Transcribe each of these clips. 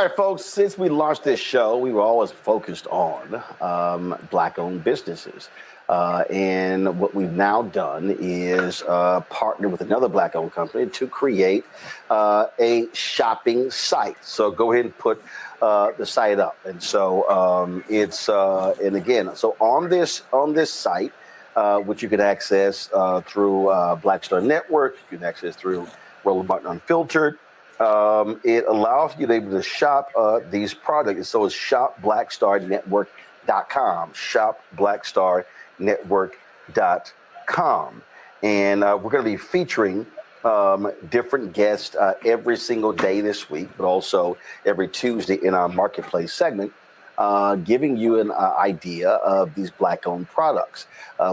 right, folks, since we launched this show, we were always focused on Black-owned businesses. And what we've now done is partner with another Black-owned company to create a shopping site. So go ahead and put the site up. And so and again, so on this site, which you can access through Black Star Network, you can access through Roland Martin Unfiltered. It allows you to be able to shop these products. So it's shopblackstarnetwork.com, shopblackstarnetwork.com. And we're going to be featuring different guests every single day this week, but also every Tuesday in our marketplace segment, giving you an idea of these Black-owned products.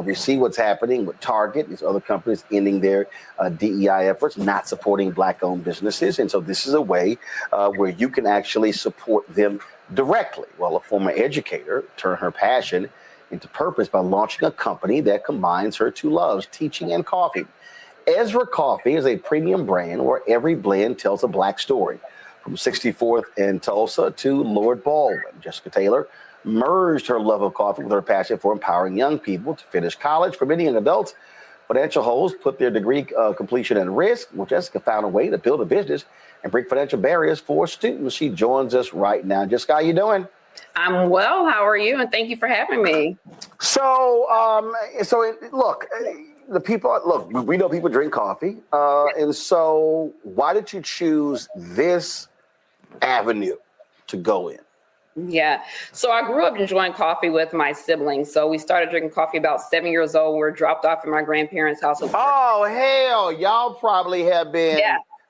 We see what's happening with Target, these other companies ending their DEI efforts, not supporting Black-owned businesses. And so this is a way where you can actually support them directly. Well, a former educator turned her passion into purpose by launching a company that combines her two loves, teaching and coffee. Ezra Coffee is a premium brand where every blend tells a Black story. From 64th and Tulsa to Lord Baldwin, Jessica Taylor merged her love of coffee with her passion for empowering young people to finish college. For many young adults, financial woes put their degree completion at risk. Well, Jessica found a way to build a business and break financial barriers for students. She joins us right now. Jessica, how you doing? I'm well. How are you? And thank you for having me. So, look, the people, look, we know people drink coffee. And so why did you choose this avenue to go in? Yeah. So I grew up enjoying coffee with my siblings. So we started drinking coffee about 7 years old. We were dropped off at my grandparents' house. Oh, hell. Y'all probably have been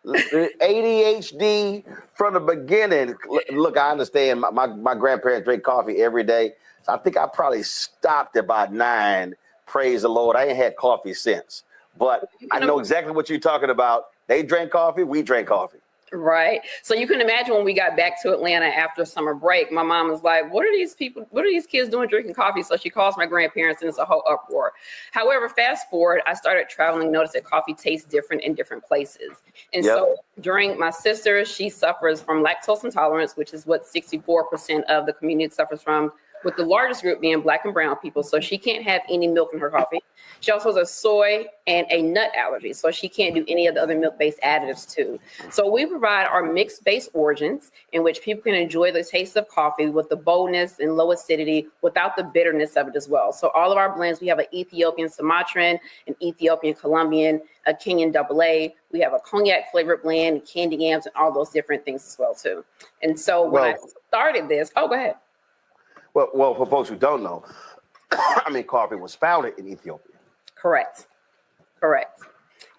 ADHD from the beginning. Look, I understand my grandparents drink coffee every day. So I think I probably stopped at about 9. Praise the Lord. I ain't had coffee since. But I know exactly what you're talking about. They drank coffee. We drank coffee. Right. So you can imagine when we got back to Atlanta after summer break, my mom was like, what are these kids doing drinking coffee? So she calls my grandparents and it's a whole uproar. However, fast forward, I started traveling, noticed that coffee tastes different in different places. And so during my sister, she suffers from lactose intolerance, which is what 64% of the community suffers from, with the largest group being Black and brown people. So she can't have any milk in her coffee. She also has a soy and a nut allergy. So she can't do any of the other milk-based additives too. So we provide our mixed-based origins in which people can enjoy the taste of coffee with the boldness and low acidity without the bitterness of it as well. So all of our blends, we have an Ethiopian Sumatran, an Ethiopian Colombian, a Kenyan AA. We have a cognac flavored blend, candy yams, and all those different things as well too. And so when I started this, go ahead. Well, for folks who don't know, coffee was founded in Ethiopia. Correct.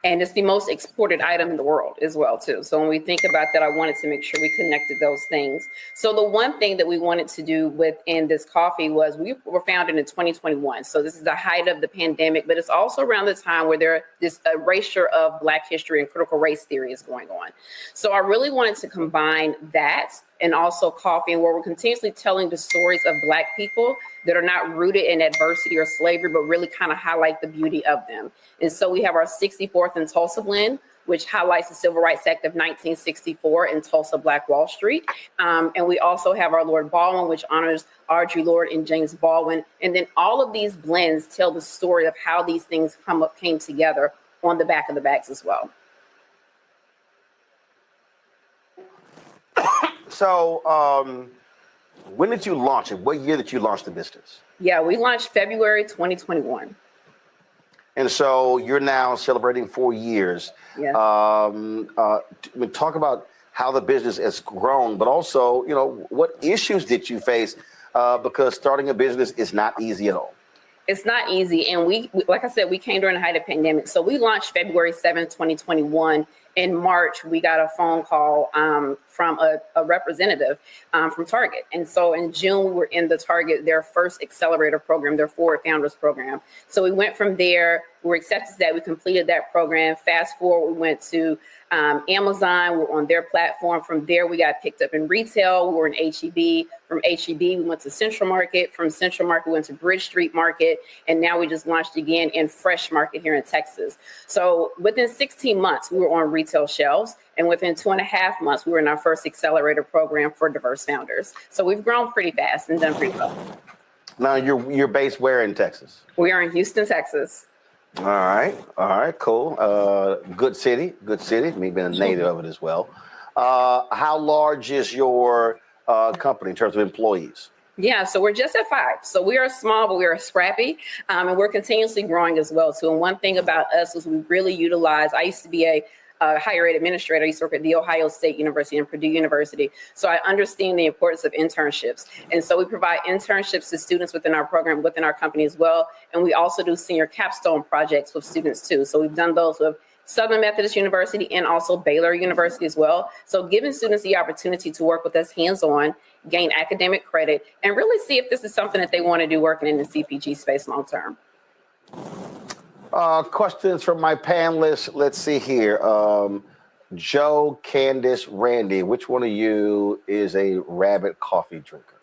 And it's the most exported item in the world as well, too. So when we think about that, I wanted to make sure we connected those things. So the one thing that we wanted to do within this coffee was we were founded in 2021. So this is the height of the pandemic, but it's also around the time where this erasure of Black history and critical race theory is going on. So I really wanted to combine that and also coffee, and where we're continuously telling the stories of Black people that are not rooted in adversity or slavery, but really kind of highlight the beauty of them. And so we have our 64th and Tulsa blend, which highlights the Civil Rights Act of 1964 in Tulsa, Black Wall Street. And we also have our Lord Baldwin, which honors Audre Lorde and James Baldwin. And then all of these blends tell the story of how these things came together on the back of the bags as well. So when did you launch it? What year did you launch the business? Yeah, we launched February 2021. And so you're now celebrating 4 years. Yeah. Talk about how the business has grown, but also, what issues did you face? Because starting a business is not easy at all. It's not easy. And we, like I said, we came during the height of the pandemic. So we launched February 7th, 2021. In March, we got a phone call from a representative from Target. And so in June, we were in their first accelerator program, their Forward Founders program. So we went from there, we were accepted that, we completed that program. Fast forward, we went to Amazon, we were on their platform. From there, we got picked up in retail. We were in HEB. From HEB, we went to Central Market. From Central Market, we went to Bridge Street Market. And now we just launched again in Fresh Market here in Texas. So within 16 months, we were on retail retail shelves. And within 2.5 months, we were in our first accelerator program for diverse founders. So we've grown pretty fast and done pretty well. Now you're based where in Texas? We are in Houston, Texas. All right, cool. Good city. Me being a native of it as well. How large is your company in terms of employees? Yeah, so we're just at 5. So we are small, but we are scrappy, and we're continuously growing as well, too. And one thing about us is we really utilize, I used to be a higher ed administrator. I used to work at The Ohio State University and Purdue University. So I understand the importance of internships. And so we provide internships to students within our program, within our company as well. And we also do senior capstone projects with students, too. So we've done those with Southern Methodist University and also Baylor University as well. So giving students the opportunity to work with us hands-on, gain academic credit, and really see if this is something that they want to do working in the CPG space long-term. Questions from my panelists. Let's see here. Joe, Candace, Randy, which one of you is a Rabbit coffee drinker?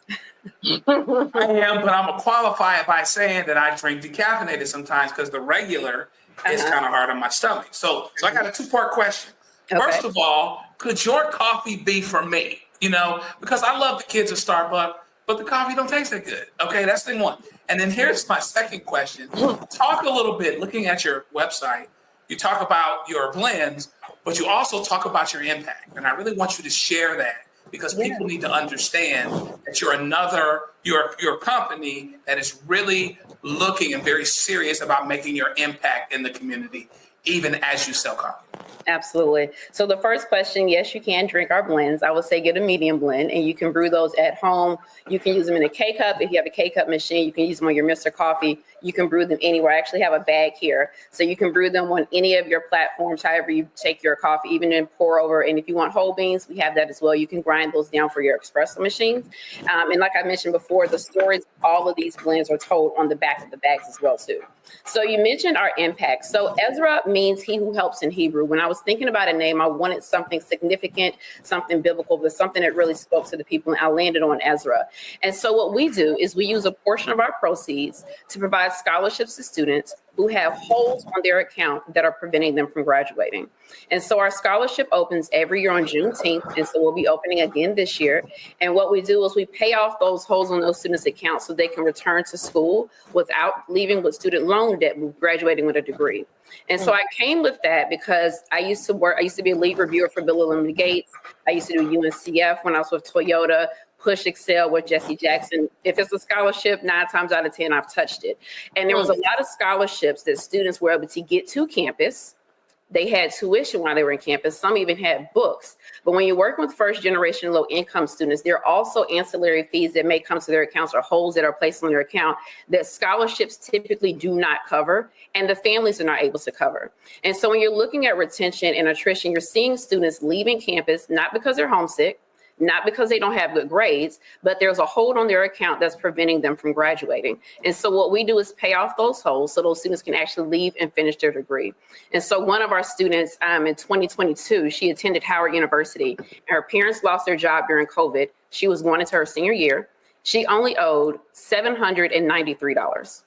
I am, but I'm going to qualify it by saying that I drink decaffeinated sometimes because the regular is kind of hard on my stomach. So I got a 2-part question. Okay. First of all, could your coffee be for me? Because I love the kids at Starbucks, but the coffee don't taste that good. Okay, that's thing one. And then here's my second question. Talk a little bit, looking at your website, you talk about your blends, but you also talk about your impact. And I really want you to share that because people need to understand that you're your company that is really looking and very serious about making your impact in the community, even as you sell coffee. Absolutely. So the first question, yes, you can drink our blends. I would say get a medium blend, and you can brew those at home. You can use them in a K-Cup. If you have a K-Cup machine, you can use them on your Mr. Coffee. You can brew them anywhere. I actually have a bag here. So you can brew them on any of your platforms, however you take your coffee, even in pour over. And if you want whole beans, we have that as well. You can grind those down for your espresso machines. And like I mentioned before, the stories, all of these blends are told on the back of the bags as well, too. So you mentioned our impact. So Ezra means he who helps in Hebrew. When I was thinking about a name, I wanted something significant, something biblical, but something that really spoke to the people. And I landed on Ezra. And so what we do is we use a portion of our proceeds to provide scholarships to students who have holes on their account that are preventing them from graduating. And so our scholarship opens every year on Juneteenth. And so we'll be opening again this year. And what we do is we pay off those holes on those students' accounts so they can return to school without leaving with student loan debt, graduating with a degree. And so I came with that because I used to be a lead reviewer for Bill and Melinda Gates. I used to do UNCF when I was with Toyota, Push Excel with Jesse Jackson. If it's a scholarship, 9 times out of 10, I've touched it. And there was a lot of scholarships that students were able to get to campus. They had tuition while they were in campus. Some even had books. But when you're working with first generation low income students, there are also ancillary fees that may come to their accounts or holes that are placed on their account that scholarships typically do not cover and the families are not able to cover. And so when you're looking at retention and attrition, you're seeing students leaving campus, not because they're homesick, not because they don't have good grades, but there's a hold on their account that's preventing them from graduating. And so what we do is pay off those holes so those students can actually leave and finish their degree. And so one of our students in 2022, she attended Howard University. And her parents lost their job during COVID. She was going into her senior year. She only owed $793.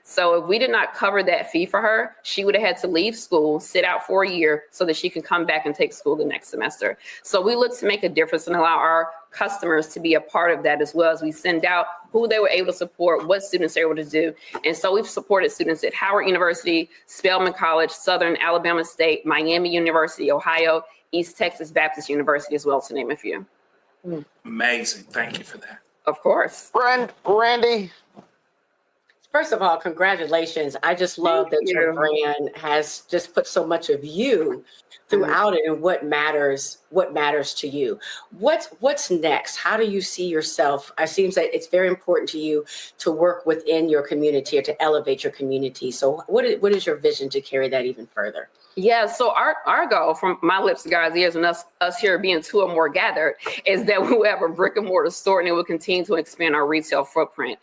So if we did not cover that fee for her, she would have had to leave school, sit out for a year so that she can come back and take school the next semester. So we look to make a difference and allow our customers to be a part of that as well as we send out who they were able to support, what students they were able to do. And so we've supported students at Howard University, Spelman College, Southern Alabama State, Miami University, Ohio, East Texas Baptist University as well, to name a few. Amazing. Thank you for that. Of course. Randy? First of all, congratulations. I just love that your brand has just put so much of you throughout it and what matters to you. What's next? How do you see yourself? It seems that it's very important to you to work within your community or to elevate your community. So what is your vision to carry that even further? Yeah, so our goal from my lips to God's ears and us here being 2 or more gathered is that we will have a brick and mortar store and it will continue to expand our retail footprint.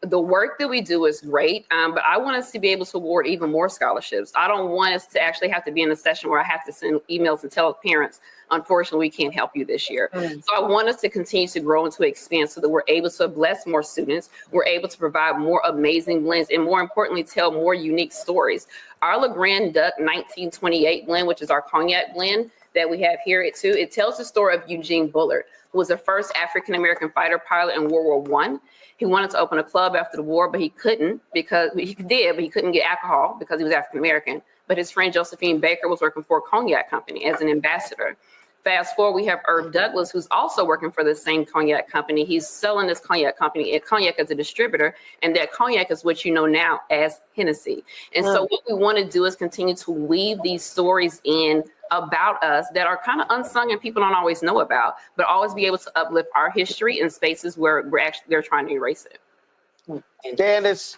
the work that we do is great, but I want us to be able to award even more scholarships. I don't want us to actually have to be in a session where I have to send emails and tell parents, unfortunately, we can't help you this year. So I want us to continue to grow and to expand so that we're able to bless more students. We're able to provide more amazing blends and, more importantly, tell more unique stories. Our Le Grand Duc 1928 blend, which is our cognac blend that we have here too, it tells the story of Eugene Bullard, who was the first African-American fighter pilot in World War I. He wanted to open a club after the war, but he couldn't because he did, but he couldn't get alcohol because he was African-American. But his friend Josephine Baker was working for a cognac company as an ambassador. Fast forward, we have Irv Douglas, who's also working for the same cognac company. He's selling this cognac company, cognac as a distributor, and that cognac is what you know now as Hennessy. And so what we want to do is continue to weave these stories in about us that are kind of unsung and people don't always know about, but always be able to uplift our history in spaces where they're trying to erase it. Candace.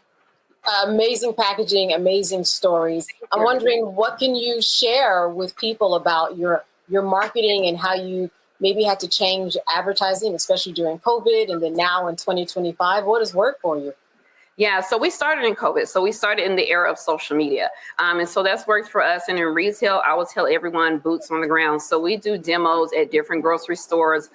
Amazing packaging, amazing stories. I'm wondering, what can you share with people about your marketing and how you maybe had to change advertising, especially during COVID and then now in 2025? What has worked for you? Yeah, so we started in COVID. So we started in the era of social media. And so that's worked for us. And in retail, I will tell everyone boots on the ground. So we do demos at different grocery stores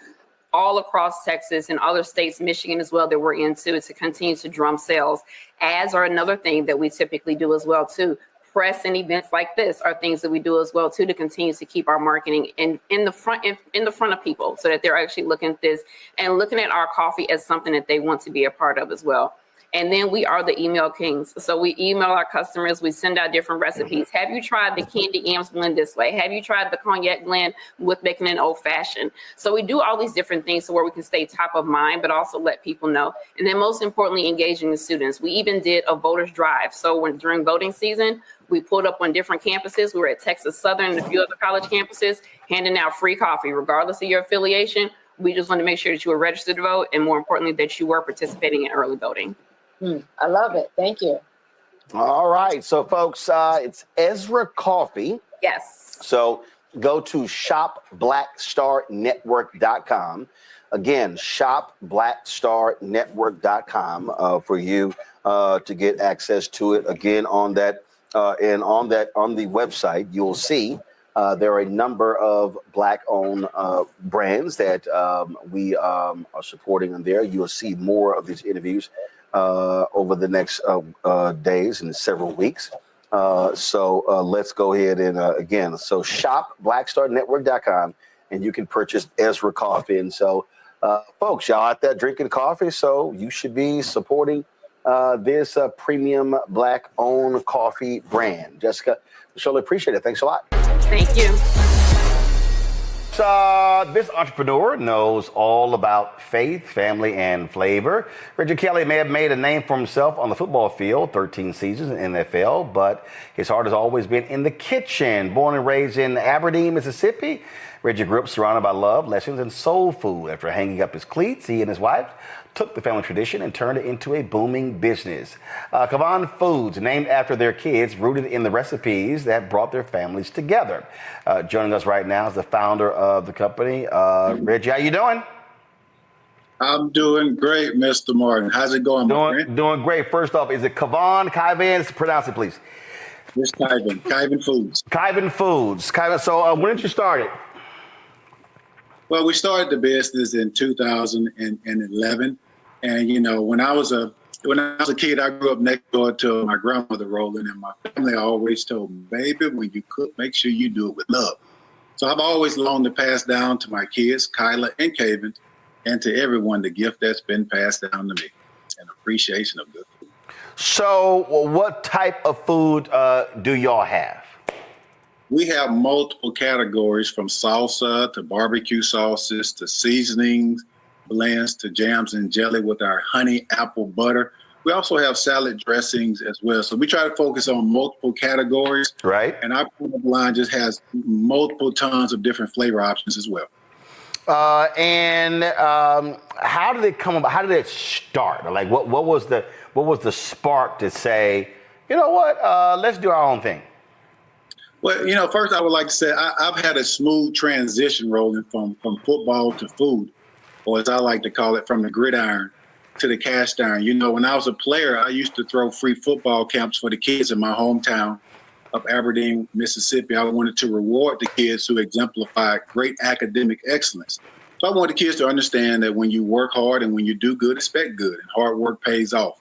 all across Texas and other states, Michigan as well, that we're into to continue to drum sales. Ads are another thing that we typically do as well, too. Press and events like this are things that we do as well, too, to continue to keep our marketing in the front of people so that they're actually looking at this and looking at our coffee as something that they want to be a part of as well. And then we are the email kings. So we email our customers. We send out different recipes. Have you tried the candy yams blend this way? Have you tried the cognac blend with making an old fashioned? So we do all these different things so where we can stay top of mind, but also let people know. And then most importantly, engaging the students. We even did a voters drive. So during voting season, we pulled up on different campuses. We were at Texas Southern and a few other college campuses, handing out free coffee, regardless of your affiliation. We just want to make sure that you were registered to vote, and more importantly, that you were participating in early voting. I love it. Thank you. All right. So, folks, it's Ezra Coffee. Yes. So go to shopblackstarnetwork.com. Again, shopblackstarnetwork.com for you to get access to it. Again, on that on the website, you'll see there are a number of Black-owned brands that we are supporting in there. You'll see more of these interviews over the next days and several weeks. So let's go ahead and again, so shop blackstarnetwork.com and you can purchase Ezra Coffee. And so folks, y'all out there drinking coffee, so you should be supporting this premium Black-owned coffee brand. Jessica, Shirley, appreciate it. Thanks a lot. Thank you. This entrepreneur knows all about faith, family, and flavor. Richard Kelly may have made a name for himself on the football field, 13 seasons in the NFL, but his heart has always been in the kitchen. Born and raised in Aberdeen, Mississippi, Reggie grew up surrounded by love, lessons, and soul food. After hanging up his cleats, he and his wife took the family tradition and turned it into a booming business. Kavan Foods, named after their kids, rooted in the recipes that brought their families together. Joining us right now is the founder of the company. Reggie, how you doing? I'm doing great, Mr. Martin. How's it going, my friend? Doing great. First off, is it Kavan? Pronounce it, please. It's Kyvan Foods. Kyvan Foods. Kyvan, so when did you start it? Well, we started the business in 2011. And, you know, when I was a kid, I grew up next door to my grandmother Roland, and my family always told me, baby, when you cook, make sure you do it with love. So I've always longed to pass down to my kids, Kyla and Kaven, and to everyone the gift that's been passed down to me, an appreciation of good food. So what type of food do y'all have? We have multiple categories, from salsa to barbecue sauces to seasonings, blends to jams and jelly with our honey apple butter. We also have salad dressings as well. So we try to focus on multiple categories. Right. And our product line just has multiple tons of different flavor options as well. How did it come about? How did it start? Like what was the spark to say, you know what, let's do our own thing? Well, you know, first I would like to say I've had a smooth transition rolling from football to food, or as I like to call it, from the gridiron to the cast iron. You know, when I was a player, I used to throw free football camps for the kids in my hometown of Aberdeen, Mississippi. I wanted to reward the kids who exemplified great academic excellence. So I want the kids to understand that when you work hard and when you do good, expect good, and hard work pays off.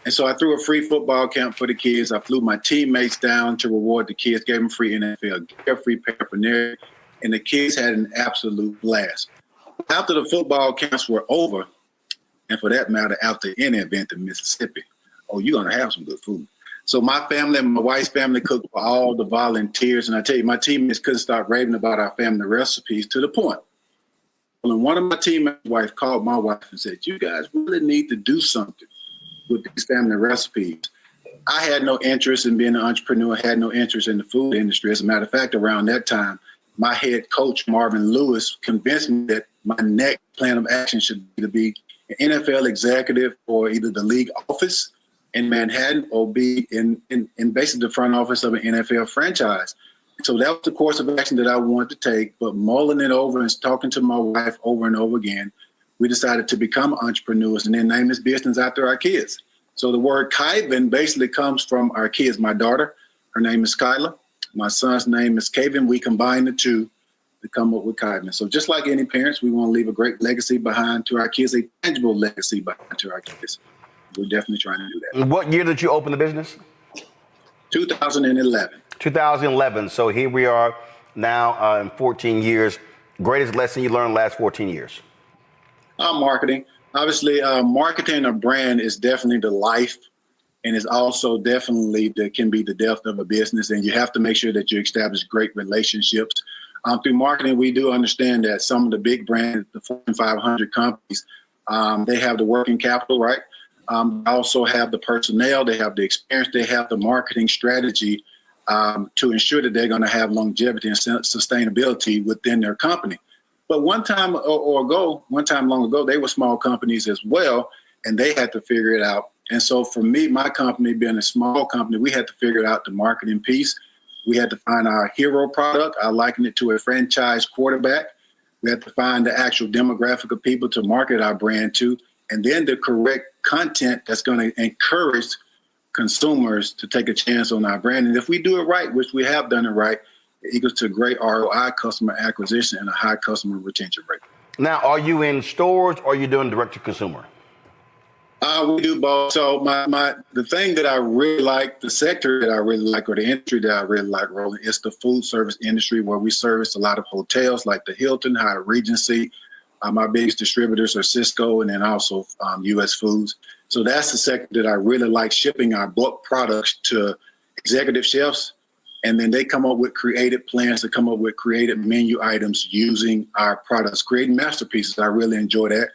And so I threw a free football camp for the kids. I flew my teammates down to reward the kids, gave them free NFL gear, free paraphernalia, and the kids had an absolute blast. After the football camps were over, and for that matter, after any event in Mississippi, oh, you're going to have some good food. So my family and my wife's family cooked for all the volunteers. And I tell you, my teammates couldn't stop raving about our family recipes to the point. When one of my teammates' wife called my wife and said, you guys really need to do something with these family recipes. I had no interest in being an entrepreneur, had no interest in the food industry. As a matter of fact, around that time, my head coach, Marvin Lewis, convinced me that my next plan of action should either be an NFL executive or either the league office in Manhattan or be in basically the front office of an NFL franchise. So that was the course of action that I wanted to take, but mulling it over and talking to my wife over and over again, we decided to become entrepreneurs and then name this business after our kids. So the word Kyvan basically comes from our kids. My daughter, her name is Kyla. My son's name is Kaven. We combined the two to come up with Kyvan. So just like any parents, we want to leave a great legacy behind to our kids, a tangible legacy behind to our kids. We're definitely trying to do that. What year did you open the business? 2011. 2011. So here we are now in 14 years. Greatest lesson you learned last 14 years? Marketing. Obviously, marketing a brand is definitely the life, and it's also definitely can be the death of a business. And you have to make sure that you establish great relationships. Through marketing, we do understand that some of the big brands, the Fortune 500 companies, they have the working capital, right? Also have the personnel, they have the experience, they have the marketing strategy to ensure that they're going to have longevity and sustainability within their company. But one time long ago, they were small companies as well, and they had to figure it out. And so for me, my company being a small company, we had to figure out the marketing piece. We had to find our hero product. I liken it to a franchise quarterback. We had to find the actual demographic of people to market our brand to, and then the correct content that's going to encourage consumers to take a chance on our brand. And if we do it right, which we have done it right, it equals to great ROI, customer acquisition, and a high customer retention rate. Now, are you in stores or are you doing direct to consumer? We do both. So the thing that I really like, the sector that I really like, or the industry that I really like, Roland, is the food service industry, where we service a lot of hotels like the Hilton, Hyatt Regency. My biggest distributors are Cisco and then also U.S. Foods. So that's the sector that I really like, shipping our bulk products to executive chefs. And then they come up with creative plans to come up with creative menu items using our products, creating masterpieces. I really enjoy that.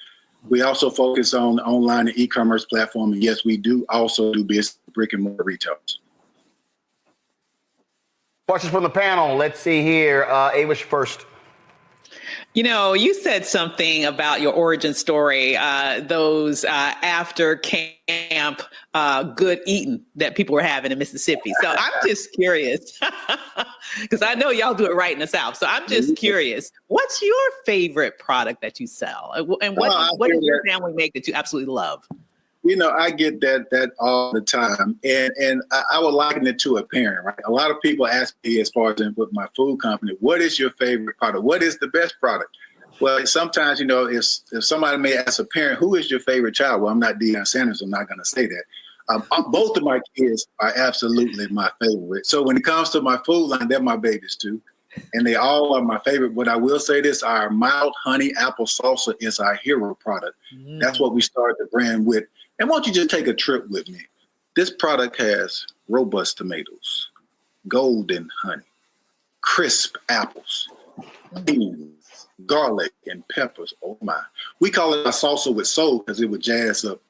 We also focus on the online and e-commerce platform. And yes, we do also do business with brick and mortar retailers. Questions from the panel. Let's see here. Avish first. You know, you said something about your origin story, those after camp good eating that people were having in Mississippi. So I'm just curious, because I know y'all do it right in the South. So I'm just curious, what's your favorite product that you sell? And what does your family make that you absolutely love? You know, I get that all the time. And I would liken it to a parent, right? A lot of people ask me, as far as with my food company, what is your favorite product? What is the best product? Well, sometimes, you know, if somebody may ask a parent, who is your favorite child? Well, I'm not Deion Sanders. I'm not going to say that. Both of my kids are absolutely my favorite. So when it comes to my food line, they're my babies too. And they all are my favorite. But I will say this, our mild honey apple salsa is our hero product. That's what we started the brand with. And why don't you just take a trip with me? This product has robust tomatoes, golden honey, crisp apples, beans, garlic, and peppers. Oh my. We call it a salsa with soul because it would jazz up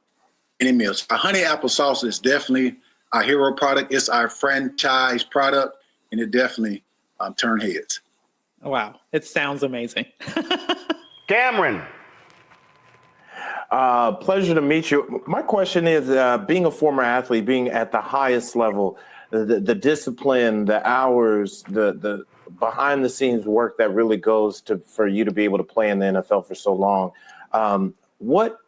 any meal. So our honey apple salsa is definitely our hero product. It's our franchise product, and it definitely turned heads. Wow. It sounds amazing. Cameron. Pleasure to meet you. My question is, being a former athlete, being at the highest level, the discipline, the hours, the behind the scenes work that really goes for you to be able to play in the NFL for so long. What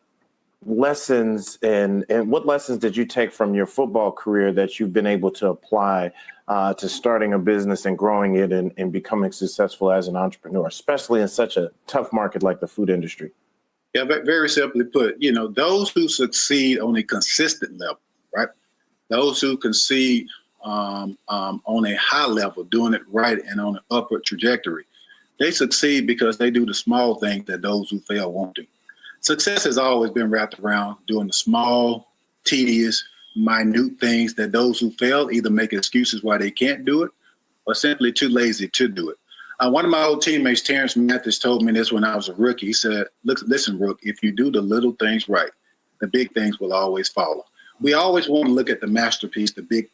lessons and what lessons did you take from your football career that you've been able to apply to starting a business and growing it and becoming successful as an entrepreneur, especially in such a tough market like the food industry? Yeah, very simply put, those who succeed on a consistent level, right? Those who succeed on a high level, doing it right and on an upward trajectory, they succeed because they do the small things that those who fail won't do. Success has always been wrapped around doing the small, tedious, minute things that those who fail either make excuses why they can't do it or simply too lazy to do it. One of my old teammates, Terrence Mathis, told me this when I was a rookie. He said, listen, Rook, if you do the little things right, the big things will always follow. We always want to look at the masterpiece, the big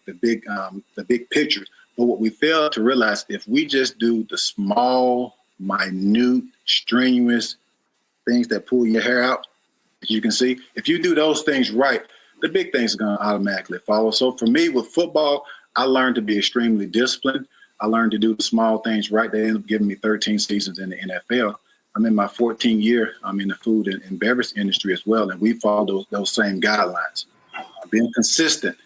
picture. But what we fail to realize, if we just do the small, minute, strenuous things that pull your hair out, as you can see, if you do those things right, the big things are going to automatically follow. So for me with football, I learned to be extremely disciplined. I learned to do the small things right. They ended up giving me 13 seasons in the NFL. I'm in my 14th year. I'm in the food and beverage industry as well, and we follow those same guidelines. Being consistent,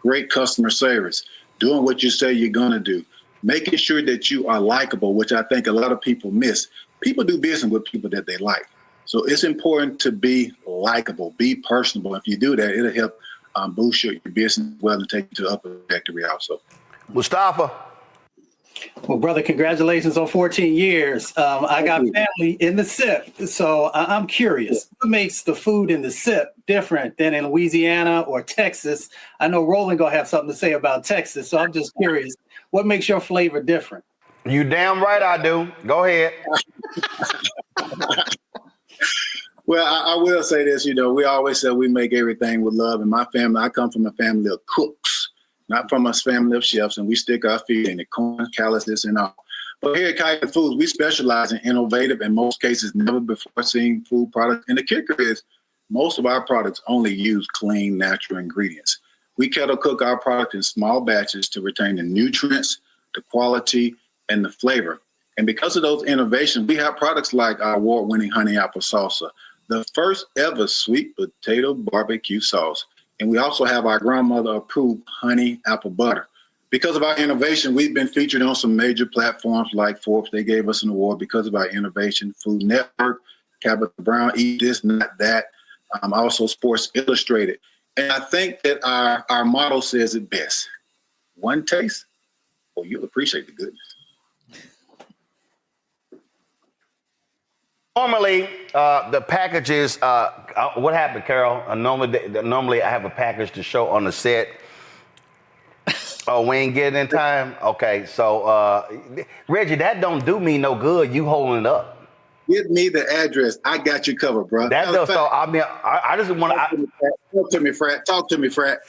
great customer service, doing what you say you're going to do, making sure that you are likable, which I think a lot of people miss. People do business with people that they like. So it's important to be likable, be personable. If you do that, it'll help boost your business well and take you to the upper trajectory also. Mustafa. Well, brother, congratulations on 14 years. I got family in the SIP, so I'm curious. What makes the food in the SIP different than in Louisiana or Texas? I know Roland gonna have something to say about Texas, so I'm just curious. What makes your flavor different? You damn right I do. Go ahead. Well, I will say this, we always say we make everything with love. In my family, I come from a family of cooks, not from a family of chefs, and we stick our feet in the corn, calluses, and all. But here at Kaiser Foods, we specialize in innovative, in most cases, never before seen food products. And the kicker is most of our products only use clean, natural ingredients. We kettle cook our product in small batches to retain the nutrients, the quality, and the flavor. And because of those innovations, we have products like our award-winning honey apple salsa, the first ever sweet potato barbecue sauce. And we also have our grandmother-approved honey apple butter. Because of our innovation, we've been featured on some major platforms like Forbes. They gave us an award because of our innovation. Food Network, Tabitha Brown, Eat This, Not That, also Sports Illustrated. And I think that our motto says it best. One taste, or you'll appreciate the goodness. Normally, the packages, what happened, Carol? Normally I have a package to show on the set. Oh, we ain't getting in time? Okay, so, Reggie, that don't do me no good. You holding it up. Give me the address. I got you covered, bro. That does, so, I mean, I just want to. Talk to me, Frat.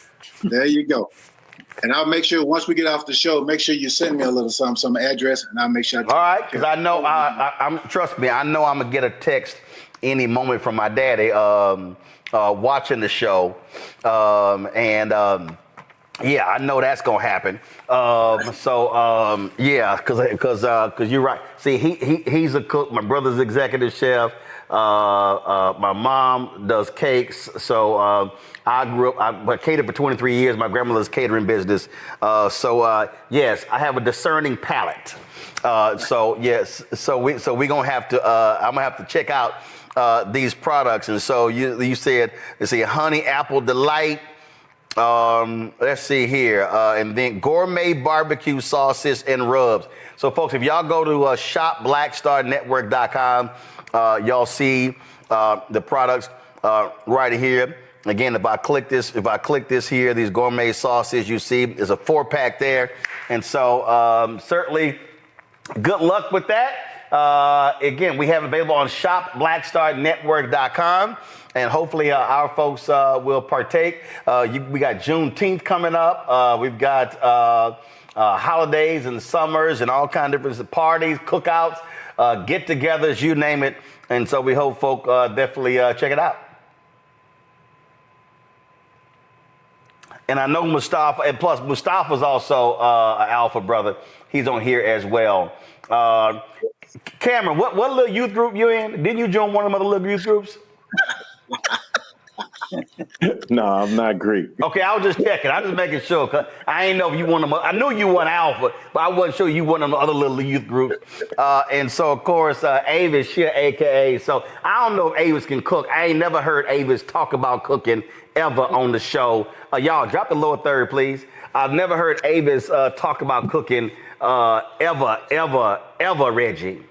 There you go. And I'll make sure once we get off the show, make sure you send me a little some address, and I'll make sure. All right, because I know I'm trust me, I know I'm gonna get a text any moment from my daddy watching the show, yeah, I know that's gonna happen. Yeah, because you're right. See, he's a cook. My brother's executive chef. My mom does cakes. So I grew up. I catered for 23 years. My grandmother's catering business. Yes, I have a discerning palate. Yes. So we gonna have to. I'm gonna have to check out these products. And so you said, let's see, Honey Apple Delight. Let's see here, and then gourmet barbecue sauces and rubs. So, folks, if y'all go to shopblackstarnetwork.com, y'all see the products right here. Again, if I click this here, these gourmet sauces, you see there's a 4-pack there, and so certainly good luck with that. Again, we have it available on shopblackstarnetwork.com. And hopefully our folks will partake. We got Juneteenth coming up. We've got holidays and summers and all kinds of different parties, cookouts, get-togethers, you name it. And so we hope folk definitely check it out. And I know Mustafa, and plus Mustafa's also an alpha brother. He's on here as well. Cameron, what little youth group you in? Didn't you join one of them other little youth groups? No, I'm not Greek. Okay, I was just checking. I was just making sure, cause I ain't know if you one of them. I knew you won Alpha, but I wasn't sure you one of the other little youth groups. And so, of course, Avis, she AKA. So I don't know if Avis can cook. I ain't never heard Avis talk about cooking ever on the show. Y'all, drop the lower third, please. I've never heard Avis talk about cooking ever, Reggie.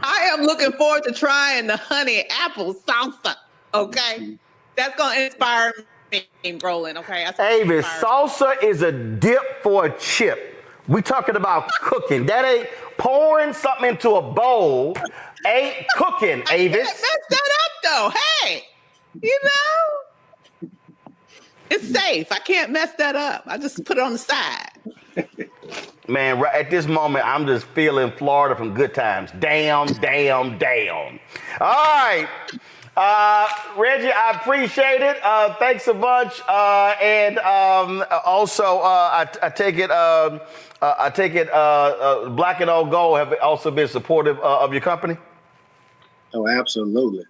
I am looking forward to trying the honey apple salsa. Okay, that's gonna inspire me, Roland. Okay, Avis, salsa is a dip for a chip. We talking about cooking. That ain't pouring something into a bowl. Ain't cooking, Avis. Mess that up though. Hey, you know, it's safe. I can't mess that up. I just put it on the side. Man, right at this moment, I'm just feeling Florida from Good Times. Damn. All right. Reggie, I appreciate it. Thanks a bunch. And also, I take it Black and Old Gold have also been supportive of your company. Oh, absolutely.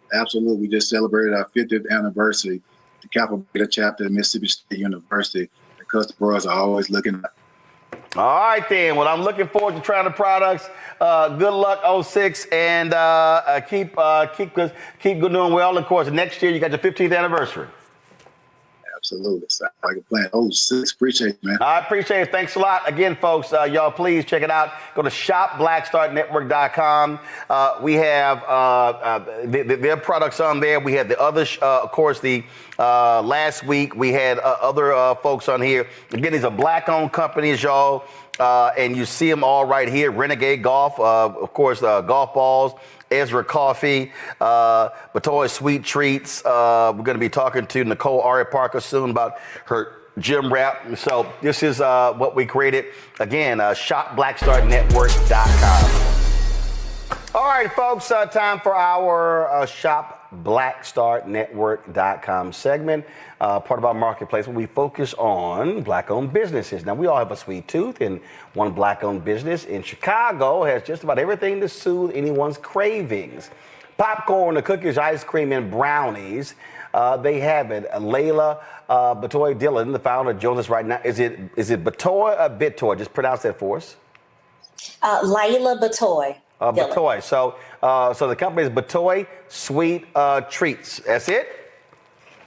We just celebrated our 50th anniversary. The Capital Beta chapter at Mississippi State University. The customers are always looking at. All right, then. Well, I'm looking forward to trying the products. Good luck, 06, and keep doing well. Of course, next year you got your 15th anniversary. Absolutely. Sounds like a plan. 06, appreciate it, man. I appreciate it. Thanks a lot. Again, folks, y'all, please check it out. Go to shopblackstartnetwork.com. We have their products on there. We had the other, of course, the last week we had other folks on here. Again, these are Black-owned companies, y'all. And you see them all right here. Renegade Golf, of course, golf balls. Ezra Coffee, Batoy Sweet Treats. We're going to be talking to Nicole Ari Parker soon about her gym wrap. So this is what we created. Again, shopblackstartnetwork.com. All right, folks, time for our shopblackstartnetwork.com segment, part of our marketplace where we focus on Black-owned businesses. Now, we all have a sweet tooth, and one Black-owned business in Chicago has just about everything to soothe anyone's cravings. Popcorn, the cookies, ice cream, and brownies. They have it. Layla Batoy Dillon, the founder, joins us right now. Is it Batoy or Bitoy? Just pronounce that for us. Layla Batoy. Batoy. So the company is Batoy Sweet Treats. That's it?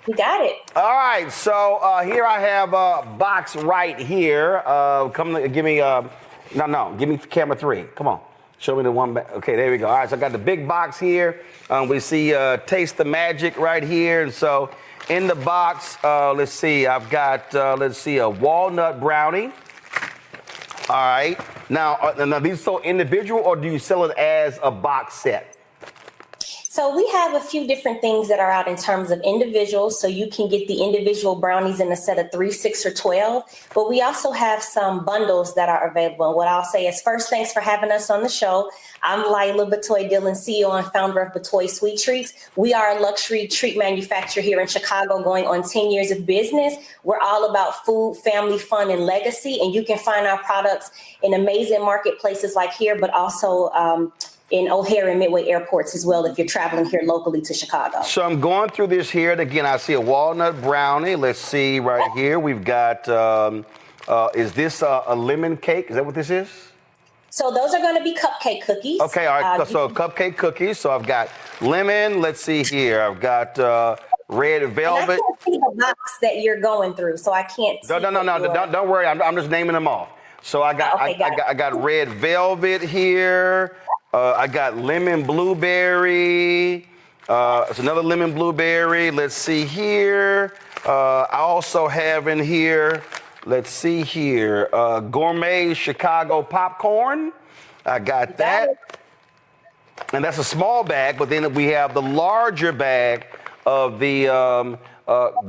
You got it. All right. So here I have a box right here. Give me camera 3. Come on. Show me the one back. Okay, there we go. All right. So I got the big box here. We see Taste the Magic right here. And so in the box, let's see. I've got a walnut brownie. All right. Now, these so individual, or do you sell it as a box set? So we have a few different things that are out in terms of individuals. So you can get the individual brownies in a set of 3, 6, or 12. But we also have some bundles that are available. And what I'll say is first, thanks for having us on the show. I'm Layla Batoy Dillon, CEO and founder of Batoy Sweet Treats. We are a luxury treat manufacturer here in Chicago going on 10 years of business. We're all about food, family, fun, and legacy. And you can find our products in amazing marketplaces like here, but also in O'Hare and Midway airports as well if you're traveling here locally to Chicago. So I'm going through this here. And again, I see a walnut brownie. Let's see right here. We've got, is this a lemon cake? Is that what this is? So those are going to be cupcake cookies. Okay, all right. So cupcake cookies. So I've got lemon. Let's see here. I've got red velvet. And I can't see the box that you're going through, so I can't see. No. Don't worry. I'm just naming them off. So I got I got red velvet here. I got lemon blueberry. It's another lemon blueberry. Let's see here. I also have in here. Let's see here. Gourmet Chicago popcorn. I got that. And that's a small bag, but then we have the larger bag of the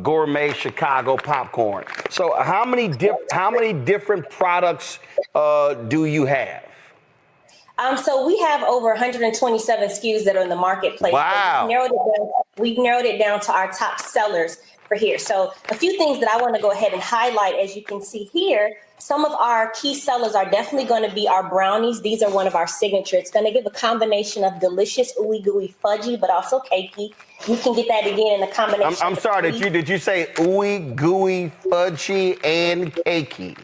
Gourmet Chicago popcorn. So how many different products do you have? So we have over 127 SKUs that are in the marketplace. Wow. We narrowed it down to we've narrowed it down to our top sellers for here. So a few things that I want to go ahead and highlight, as you can see here, some of our key sellers are definitely going to be our brownies. These are one of our signature. It's going to give a combination of delicious ooey gooey fudgy, but also cakey. You can get that again in a combination. I'm sorry, did you say ooey gooey fudgy and cakey?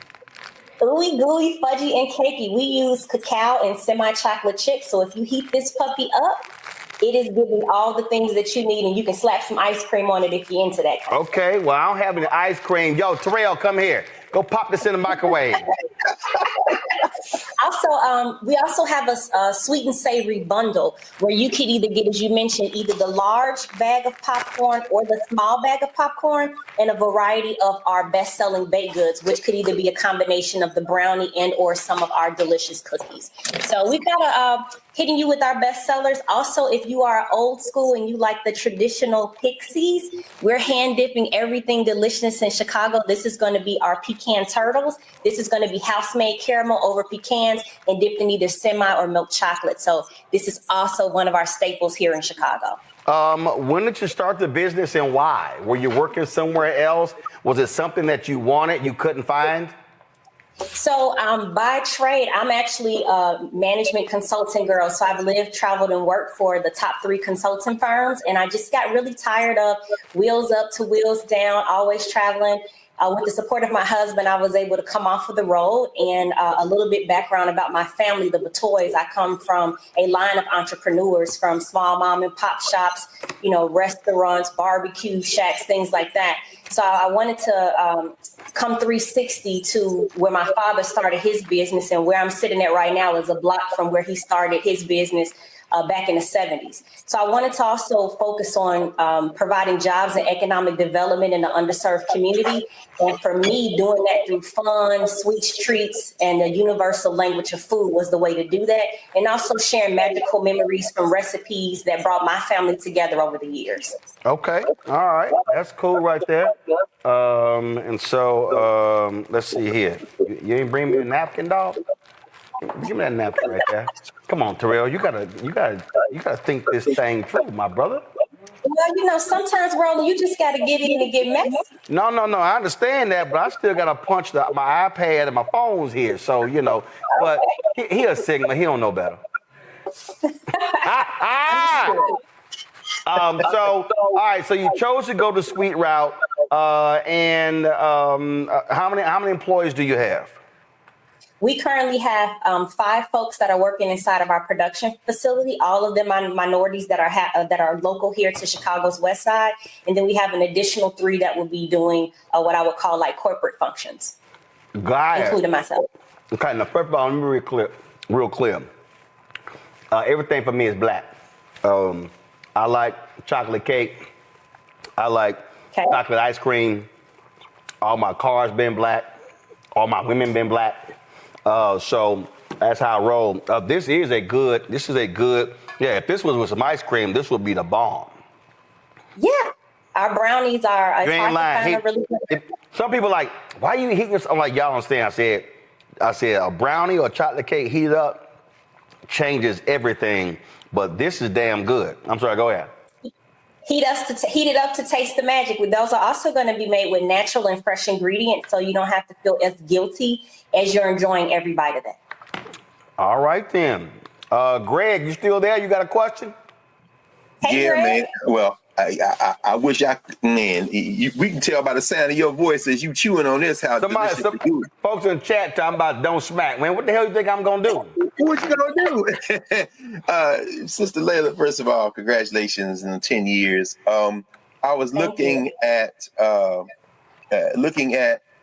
Ooey gooey fudgy and cakey. We use cacao and semi-chocolate chips. So if you heat this puppy up, it is giving all the things that you need, and you can slap some ice cream on it if you're into that kind of stuff. Okay, well, I don't have any ice cream. Yo, Terrell, come here. Go pop this in the microwave. Also, we also have a sweet and savory bundle where you could either get, as you mentioned, either the large bag of popcorn or the small bag of popcorn, and a variety of our best-selling baked goods, which could either be a combination of the brownie and or some of our delicious cookies. So we've got hitting you with our best sellers. Also, if you are old school and you like the traditional Pixies, we're hand dipping everything delicious in Chicago. This is going to be our pecan turtles. This is going to be house-made caramel over pecans and dipped in either semi or milk chocolate. So this is also one of our staples here in Chicago. When did you start the business and why? Were you working somewhere else? Was it something that you wanted, you couldn't find? So by trade, I'm actually a management consulting girl. So I've lived, traveled, and worked for the top 3 consulting firms. And I just got really tired of wheels up to wheels down, always traveling. With the support of my husband, I was able to come off of the road. And a little bit background about my family, the Batoys. I come from a line of entrepreneurs, from small mom and pop shops, restaurants, barbecue shacks, things like that. So I wanted to come 360 to where my father started his business, and where I'm sitting at right now is a block from where he started his business back in the 70s. So I wanted to also focus on providing jobs and economic development in the underserved community. And for me, doing that through fun, sweet treats, and the universal language of food was the way to do that. And also sharing magical memories from recipes that brought my family together over the years. Okay. All right. That's cool right there. And so let's see here. You ain't bring me a napkin, dog? Give me that napkin right there. Come on, Terrell. You gotta think this thing through, my brother. Well, sometimes, Roland, you just gotta get in and get messy. No. I understand that, but I still gotta punch my iPad and my phone's here. So but he a Sigma. He don't know better. So all right. So you chose to go the sweet route, and how many employees do you have? We currently have 5 folks that are working inside of our production facility. All of them are minorities that are local here to Chicago's West Side. And then we have an additional 3 that will be doing what I would call like corporate functions, including myself. Okay, now first of all, let me be real clear. Everything for me is black. I like chocolate cake. I like chocolate ice cream. All my cars been black. All my women been black. So that's how I roll. This is a good, if this was with some ice cream, this would be the bomb. Yeah. Our brownies are, you ain't lying. Really some people like, why you heating this? I'm like, y'all don't understand. I said a brownie or chocolate cake heated up changes everything, but this is damn good. I'm sorry, go ahead. Heat it up to taste the magic. Those are also going to be made with natural and fresh ingredients, so you don't have to feel as guilty as you're enjoying every bite of that. All right, then. Greg, you still there? You got a question? Hey, yeah, Greg. man. Well, I wish we can tell by the sound of your voice as you chewing on this how delicious you do. Folks in chat talking about don't smack. Man, what the hell you think I'm going to do? What you gonna do? Sister Layla, first of all, congratulations on 10 years. I was looking at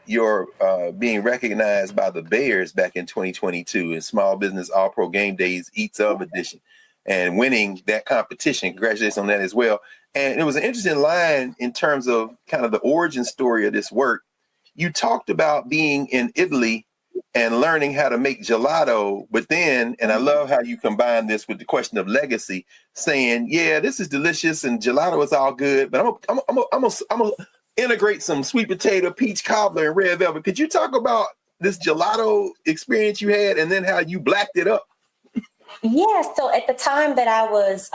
your being recognized by the Bears back in 2022 in Small Business All Pro Game Days Eats Of edition, and winning that competition. Congratulations on that as well. And it was an interesting line in terms of kind of the origin story of this work. You talked about being in Italy and learning how to make gelato, but then, and I love how you combine this with the question of legacy, saying, yeah, this is delicious and gelato is all good, but I'm gonna integrate some sweet potato, peach cobbler, and red velvet. Could you talk about this gelato experience you had and then how you blacked it up? Yeah, so at the time that I was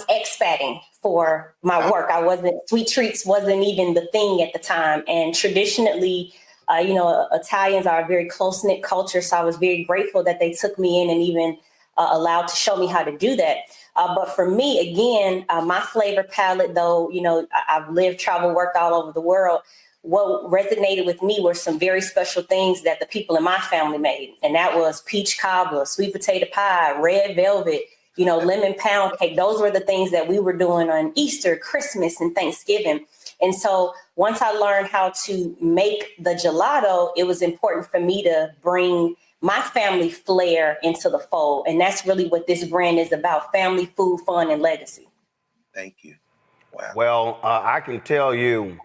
expating for my work. Sweet treats wasn't even the thing at the time. And traditionally, Italians are a very close-knit culture. So I was very grateful that they took me in and even allowed to show me how to do that. But for me, again, my flavor palette, though, I've lived, traveled, worked all over the world. What resonated with me were some very special things that the people in my family made. And that was peach cobbler, sweet potato pie, red velvet, lemon pound cake. Those were the things that we were doing on Easter, Christmas, and Thanksgiving. And so once I learned how to make the gelato, it was important for me to bring my family flair into the fold. And that's really what this brand is about: family, food, fun, and legacy. Thank you. Wow. Well, I can tell you,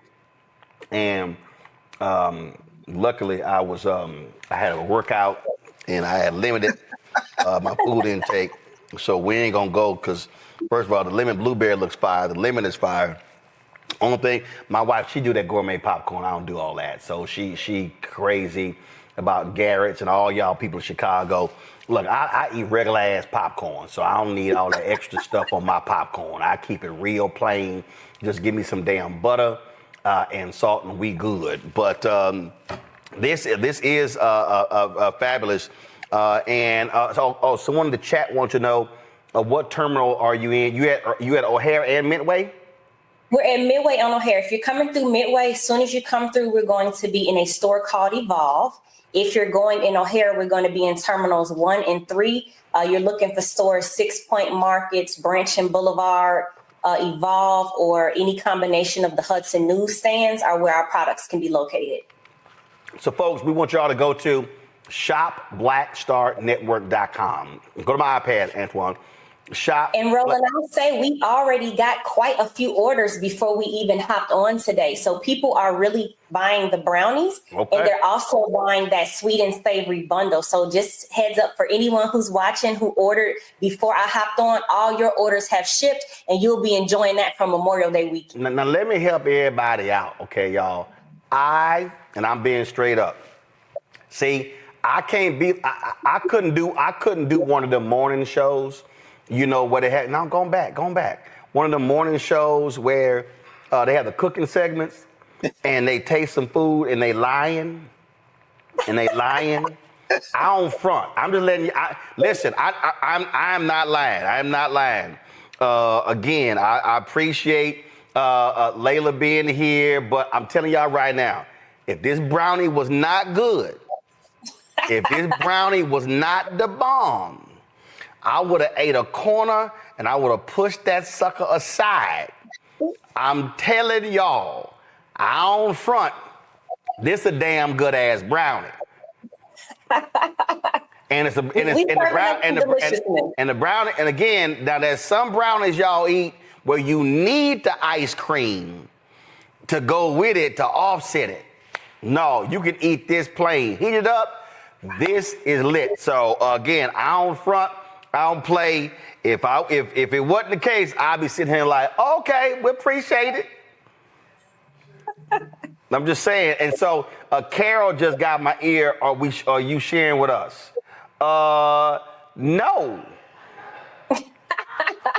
and luckily I had a workout and I had limited my food intake. So we ain't gonna go because, first of all, the lemon blueberry looks fire. The lemon is fire. Only thing, my wife, she do that gourmet popcorn. I don't do all that. So she crazy about Garrett's and all y'all people in Chicago. Look, I eat regular ass popcorn, so I don't need all that extra stuff on my popcorn. I keep it real plain. Just give me some damn butter and salt, and we good. But this is fabulous. So someone in the chat wants to know what terminal are you in? You at O'Hare and Midway? We're at Midway on O'Hare. If you're coming through Midway, as soon as you come through, we're going to be in a store called Evolve. If you're going in O'Hare, we're going to be in terminals 1 and 3. You're looking for stores 6 Point Markets, Branch and Boulevard, Evolve, or any combination of the Hudson newsstands are where our products can be located. So folks, we want y'all to go to shopblackstarnetwork.com. Go to my iPad, Antoine. And Roland, I'll say we already got quite a few orders before we even hopped on today. So people are really buying the brownies, and they're also buying that sweet and savory bundle. So just heads up for anyone who's watching who ordered before I hopped on, all your orders have shipped, and you'll be enjoying that from Memorial Day weekend. Now let me help everybody out, okay, y'all? I'm being straight up. See, I couldn't do one of the morning shows. Where they had, now going back. One of the morning shows where they have the cooking segments and they taste some food and they lying. I don't front. I'm just letting you, listen, I'm not lying. I'm not lying. Again, I appreciate Layla being here, but I'm telling y'all right now, if this brownie was not good, if this brownie was not the bomb, I would have ate a corner and I would have pushed that sucker aside. I'm telling y'all, I don't front. This a damn good ass brownie. And the brownie, and again, now there's some brownies y'all eat where you need the ice cream to go with it to offset it. No, you can eat this plain. Heat it up. This is lit. So again, I don't front. I don't play. If it wasn't the case, I'd be sitting here like, okay, we appreciate it. I'm just saying. And so Carol just got my ear. Are you sharing with us? No.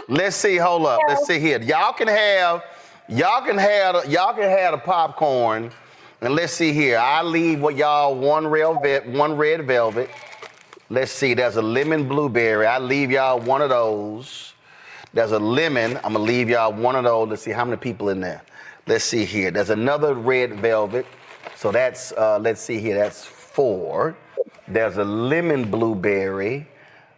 Let's see. Hold up. Let's see here. Y'all can have the popcorn. And let's see here. I leave with y'all one red velvet. Let's see, there's a lemon blueberry. I leave y'all one of those. There's a lemon. I'm gonna leave y'all one of those. Let's see how many people in there. Let's see here. There's another red velvet. So that's, let's see here, that's 4. There's a lemon blueberry.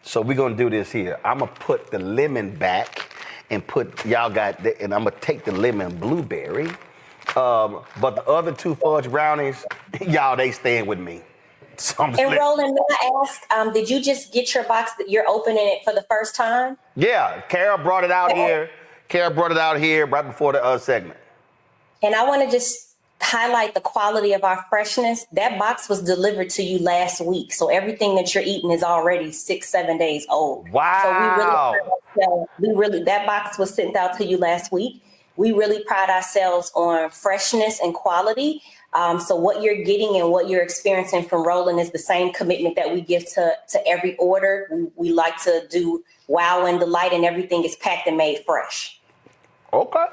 So we're gonna do this here. I'm gonna put the lemon back and and I'm gonna take the lemon blueberry. But the other 2 fudge brownies, y'all, they staying with me. And Roland, may I ask, did you just get your box that you're opening it for the first time? Yeah, Carol brought it out here. Carol brought it out here right before the segment. And I want to just highlight the quality of our freshness. That box was delivered to you last week. So everything that you're eating is already 6-7 days old. Wow. So that box was sent out to you last week. We really pride ourselves on freshness and quality. So what you're getting and what you're experiencing from Roland is the same commitment that we give to every order. We like to do wow and delight, and everything is packed and made fresh. Okay.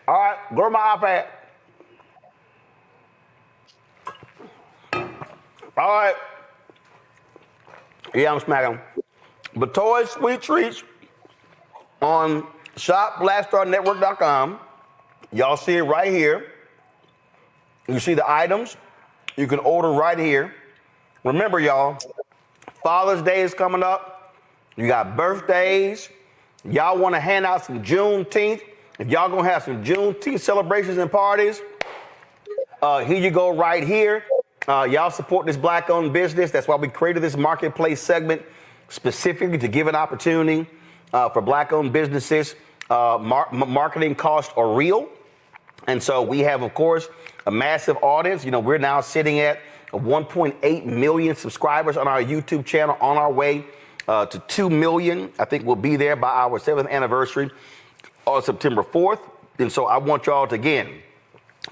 All right, go to my iPad. All right. Yeah, I'm smacking. Batoy Sweet Treats on shopblackstarnetwork.com. Y'all see it right here. You see the items. You can order right here. Remember, y'all, Father's Day is coming up. You got birthdays. Y'all want to hand out some Juneteenth. If y'all going to have some Juneteenth celebrations and parties, here you go right here. Y'all support this Black-owned business. That's why we created this marketplace segment specifically to give an opportunity for Black-owned businesses. Marketing costs are real. And so we have, of course, a massive audience. You know, we're now sitting at 1.8 million subscribers on our YouTube channel, on our way to 2 million. I think we'll be there by our 7th anniversary on September 4th. And so I want y'all to, again,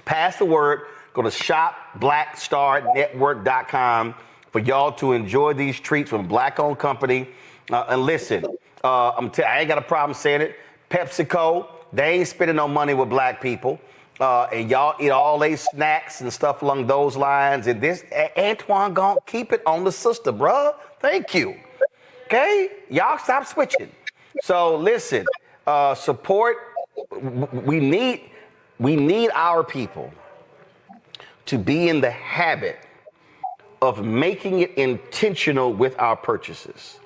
pass the word. Go to shopblackstarnetwork.com for y'all to enjoy these treats from a Black-owned company. And listen, I ain't got a problem saying it. PepsiCo, they ain't spending no money with Black people. And y'all eat all these snacks and stuff along those lines. And this, Antoine gonna keep it on the sister, bruh. Thank you. Okay? Y'all stop switching. So listen, support. We need our people to be in the habit of making it intentional with our purchases.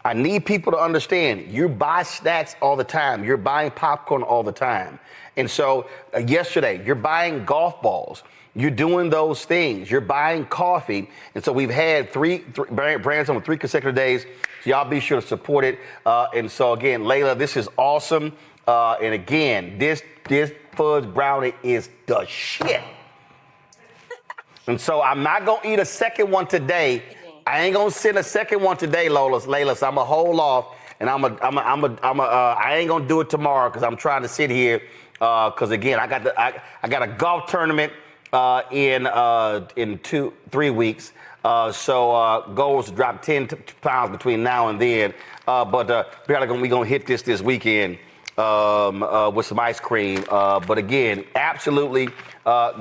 I need people to understand you buy snacks all the time. You're buying popcorn all the time. And so yesterday, you're buying golf balls. You're doing those things. You're buying coffee. And so we've had three brands on 3 consecutive days. So y'all be sure to support it. And so again, Layla, this is awesome. And again, this fudge brownie is the shit. And so I'm not going to eat a second one today. I ain't going to send a second one today, Layla, so I'm going to hold off. And I ain't going to do it tomorrow because I'm trying to sit here. Because again, I got a golf tournament in 3 weeks. So goals to drop 10 pounds between now and then. But we're going to hit this weekend with some ice cream. But again, absolutely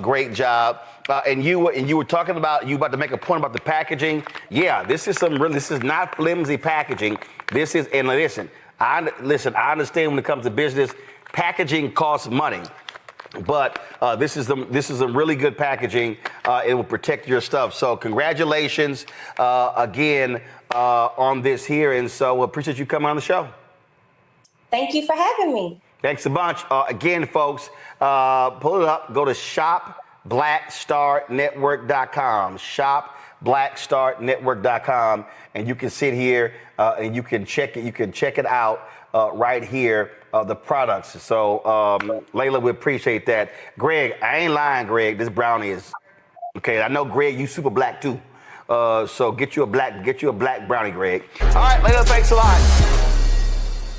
great job. And you were talking about, you about to make a point about the packaging. Yeah, this is not flimsy packaging. This is, and listen, I understand when it comes to business, packaging costs money. But this is some really good packaging. It will protect your stuff. So congratulations again on this here. And so appreciate you coming on the show. Thank you for having me. Thanks a bunch. Again, folks, pull it up. Go to shopblackstarnetwork.com. Shopblackstarnetwork.com. And you can sit here and you can check it. You can check it out right here. The products. So, Layla, we appreciate that. Greg, I ain't lying, Greg. This brownie is okay. I know, Greg, you super black too. So get you a black brownie, Greg. All right, Layla, thanks a lot.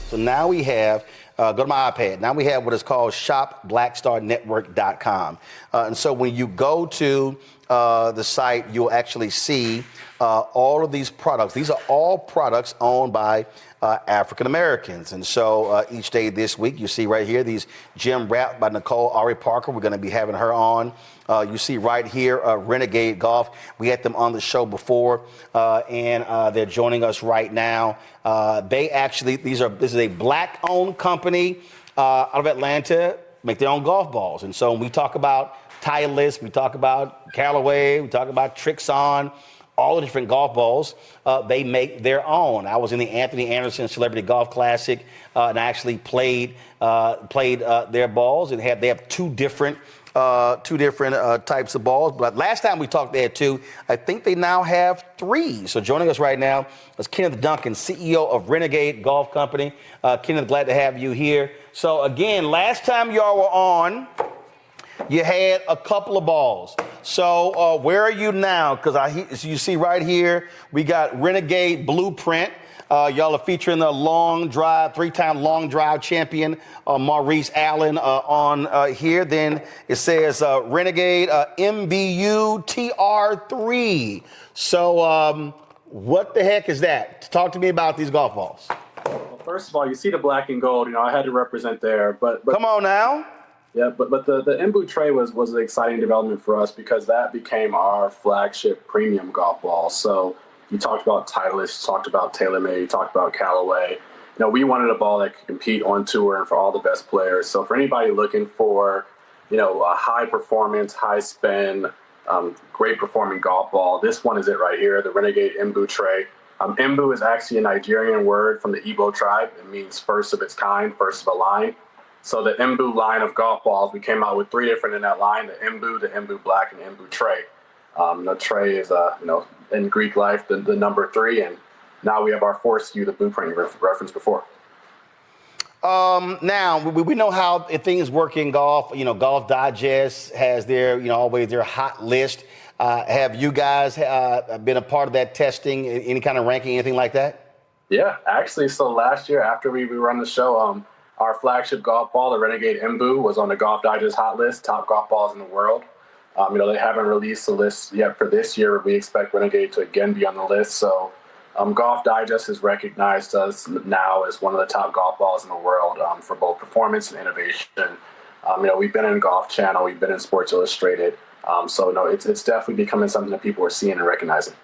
So now we have, go to my iPad. Now we have what is called shopblackstarnetwork.com. And so when you go to the site, you'll actually see all of these products. These are all products owned by African Americans. And so each day this week, you see right here, these gym wrap by Nicole Ari Parker. We're going to be having her on. You see right here, Renegade Golf. We had them on the show before, and they're joining us right now. This is a Black-owned company out of Atlanta, make their own golf balls. And so when we talk about Titleist, we talk about Callaway, we talk about Trixon, all the different golf balls, they make their own. I was in the Anthony Anderson Celebrity Golf Classic, and I actually played their balls, and they have two different types of balls. But last time we talked, they had 2. I think they now have 3. So joining us right now is Kenneth Duncan, CEO of Renegade Golf Company. Kenneth, glad to have you here. So again, last time y'all were on, you had a couple of balls. So where are you now? Because you see right here, we got Renegade Blueprint. Y'all are featuring the 3-time long drive champion, Maurice Allen, on here. Then it says Renegade MBU TR3. So what the heck is that? Talk to me about these golf balls. first of all, you see the black and gold. You know, I had to represent there, but come on now. Yeah, but the Embu tray was an exciting development for us because that became our flagship premium golf ball. So you talked about Titleist, you talked about TaylorMade, you talked about Callaway. You know, we wanted a ball that could compete on tour and for all the best players. So for anybody looking for, you know, a high performance, high spin, great performing golf ball, this one is it right here, the Renegade Embu tray. Embu is actually a Nigerian word from the Igbo tribe. It means first of its kind, first of a line. So the Embu line of golf balls, we came out with 3 different in that line: the Embu Black, and the Embu Tray. The tray is, you know, in Greek life, the number 3, and now we have our 4th SKU, the blueprint referenced before. Now we know how things work in golf. You know, Golf Digest has their, you know, always their hot list. Have you guys been a part of that testing? Any kind of ranking, anything like that? Yeah, actually, so last year after we run the show, our flagship golf ball, the Renegade Embu, was on the Golf Digest hot list, top golf balls in the world. You know, they haven't released the list yet for this year. We expect Renegade to again be on the list. So Golf Digest has recognized us now as one of the top golf balls in the world for both performance and innovation. You know, we've been in Golf Channel, we've been in Sports Illustrated. So no, it's definitely becoming something that people are seeing and recognizing.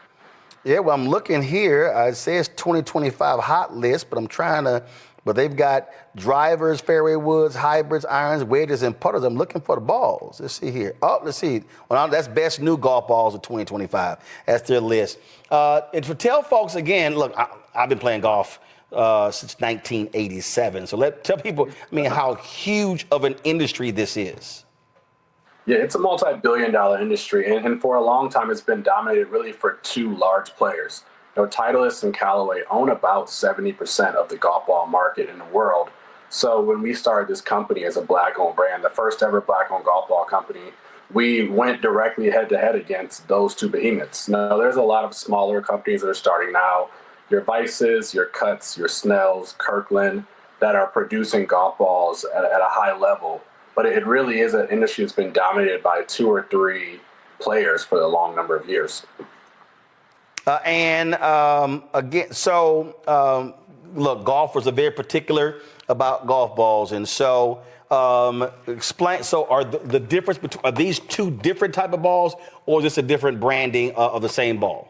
Yeah, well, I'm looking here. It says 2025 hot list, but they've got drivers, fairway woods, hybrids, irons, wedges, and putters. I'm looking for the balls. Let's see here. Oh, let's see. Well, that's best new golf balls of 2025. That's their list. And to tell folks again, look, I've been playing golf since 1987. So tell people, I mean, how huge of an industry this is. Yeah, it's a multi-billion-dollar industry, and for a long time, it's been dominated really for 2 large players. You know, Titleist and Callaway own about 70% of the golf ball market in the world. So when we started this company as a black-owned brand, the first ever black-owned golf ball company, we went directly head-to-head against those 2 behemoths. Now, there's a lot of smaller companies that are starting now, your Vices, your Cuts, your Snells, Kirkland, that are producing golf balls at a high level. But it really is an industry that's been dominated by 2 or 3 players for a long number of years. Again, so look, golfers are very particular about golf balls, and so explain. So, are the difference between, are these 2 different type of balls, or is this a different branding of the same ball?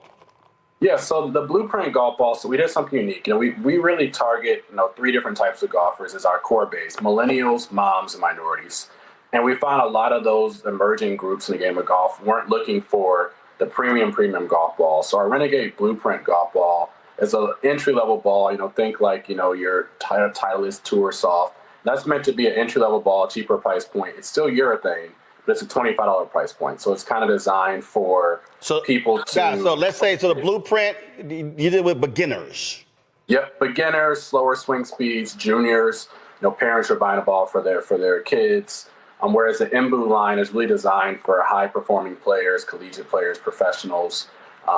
Yeah, so the blueprint golf ball, so we did something unique. You know, we really target, you know, 3 different types of golfers as our core base: millennials, moms, and minorities. And we found a lot of those emerging groups in the game of golf weren't looking for the premium golf ball. So our Renegade Blueprint golf ball is an entry-level ball. You know, think like, you know, your Titleist Tour Soft. That's meant to be an entry-level ball, cheaper price point. It's still urethane, but it's a $25 price point. So it's kind of designed for people to... Yeah, so let's say, so the Blueprint, you did with beginners. Yep, beginners, slower swing speeds, juniors. You know, parents are buying a ball for their kids. Whereas the Embu line is really designed for high-performing players, collegiate players, professionals,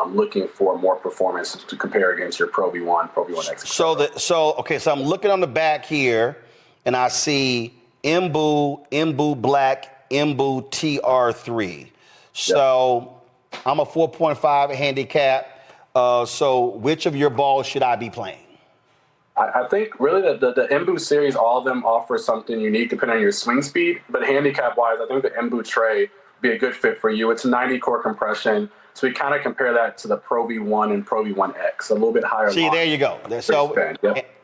looking for more performance to compare against your Pro V1, Pro V1X. So I'm looking on the back here, and I see Embu Black, Embu TR3. So I'm a 4.5 handicap. So which of your balls should I be playing? I think really the Embu series, all of them offer something unique depending on your swing speed. But handicap-wise, I think the Embu tray would be a good fit for you. It's 90 core compression. So we kind of compare that to the Pro V1 and Pro V1X, a little bit higher. See, there you go. So,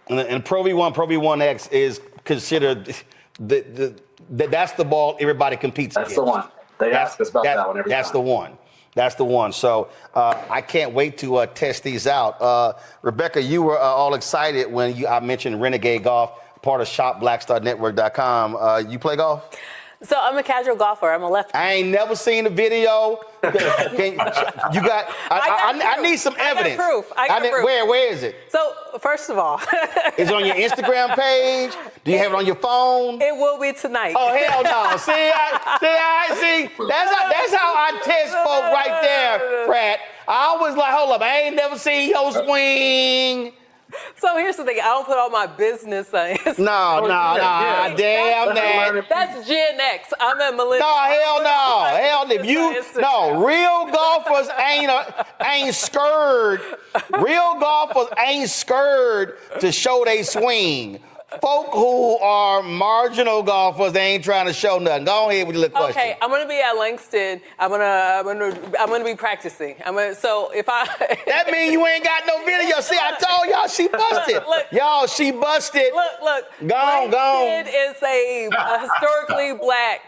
and Pro V1, Pro V1X is considered that's the ball everybody competes against. That's the one. They ask us about that one every time. That's the one. That's the one. So I can't wait to test these out. Rebecca, you were all excited when I mentioned Renegade Golf, part of shopblackstarnetwork.com. You play golf? So I'm a casual golfer. I'm a lefty. I ain't never seen the video. I need some evidence. I got proof. Where is it? So first of all, is it on your Instagram page? Do you have it on your phone? It will be tonight. Oh hell no! See. That's how I test folk right there, Pratt. I always like, hold up, I ain't never seen your swing. So here's the thing. I don't put all my business on Instagram. No, damn that. That's Gen X. I'm a millennial. No, hell no. Hell, if real golfers ain't scared. Real golfers ain't scared to show they swing. Folk who are marginal golfers, they ain't trying to show nothing. Go ahead with your little question. Okay, I'm gonna be at Langston. I'm gonna be practicing. So if I that means you ain't got no video. See, I told y'all she busted. Y'all, she busted. Look. Gone. Langston is a historically black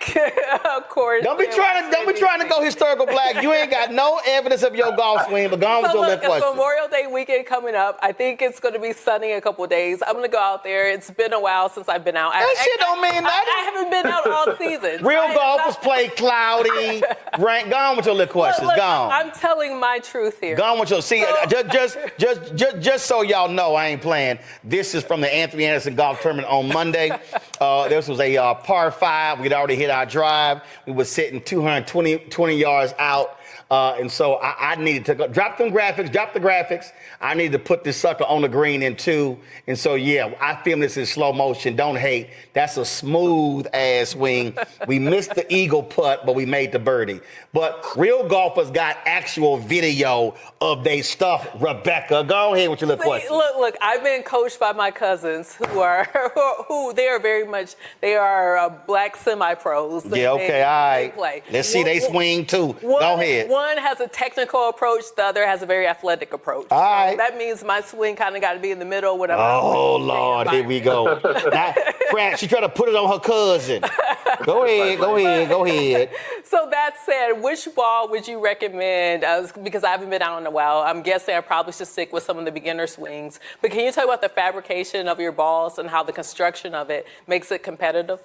course. Don't be trying to go historical black. You ain't got no evidence of your golf swing. But gone with your little question. It's Memorial Day weekend coming up. I think it's gonna be sunny a couple of days. I'm gonna go out there. It's been a while since I've been out. That shit don't mean nothing. I haven't been out all season. Real golfers play cloudy. Gone with your little questions. Gone. I'm telling my truth here. Gone with your. See, just so y'all know, I ain't playing. This is from the Anthony Anderson Golf Tournament on Monday. This was a par 5. We'd already hit our drive. We were sitting 220 yards out. And so I needed to drop the graphics. I needed to put this sucker on the green in 2. And so, yeah, I filmed this in slow motion. Don't hate. That's a smooth ass swing. We missed the eagle putt, but we made the birdie. But real golfers got actual video of they stuff. Rebecca, go ahead with your little question. Look, I've been coached by my cousins who they are very much, they are black semi-pros. Yeah, okay, all right. Play. Let's see they swing too. Go ahead. One has a technical approach, the other has a very athletic approach. All right. So that means my swing kind of got to be in the middle. Oh, Lord, here we go. Now, Fran, she tried to put it on her cousin. Go ahead. So that said, which ball would you recommend? Because I haven't been out in a while. I'm guessing I probably should stick with some of the beginner swings. But can you talk about the fabrication of your balls and how the construction of it makes it competitive?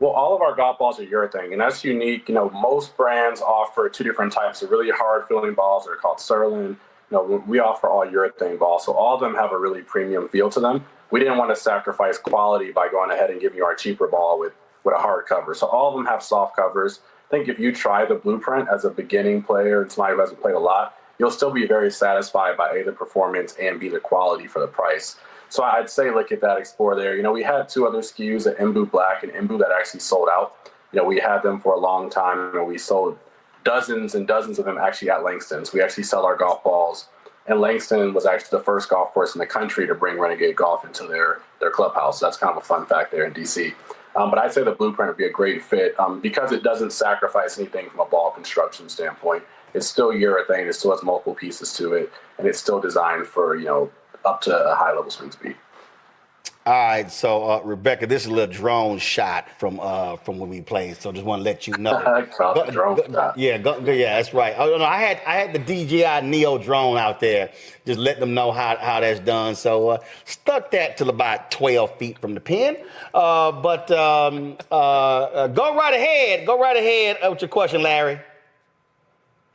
Well, all of our golf balls are urethane, and that's unique. Most brands offer 2 different types of really hard feeling balls that are called Surlyn. We offer all urethane balls, so all of them have a really premium feel to them. We didn't want to sacrifice quality by going ahead and giving you our cheaper ball with a hard cover. So all of them have soft covers. I think if you try the Blueprint as a beginning player and somebody who hasn't played a lot, you'll still be very satisfied by A, the performance, and B, the quality for the price. So I'd say look at that, explore there. We had 2 other SKUs, at Imbu Black and Imbu, that actually sold out. We had them for a long time, and we sold dozens and dozens of them actually at Langston. So we actually sell our golf balls. And Langston was actually the first golf course in the country to bring Renegade Golf into their clubhouse. So that's kind of a fun fact there in DC. But I'd say the Blueprint would be a great fit because it doesn't sacrifice anything from a ball construction standpoint. It's still urethane. It still has multiple pieces to it. And it's still designed for, up to a high level swing speed. All right, so Rebecca, this is a little drone shot from when we played. So just want to let you know. Yeah, that's right. Oh no, I had the DJI Neo drone out there. Just let them know how that's done. So stuck that till about 12 feet from the pin. But go right ahead. Go right ahead with your question, Larry.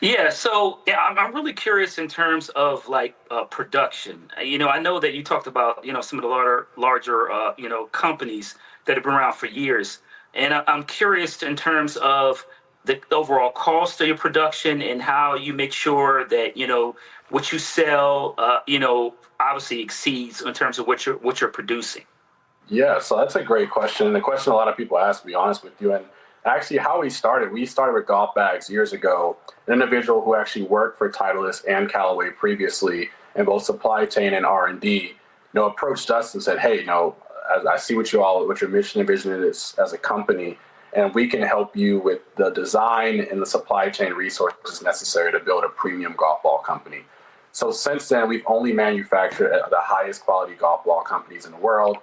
Yeah, so I'm really curious in terms of production. I know that you talked about some of the larger companies that have been around for years, and I'm curious in terms of the overall cost of your production and how you make sure that what you sell obviously exceeds in terms of what you're producing. Yeah, so that's a great question, and the question a lot of people ask, to be honest with you. And actually, how we started with golf bags years ago. An individual who actually worked for Titleist and Callaway previously in both supply chain and R&D, approached us and said, "Hey, I see what your mission and vision is as a company, and we can help you with the design and the supply chain resources necessary to build a premium golf ball company." So since then, we've only manufactured the highest quality golf ball companies in the world.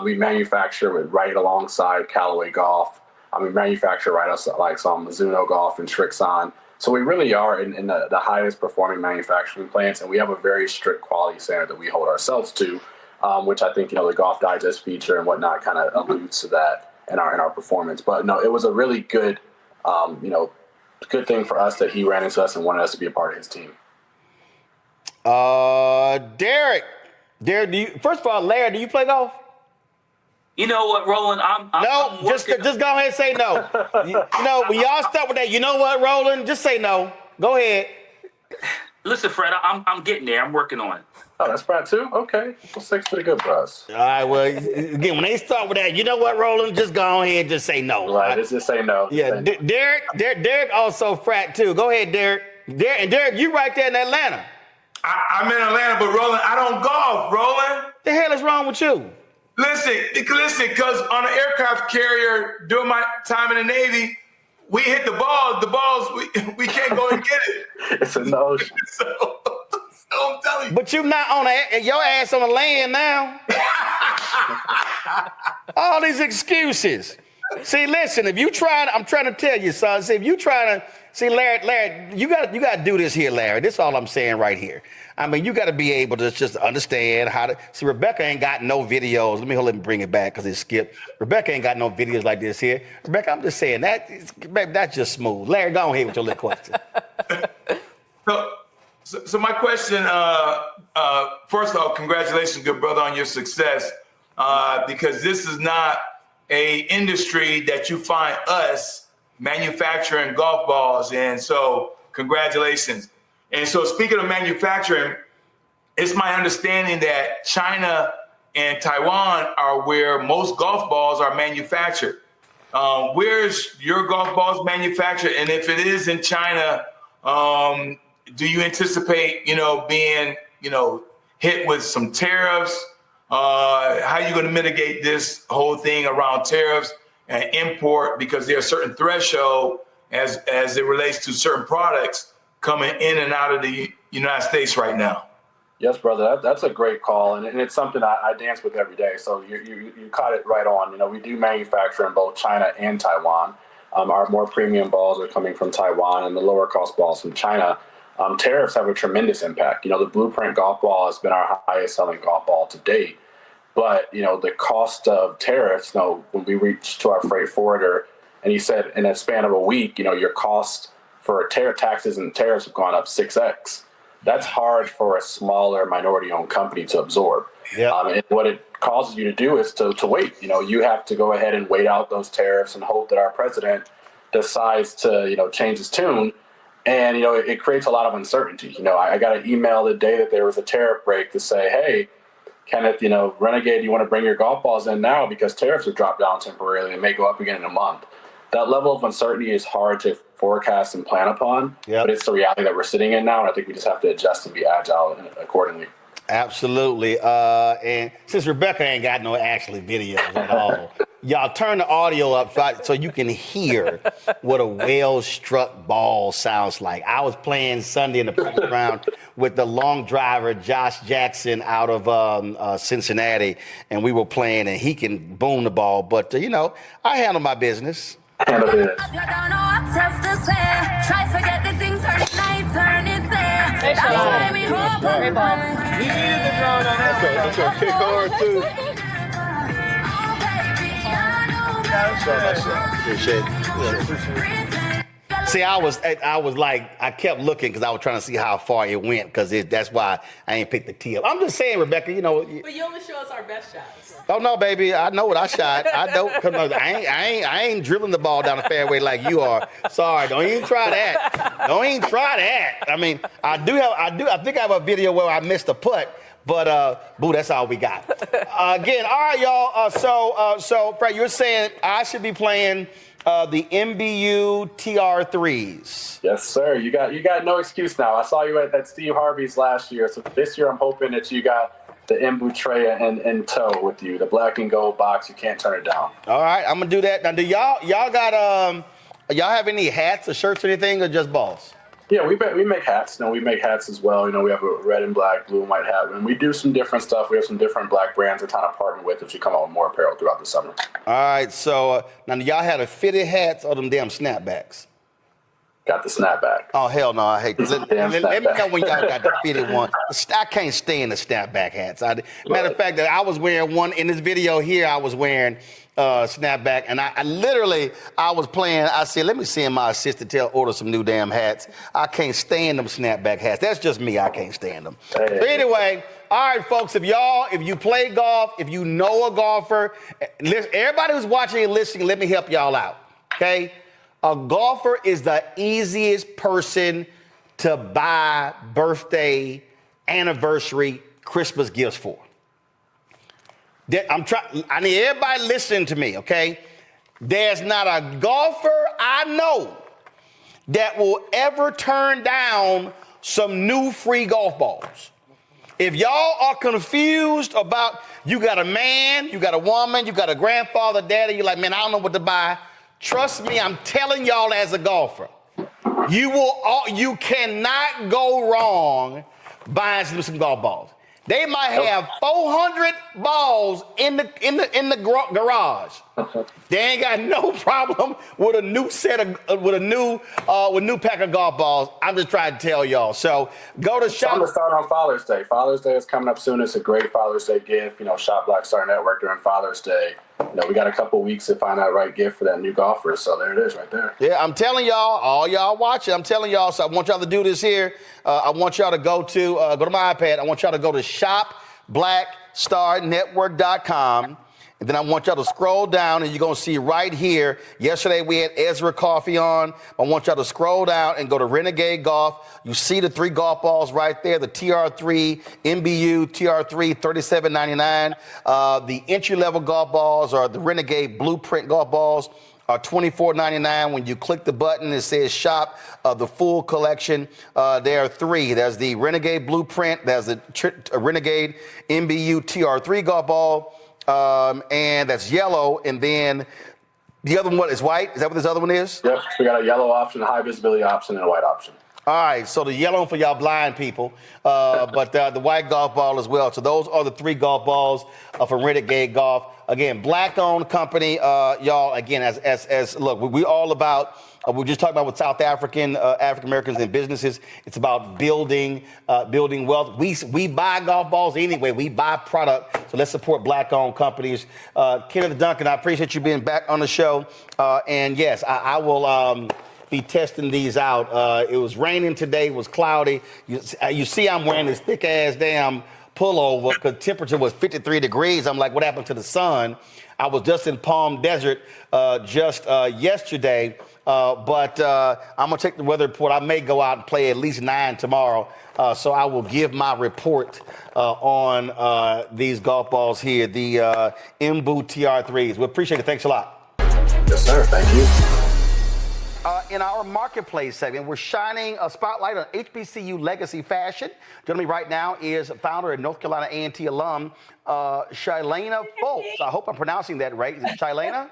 We manufacture right alongside Callaway Golf. We manufacture right like some Mizuno Golf and Srixon. So we really are in the highest performing manufacturing plants, and we have a very strict quality standard that we hold ourselves to, which I think the Golf Digest feature and whatnot kind of alludes to that in our performance. But no, it was a really good good thing for us that he ran into us and wanted us to be a part of his team. Derek, first of all, Larry, do you play golf? You know what, Roland? Just go ahead and say no. When y'all start with that, you know what, Roland? Just say no. Go ahead. Listen, Fred, I'm getting there. I'm working on it. Oh, that's Brad too? Okay. Well, 6 pretty good for us. All right, well, again, when they start with that, you know what, Roland? Just go ahead and just say no. Right, just say no. Yeah, Derek also frat too. Go ahead, Derek. Derek, you right there in Atlanta. I'm in Atlanta, but Roland, I don't golf, Roland. The hell is wrong with you? Listen, because on an aircraft carrier during my time in the Navy, we hit the balls, we can't go and get it. It's a no. So I'm telling you. But you not on your ass on the land now. All these excuses. See, listen, if you try, I'm trying to tell you, son. See, if you try to see, Larry, you got to do this here, Larry. This is all I'm saying right here. I mean, you got to be able to just understand how to see. Rebecca ain't got no videos. Let me bring it back because it skipped. Rebecca ain't got no videos like this here. Rebecca, I'm just saying that's just smooth. Larry, go ahead with your little question. So my question, first of all, congratulations, good brother, on your success, because this is not a industry that you find us manufacturing golf balls. And so congratulations. And so speaking of manufacturing, it's my understanding that China and Taiwan are where most golf balls are manufactured. Where's your golf balls manufactured? And if it is in China, do you anticipate, being, hit with some tariffs? How are you going to mitigate this whole thing around tariffs and import? Because there's a certain threshold as it relates to certain products coming in and out of the United States right now. Yes, brother, that's a great call, and it's something I dance with every day. So you caught it right on. We do manufacture in both China and Taiwan. Our more premium balls are coming from Taiwan, and the lower cost balls from China. Tariffs have a tremendous impact. The Blueprint golf ball has been our highest selling golf ball to date. But, the cost of tariffs, when we reach to our freight forwarder, and he said in a span of a week, your cost for taxes and tariffs have gone up 6x. That's hard for a smaller minority-owned company to absorb. Yeah. And what it causes you to do is to wait. You have to go ahead and wait out those tariffs and hope that our president decides to, change his tune. And, it creates a lot of uncertainty. I got an email the day that there was a tariff break to say, hey, Kenneth, Renegade, you want to bring your golf balls in now because tariffs have dropped down temporarily and may go up again in a month. That level of uncertainty is hard to forecast and plan upon, but it's the reality that we're sitting in now, and I think we just have to adjust and be agile accordingly. Absolutely. And since Rebecca ain't got no actually videos at all, y'all turn the audio up so you can hear what a well-struck ball sounds like. I was playing Sunday in the practice round with the long driver, Josh Jackson, out of Cincinnati, and we were playing, and he can boom the ball. But, I handle my business. See, I was like, I kept looking because I was trying to see how far it went because that's why I ain't picked the tee up. I'm just saying, Rebecca, But you only show us our best shots. Oh no, baby, I know what I shot. I don't. Cause I ain't dribbling the ball down the fairway like you are. Sorry, don't even try that. Don't even try that. I mean, I think I have a video where I missed a putt. But, boo, that's all we got. Again, all right, y'all. So, Fred, you're saying I should be playing the MBU TR3s. Yes, sir. You got no excuse now. I saw you at Steve Harvey's last year. So this year I'm hoping that you got the Embu tray in tow with you, the black and gold box. You can't turn it down. All right, I'm gonna do that. Now, do y'all got y'all have any hats or shirts or anything, or just balls? Yeah, we make hats. We make hats as well. We have a red and black, blue and white hat, and we do some different stuff. We have some different black brands we're trying to partner with as we come out with more apparel throughout the summer. All right, so now do y'all have the fitted hats or them damn snapbacks? Got the snapback. Oh, hell no, I hate let me know when y'all got the fitted one. I can't stand the snapback hats. Matter of fact, I was wearing one in this video here. I was wearing snapback, and I was playing. I said, let me send my assistant order some new damn hats. I can't stand them snapback hats. That's just me. I can't stand them. Hey. So anyway, all right, folks, if you play golf, if you know a golfer, listen, everybody who's watching and listening, let me help y'all out, okay? A golfer is the easiest person to buy birthday, anniversary, Christmas gifts for. I need everybody listening to me, okay? There's not a golfer I know that will ever turn down some new free golf balls. If y'all are confused about, you got a man, you got a woman, you got a grandfather, daddy, you're like, man, I don't know what to buy. Trust me, I'm telling y'all as a golfer, you cannot go wrong buying some golf balls. They might have 400 balls in the garage. They ain't got no problem with a new set of with new pack of golf balls. I'm just trying to tell y'all. So go to shop. I'm gonna start on Father's Day. Father's Day is coming up soon. It's a great Father's Day gift. Shop Black Star Network during Father's Day. We got a couple weeks to find that right gift for that new golfer. So there it is right there. Yeah, I'm telling y'all, all y'all watching, I'm telling y'all, so I want y'all to do this here. I want y'all to go to my iPad. I want y'all to go to shopblackstarnetwork.com. And then I want y'all to scroll down and you're going to see right here. Yesterday we had Ezra Coffee on. I want y'all to scroll down and go to Renegade Golf. You see the 3 golf balls right there, the TR3 MBU, TR3 $37.99. The entry-level golf balls are the Renegade Blueprint golf balls are $24.99. When you click the button, it says shop the full collection. There are 3. There's the Renegade Blueprint. There's the Renegade MBU TR3 golf ball. And that's yellow, and then the other one is white. Is that what this other one is? Yep. So we got a yellow option, a high visibility option, and a white option. All right. So the yellow for y'all blind people, but the white golf ball as well. So those are the 3 golf balls from Renegade Golf. Again, black-owned company, y'all. Again, as look, we all about. We're just talking about with South African Americans and businesses. It's about building wealth. We buy golf balls anyway. We buy product. So let's support black-owned companies. Kenneth Duncan, I appreciate you being back on the show. And yes, I will be testing these out. It was raining today. It was cloudy. You see, I'm wearing this thick-ass damn pullover because temperature was 53 degrees. I'm like, what happened to the sun? I was just in Palm Desert yesterday. But I'm going to take the weather report. I may go out and play at least 9 tomorrow. So I will give my report on these golf balls here, the Mbu TR3s. We appreciate it. Thanks a lot. Yes, sir. Thank you. In our marketplace segment, we're shining a spotlight on HBCU legacy fashion. Joining me right now is founder and North Carolina A&T alum, Shailena Foltz. I hope I'm pronouncing that right. Is it Shailena?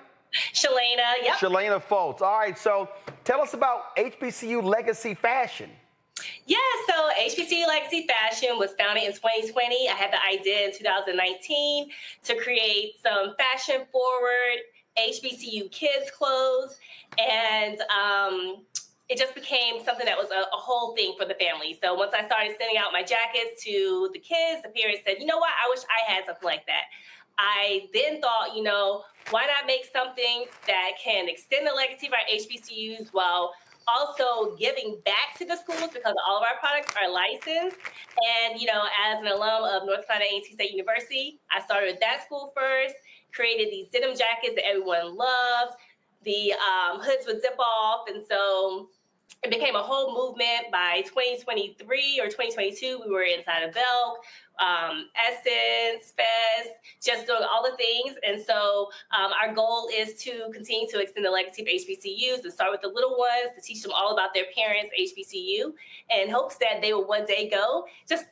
Shalana, yep. Shalana Foltz. All right, so tell us about HBCU Legacy Fashion. Yeah, so HBCU Legacy Fashion was founded in 2020. I had the idea in 2019 to create some fashion-forward HBCU kids clothes, and it just became something that was a whole thing for the family. So once I started sending out my jackets to the kids, the parents said, you know what, I wish I had something like that. I then thought, why not make something that can extend the legacy of our HBCUs while also giving back to the schools, because all of our products are licensed. And, as an alum of North Carolina A&T State University, I started with that school first, created these denim jackets that everyone loved. The hoods would zip off. And so it became a whole movement. By 2023 or 2022, we were inside of Belk, Essence, Fest, just doing all the things. And so our goal is to continue to extend the legacy of HBCUs and start with the little ones, to teach them all about their parents' HBCU, in hopes that they will one day go, just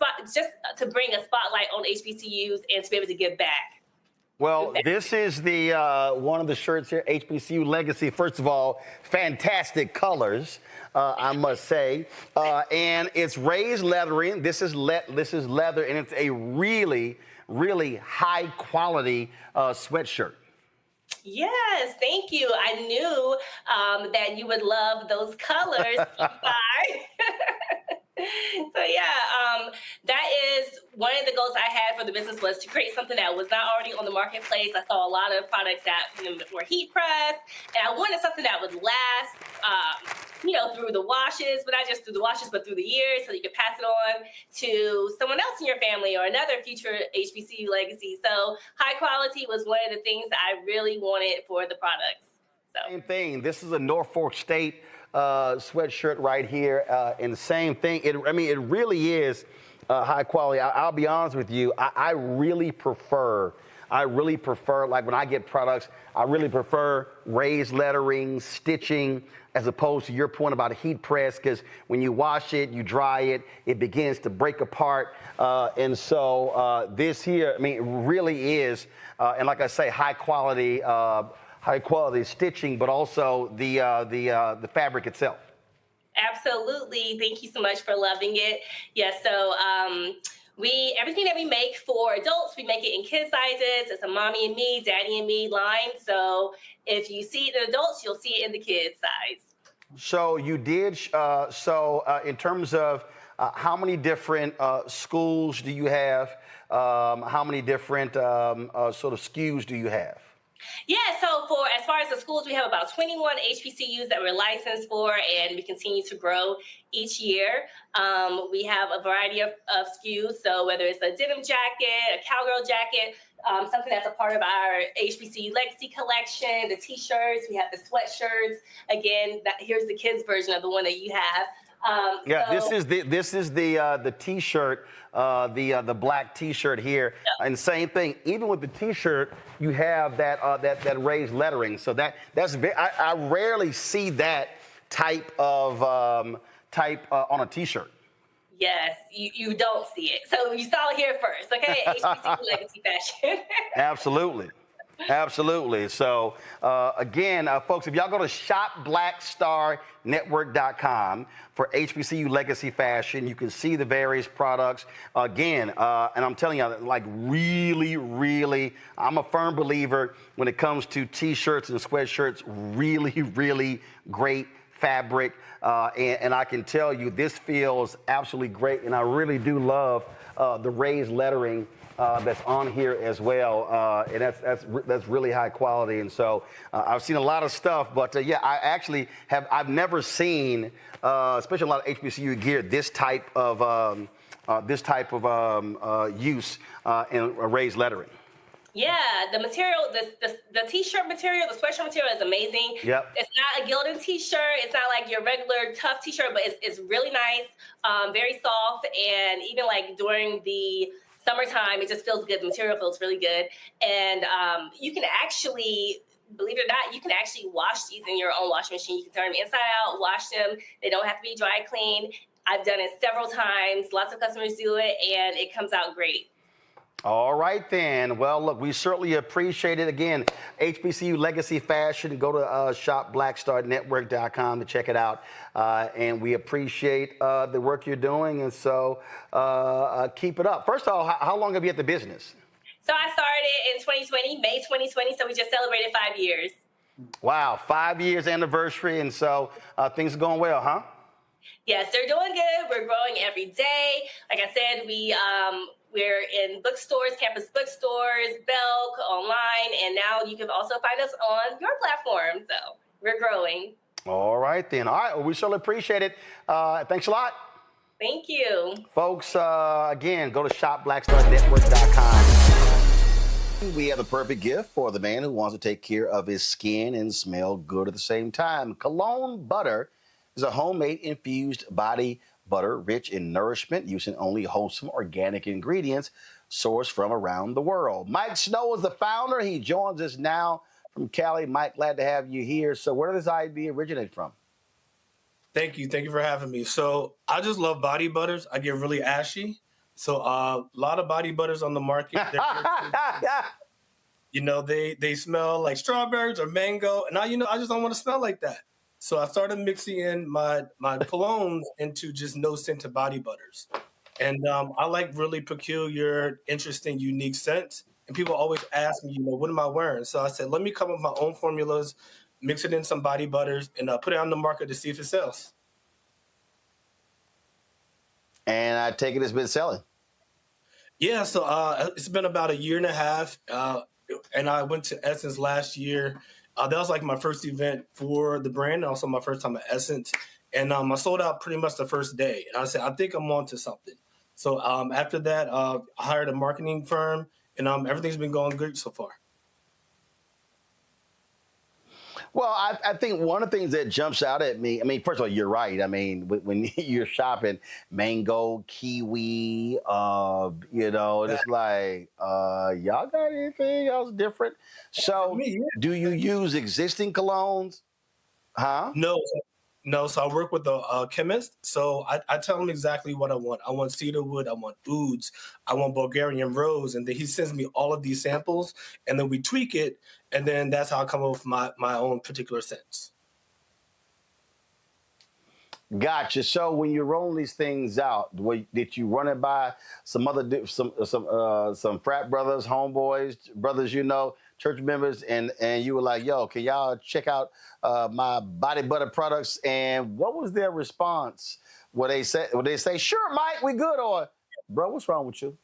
to bring a spotlight on HBCUs and to be able to give back. Well, this is the one of the shirts here, HBCU Legacy. First of all, fantastic colors, I must say, and it's raised leathering. This is leather, and it's a really, really high quality sweatshirt. Yes, thank you. I knew that you would love those colors. So that is one of the goals I had for the business, was to create something that was not already on the marketplace. I saw a lot of products that were heat pressed, and I wanted something that would last, through the washes, but not just through the washes, but through the years, so you could pass it on to someone else in your family or another future HBCU legacy. So high quality was one of the things that I really wanted for the products. Same thing. This is a Norfolk State sweatshirt right here. And same thing. It really is high quality. I'll be honest with you. I really prefer, like when I get products, I really prefer raised lettering, stitching, as opposed to your point about heat press, because when you wash it, you dry it, it begins to break apart. And so this here, really is, and like I say, high quality stitching, but also the fabric itself. Absolutely. Thank you so much for loving it. Yeah, so everything that we make for adults, we make it in kid sizes. It's a mommy and me, daddy and me line. So if you see it in adults, you'll see it in the kid size. So you did, in terms of how many different schools do you have? How many different sort of SKUs do you have? Yeah, so as far as the schools, we have about 21 HBCUs that we're licensed for, and we continue to grow each year. We have a variety of SKUs, so whether it's a denim jacket, a cowgirl jacket, something that's a part of our HBCU Legacy collection, the T-shirts, we have the sweatshirts. Again, here's the kids version of the one that you have. This is the T-shirt, the black T-shirt here, and same thing. Even with the T-shirt, you have that raised lettering. So that's I rarely see that type on a T-shirt. Yes, you don't see it. So you saw it here first, okay? HBCU Legacy Fashion. Absolutely. Absolutely. So, again, folks, if y'all go to shopblackstarnetwork.com for HBCU Legacy Fashion, you can see the various products. Again, and I'm telling you, like really, really, I'm a firm believer when it comes to T-shirts and sweatshirts, really, really great fabric. And I can tell you this feels absolutely great. And I really do love the raised lettering that's on here as well, and that's really high quality. And so I've seen a lot of stuff, but I've never seen, especially a lot of HBCU gear, this type of use in raised lettering. Yeah, the material, the T-shirt material, the sweatshirt material is amazing. Yep. It's not a gilded T-shirt. It's not like your regular tough T-shirt, but it's really nice, very soft, and even like during the summertime, it just feels good. The material feels really good. And you can actually, believe it or not, you can actually wash these in your own washing machine. You can turn them inside out, wash them. They don't have to be dry clean. I've done it several times. Lots of customers do it, and it comes out great. All right, then. Well, look, we certainly appreciate it. Again, HBCU Legacy Fashion. Go to shopblackstarnetwork.com to check it out. And we appreciate the work you're doing. And so keep it up. First of all, how long have you had the business? So I started in 2020, May 2020. So we just celebrated 5 years. Wow, 5 years anniversary. And so things are going well, huh? Yes, they're doing good. We're growing every day. Like I said, we're in bookstores, campus bookstores, Belk, online, and now you can also find us on your platform. So we're growing. All right, then. All right, well, we certainly appreciate it. Thanks a lot. Thank you. Folks, again, go to shopblackstarnetwork.com. We have the perfect gift for the man who wants to take care of his skin and smell good at the same time. Cologne Butter is a homemade infused body butter rich in nourishment using only wholesome organic ingredients sourced from around the world. Mike Snow is the founder. He joins us now from Cali. Mike, glad to have you here. So where did this idea originate from? Thank you. Thank you for having me. So I just love body butters. I get really ashy. So a lot of body butters on the market. They smell like strawberries or mango. And I just don't want to smell like that. So I started mixing in my colognes into just no-scented body butters. And I like really peculiar, interesting, unique scents. And people always ask me, what am I wearing? So I said, let me come up with my own formulas, mix it in some body butters, and put it on the market to see if it sells. And I take it it's been selling. Yeah, so it's been about 1.5 years. And I went to Essence last year. That was like my first event for the brand, and also my first time at Essence. And I sold out pretty much the first day. And I said, I think I'm on to something. So after that, I hired a marketing firm, and everything's been going good so far. Well, I think one of the things that jumps out at me, I mean, first of all, you're right. I mean, when you're shopping mango, kiwi, it's like, y'all got anything else different? So do you use existing colognes? Huh? No. So I work with a chemist. So I tell him exactly what I want. I want cedarwood. I want ouds. I want Bulgarian rose. And then he sends me all of these samples, and then we tweak it. And then that's how I come up with my own particular scents. Gotcha. So when you're rolling these things out, did you run it by some frat brothers, homeboys, brothers, church members, and you were like, yo, can y'all check out my body butter products? And what was their response? Would they say, sure, Mike, we good, or bro, what's wrong with you?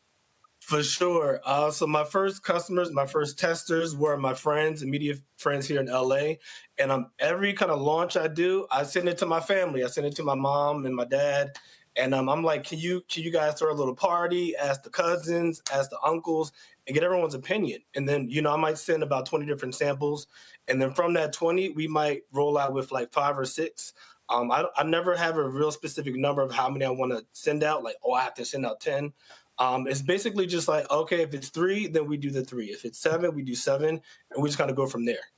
For sure. So my first customers, my first testers were my friends, immediate friends here in LA. And every kind of launch I do, I send it to my family. I send it to my mom and my dad. And I'm like, can you guys throw a little party, ask the cousins, ask the uncles, and get everyone's opinion? And then, I might send about 20 different samples. And then from that 20, we might roll out with like 5 or 6. I never have a real specific number of how many I want to send out. Like, I have to send out 10. It's basically just like, okay, if it's 3, then we do the 3. If it's 7, we do 7, and we just kind of go from there.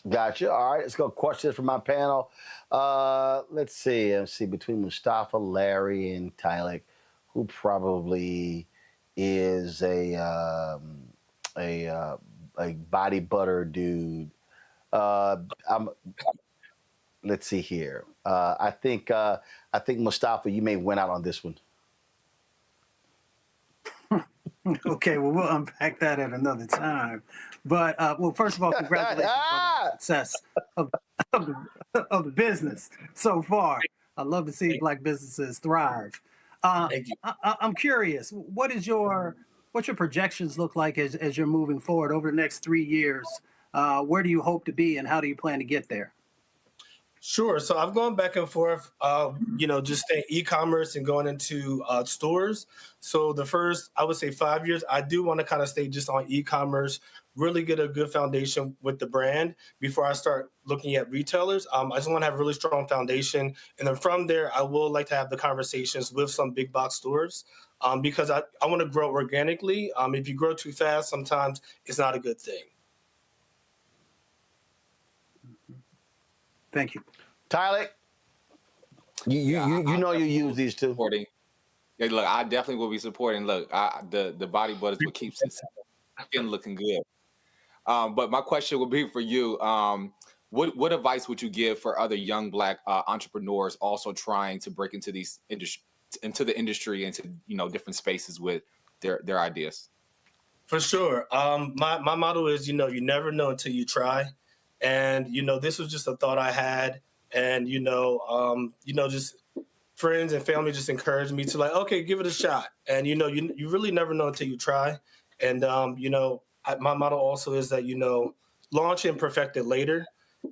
Gotcha. All right, let's go questions from my panel. Let's see. Between Mustafa, Larry, and Tylik, who probably is a body butter dude. Let's see here. I think Mustafa, you may win out on this one. Okay, well, we'll unpack that at another time. But first of all, congratulations on the success of the business so far. I love to see Black businesses thrive. Thank you. I'm curious, what's your projections look like as you're moving forward over the next 3 years? Where do you hope to be, and how do you plan to get there? Sure. So I've gone back and forth, just staying e-commerce and going into stores. So the first, I would say 5 years, I do want to kind of stay just on e-commerce, really get a good foundation with the brand before I start looking at retailers. I just want to have a really strong foundation. And then from there, I will like to have the conversations with some big box stores because I want to grow organically. If you grow too fast, sometimes it's not a good thing. Thank you. Tylik, you use these too. Yeah, look, I definitely will be supporting. Look, the body butter is what keeps it looking good. But my question would be for you. What advice would you give for other young Black entrepreneurs also trying to break into the industry, into different spaces with their ideas? For sure. My motto is, you never know until you try. And, this was just a thought I had. And, just friends and family just encouraged me to okay, give it a shot. And, you really never know until you try. And, my motto also is that, launch and perfect it later.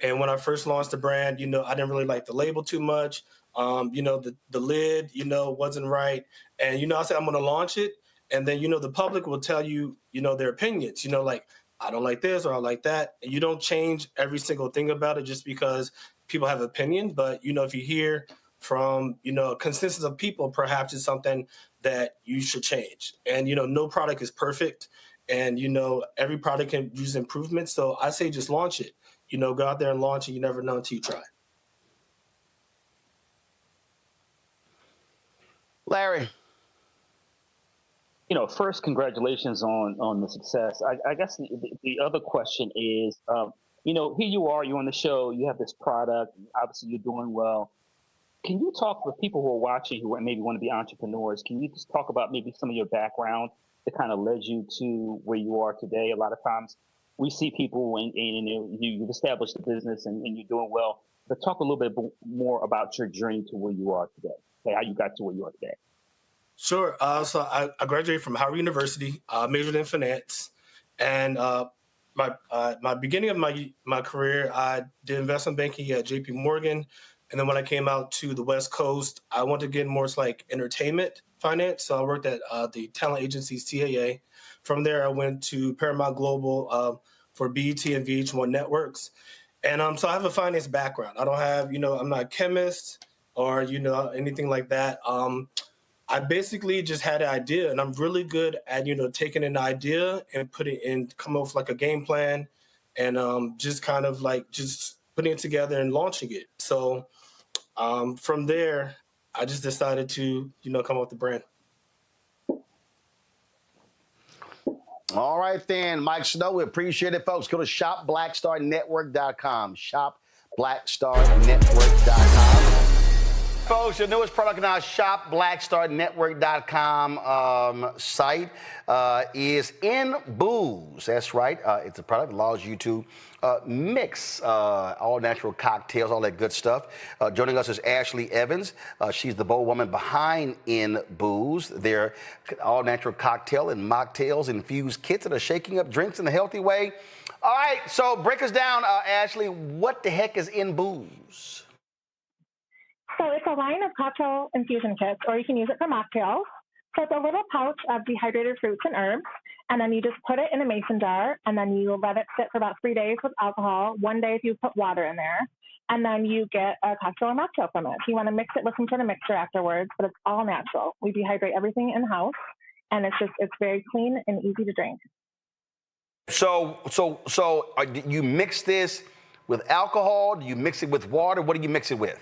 And when I first launched the brand, I didn't really like the label too much. The lid, wasn't right. And, I said, I'm going to launch it. And then, the public will tell you, their opinions, I don't like this or I like that. And you don't change every single thing about it just because people have opinions. But, if you hear from, a consensus of people, perhaps it's something that you should change. And, no product is perfect. And, every product can use improvements. So I say just launch it. Go out there and launch it. You never know until you try. Larry. First, congratulations on the success. I guess the other question is, here you are, you're on the show, you have this product, obviously you're doing well. Can you talk with people who are watching who maybe want to be entrepreneurs? Can you just talk about maybe some of your background that kind of led you to where you are today? A lot of times we see people and you've established a business and you're doing well, but talk a little bit more about your journey to where you are today, how you got to where you are today. Sure. So I graduated from Howard University, majored in finance, and my beginning of my career, I did investment banking at J.P. Morgan, and then when I came out to the West Coast, I wanted to get more like entertainment finance. So I worked at the talent agency CAA. From there, I went to Paramount Global, for BET and VH1 networks. And so I have a finance background. I don't have, I'm not a chemist or, anything like that. I basically just had an idea, and I'm really good at, taking an idea and come up with like a game plan and just kind of like just putting it together and launching it. So from there, I just decided to, come up with the brand. All right, then, Mike Snow, we appreciate it, folks. Go to shopblackstarnetwork.com. Shopblackstarnetwork.com. Folks, your newest product on our shopblackstarnetwork.com site is In Booze. That's right. It's a product that allows you to mix all natural cocktails, all that good stuff. Joining us is Ashley Evans. She's the bold woman behind In Booze. They're all natural cocktail and mocktails infused kits that are shaking up drinks in a healthy way. All right, so break us down, Ashley. What the heck is In Booze? So it's a line of cocktail infusion kits, or you can use it for mocktails. So it's a little pouch of dehydrated fruits and herbs, and then you just put it in a mason jar, and then you let it sit for about 3 days with alcohol. 1 day if you put water in there, and then you get a cocktail or mocktail from it. If you want to mix it with some sort of mixer afterwards, but it's all natural. We dehydrate everything in-house, and it's very clean and easy to drink. So do you mix this with alcohol? Do you mix it with water? What do you mix it with?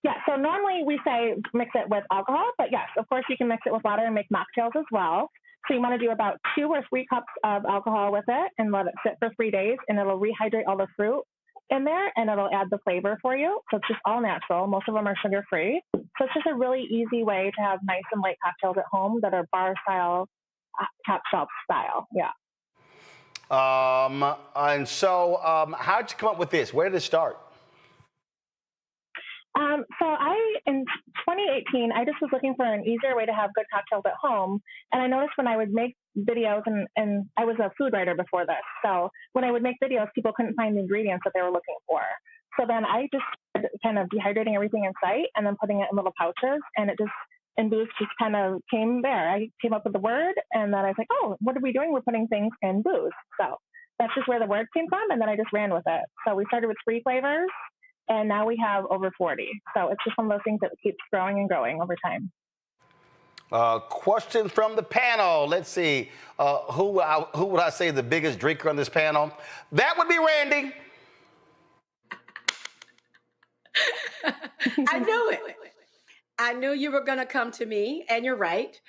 Yeah, so normally we say mix it with alcohol, but yes, of course you can mix it with water and make mocktails as well. So you want to do about 2 or 3 cups of alcohol with it and let it sit for 3 days, and it'll rehydrate all the fruit in there, and it'll add the flavor for you. So it's just all natural. Most of them are sugar-free. So it's just a really easy way to have nice and light cocktails at home that are bar-style, top shelf style. Yeah. And so how did you come up with this? Where did it start? So in 2018, I just was looking for an easier way to have good cocktails at home. And I noticed when I would make videos, and I was a food writer before this. So when I would make videos, people couldn't find the ingredients that they were looking for. So then I just started kind of dehydrating everything in sight and then putting it in little pouches. And In Booze just kind of came there. I came up with the word, and then I was like, oh, what are we doing? We're putting things in booze. So that's just where the word came from. And then I just ran with it. So we started with 3 flavors. And now we have over 40. So it's just one of those things that keeps growing and growing over time. Questions from the panel. Let's see. Who would I say the biggest drinker on this panel? That would be Randy. I knew it. I knew you were going to come to me, and you're right.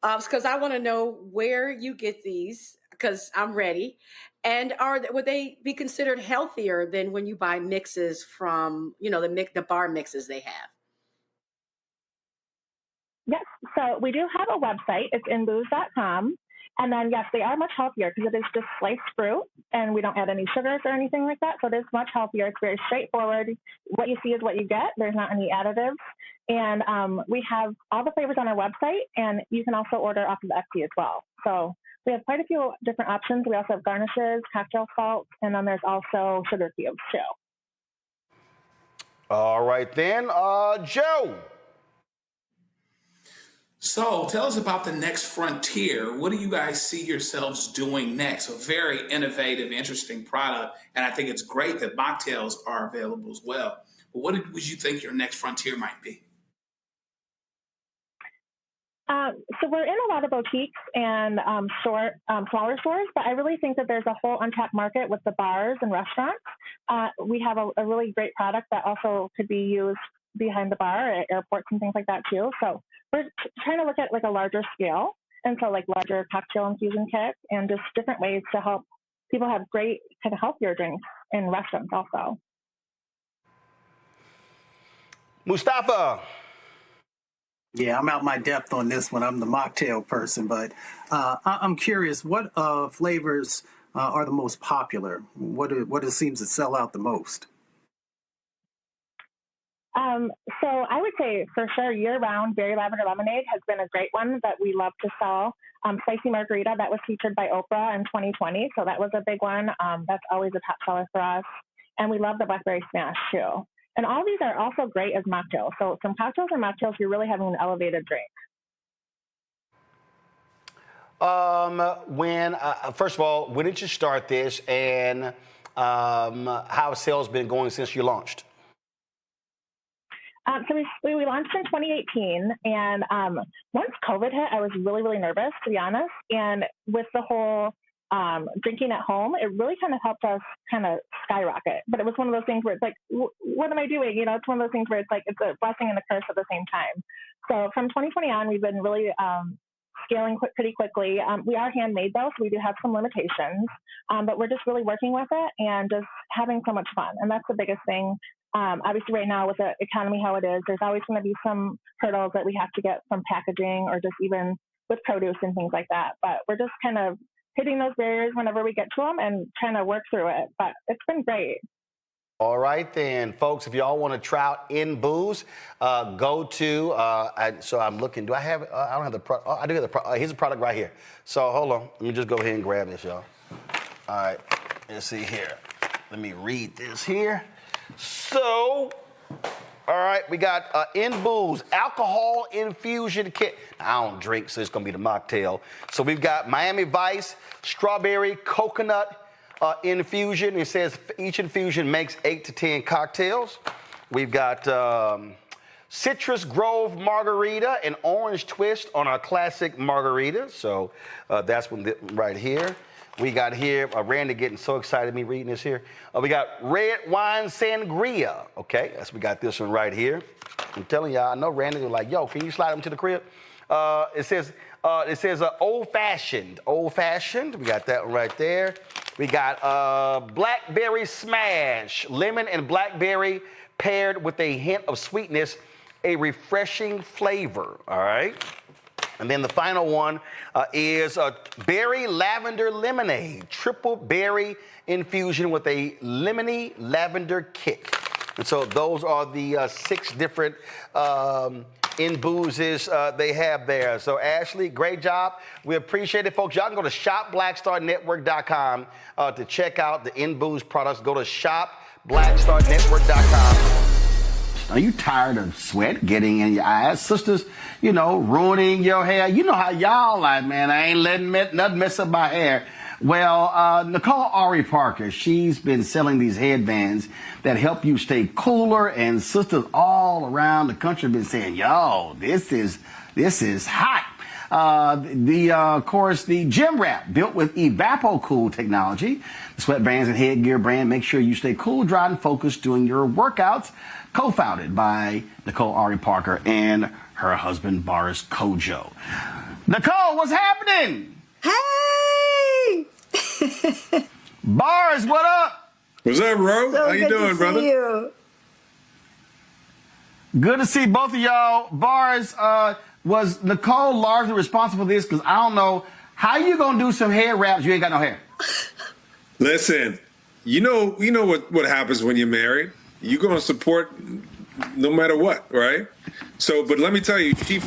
Because I want to know where you get these, because I'm ready. And would they be considered healthier than when you buy mixes from, the bar mixes they have? Yes. So we do have a website. It's inbooze.com. And then, yes, they are much healthier because it is just sliced fruit, and we don't add any sugars or anything like that. So it is much healthier. It's very straightforward. What you see is what you get. There's not any additives. And we have all the flavors on our website, and you can also order off of Etsy as well. So we have quite a few different options. We also have garnishes, cocktail salts, and then there's also sugar cubes too. All right, then, Joe. So tell us about the next frontier. What do you guys see yourselves doing next? A very innovative, interesting product. And I think it's great that mocktails are available as well. But what would you think your next frontier might be? So we're in a lot of boutiques and smaller stores, but I really think that there's a whole untapped market with the bars and restaurants. We have a really great product that also could be used behind the bar at airports and things like that too. So we're trying to look at like a larger scale, and so like larger cocktail infusion kits and just different ways to help people have great kind of healthier drinks in restaurants also. Mustafa. Yeah, I'm out my depth on this one. I'm the mocktail person, but I'm curious, what flavors are the most popular? What seems to sell out the most? So I would say for sure year-round Berry Lavender Lemonade has been a great one that we love to sell. Spicy Margarita, that was featured by Oprah in 2020, so that was a big one. That's always a top seller for us. And we love the Blackberry Smash too. And all these are also great as mocktails. So from cocktails and mocktails, you're really having an elevated drink. First of all, when did you start this, and how have sales been going since you launched? So we launched in 2018, and once COVID hit, I was really, really nervous, to be honest. And with the whole drinking at home, it really kind of helped us kind of skyrocket. But it was one of those things where it's like, what am I doing? It's one of those things where it's like it's a blessing and a curse at the same time. So from 2020 on, we've been really scaling pretty quickly. We are handmade though, so we do have some limitations, but we're just really working with it and just having so much fun. And that's the biggest thing. Obviously right now with the economy how it is, there's always going to be some hurdles that we have to get from packaging or just even with produce and things like that. But we're just kind of hitting those barriers whenever we get to them and trying to work through it. But it's been great. All right, then, folks, if y'all want to try out InBooze, go to, so I'm looking, do I have it? I don't have the product. I do have the product. Here's the product right here. So hold on. Let me just go ahead and grab this, y'all. All right, let's see here. Let me read this here. So, all right, we got InBooze alcohol infusion kit. Now, I don't drink, so it's going to be the mocktail. So we've got Miami Vice, strawberry, coconut, infusion. It says each infusion makes 8 to 10 cocktails. We've got Citrus Grove margarita and orange twist on our classic margarita. So that's one right here. We got here, Randy getting so excited me reading this here. We got red wine sangria. Okay, we got this one right here. I'm telling y'all, I know Randy was like, yo, can you slide them to the crib? It says old fashioned. We got that one right there. We got blackberry smash, lemon and blackberry paired with a hint of sweetness, a refreshing flavor. All right. And then the final one is a berry lavender lemonade, triple berry infusion with a lemony lavender kick. And so those are the 6 different InBoozes they have there. So Ashley, great job. We appreciate it, folks. Y'all can go to shopblackstarnetwork.com to check out the InBooze products. Go to shopblackstarnetwork.com. Are you tired of sweat getting in your eyes? Sisters, ruining your hair. You know how y'all like, man, I ain't letting nothing mess up my hair. Well, Nicole Ari Parker, she's been selling these headbands that help you stay cooler, and sisters all around the country have been saying, yo, this is hot. Of course, the Gym Wrap, built with EvapoCool technology. The sweatbands and headgear brand make sure you stay cool, dry, and focused during your workouts. Co-founded by Nicole Ari Parker and her husband, Boris Kojo. Nicole, what's happening? Hey! Boris, what up? What's up, bro? So how you doing, brother? You. Good to see both of y'all. Boris, was Nicole largely responsible for this? Because I don't know how you gonna do some hair wraps. You ain't got no hair. Listen, you know what happens when you're married. You're gonna support no matter what, right? So, but let me tell you, she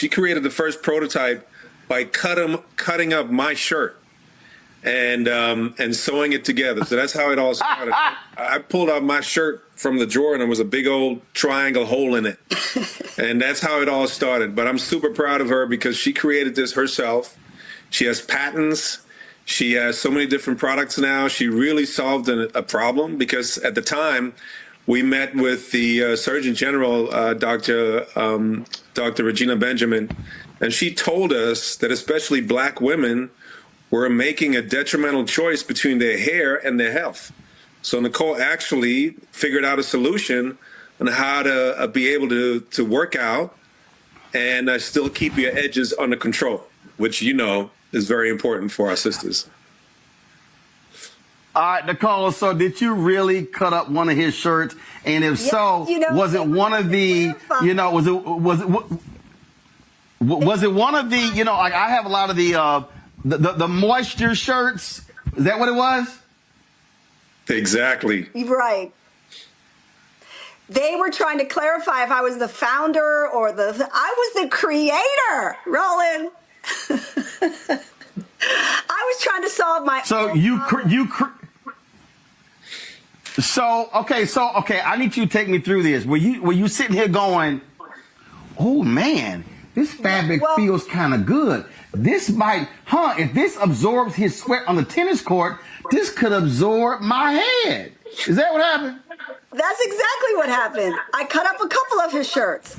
created the first prototype by cutting up my shirt and sewing it together. So that's how it all started. I pulled out my shirt from the drawer and there was a big old triangle hole in it. And that's how it all started. But I'm super proud of her because she created this herself. She has patents. She has so many different products now. She really solved a problem because at the time we met with the Surgeon General, Dr. Regina Benjamin, and she told us that especially Black women were making a detrimental choice between their hair and their health. So Nicole actually figured out a solution on how to be able to work out and still keep your edges under control, which is very important for our sisters. All right, Nicole, so did you really cut up one of his shirts? And if so, was it one of the, was it one of the, like I have a lot of the moisture shirts. Is that what it was? Exactly. Right. They were trying to clarify if I was the founder or I was the creator, Roland. I was trying to solve my. Okay, I need you to take me through this. Were you sitting here going, oh man, this fabric feels kind of good. This might, if this absorbs his sweat on the tennis court, this could absorb my head. Is that what happened? That's exactly what happened. I cut up a couple of his shirts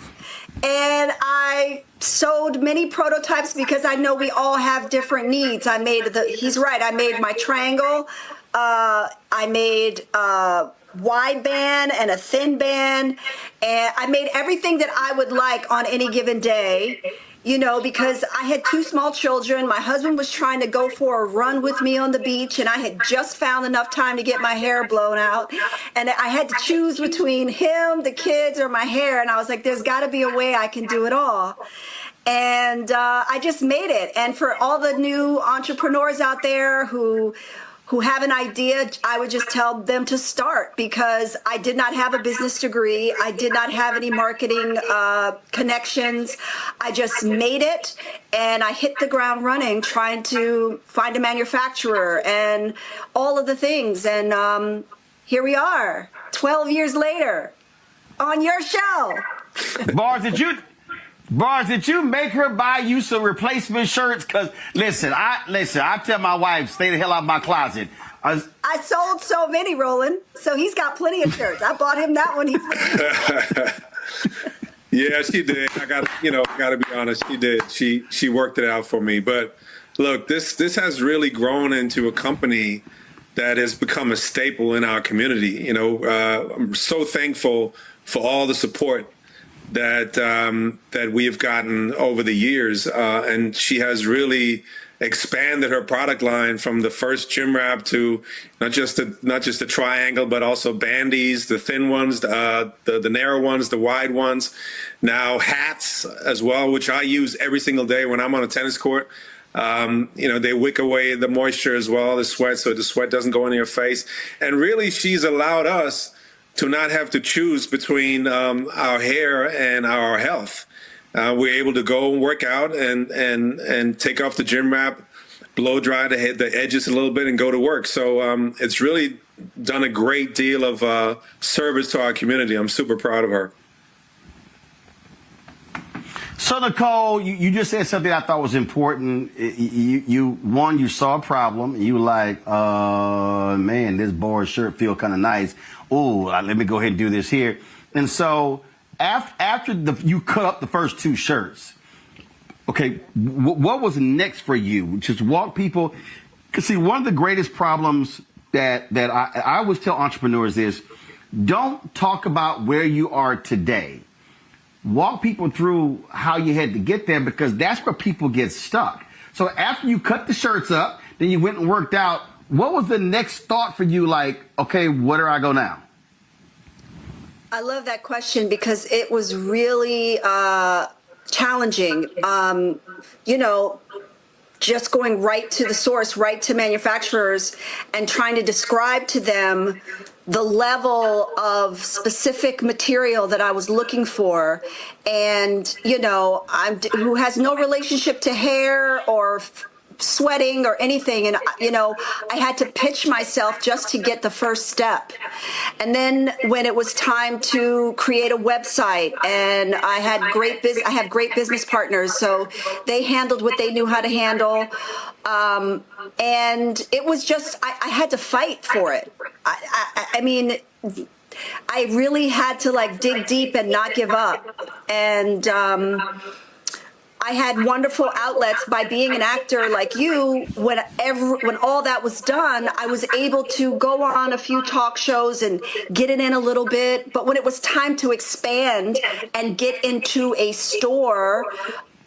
and I sewed many prototypes because I know we all have different needs. He's right. I made my triangle. I made wide band and a thin band, and I made everything that I would like on any given day, because I had 2 small children. My husband was trying to go for a run with me on the beach, and I had just found enough time to get my hair blown out, and I had to choose between him, the kids, or my hair, and I was like, there's got to be a way I can do it all. And I just made it. And for all the new entrepreneurs out there who have an idea, I would just tell them to start, because I did not have a business degree. I did not have any marketing connections. I just made it, and I hit the ground running trying to find a manufacturer and all of the things. And here we are, 12 years later, on your show. Bars, did you make her buy you some replacement shirts? Because listen, I tell my wife, stay the hell out of my closet. I sold so many, Roland, so he's got plenty of shirts. I bought him that one. Yeah, she did. I got to be honest, she did. She worked it out for me. But look, this has really grown into a company that has become a staple in our community. I'm so thankful for all the support that we have gotten over the years, and she has really expanded her product line from the first gym wrap to not just the triangle, but also bandies, the thin ones, the narrow ones, the wide ones. Now hats as well, which I use every single day when I'm on a tennis court. They wick away the moisture as well, the sweat, so the sweat doesn't go into your face. And really, she's allowed us to not have to choose between our hair and our health. We're able to go and work out and take off the gym wrap, blow dry the edges a little bit, and go to work. So it's really done a great deal of service to our community. I'm super proud of her. So Nicole, you just said something I thought was important. You saw a problem. You were like, man, this board shirt feel kind of nice. Oh, let me go ahead and do this here. And so after you cut up the first 2 shirts, okay, what was next for you? Just walk people. Because see, one of the greatest problems that I always tell entrepreneurs is, don't talk about where you are today. Walk people through how you had to get there, because that's where people get stuck. So after you cut the shirts up, then you went and worked out. What was the next thought for you? Like, okay, where do I go now? I love that question because it was really challenging. Just going right to the source, right to manufacturers, and trying to describe to them the level of specific material that I was looking for. And, who has no relationship to hair or sweating or anything. And, I had to pitch myself just to get the first step. And then when it was time to create a website, and I have great business partners, so they handled what they knew how to handle. And it was just, I had to fight for it. I mean, I really had to dig deep and not give up. And, I had wonderful outlets by being an actor like you. When all that was done, I was able to go on a few talk shows and get it in a little bit. But when it was time to expand and get into a store,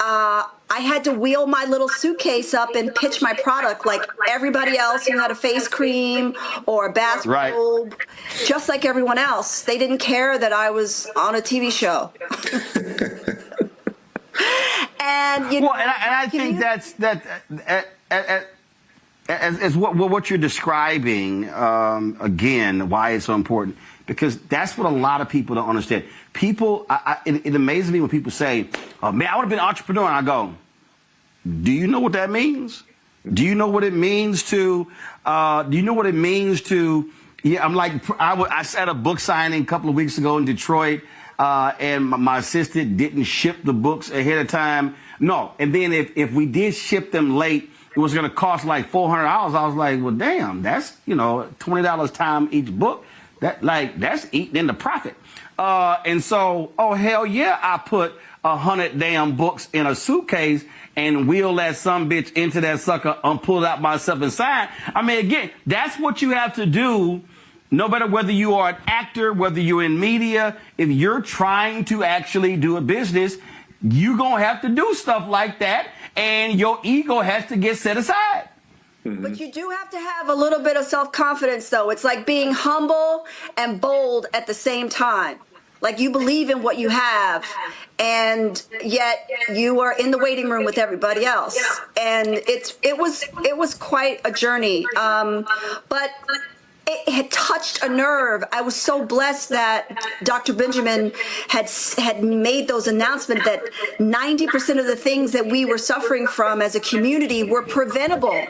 I had to wheel my little suitcase up and pitch my product like everybody else who had a face cream or a bathrobe, just like everyone else. They didn't care that I was on a TV show. And I think that's what you're describing again. Why it's so important, because that's what a lot of people don't understand. People, it amazes me when people say, "Oh man, I would have been an entrepreneur." And I go, "Do you know what that means? Do you know what it means to? Do you know what it means to?" Yeah, I'm like, I was at a book signing a couple of weeks ago in Detroit. and my assistant didn't ship the books ahead of time. No. And then if we did ship them late, it was going to cost like $400. I was like, well, damn, that's, $20 time each book. That's eating in the profit. And so, oh, hell yeah, I put 100 damn books in a suitcase and wheel that sumbitch into that sucker and pull it out myself inside. I mean, again, that's what you have to do. No matter whether you are an actor, whether you're in media, if you're trying to actually do a business, you're going to have to do stuff like that, and your ego has to get set aside. But you do have to have a little bit of self-confidence, though. It's like being humble and bold at the same time. Like you believe in what you have, and yet you are in the waiting room with everybody else. And it was quite a journey. But it had touched a nerve. I was so blessed that Dr. Benjamin had made those announcements that 90% of the things that we were suffering from as a community were preventable.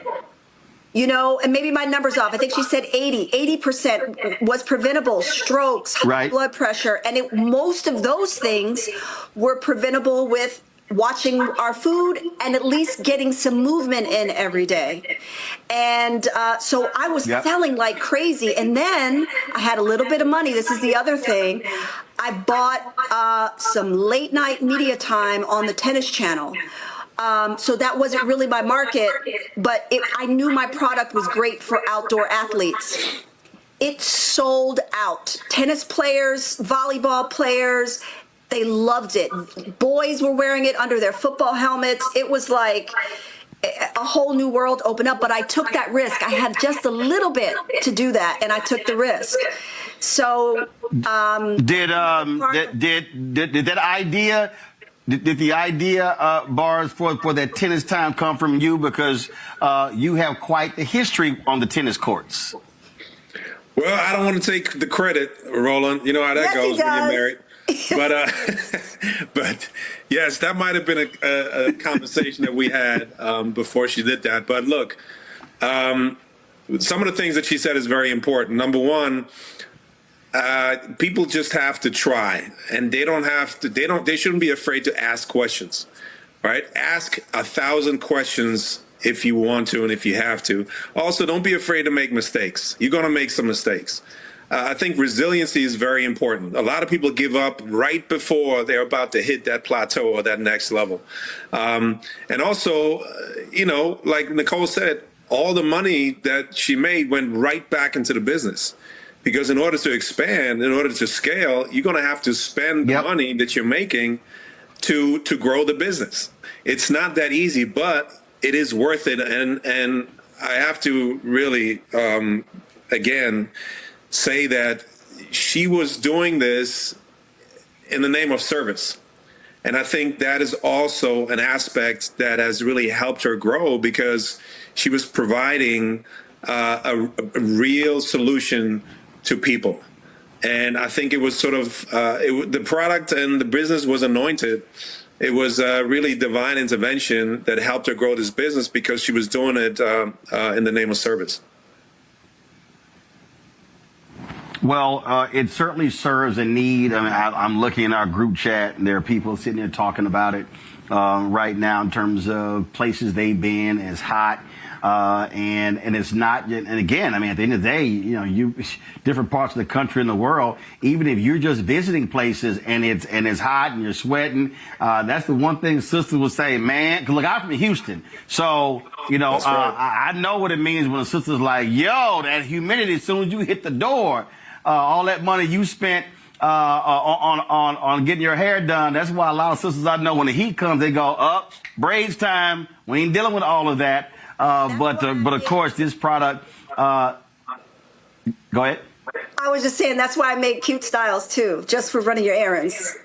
And maybe my number's off. I think she said 80% was preventable. Strokes, high blood pressure. And most of those things were preventable with watching our food and at least getting some movement in every day. And so I was selling like crazy. And then I had a little bit of money. This is the other thing. I bought some late night media time on the Tennis Channel. So that wasn't really my market, but I knew my product was great for outdoor athletes. It sold out. Tennis players, volleyball players, they loved it. Boys were wearing it under their football helmets. It was like a whole new world opened up, but I took that risk. I had just a little bit to do that, and I took the risk. So did that idea? Did the idea, Bars, for that tennis time come from you? Because you have quite the history on the tennis courts. Well, I don't want to take the credit, Roland. You know how that goes when you're married. But yes, that might have been a conversation that we had before she did that. But look, some of the things that she said is very important. Number one, people just have to try, and they shouldn't be afraid to ask questions, right? Ask 1,000 questions if you want to and if you have to. Also, don't be afraid to make mistakes. You're going to make some mistakes. I think resiliency is very important. A lot of people give up right before they're about to hit that plateau or that next level. And also, like Nicole said, all the money that she made went right back into the business. Because in order to expand, in order to scale, you're going to have to spend the money that you're making to grow the business. It's not that easy, but it is worth it. And I have to really, again, say that she was doing this in the name of service. And I think that is also an aspect that has really helped her grow, because she was providing a real solution to people. And I think it was sort of, the product and the business was anointed. It was really divine intervention that helped her grow this business, because she was doing it in the name of service. Well, it certainly serves a need. I mean, I'm looking in our group chat, and there are people sitting there talking about it right now in terms of places they've been. It's hot. And it's not, and again, I mean, at the end of the day, you different parts of the country and the world, even if you're just visiting places and it's hot and you're sweating, that's the one thing sisters will say, man, 'cause look, I'm from Houston. So, I know what it means when a sister's like, yo, that humidity, as soon as you hit the door, all that money you spent, on getting your hair done. That's why a lot of sisters I know, when the heat comes, they go up, braids time. We ain't dealing with all of that. But of course, this product, go ahead. I was just saying, that's why I make cute styles too, just for running your errands.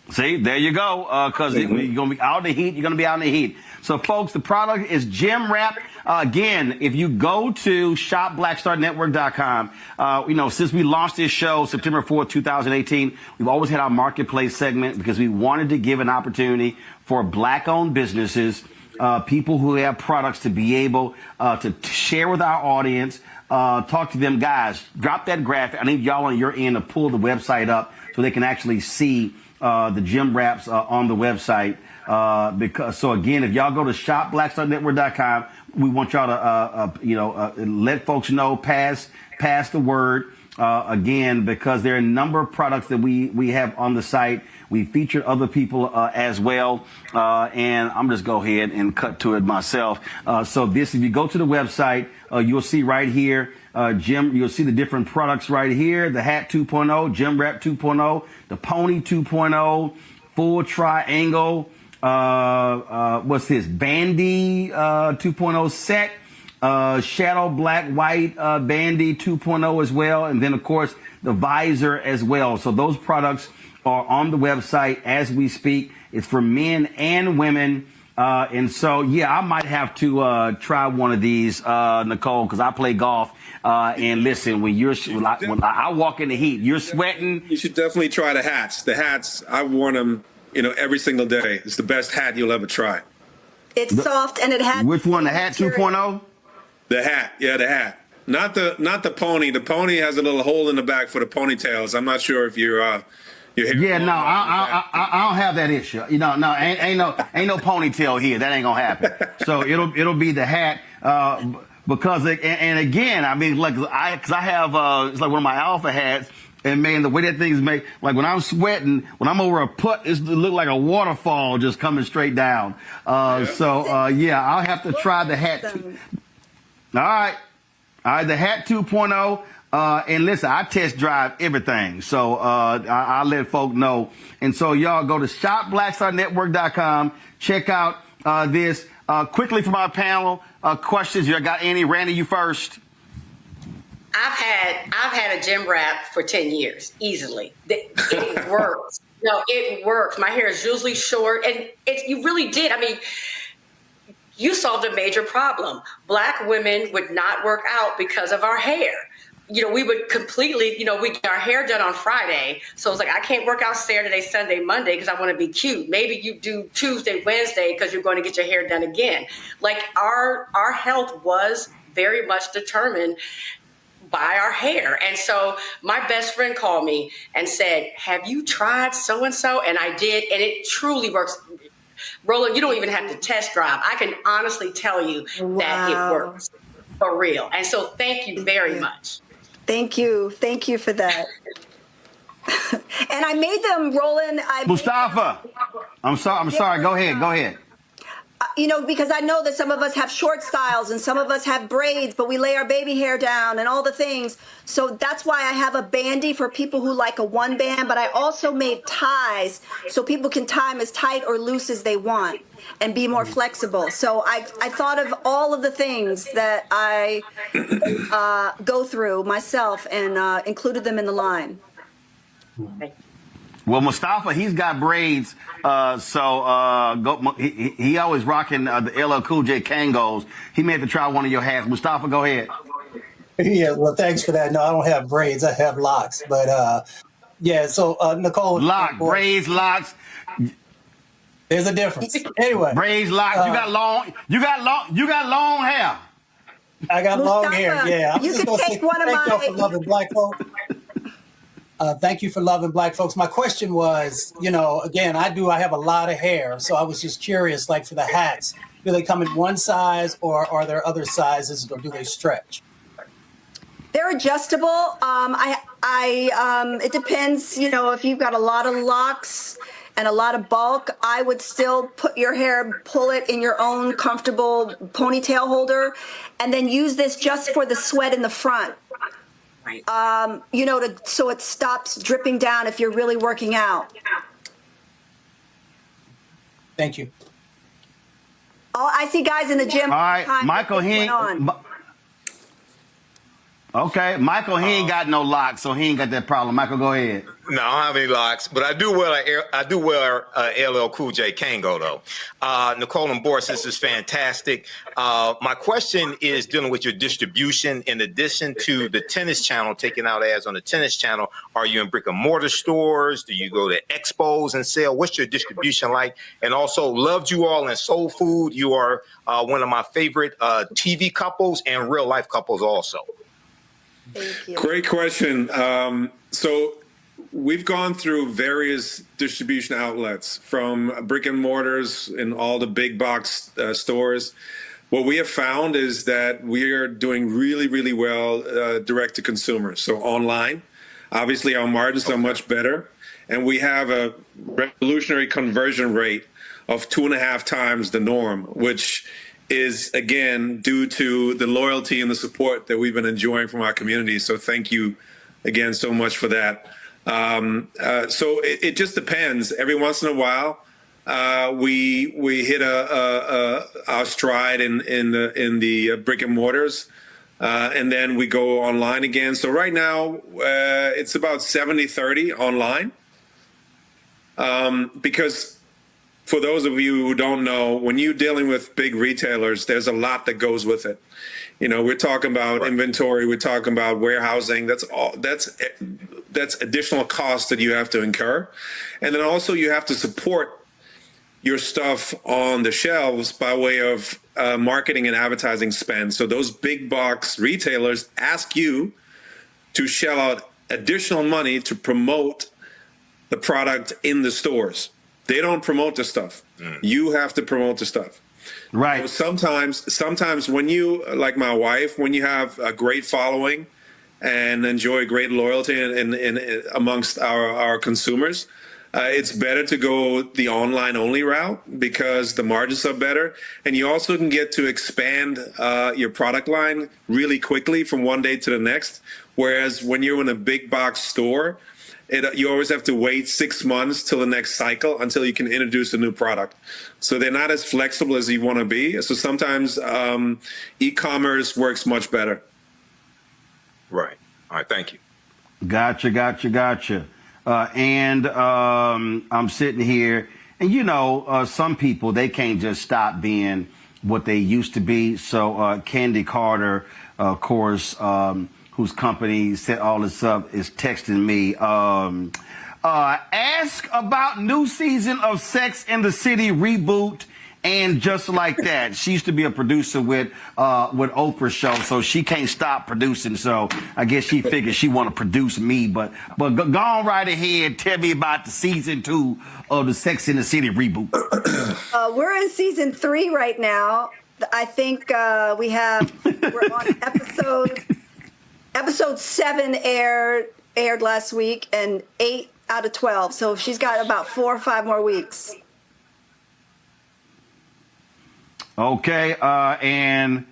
See, there you go. Cause you're going to be out in the heat. You're going to be out in the heat. So folks, the product is Gym Wrap. Again, if you go to shopblackstarnetwork.com, since we launched this show September 4th, 2018, we've always had our marketplace segment, because we wanted to give an opportunity for Black-owned businesses, people who have products, to be able to share with our audience, talk to them guys. Drop that graphic. I need y'all on your end to pull the website up so they can actually see the gym wraps on the website. So again, if y'all go to shopblackstarnetwork.com, we want y'all to let folks know, pass the word. Again, because there are a number of products that we have on the site. We featured other people as well. And I'm just go ahead and cut to it myself. So if you go to the website, you'll see right here, you'll see the different products right here. The hat 2.0, Gym Wrap 2.0, the Pony 2.0, Full Triangle, what's this? Bandy 2.0 set. Shadow Black White Bandy 2.0 as well. And then, of course, the visor as well. So those products are on the website as we speak. It's for men and women. And so, yeah, I might have to try one of these, Nicole, because I play golf. And listen, when I walk in the heat, you're sweating. You should definitely try the hats. The hats, I've worn them, every single day. It's the best hat you'll ever try. It's soft and it has. Which one? The hat 2.0? The hat, yeah, the hat. Not the pony. The pony has a little hole in the back for the ponytails. I'm not sure if your hair. Yeah, no, I don't have that issue. Ain't no ponytail here. That ain't gonna happen. So it'll be the hat. Because and again, I mean, because I have it's like one of my alpha hats. And man, the way that thing's made, like when I'm sweating, when I'm over a putt, it looks like a waterfall just coming straight down. So yeah, I'll have to try the hat. All right, the hat 2.0. And listen, I test drive everything. So I'll let folk know. And so y'all go to shopblackstarnetwork.com. Check out this. Quickly from our panel, questions. You got any? Randy, you first. I've had a gym wrap for 10 years, easily. It works. No, it works. My hair is usually short, and you really did. I mean, you solved a major problem. Black women would not work out because of our hair. We would completely, we get our hair done on Friday. So it's like, I can't work out Saturday, Sunday, Monday because I want to be cute. Maybe you do Tuesday, Wednesday because you're going to get your hair done again. Like our health was very much determined by our hair. And so my best friend called me and said, have you tried so-and-so? And I did. And it truly works. Roland, you don't even have to test drive. I can honestly tell you that it works for real. And so thank you very much. Thank you. Thank you for that. And I made them, Roland. Mustafa, I'm sorry. Go ahead. Because I know that some of us have short styles and some of us have braids, but we lay our baby hair down and all the things. So that's why I have a bandy for people who like a one band, but I also made ties so people can tie them as tight or loose as they want and be more flexible. So I thought of all of the things that I go through myself and included them in the line. Well, Mustafa, he's got braids, he always rocking the LL Cool J Kangos. He may have to try one of your hats. Mustafa, go ahead. Yeah, well, thanks for that. No, I don't have braids. I have locks. But yeah, so Nicole, braids, locks. There's a difference. Anyway, braids, locks. You got long hair. I got long hair. Yeah, you can take one of my. Thank y'all for loving black folks. Thank you for loving black folks. My question was, again, I have a lot of hair, so I was just curious, like for the hats, do they come in one size or are there other sizes or do they stretch? They're adjustable. It depends, if you've got a lot of locks and a lot of bulk, I would still pull it in your own comfortable ponytail holder and then use this just for the sweat in the front. Right. So it stops dripping down if you're really working out. Thank you. I see guys in the gym. All right, Michael, Michael, he ain't got no locks, so he ain't got that problem. Michael, go ahead. No, I don't have any locks, but I do wear LL Cool J Kango though. Nicole and Boris, this is fantastic. My question is dealing with your distribution. In addition to the Tennis Channel taking out ads on the Tennis Channel, are you in brick and mortar stores? Do you go to expos and sell? What's your distribution like? And also, loved you all in Soul Food. You are one of my favorite TV couples and real life couples also. Thank you. Great question. So we've gone through various distribution outlets, from brick and mortars in all the big box stores. What we have found is that we are doing really, really well direct to consumer. So online, obviously our margins are much better, and we have a revolutionary conversion rate of 2.5 times the norm, which is, again, due to the loyalty and the support that we've been enjoying from our community. So thank you again so much for that. So it just depends. Every once in a while, we hit our stride in the brick and mortars, and then we go online again. So right now, it's about 70-30 online, because for those of you who don't know, when you're dealing with big retailers, there's a lot that goes with it. You know, we're talking about inventory, we're talking about warehousing. That's additional costs that you have to incur. And then also you have to support your stuff on the shelves by way of marketing and advertising spend. So those big box retailers ask you to shell out additional money to promote the product in the stores. They don't promote the stuff. You have to promote the stuff. Right. So sometimes when you, like my wife, when you have a great following and enjoy great loyalty in amongst our consumers, it's better to go the online only route because the margins are better. And you also can get to expand your product line really quickly from one day to the next. Whereas when you're in a big box store, you always have to wait 6 months till the next cycle until you can introduce a new product. So they're not as flexible as you want to be. So sometimes e-commerce works much better. Right. All right. Thank you. Gotcha. And I'm sitting here, and you know, some people, they can't just stop being what they used to be. So Candy Carter, of course, whose company set all this up, is texting me. Ask about new season of Sex and the City reboot and Just Like That. She used to be a producer with Oprah's show, so she can't stop producing. So I guess she figured she want to produce me. But go on right ahead. Tell me about the season 2 of the Sex and the City reboot. We're in season 3 right now. I think we're on episode 7 aired last week, and 8 out of 12. So she's got about 4 or 5 more weeks. Okay, and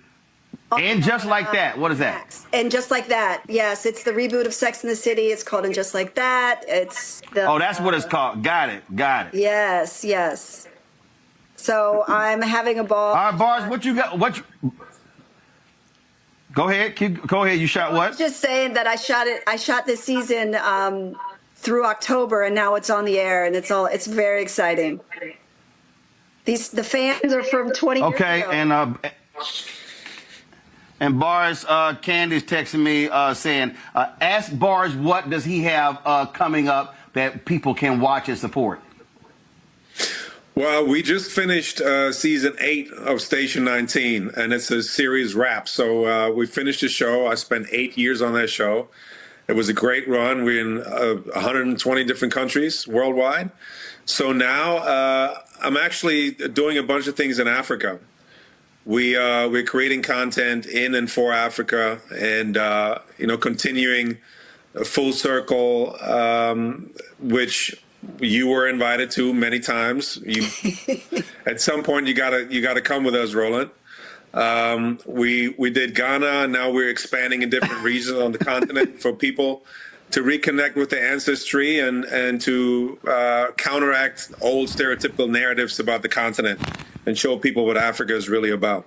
Just Like That. What is that? And Just Like That. Yes, it's the reboot of Sex and the City. It's called And Just Like That. It's the, that's what it's called. Got it. Yes. So I'm having a ball. All right, Bars, what you got? Go ahead. Go ahead. You shot what? I was just saying that I shot this season through October, and now it's on the air, and it's very exciting. The fans are from 20 years ago. Okay, and Bars, Candy's texting me saying, ask Bars what does he have coming up that people can watch and support. Well, we just finished season 8 of Station 19, and it's a series wrap. So we finished the show. I spent 8 years on that show. It was a great run. We're in 120 different countries worldwide. So now I'm actually doing a bunch of things in Africa. We're creating content in and for Africa, and continuing a full circle, which you were invited to many times. At some point you gotta come with us, Roland. We did Ghana. Now we're expanding in different regions on the continent for people to reconnect with the ancestry and to counteract old stereotypical narratives about the continent and show people what Africa is really about.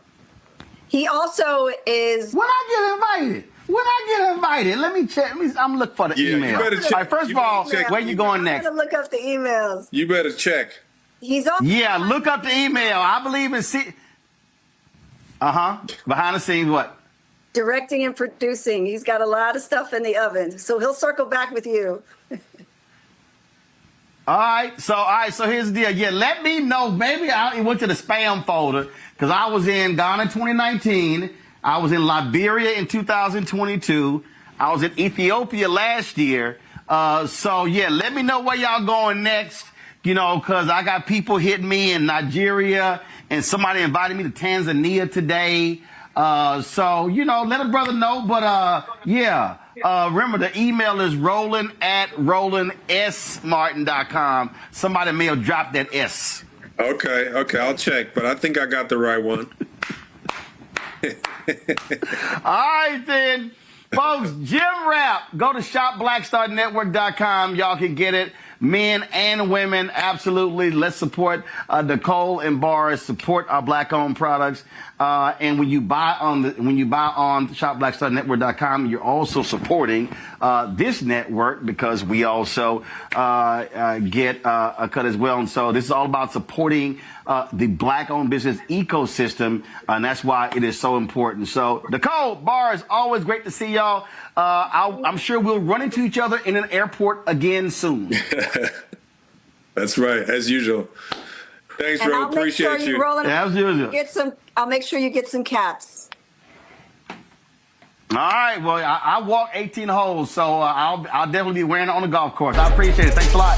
He also is. When I get invited, let me check. I'm looking for the email. You better check. All right, first of all, where you going next? I'm gonna look up the emails. You better check. He's on. Yeah, look up the email. I believe in behind the scenes what? Directing and producing. He's got a lot of stuff in the oven, so he'll circle back with you. All right, so here's the deal. Yeah, let me know. Maybe I went to the spam folder because I was in Ghana in 2019. I was in Liberia in 2022. I was in Ethiopia last year. So yeah, let me know where y'all going next. Because I got people hitting me in Nigeria, and somebody invited me to Tanzania today. So let a brother know. But yeah, remember the email is roland@rolandsmartin.com. Somebody may have dropped that S. Okay, I'll check, but I think I got the right one. All right, then. Folks, Gym Wrap. Go to shopblackstarnetwork.com. Y'all can get it. Men and women, absolutely. Let's support Nicole and Boris. Support our Black-owned products. And when you buy on shopblackstarnetwork.com, you're also supporting this network, because we also get a cut as well. And so this is all about supporting the Black-owned business ecosystem, and that's why it is so important. So, Nicole, Boris, always great to see y'all. I'm sure we'll run into each other in an airport again soon. That's right, as usual. Thanks, And Ro. I'll make sure Appreciate you you. roll it. As usual. I'll make sure you get some caps. All right. Well, I walk 18 holes, so I'll definitely be wearing it on the golf course. I appreciate it. Thanks a lot.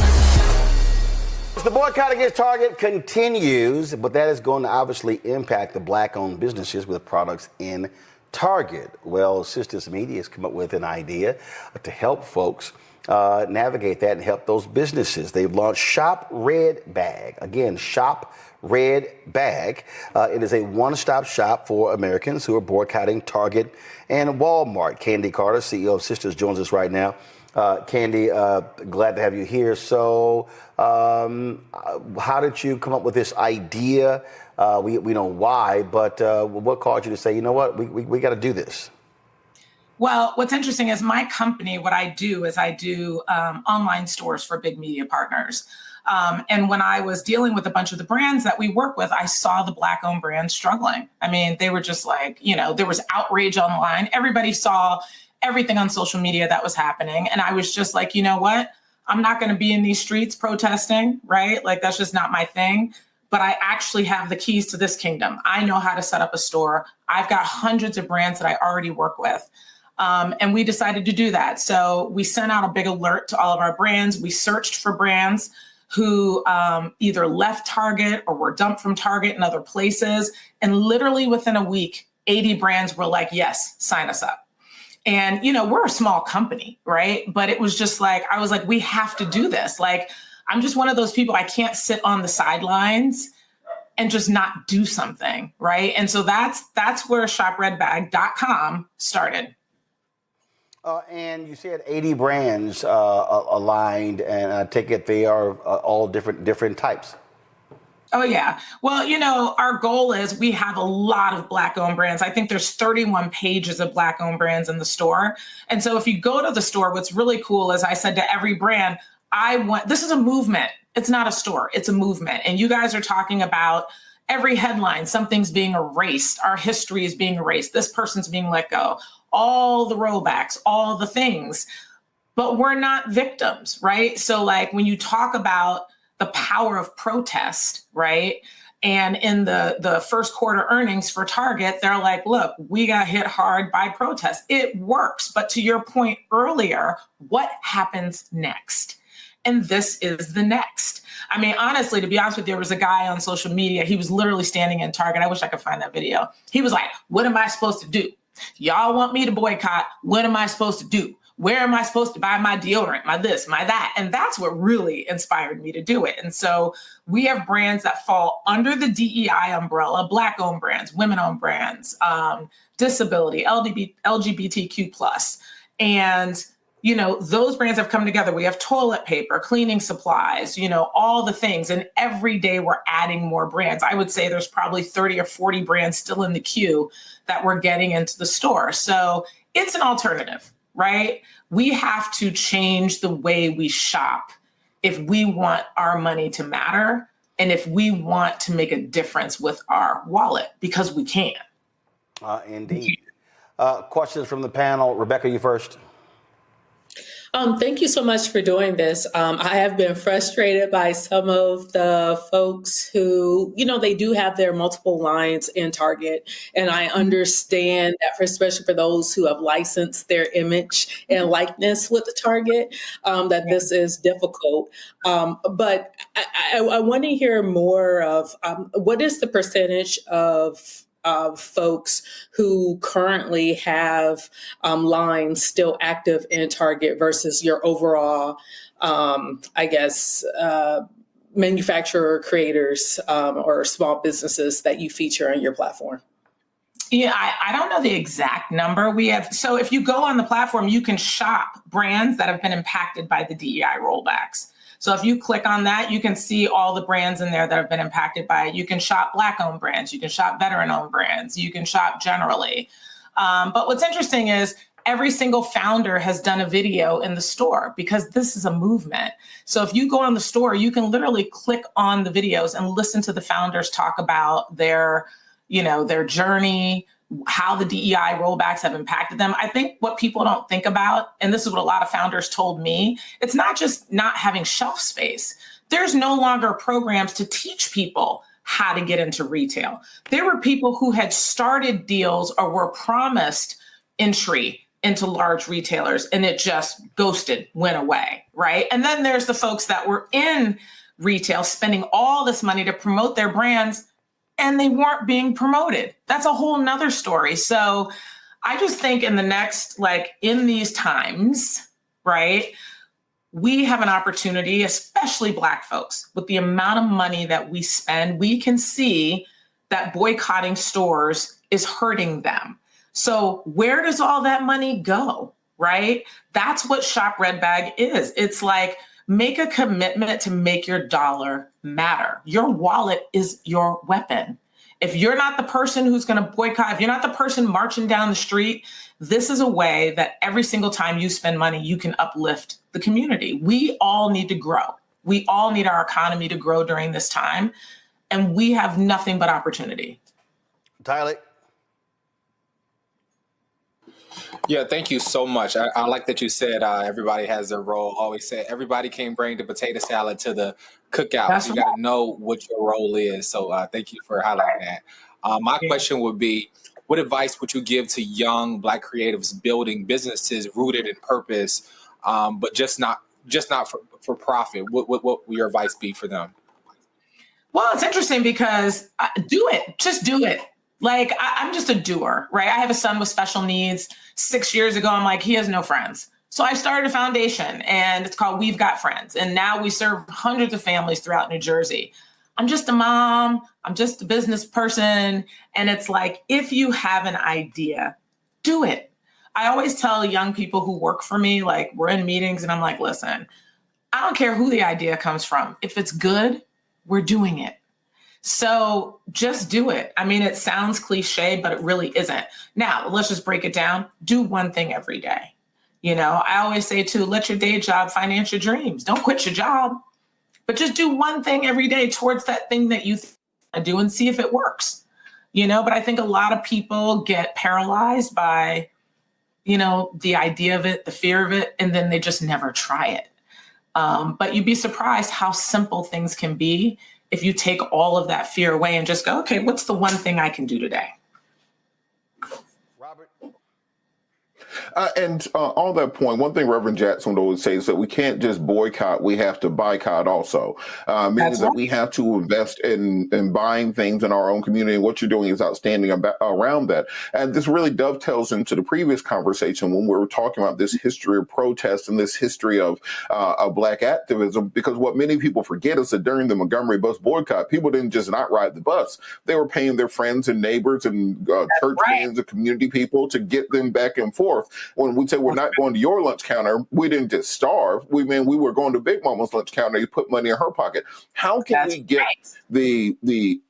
The boycott against Target continues, but that is going to obviously impact the Black-owned businesses with products in Target. Well, Sisters Media has come up with an idea to help folks navigate that and help those businesses. They've launched Shop Red Bag. Again, Shop Red Bag. It is a one-stop shop for Americans who are boycotting Target and Walmart. Candy Carter, CEO of Sisters, joins us right now. Candy, glad to have you here. So how did you come up with this idea? We know why, but what caused you to say, you know what, we got to do this? Well, what's interesting is my company, what I do is I do online stores for big media partners. And when I was dealing with a bunch of the brands that we work with, I saw the Black-owned brands struggling. I mean, they were just like, there was outrage online. Everybody saw everything on social media that was happening. And I was just like, you know what? I'm not going to be in these streets protesting, right? Like, that's just not my thing. But I actually have the keys to this kingdom. I know how to set up a store. I've got hundreds of brands that I already work with. And we decided to do that. So we sent out a big alert to all of our brands. We searched for brands who either left Target or were dumped from Target and other places. And literally within a week, 80 brands were like, yes, sign us up. And, we're a small company, right? But it was just like, I was like, we have to do this. Like, I'm just one of those people, I can't sit on the sidelines and just not do something, right? And so that's where shopredbag.com started. And you said 80 brands aligned, and I take it they are all different types. Oh, yeah. Well, our goal is we have a lot of Black-owned brands. I think there's 31 pages of Black-owned brands in the store. And so if you go to the store, what's really cool is I said to every brand, this is a movement. It's not a store. It's a movement. And you guys are talking about every headline, something's being erased. Our history is being erased. This person's being let go. All the rollbacks, all the things. But we're not victims, right? So like when you talk about the power of protest, right? And in the first quarter earnings for Target, they're like, look, we got hit hard by protest. It works. But to your point earlier, what happens next? And this is the next. I mean, honestly, to be honest with you, there was a guy on social media. He was literally standing in Target. I wish I could find that video. He was like, what am I supposed to do? Y'all want me to boycott. What am I supposed to do? Where am I supposed to buy my deodorant, my this, my that? And that's what really inspired me to do it. And so we have brands that fall under the DEI umbrella, Black-owned brands, women-owned brands, disability, LGBTQ+. And, those brands have come together. We have toilet paper, cleaning supplies, all the things. And every day we're adding more brands. I would say there's probably 30 or 40 brands still in the queue that we're getting into the store. So it's an alternative. Right? We have to change the way we shop if we want our money to matter and if we want to make a difference with our wallet, because we can. Indeed. Questions from the panel. Rebecca, you first. Thank you so much for doing this. I have been frustrated by some of the folks who, they do have their multiple lines in Target. And I understand that, especially for those who have licensed their image and likeness with the Target, that this is difficult. But I want to hear more of what is the percentage of folks who currently have lines still active in Target versus your overall, manufacturer creators or small businesses that you feature on your platform? Yeah, I don't know the exact number we have. So if you go on the platform, you can shop brands that have been impacted by the DEI rollbacks. So if you click on that, you can see all the brands in there that have been impacted by it. You can shop Black-owned brands. You can shop veteran-owned brands. You can shop generally. But what's interesting is every single founder has done a video in the store because this is a movement. So if you go on the store, you can literally click on the videos and listen to the founders talk about their journey, how the DEI rollbacks have impacted them. I think what people don't think about, and this is what a lot of founders told me, it's not just not having shelf space. There's no longer programs to teach people how to get into retail. There were people who had started deals or were promised entry into large retailers and it just ghosted, went away, right? And then there's the folks that were in retail spending all this money to promote their brands and they weren't being promoted. That's a whole nother story. So I just think in the next, in these times, right, we have an opportunity, especially Black folks, with the amount of money that we spend, we can see that boycotting stores is hurting them. So where does all that money go, right? That's what Shop Red Bag is. It's like, make a commitment to make your dollar matter. Your wallet is your weapon. If you're not the person who's going to boycott, if you're not the person marching down the street, this is a way that every single time you spend money, you can uplift the community. We all need to grow. We all need our economy to grow during this time. And we have nothing but opportunity. Tyler. Yeah, thank you so much. I like that you said everybody has their role. Always said everybody can't bring the potato salad to the cookout. That's You got to know what your role is. So thank you for highlighting that. My question would be, what advice would you give to young Black creatives building businesses rooted in purpose, but just not for profit? What would your advice be for them? Well, it's interesting because do it. Just do it. I'm just a doer, right? I have a son with special needs. 6 years ago, I'm like, he has no friends. So I started a foundation and it's called We've Got Friends. And now we serve hundreds of families throughout New Jersey. I'm just a mom. I'm just a business person. And it's like, if you have an idea, do it. I always tell young people who work for me, we're in meetings and I'm like, listen, I don't care who the idea comes from. If it's good, we're doing it. So just do it. I mean, it sounds cliche, but it really isn't. Now, let's just break it down. Do one thing every day. I always say too, let your day job finance your dreams. Don't quit your job, but just do one thing every day towards that thing that you do and see if it works. But I think a lot of people get paralyzed by, the idea of it, the fear of it, and then they just never try it. But you'd be surprised how simple things can be if you take all of that fear away and just go, okay, what's the one thing I can do today? Robert? And on that point, one thing Reverend Jackson would always say is that we can't just boycott, we have to boycott also. Meaning that we have to invest in buying things in our own community. And what you're doing is outstanding around that. And this really dovetails into the previous conversation when we were talking about this history of protest and this history of Black activism, because what many people forget is that during the Montgomery bus boycott, people didn't just not ride the bus. They were paying their friends and neighbors and church fans and community people to get them back and forth. When we say we're not going to your lunch counter, we didn't just starve. We were going to Big Mama's lunch counter. You put money in her pocket. How can we get the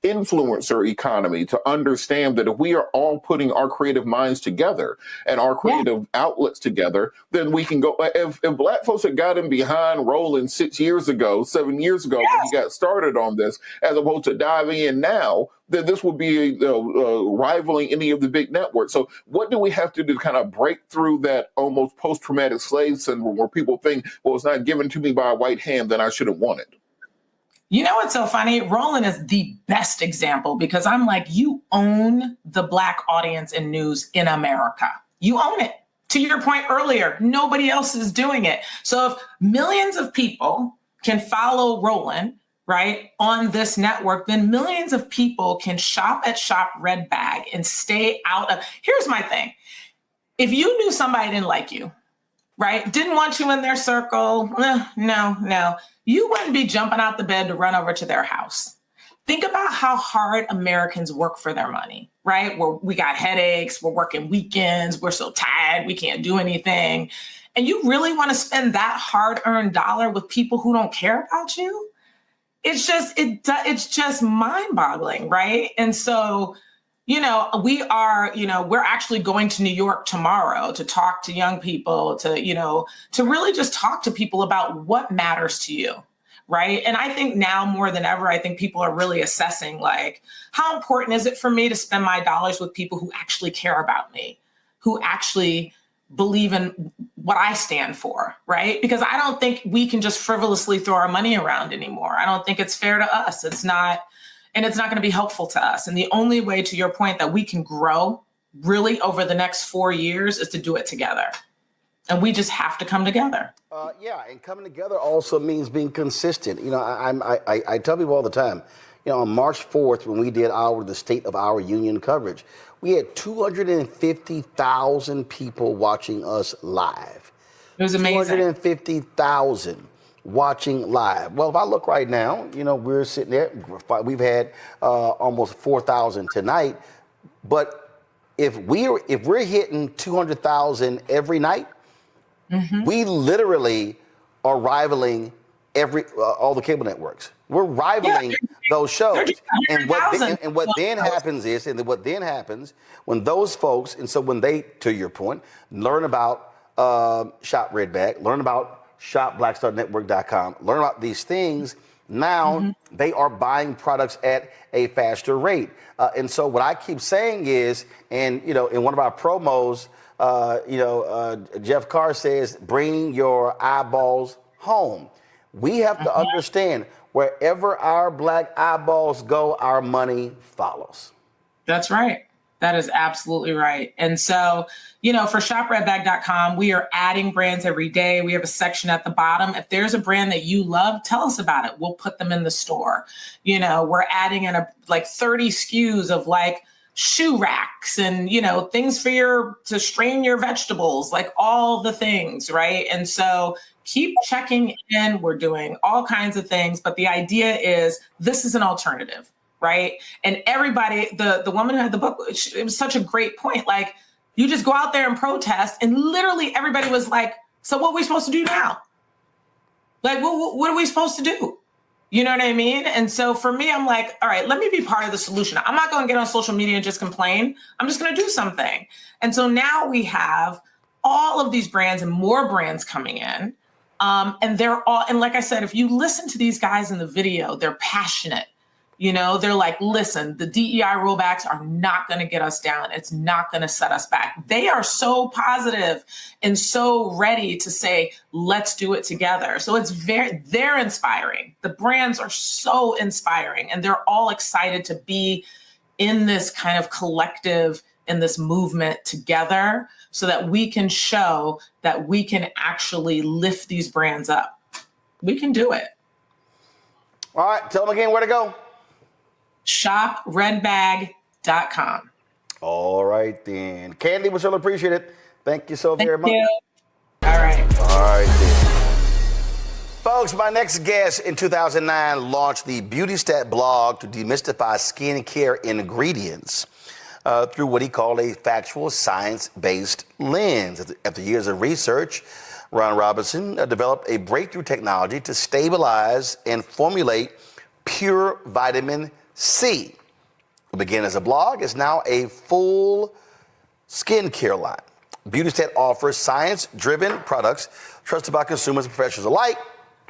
influencer economy to understand that if we are all putting our creative minds together and our creative outlets together, then we can go. If Black folks had gotten behind Roland 7 years ago, when he got started on this, as opposed to diving in now, then this would be rivaling any of the big networks. So what do we have to do to kind of break through that almost post-traumatic slave syndrome where people think, well, it's not given to me by a white hand, then I shouldn't want it? You know what's so funny? Roland is the best example because I'm like, you own the Black audience in news in America. You own it. To your point earlier, nobody else is doing it. So if millions of people can follow Roland, right, on this network, then millions of people can shop at Shop Red Bag and stay out of. Here's my thing. If you knew somebody didn't like you, right, didn't want you in their circle, no, you wouldn't be jumping out the bed to run over to their house. Think about how hard Americans work for their money, right? We got headaches, we're working weekends, we're so tired, we can't do anything. And you really want to spend that hard-earned dollar with people who don't care about you? It's just mind-boggling, right? And so, we're actually going to New York tomorrow to talk to young people, to really just talk to people about what matters to you. Right. And I think now more than ever, I think people are really assessing, like, how important is it for me to spend my dollars with people who actually care about me, who actually believe in what I stand for. Right. Because I don't think we can just frivolously throw our money around anymore. I don't think it's fair to us. It's not going to be helpful to us. And the only way, to your point, that we can grow really over the next 4 years is to do it together. And we just have to come together. And coming together also means being consistent. I tell people all the time, on March 4th, when we did the State of Our Union coverage, we had 250,000 people watching us live. It was amazing. 250,000 watching live. Well, if I look right now, we're sitting there, we've had almost 4,000 tonight. But if we're hitting 200,000 every night, we literally are rivaling all the cable networks. We're rivaling those shows. And what then happens when those folks, and so when they, to your point, learn about Shop Red Bag, learn about shopblackstarnetwork.com, learn about these things, now they are buying products at a faster rate. And so what I keep saying is, and in one of our promos, Jeff Carr says, bring your eyeballs home. We have to understand, wherever our Black eyeballs go, our money follows. That's right. That is absolutely right. And so, for shopredbag.com, we are adding brands every day. We have a section at the bottom. If there's a brand that you love, tell us about it. We'll put them in the store. We're adding in 30 SKUs of shoe racks and, things to strain your vegetables, all the things, right? And so keep checking in. We're doing all kinds of things, but the idea is this is an alternative, right? And everybody, the woman who had the book, it was such a great point. You just go out there and protest, and literally everybody was like, so what are we supposed to do now? What are we supposed to do? You know what I mean? And so for me, I'm like, all right, let me be part of the solution. I'm not going to get on social media and just complain. I'm just going to do something. And so now we have all of these brands and more brands coming in. And they're all, and like I said, if you listen to these guys in the video, they're passionate. They're like, listen, the DEI rollbacks are not going to get us down. It's not going to set us back. They are so positive and so ready to say, let's do it together. So they're inspiring. The brands are so inspiring, and they're all excited to be in this kind of collective, in this movement together, so that we can show that we can actually lift these brands up. We can do it. All right, tell them again where to go. shopredbag.com. All right, then. Candy, we certainly appreciate it. Thank you so very much. All right. Then. Folks, my next guest in 2009 launched the BeautyStat blog to demystify skincare ingredients through what he called a factual, science-based lens. After years of research, Ron Robinson developed a breakthrough technology to stabilize and formulate pure vitamin C. It began as a blog, is now a full skincare line. BeautyStat offers science-driven products trusted by consumers and professionals alike.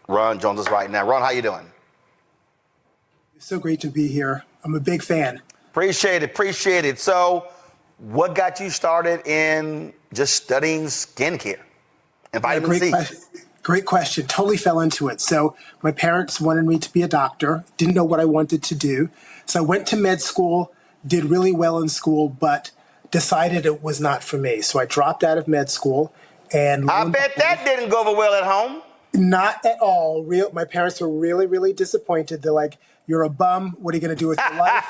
Ron joins us right now. Ron, how you doing? It's so great to be here. I'm a big fan. Appreciate it. So, what got you started in just studying skincare and vitamin C? Great question. Totally fell into it. So my parents wanted me to be a doctor, didn't know what I wanted to do. So I went to med school, did really well in school, but decided it was not for me. So I dropped out of med school. And I bet that didn't go over well at home. Not at all. My parents were really, really disappointed. They're like, you're a bum. What are you going to do with your life?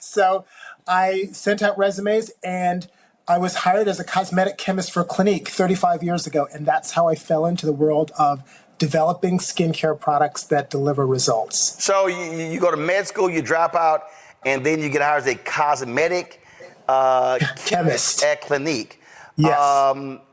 So I sent out resumes and I was hired as a cosmetic chemist for Clinique 35 years ago. And that's how I fell into the world of developing skincare products that deliver results. So you go to med school, you drop out, and then you get hired as a cosmetic chemist at Clinique. Yes.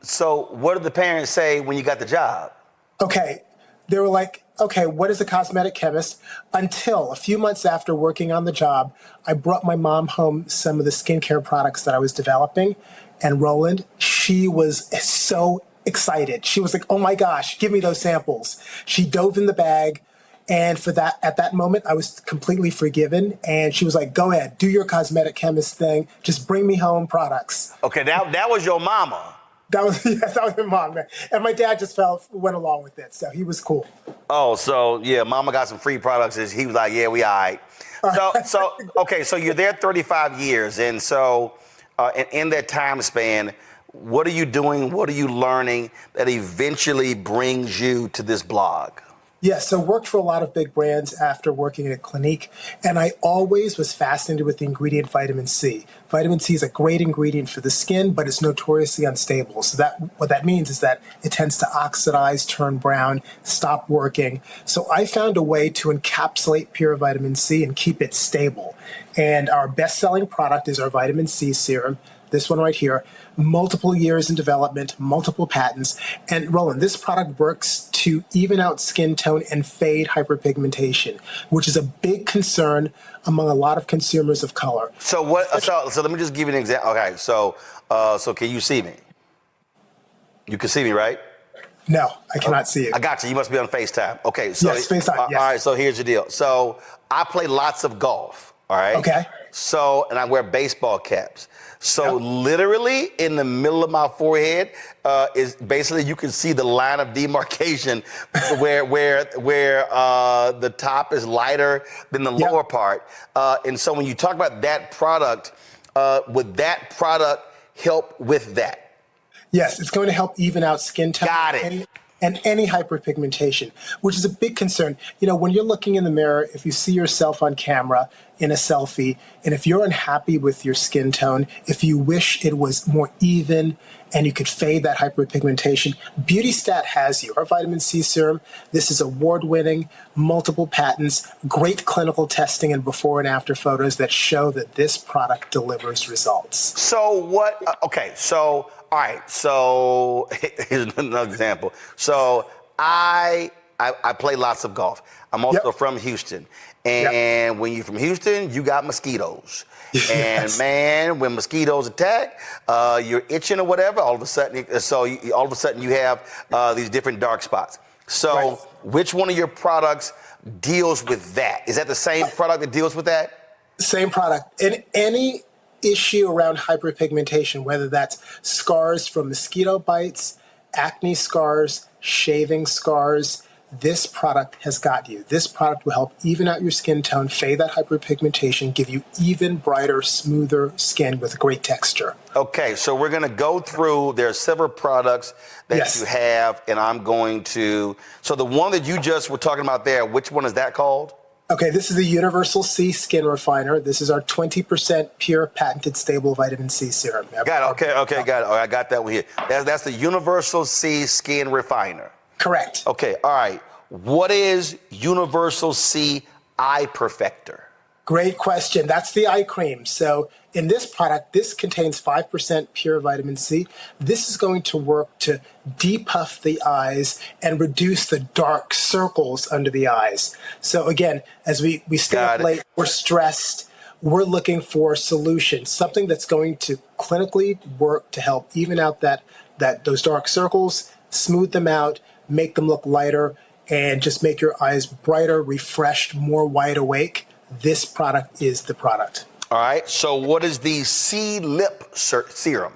So what did the parents say when you got the job? Okay. They were like, okay, what is a cosmetic chemist? Until a few months after working on the job, I brought my mom home some of the skincare products that I was developing. And Roland, she was so excited. She was like, oh my gosh, give me those samples. She dove in the bag. And at that moment, I was completely forgiven. And she was like, go ahead, do your cosmetic chemist thing. Just bring me home products. Okay, that was your mama. That was my mom. And my dad just went along with it. So he was cool. Oh, so yeah, mama got some free products. He was like, yeah, we all right. Okay, so you're there 35 years. And so in that time span, what are you doing? What are you learning that eventually brings you to this blog? Yeah, so worked for a lot of big brands after working at Clinique, and I always was fascinated with the ingredient vitamin C. Vitamin C is a great ingredient for the skin, but it's notoriously unstable. So what that means is that it tends to oxidize, turn brown, stop working. So I found a way to encapsulate pure vitamin C and keep it stable. And our best-selling product is our vitamin C serum. This one right here, multiple years in development, multiple patents. And Roland, this product works to even out skin tone and fade hyperpigmentation, which is a big concern among a lot of consumers of color. So let me just give you an example. Okay, so can you see me? You can see me, right? No, I cannot see you. I got you. You must be on FaceTime. Okay, so yes, FaceTime. Yes. All right, so here's the deal. So I play lots of golf. All right. Okay. So, and I wear baseball caps. So literally in the middle of my forehead is basically you can see the line of demarcation where the top is lighter than the lower part. And so when you talk about that product, would that product help with that? Yes, it's going to help even out skin tone. Got it. And any hyperpigmentation, which is a big concern. You know, when you're looking in the mirror, if you see yourself on camera in a selfie, and if you're unhappy with your skin tone, if you wish it was more even and you could fade that hyperpigmentation, BeautyStat has you. Our vitamin C serum, this is award-winning, multiple patents, great clinical testing and before and after photos that show that this product delivers results. So what, okay, so all right, so here's another example. So I play lots of golf. I'm also from Houston. And when you're from Houston, you got mosquitoes. And man, when mosquitoes attack, you're itching or whatever, all of a sudden you have these different dark spots. So which one of your products deals with that? Is that the same product that deals with that? Same product. In any issue around hyperpigmentation, whether that's scars from mosquito bites, acne scars, shaving scars, this product has got you. This product will help even out your skin tone, fade that hyperpigmentation, give you even brighter, smoother skin with great texture. Okay, so we're going to go through, there are several products that you have, and I'm going to, so the one that you just were talking about there, which one is that called? Okay, this is the Universal C Skin Refiner. This is our 20% pure patented stable vitamin C serum. Got it. Okay, got it. All right, I got that one here. That's the Universal C Skin Refiner. Correct. Okay, all right. What is Universal C Eye Perfector? Great question. That's the eye cream. So in this product, this contains 5% pure vitamin C. This is going to work to depuff the eyes and reduce the dark circles under the eyes. So again, as we stay up late, we're stressed, we're looking for solutions, something that's going to clinically work to help even out those dark circles, smooth them out, make them look lighter, and just make your eyes brighter, refreshed, more wide awake, this product is the product. All right. So what is the C-Lip serum?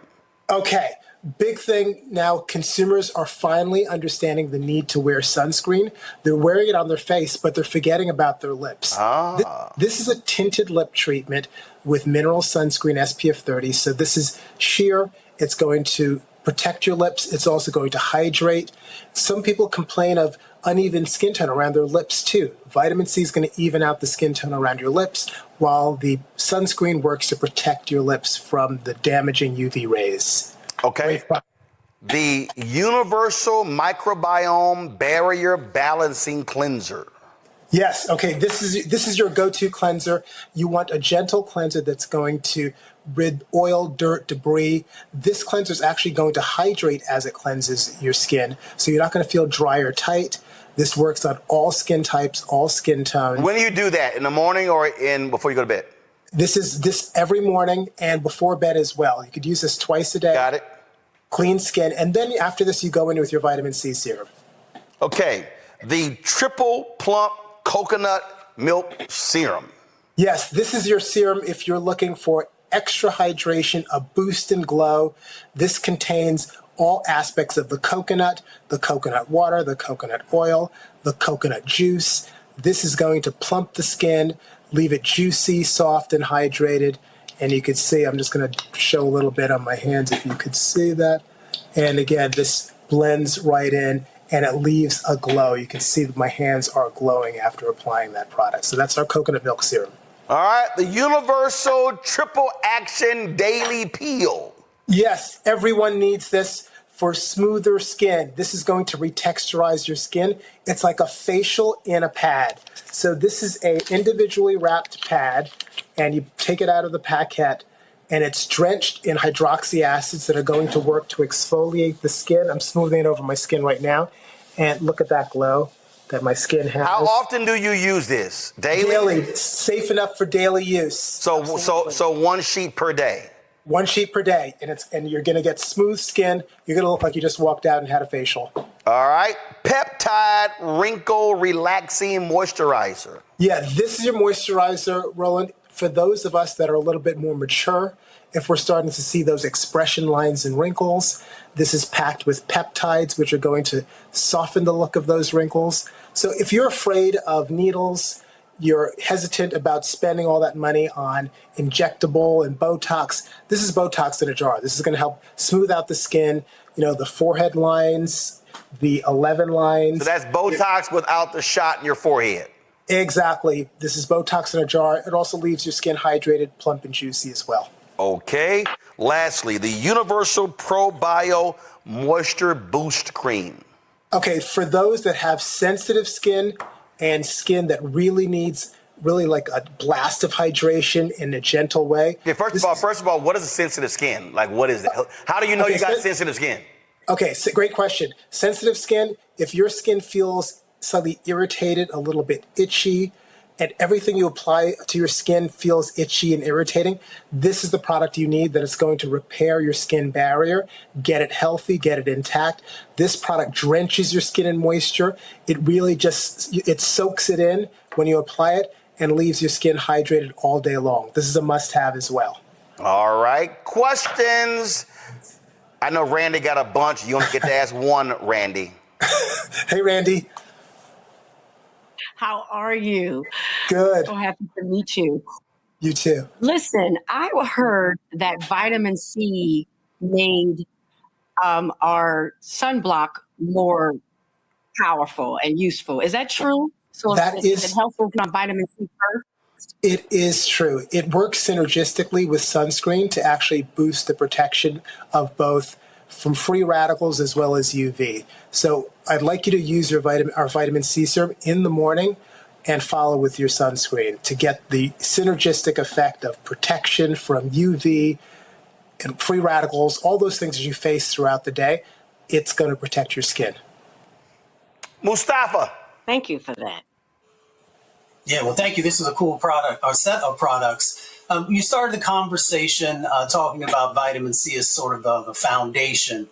Okay. Big thing now, consumers are finally understanding the need to wear sunscreen. They're wearing it on their face, but they're forgetting about their lips. This is a tinted lip treatment with mineral sunscreen SPF 30. So this is sheer. It's going to protect your lips. It's also going to hydrate. Some people complain of uneven skin tone around their lips too. Vitamin C is going to even out the skin tone around your lips, while the sunscreen works to protect your lips from the damaging UV rays. Okay. The Universal Microbiome Barrier Balancing Cleanser. Yes. Okay. This is your go-to cleanser. You want a gentle cleanser that's going to rid oil, dirt, debris. This cleanser is actually going to hydrate as it cleanses your skin, so you're not going to feel dry or tight. This works on all skin types, all skin tones. When do you do that? In the morning or before you go to bed? This every morning and before bed as well. You could use this twice a day. Got it. Clean skin. And then after this, you go in with your vitamin C serum. Okay. The Triple Plump Coconut Milk Serum. Yes, this is your serum if you're looking for extra hydration, a boost in glow. This contains all aspects of the coconut water, the coconut oil, the coconut juice. This is going to plump the skin, leave it juicy, soft, and hydrated. And you can see, I'm just going to show a little bit on my hands if you could see that. And again, this blends right in and it leaves a glow. You can see that my hands are glowing after applying that product. So that's our coconut milk serum. All right, the Universal Triple Action Daily Peel. Yes, everyone needs this for smoother skin. This is going to retexturize your skin. It's like a facial in a pad. So this is a individually wrapped pad, and you take it out of the packet, and it's drenched in hydroxy acids that are going to work to exfoliate the skin. I'm smoothing it over my skin right now, and look at that glow that my skin has. How often do you use this? Daily? Daily. Safe enough for daily use. So one sheet per day. One sheet per day, and you're going to get smooth skin. You're going to look like you just walked out and had a facial. All right. Peptide Wrinkle Relaxing Moisturizer. Yeah, this is your moisturizer, Roland. For those of us that are a little bit more mature, if we're starting to see those expression lines and wrinkles, this is packed with peptides, which are going to soften the look of those wrinkles. So if you're afraid of needles, you're hesitant about spending all that money on injectable and Botox, this is Botox in a jar. This is going to help smooth out the skin, the forehead lines, the 11 lines. So that's Botox without the shot in your forehead. Exactly. This is Botox in a jar. It also leaves your skin hydrated, plump, and juicy as well. Okay. Lastly, the Universal Pro Bio Moisture Boost Cream. Okay, for those that have sensitive skin and skin that really needs like a blast of hydration in a gentle way. Okay, first of all, what is a sensitive skin? Like, what is it? How do you know you got sensitive skin? Okay, so great question. Sensitive skin, if your skin feels slightly irritated, a little bit itchy, and everything you apply to your skin feels itchy and irritating, this is the product you need that is going to repair your skin barrier, get it healthy, get it intact. This product drenches your skin in moisture. It really it soaks it in when you apply it and leaves your skin hydrated all day long. This is a must-have as well. All right. Questions? I know Randy got a bunch. You only get to ask one, Randy. Hey, Randy. How are you? Good. So happy to meet you. You too. Listen, I heard that vitamin C made our sunblock more powerful and useful. Is that true? So is it helpful on vitamin C first? It is true. It works synergistically with sunscreen to actually boost the protection of both from free radicals as well as UV. So I'd like you to use our vitamin C serum in the morning and follow with your sunscreen to get the synergistic effect of protection from UV and free radicals, all those things that you face throughout the day. It's going to protect your skin. Mustafa. Thank you for that. Yeah, well, thank you. This is a cool product, or set of products. You started the conversation talking about vitamin C as sort of the foundation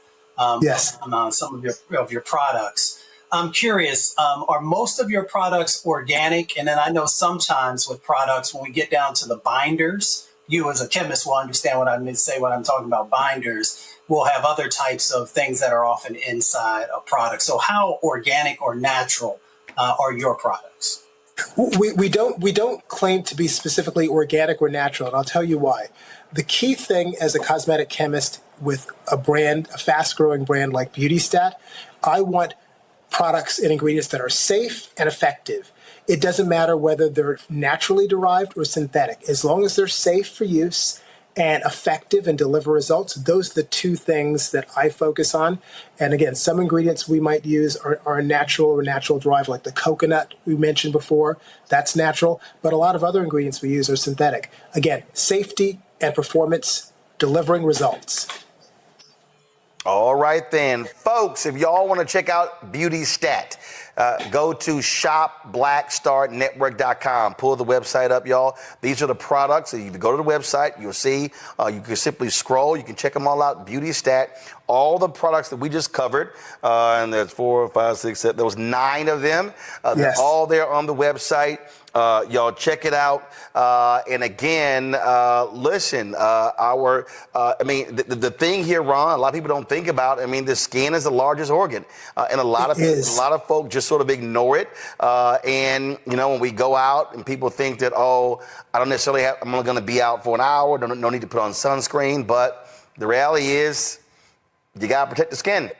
yes. on some of your products. I'm curious, are most of your products organic? And then I know sometimes with products, when we get down to the binders, you as a chemist will understand what I mean to say when I'm talking about binders. We'll have other types of things that are often inside a product. So how organic or natural are your products? We don't claim to be specifically organic or natural, and I'll tell you why. The key thing as a cosmetic chemist with a fast-growing brand like BeautyStat, I want products and ingredients that are safe and effective. It doesn't matter whether they're naturally derived or synthetic. As long as they're safe for use and effective and deliver results, those are the two things that I focus on. And again, some ingredients we might use are natural or natural derived, like the coconut we mentioned before. That's natural. But a lot of other ingredients we use are synthetic. Again, safety and performance, delivering results. All right then, folks, if y'all want to check out BeautyStat, go to shopblackstarnetwork.com. Pull the website up, y'all. These are the products. You go to the website, you'll see, you can simply scroll. You can check them all out. BeautyStat, all the products that we just covered, and there's 4, 5, 6, 7, there was 9 of them. They're all there on the website. Y'all check it out. And again, listen, the thing here, Ron, a lot of people don't think about, the skin is the largest organ. And a lot of folk just sort of ignore it. And, when we go out and people think that, I'm only going to be out for an hour, no need to put on sunscreen. But the reality is you got to protect the skin.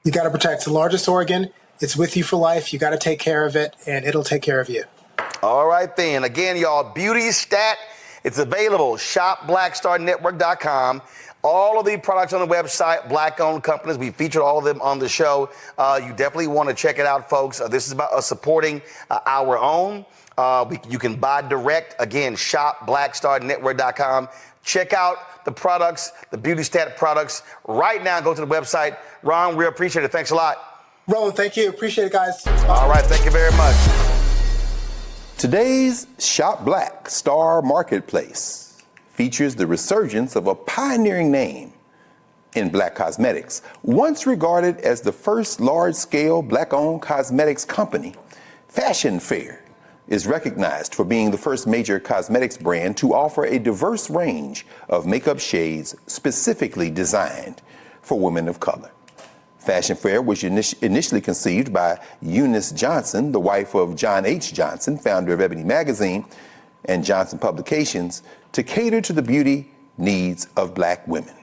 You got to protect the largest organ. It's with you for life. You got to take care of it, and it'll take care of you. All right, then. Again, y'all, BeautyStat. It's available. ShopBlackStarNetwork.com. All of the products on the website, Black-owned companies. We featured all of them on the show. You definitely want to check it out, folks. This is about us supporting our own. You can buy direct. Again, ShopBlackStarNetwork.com. Check out the products, the BeautyStat products. Right now, go to the website. Ron, we appreciate it. Thanks a lot. Roland, thank you. Appreciate it, guys. All right. Thank you very much. Today's Shop Black Star Marketplace features the resurgence of a pioneering name in Black cosmetics. Once regarded as the first large-scale Black-owned cosmetics company, Fashion Fair is recognized for being the first major cosmetics brand to offer a diverse range of makeup shades specifically designed for women of color. Fashion Fair was initially conceived by Eunice Johnson, the wife of John H. Johnson, founder of Ebony Magazine and Johnson Publications, to cater to the beauty needs of Black women.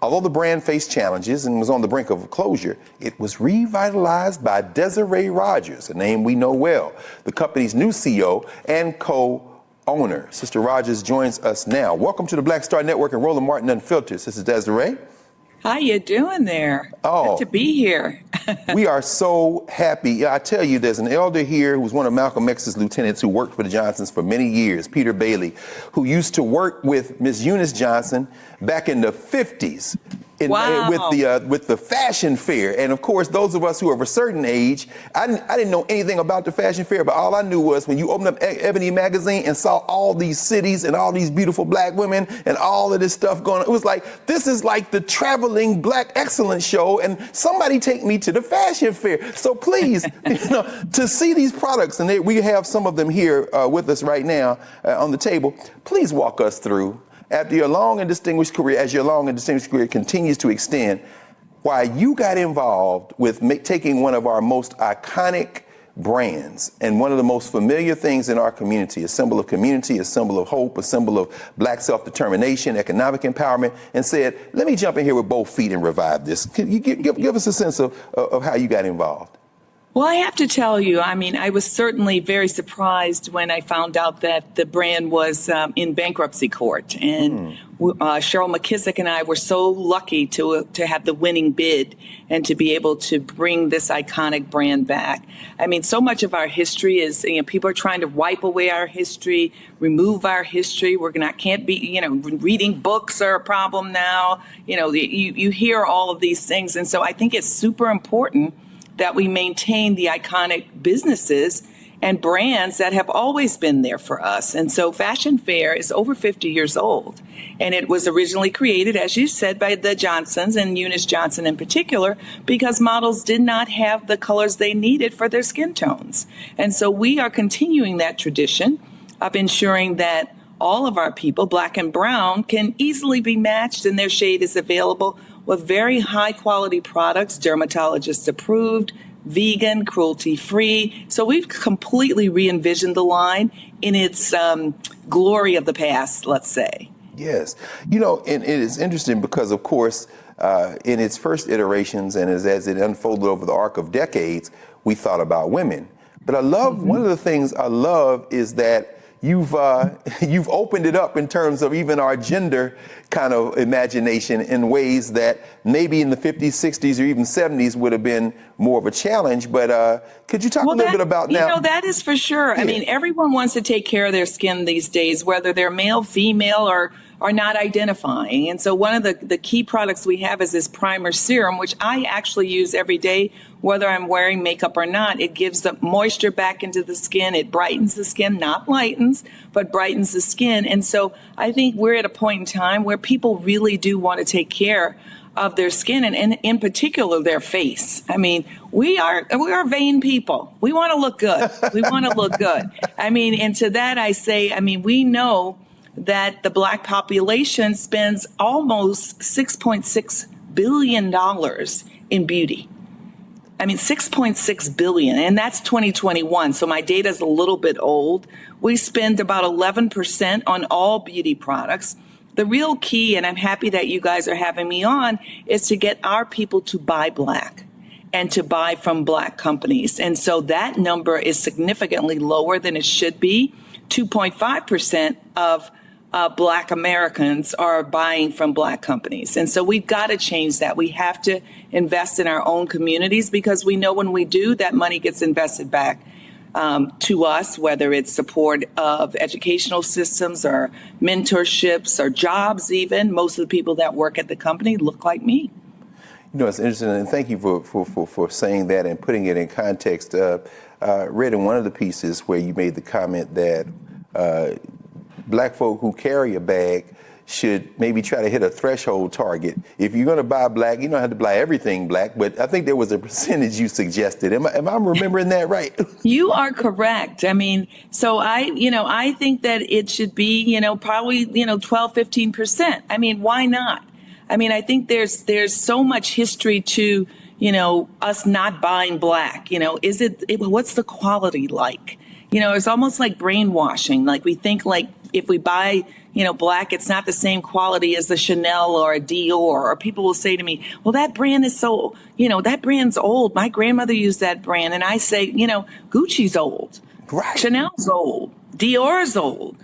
Although the brand faced challenges and was on the brink of closure, it was revitalized by Desiree Rogers, a name we know well, the company's new CEO and co-owner. Sister Rogers joins us now. Welcome to the Black Star Network and Roland Martin Unfiltered. This is Desiree. How you doing there? Good to be here. We are so happy. I tell you, there's an elder here who was one of Malcolm X's lieutenants who worked for the Johnsons for many years, Peter Bailey, who used to work with Miss Eunice Johnson back in the 50s. With the Fashion Fair. And of course, those of us who are of a certain age, I didn't know anything about the Fashion Fair, but all I knew was when you opened up Ebony Magazine and saw all these cities and all these beautiful Black women and all of this stuff going on, it was like, this is like the traveling Black excellence show, and somebody take me to the Fashion Fair. So please, to see these products, and we have some of them here with us right now on the table, please walk us through, after your long and distinguished career, as your long and distinguished career continues to extend, why you got involved with taking one of our most iconic brands and one of the most familiar things in our community, a symbol of community, a symbol of hope, a symbol of Black self-determination, economic empowerment, and said, let me jump in here with both feet and revive this. Can you give us a sense of how you got involved? Well, I have to tell you, I was certainly very surprised when I found out that the brand was in bankruptcy court. And Cheryl McKissick and I were so lucky to have the winning bid and to be able to bring this iconic brand back. So much of our history is, people are trying to wipe away our history, remove our history. Can't be, reading books are a problem now. You hear all of these things. And so I think it's super important that we maintain the iconic businesses and brands that have always been there for us. And so Fashion Fair is over 50 years old. And it was originally created, as you said, by the Johnsons and Eunice Johnson in particular, because models did not have the colors they needed for their skin tones. And so we are continuing that tradition of ensuring that all of our people, Black and brown, can easily be matched and their shade is available with very high quality products, dermatologist approved, vegan, cruelty-free. So we've completely re-envisioned the line in its glory of the past, let's say. Yes. You know, and it is interesting because, of course, in its first iterations and as it unfolded over the arc of decades, we thought about women. But I love, one of the things I love is that you've opened it up in terms of even our gender kind of imagination in ways that maybe in the 50s, 60s, or even 70s would have been more of a challenge. But could you talk a little bit about now? You know, that is for sure. Yeah. I mean, everyone wants to take care of their skin these days, whether they're male, female, or are not identifying. And so one of the key products we have is this primer serum, which I actually use every day, whether I'm wearing makeup or not. It gives the moisture back into the skin. It brightens the skin, not lightens, but brightens the skin. And so I think we're at a point in time where people really do want to take care of their skin and in particular their face. I mean, we are vain people. We want to look good. We want to look good. I mean, and to that I say, I mean, we know that the Black population spends almost $6.6 billion in beauty. I mean, 6.6 billion, and that's 2021. So my data is a little bit old. We spend about 11% on all beauty products. The real key, and I'm happy that you guys are having me on, is to get our people to buy Black and to buy from Black companies. And so that number is significantly lower than it should be. 2.5% of Black Americans are buying from Black companies. And so we've got to change that. We have to invest in our own communities because we know when we do, that money gets invested back to us, whether it's support of educational systems or mentorships or jobs even. Most of the people that work at the company look like me. You know, it's interesting, and thank you for saying that and putting it in context. Read in one of the pieces where you made the comment that Black folk who carry a bag should maybe try to hit a threshold target. If you're going to buy Black, you don't have to buy everything Black, but I think there was a percentage you suggested. Am I remembering that right? You are correct. I mean, so I think that it should be, probably, 12, 15%. I mean, why not? I mean, I think there's so much history to, us not buying Black. What's the quality like? It's almost like brainwashing. Like we think like if we buy, Black, it's not the same quality as the Chanel or a Dior. Or people will say to me, well, that brand is so, that brand's old. My grandmother used that brand. And I say, Gucci's old. Right. Chanel's old. Dior's old.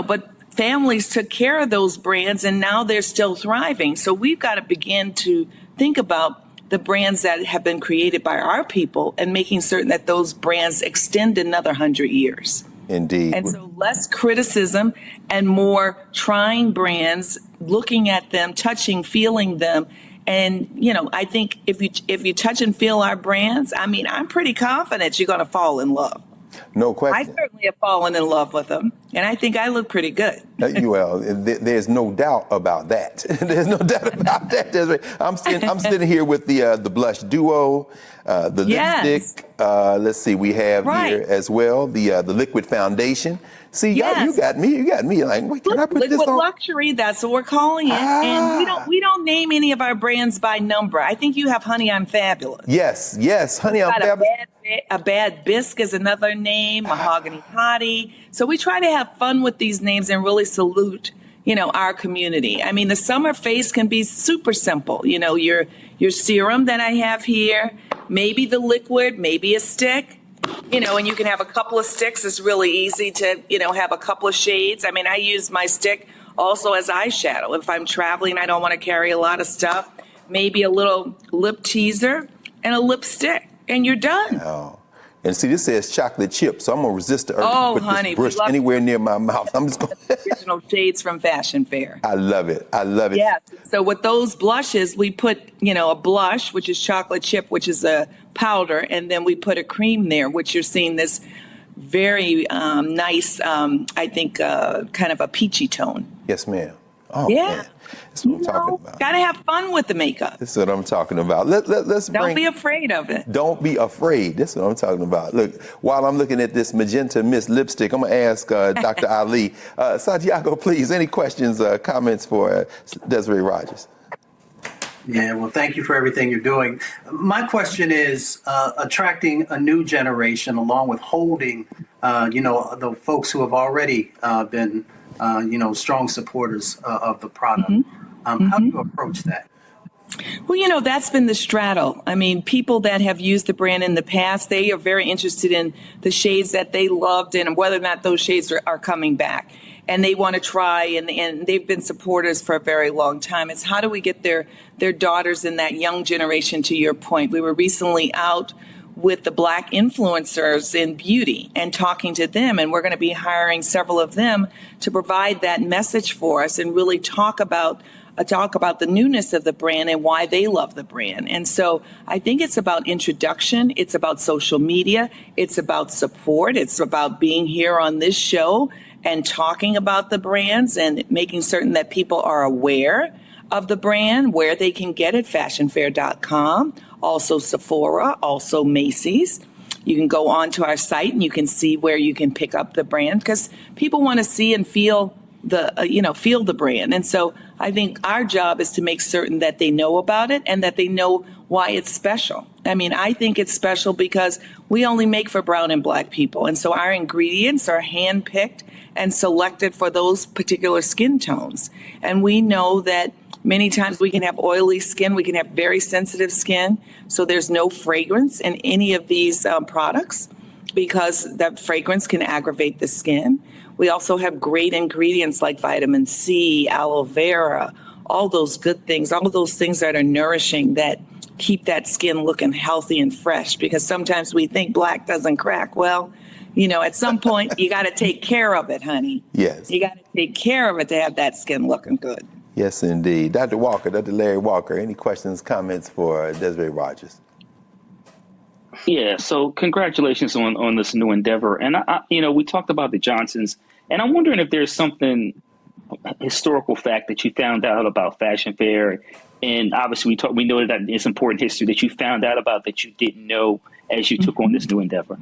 But families took care of those brands and now they're still thriving. So we've got to begin to think about the brands that have been created by our people and making certain that those brands extend another 100 years. Indeed. And so less criticism and more trying brands, looking at them, touching, feeling them. And, I think if you touch and feel our brands, I mean, I'm pretty confident you're going to fall in love. No question. I certainly have fallen in love with them, and I think I look pretty good. Well, there's no doubt about that. There's no doubt about that. I'm sitting here with the blush duo, the lipstick. Let's see, we have here as well the liquid foundation. See, you got me. You got me. Like, wait, can I put this on? Liquid luxury. That's what we're calling it. And we don't name any of our brands by number. I think you have Honey, I'm Fabulous. Yes, Honey, I'm Fabulous. A Bad Bisque is another name. Mahogany Hottie. So we try to have fun with these names and really salute, our community. I mean, the summer face can be super simple. Your serum that I have here, maybe the liquid, maybe a stick. And you can have a couple of sticks. It's really easy to, have a couple of shades. I mean, I use my stick also as eyeshadow. If I'm traveling, I don't want to carry a lot of stuff. Maybe a little lip teaser and a lipstick, and you're done. Oh. And see, this says chocolate chip, so I'm going to resist the urge to put honey, this brush anywhere near my mouth. I'm just going to... Original shades from Fashion Fair. I love it. Yes. So with those blushes, we put, a blush, which is chocolate chip, which is a powder, and then we put a cream there, which you're seeing this very nice, I think, kind of a peachy tone. Yes, ma'am. Oh, Yeah. man. That's what I'm talking about. Gotta have fun with the makeup. This is what I'm talking about. Let's Don't be afraid of it. Don't be afraid. That's what I'm talking about. Look, while I'm looking at this Magenta Mist lipstick, I'm going to ask Dr. Ali. Santiago, please, any questions, comments for Desiree Rogers? Yeah, well, thank you for everything you're doing. My question is attracting a new generation along with holding, the folks who have already been, strong supporters of the product. How do you approach that? Well, that's been the straddle. I mean, people that have used the brand in the past, they are very interested in the shades that they loved and whether or not those shades are coming back. And they want to try, and they've been supporters for a very long time. It's how do we get their daughters in that young generation, to your point. We were recently out with the Black influencers in beauty and talking to them, and we're going to be hiring several of them to provide that message for us and really talk about the newness of the brand and why they love the brand. And so I think it's about introduction. It's about social media. It's about support. It's about being here on this show and talking about the brands and making certain that people are aware of the brand, where they can get it, fashionfair.com, also Sephora, also Macy's. You can go onto our site and you can see where you can pick up the brand because people want to see and feel the brand. And so I think our job is to make certain that they know about it and that they know why it's special. I mean, I think it's special because we only make for brown and Black people. And so our ingredients are handpicked and selected for those particular skin tones. And we know that many times we can have oily skin, we can have very sensitive skin. So there's no fragrance in any of these products because that fragrance can aggravate the skin. We also have great ingredients like vitamin C, aloe vera, all those good things, all those things that are nourishing that keep that skin looking healthy and fresh, because sometimes we think Black doesn't crack. Well, at some point you got to take care of it, honey. Yes. You got to take care of it to have that skin looking good. Yes, indeed. Dr. Larry Walker, any questions, comments for Desiree Rogers? Yeah, so congratulations on this new endeavor. And, we talked about the Johnsons, and I'm wondering if there's something, historical fact that you found out about Fashion Fair. And obviously we know that it's important history that you found out about that you didn't know as you took on this new endeavor.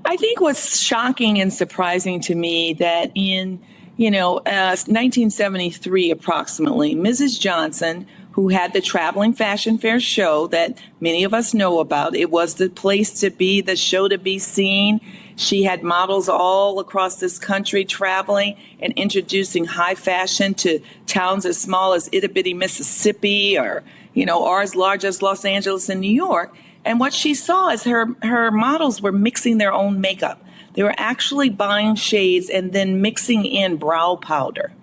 I think what's shocking and surprising to me that in 1973 approximately, Mrs. Johnson, who had the Traveling Fashion Fair show that many of us know about, it was the place to be, the show to be seen. She had models all across this country traveling and introducing high fashion to towns as small as itty bitty Mississippi or as large as Los Angeles and New York. And what she saw is her models were mixing their own makeup. They were actually buying shades and then mixing in brow powder.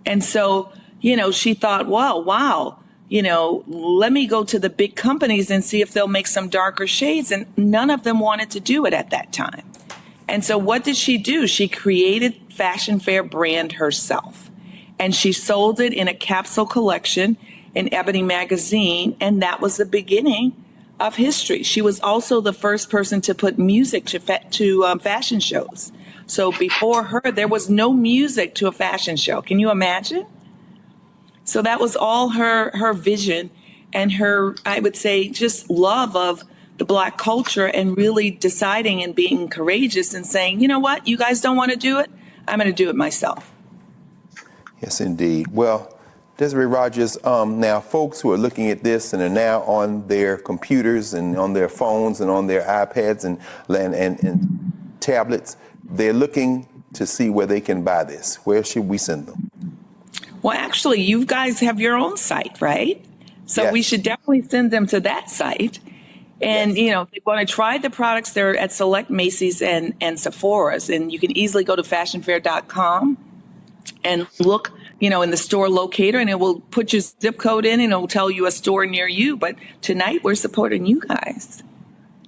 And so, she thought, wow, let me go to the big companies and see if they'll make some darker shades. And none of them wanted to do it at that time. And so what did she do? She created Fashion Fair brand herself. And she sold it in a capsule collection in Ebony magazine. And that was the beginning of history. She was also the first person to put music to fashion shows. So before her, there was no music to a fashion show. Can you imagine? So that was all her vision and her, I would say, just love of the Black culture and really deciding and being courageous and saying, you know what, you guys don't want to do it? I'm going to do it myself. Yes, indeed. Well, Desiree Rogers, now folks who are looking at this and are now on their computers and on their phones and on their iPads and tablets, they're looking to see where they can buy this. Where should we send them? Well, actually, you guys have your own site, right? So Yes. we should definitely send them to that site. And, if they want to try the products, they're at select Macy's and Sephora's. And you can easily go to fashionfair.com and look, in the store locator, and it will put your zip code in and it will tell you a store near you. But tonight we're supporting you guys.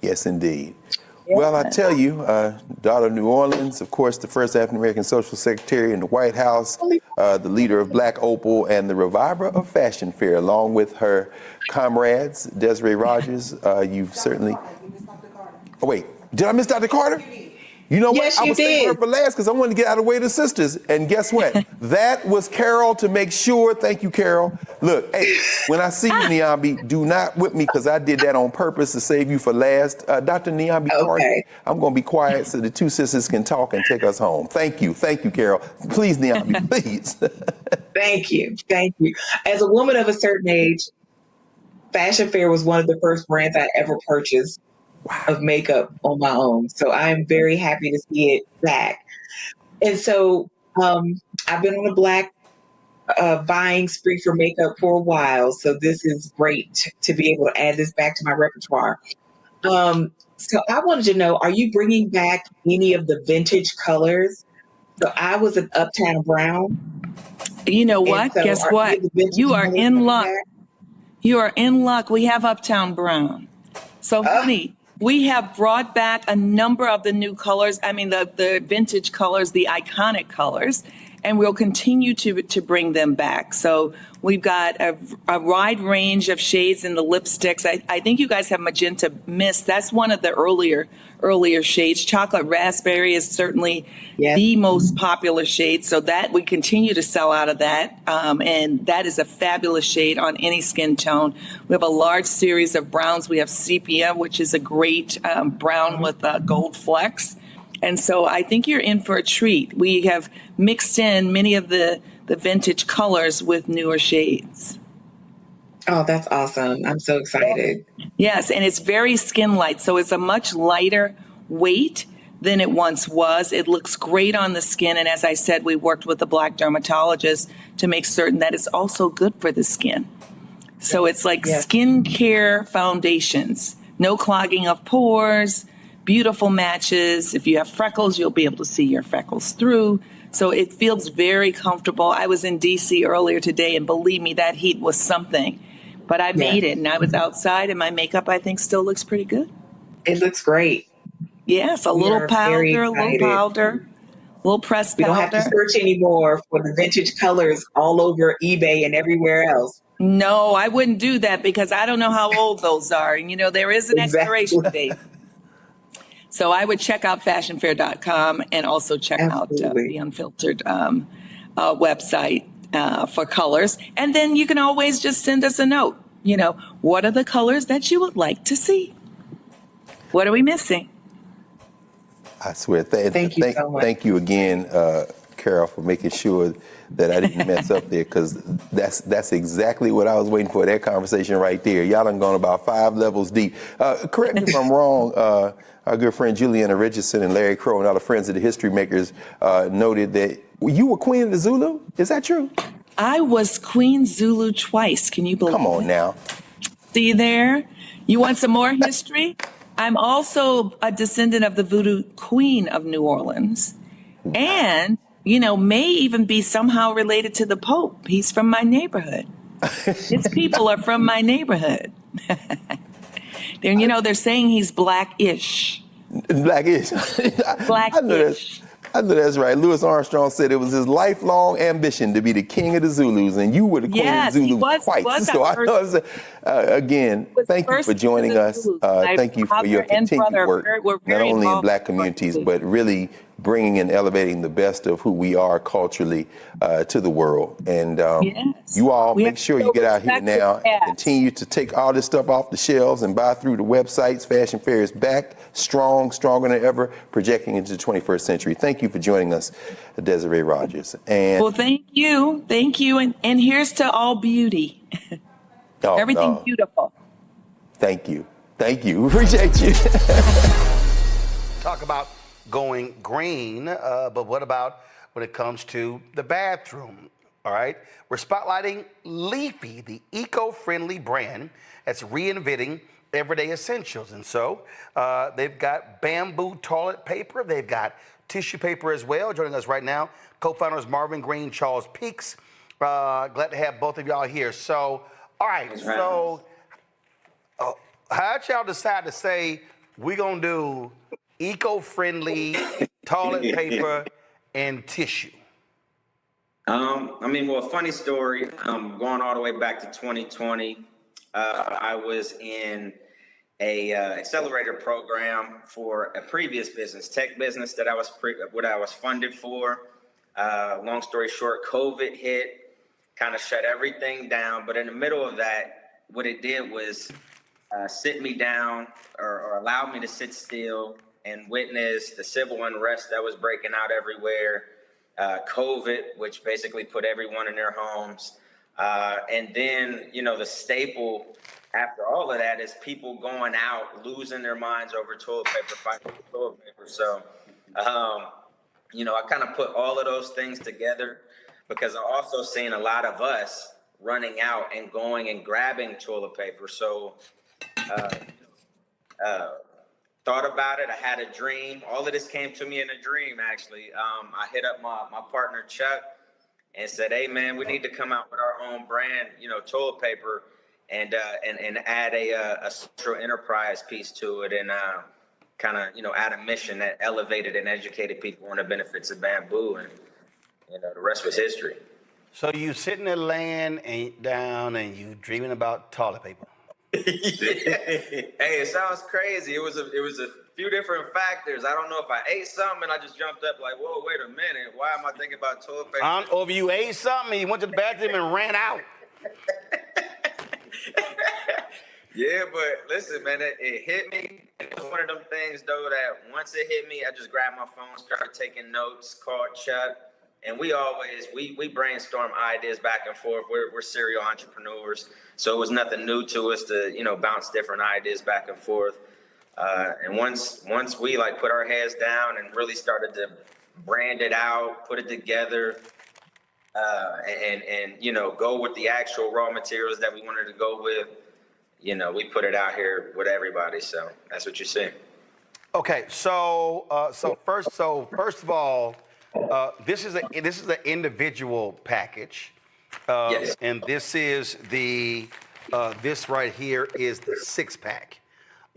Yes, indeed. Well, I tell you, daughter of New Orleans, of course, the first African-American social secretary in the White House, the leader of Black Opal, and the reviver of Fashion Fair, along with her comrades, Desiree Rogers. You've certainly... Oh, wait. Did I miss Dr. Carter? You know Yes, what? I you was saving her did. for last because I wanted to get out of the way of the sisters. And guess what? That was Carol to make sure. Thank you, Carol. Look, hey, when I see you, Niambi, do not whip me because I did that on purpose to save you for last. Dr. Niambi Carter, Okay. I'm going to be quiet so the two sisters can talk and take us home. Thank you. Thank you, Carol. Please, Niambi, please. Thank you. Thank you. As a woman of a certain age, Fashion Fair was one of the first brands I ever purchased of makeup on my own. So I am very happy to see it back. And so I've been on a Black buying spree for makeup for a while. So this is great to be able to add this back to my repertoire. So I wanted to know, are you bringing back any of the vintage colors? So I was an Uptown Brown. You know what? So Guess are what? any of the vintage You are colors in coming luck. back? You are in luck. We have Uptown Brown. So, honey, we have brought back a number of the new colors. I mean, the vintage colors, the iconic colors, and we'll continue to bring them back. So we've got a wide range of shades in the lipsticks. I think you guys have Magenta Mist. That's one of the earlier shades. Chocolate Raspberry is certainly the most popular shade. So that we continue to sell out of that. And that is a fabulous shade on any skin tone. We have a large series of browns. We have Sepia, which is a great brown with gold flecks. And so I think you're in for a treat. We have mixed in many of the vintage colors with newer shades. Oh, that's awesome. I'm so excited. Yes, and it's very skin light. So it's a much lighter weight than it once was. It looks great on the skin. And as I said, we worked with a Black dermatologist to make certain that it's also good for the skin. So it's like skincare foundations, no clogging of pores, beautiful matches. If you have freckles, you'll be able to see your freckles through. So it feels very comfortable. I was in DC earlier today, and believe me, that heat was something. But I made it, and I was outside, and my makeup, I think, still looks pretty good. It looks great. Yes, a little powder, a little pressed We powder. don't have to search anymore for the vintage colors all over eBay and everywhere else. No, I wouldn't do that because I don't know how old those are. And, you know, there is an expiration date. So I would check out fashionfair.com and also check out the Unfiltered website for colors. And then you can always just send us a note. You know, what are the colors that you would like to see? What are we missing? I swear. Thank you so much. Thank you again, Carol, for making sure that I didn't mess up there, because that's exactly what I was waiting for, that conversation right there. Y'all done gone about 5 levels deep. Correct me if I'm wrong. Our good friend Juliana Richardson and Larry Crow and all the friends of the History Makers noted that you were Queen of the Zulu. Is that true? I was Queen Zulu twice. Can you believe Come on it? now. See there? You want some more history? I'm also a descendant of the Voodoo Queen of New Orleans. And, you know, may even be somehow related to the Pope. He's from my neighborhood. His people are from my neighborhood. And, you know, they're saying he's Black-ish. Black-ish. Black-ish. I know that's right. Louis Armstrong said it was his lifelong ambition to be the king of the Zulus, and you were the queen of the Zulu twice. So I know it's again, thank you for joining us. Thank you for your continued work, not only in Black communities, but really bringing and elevating the best of who we are culturally to the world. And you all make sure you get out here now and continue to take all this stuff off the shelves and buy through the websites. Fashion Fair is back, strong, stronger than ever, projecting into the 21st century. Thank you for joining us, Desiree Rogers. And well, thank you. Thank you. And here's to all beauty. Everything beautiful. Thank you. Thank you. Appreciate you. Talk about going green, but what about when it comes to the bathroom? All right. We're spotlighting Leafy, the eco-friendly brand that's reinventing everyday essentials. And so they've got bamboo toilet paper. They've got tissue paper as well. Joining us right now, co-founders Marvin Green, Charles Peaks. Glad to have both of y'all here. So, all right. So how'd y'all decide to say we're going to do eco-friendly toilet paper and tissue? I mean, well, funny story. Going all the way back to 2020, I was in a accelerator program for a previous business, tech business that I was funded for. Long story short, COVID hit, kind of shut everything down. But in the middle of that, what it did was sit me down or allow me to sit still and witness the civil unrest that was breaking out everywhere, COVID, which basically put everyone in their homes. And then, the staple after all of that is people going out, losing their minds over toilet paper, fighting for toilet paper. So, I kind of put all of those things together because I also seen a lot of us running out and going and grabbing toilet paper. So, thought about it. I had a dream. All of this came to me in a dream, actually. I hit up my partner, Chuck, and said, hey, man, we need to come out with our own brand, toilet paper, and add a social enterprise piece to it and kind of, add a mission that elevated and educated people on the benefits of bamboo. And, the rest was history. So you sitting there laying down and you dreaming about toilet paper. Hey, it sounds crazy. It was a few different factors. I don't know if I ate something and I just jumped up like, whoa, wait a minute. Why am I thinking about toilet paper? Or if you ate something and you went to the bathroom and ran out. Yeah, but listen, man, it hit me. It was one of them things, though, that once it hit me, I just grabbed my phone, started taking notes, called Chuck. And we brainstorm ideas back and forth. We're serial entrepreneurs. So it was nothing new to us to, bounce different ideas back and forth. And once we put our heads down and really started to brand it out, put it together, and go with the actual raw materials that we wanted to go with, we put it out here with everybody. So that's what you see. Okay, so first of all, this is an individual package. Yes. And this is this right here is the 6-pack.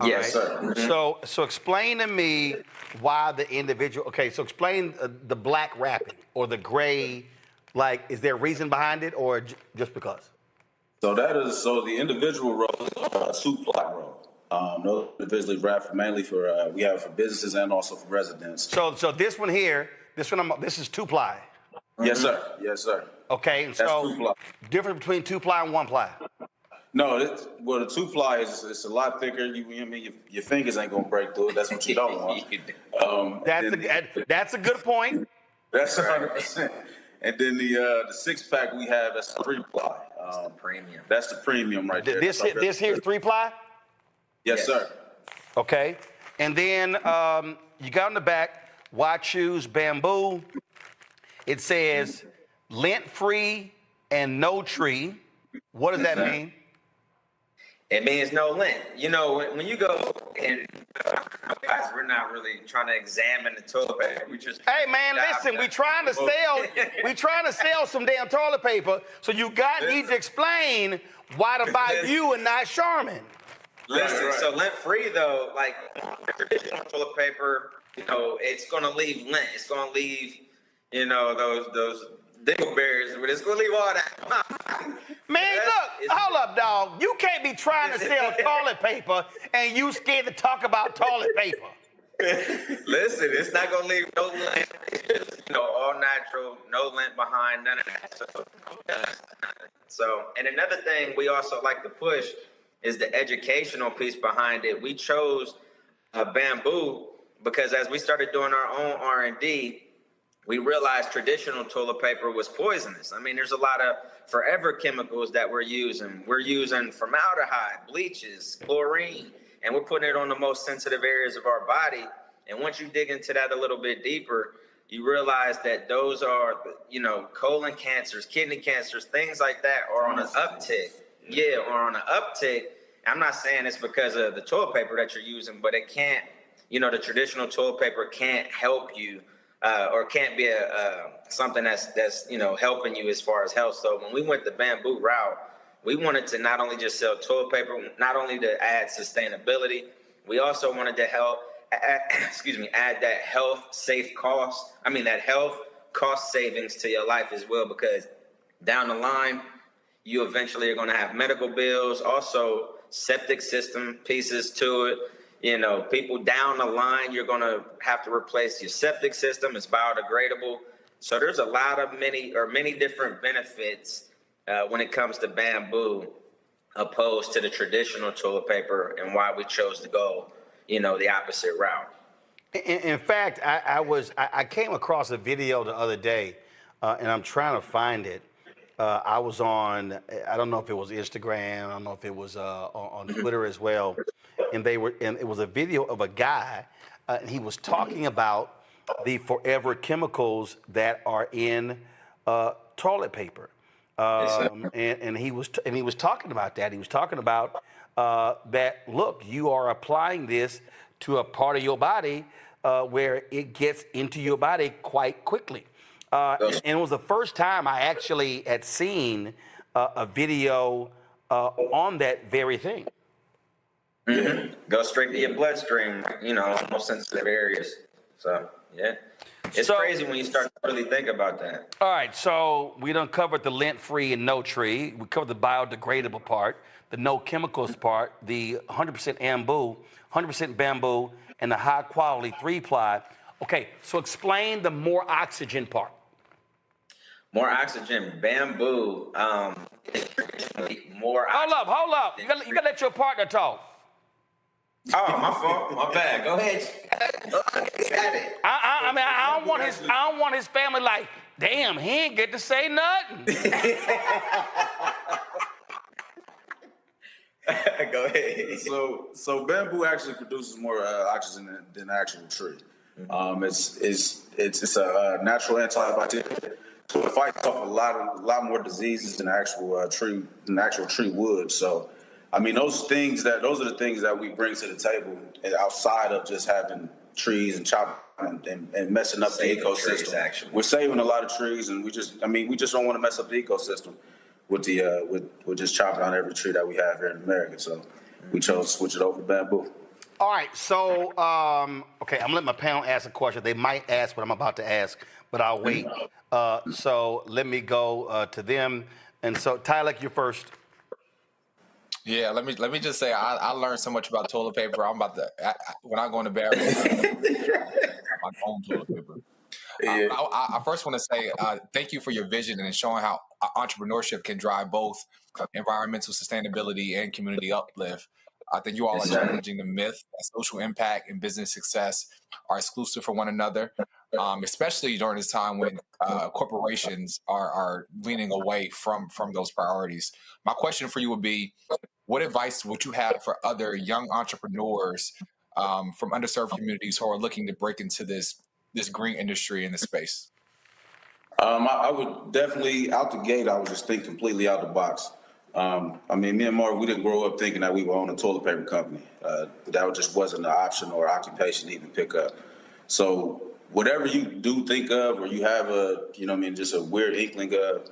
Yes, sir. Mm-hmm. So explain to me why the individual. Okay, so explain the black wrapping or the gray. Is there a reason behind it, or just because? So the individual roll is 2-ply roll. Those individually wrapped mainly we have for businesses and also for residents. So this one here, this is 2-ply. Yes, sir. Yes, sir. Okay, and That's so 2-ply. difference between 2-ply and 1-ply. No, the 2-ply it's a lot thicker. Your fingers ain't gonna break through it. That's what you don't want. That's a good point. That's 100%. And then the 6-pack we have, that's 3-ply. The premium. That's the premium right there. This here's 3-ply. Yes, sir. Okay, and then you got on the back, why choose bamboo? It says lint-free and no tree. What does that mean? It means no lint. When you go and guys, we're not really trying to examine the toilet paper. We just hey man, listen, we trying to sell some damn toilet paper. So you need to explain why to buy you and not Charmin. Listen, so lint-free though, traditional toilet paper, it's gonna leave lint. It's gonna leave, those dingleberries, but it's gonna leave all that. Man, look, hold up, dog. You can't be trying to sell toilet paper and you scared to talk about toilet paper. Listen, it's not gonna leave no lint. It's just, all natural, no lint behind, none of that. So, and another thing we also like to push is the educational piece behind it. We chose bamboo because as we started doing our own R&D, we realized traditional toilet paper was poisonous. I mean, there's a lot of forever chemicals that we're using. We're using formaldehyde, bleaches, chlorine, and we're putting it on the most sensitive areas of our body. And once you dig into that a little bit deeper, you realize that those are, colon cancers, kidney cancers, things like that are on an uptick. Yeah, or on an uptick. I'm not saying it's because of the toilet paper that you're using, but it can't, the traditional toilet paper can't help you. Or can't be something that's helping you as far as health. So when we went the bamboo route, we wanted to not only just sell toilet paper, not only to add sustainability, we also wanted to add that health cost savings to your life as well, because down the line, you eventually are going to have medical bills. Also, septic system pieces to it. You know, people down the line, you're going to have to replace your septic system. It's biodegradable. So there's a lot of many different benefits when it comes to bamboo opposed to the traditional toilet paper, and why we chose to go, you know, the opposite route. In fact, I came across a video the other day, and I'm trying to find it. I was on, I don't know if it was Instagram, I don't know if it was on Twitter as well, and it was a video of a guy, and he was talking about the forever chemicals that are in toilet paper, and he was talking about that. He was talking about that. Look, you are applying this to a part of your body where it gets into your body quite quickly. And it was the first time I actually had seen a video on that very thing. Mm-hmm. Go straight to your bloodstream, you know, most sensitive areas. So, yeah. It's crazy when you start to really think about that. All right, so we done covered the lint-free and no tree. We covered the biodegradable part, the no chemicals part, the 100% bamboo, and the high-quality 3-ply. Okay, so explain the more oxygen part. More oxygen, bamboo. More. Hold up. You gotta let your partner talk. Oh, my fault. My bad. Go ahead. I mean, I don't want his family like, damn, he ain't get to say nothing. Go ahead. So bamboo actually produces more oxygen than the actual tree. It's a natural antibiotic. So it fights off a lot more diseases than the actual tree would. So, I mean, those are the things that we bring to the table outside of just having trees and chopping and messing up the ecosystem. We're saving a lot of trees, and we just don't want to mess up the ecosystem with just chopping down every tree that we have here in America. So we chose to switch it over to bamboo. All right, so okay, I'm gonna let my panel ask a question. They might ask what I'm about to ask, but I'll wait. So let me go to them. And so, Tyler, you're first. Yeah, let me just say I learned so much about toilet paper. I'm about to when I go in the bathroom, my own toilet paper. I first want to say thank you for your vision and showing how entrepreneurship can drive both environmental sustainability and community uplift. I think you all are challenging the myth that social impact and business success are exclusive for one another, especially during this time when corporations are leaning away from those priorities. My question for you would be, what advice would you have for other young entrepreneurs from underserved communities who are looking to break into this green industry in this space? I would definitely, out the gate, I would just think completely out the box. I mean, me and Mark, we didn't grow up thinking that we would own a toilet paper company. That just wasn't an option or occupation to even pick up. So whatever you do think of, or you have just a weird inkling of,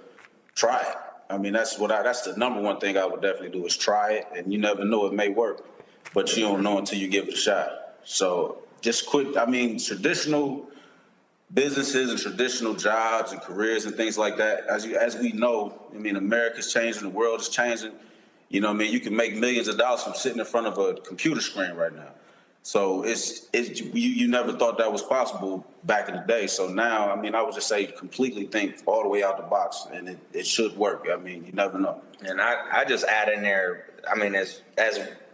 try it. I mean, that's the number one thing I would definitely do is try it. And you never know, it may work, but you don't know until you give it a shot. So just quit. I mean, traditional businesses and traditional jobs and careers and things like that, as we know, I mean, America's changing, the world is changing. You know what I mean? You can make millions of dollars from sitting in front of a computer screen right now. So you never thought that was possible back in the day. So now, I mean, I would just say completely think all the way out the box, and it should work. I mean, you never know. And I just add in there, I mean, as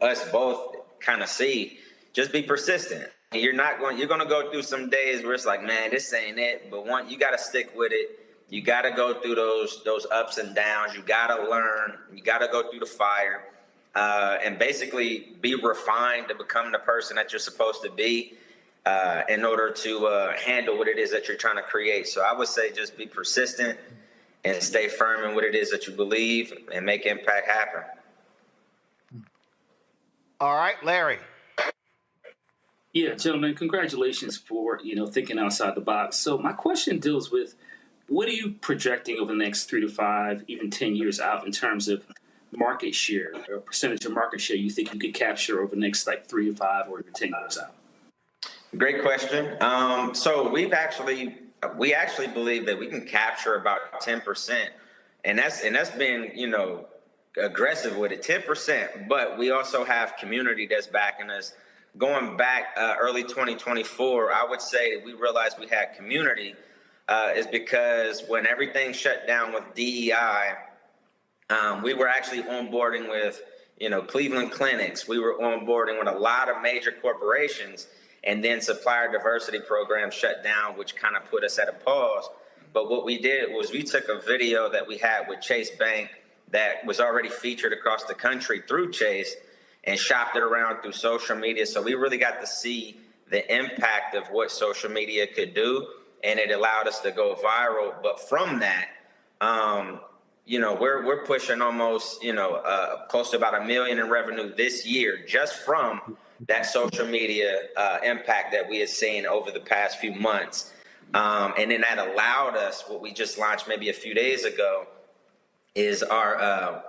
us both kind of see, just be persistent. You're going to go through some days where it's like, man, this ain't it. But you got to stick with it. You got to go through those ups and downs. You got to learn. You got to go through the fire, and basically be refined to become the person that you're supposed to be in order to handle what it is that you're trying to create. So I would say just be persistent and stay firm in what it is that you believe and make impact happen. All right, Larry. Yeah, gentlemen, congratulations for, thinking outside the box. So my question deals with, what are you projecting over the next 3 to 5, even 10 years out in terms of market share, or percentage of market share you think you could capture over the next 3 to 5 or even 10 years out? Great question. So we actually believe that we can capture about 10%, and that's been, aggressive with it, 10%. But we also have community that's backing us. Going back early 2024, I would say we realized we had community is because when everything shut down with DEI, we were actually onboarding with, Cleveland Clinics. We were onboarding with a lot of major corporations, and then supplier diversity programs shut down, which kind of put us at a pause. But what we did was we took a video that we had with Chase Bank that was already featured across the country through Chase and shopped it around through social media. So we really got to see the impact of what social media could do, and it allowed us to go viral. But from that, we're pushing almost, close to about $1 million in revenue this year just from that social media impact that we have seen over the past few months. And then that allowed us, what we just launched maybe a few days ago, is our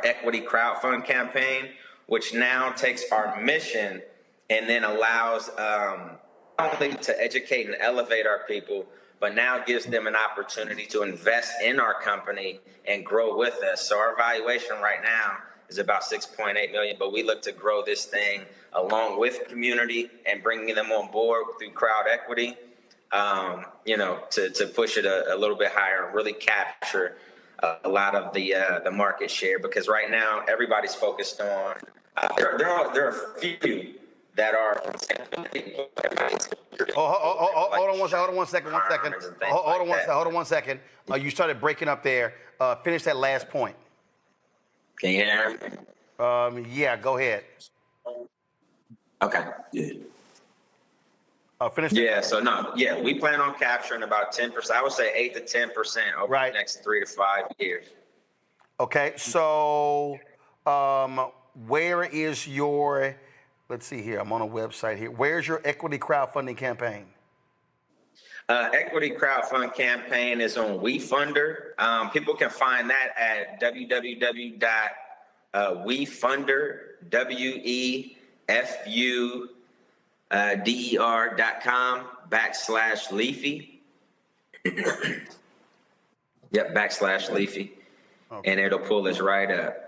equity crowdfund campaign, which now takes our mission and then allows not only to educate and elevate our people, but now gives them an opportunity to invest in our company and grow with us. So our valuation right now is about $6.8 million, but we look to grow this thing along with community and bringing them on board through crowd equity, to push it a little bit higher and really capture a lot of the market share. Because right now everybody's focused on there are a few that are. Hold on one second. Hold on one second. You started breaking up there. Finish that last point. Can you hear me? Yeah, go ahead. Okay. Yeah. Finish. Yeah. So we plan on capturing about 10%. I would say 8 to 10% over the next 3 to 5 years. Okay. So, where is your? Let's see here. I'm on a website here. Where's your equity crowdfunding campaign? Equity crowdfund campaign is on WeFunder. People can find that at www.wefunder.com/Leafy. Yep, /Leafy. Okay. And it'll pull us right up.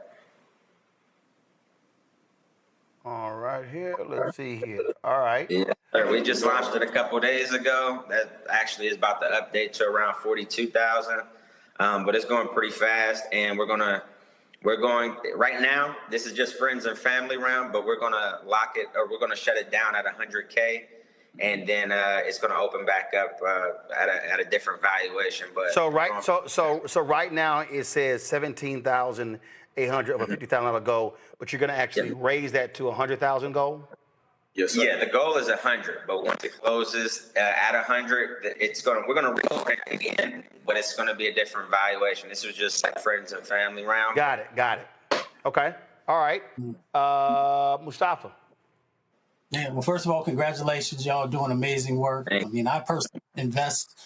All right, here. Let's see here. All right. Yeah, we just launched it a couple of days ago. That actually is about to update to around 42,000. But it's going pretty fast, and we're going right now. This is just friends and family round, but we're going to lock it, or we're going to shut it down at 100K, and then it's going to open back up at a different valuation. But so right now it says 17,800 of a $50,000 goal, but you're going to actually raise that to 100,000 goal. Yes, sir. Yeah, the goal is 100, but once it closes at 100, we're gonna reopen it again, but it's gonna be a different valuation. This was just like friends and family round. Got it. Okay. All right. Mustafa. Yeah. Well, first of all, congratulations, y'all doing amazing work. I mean, I personally invest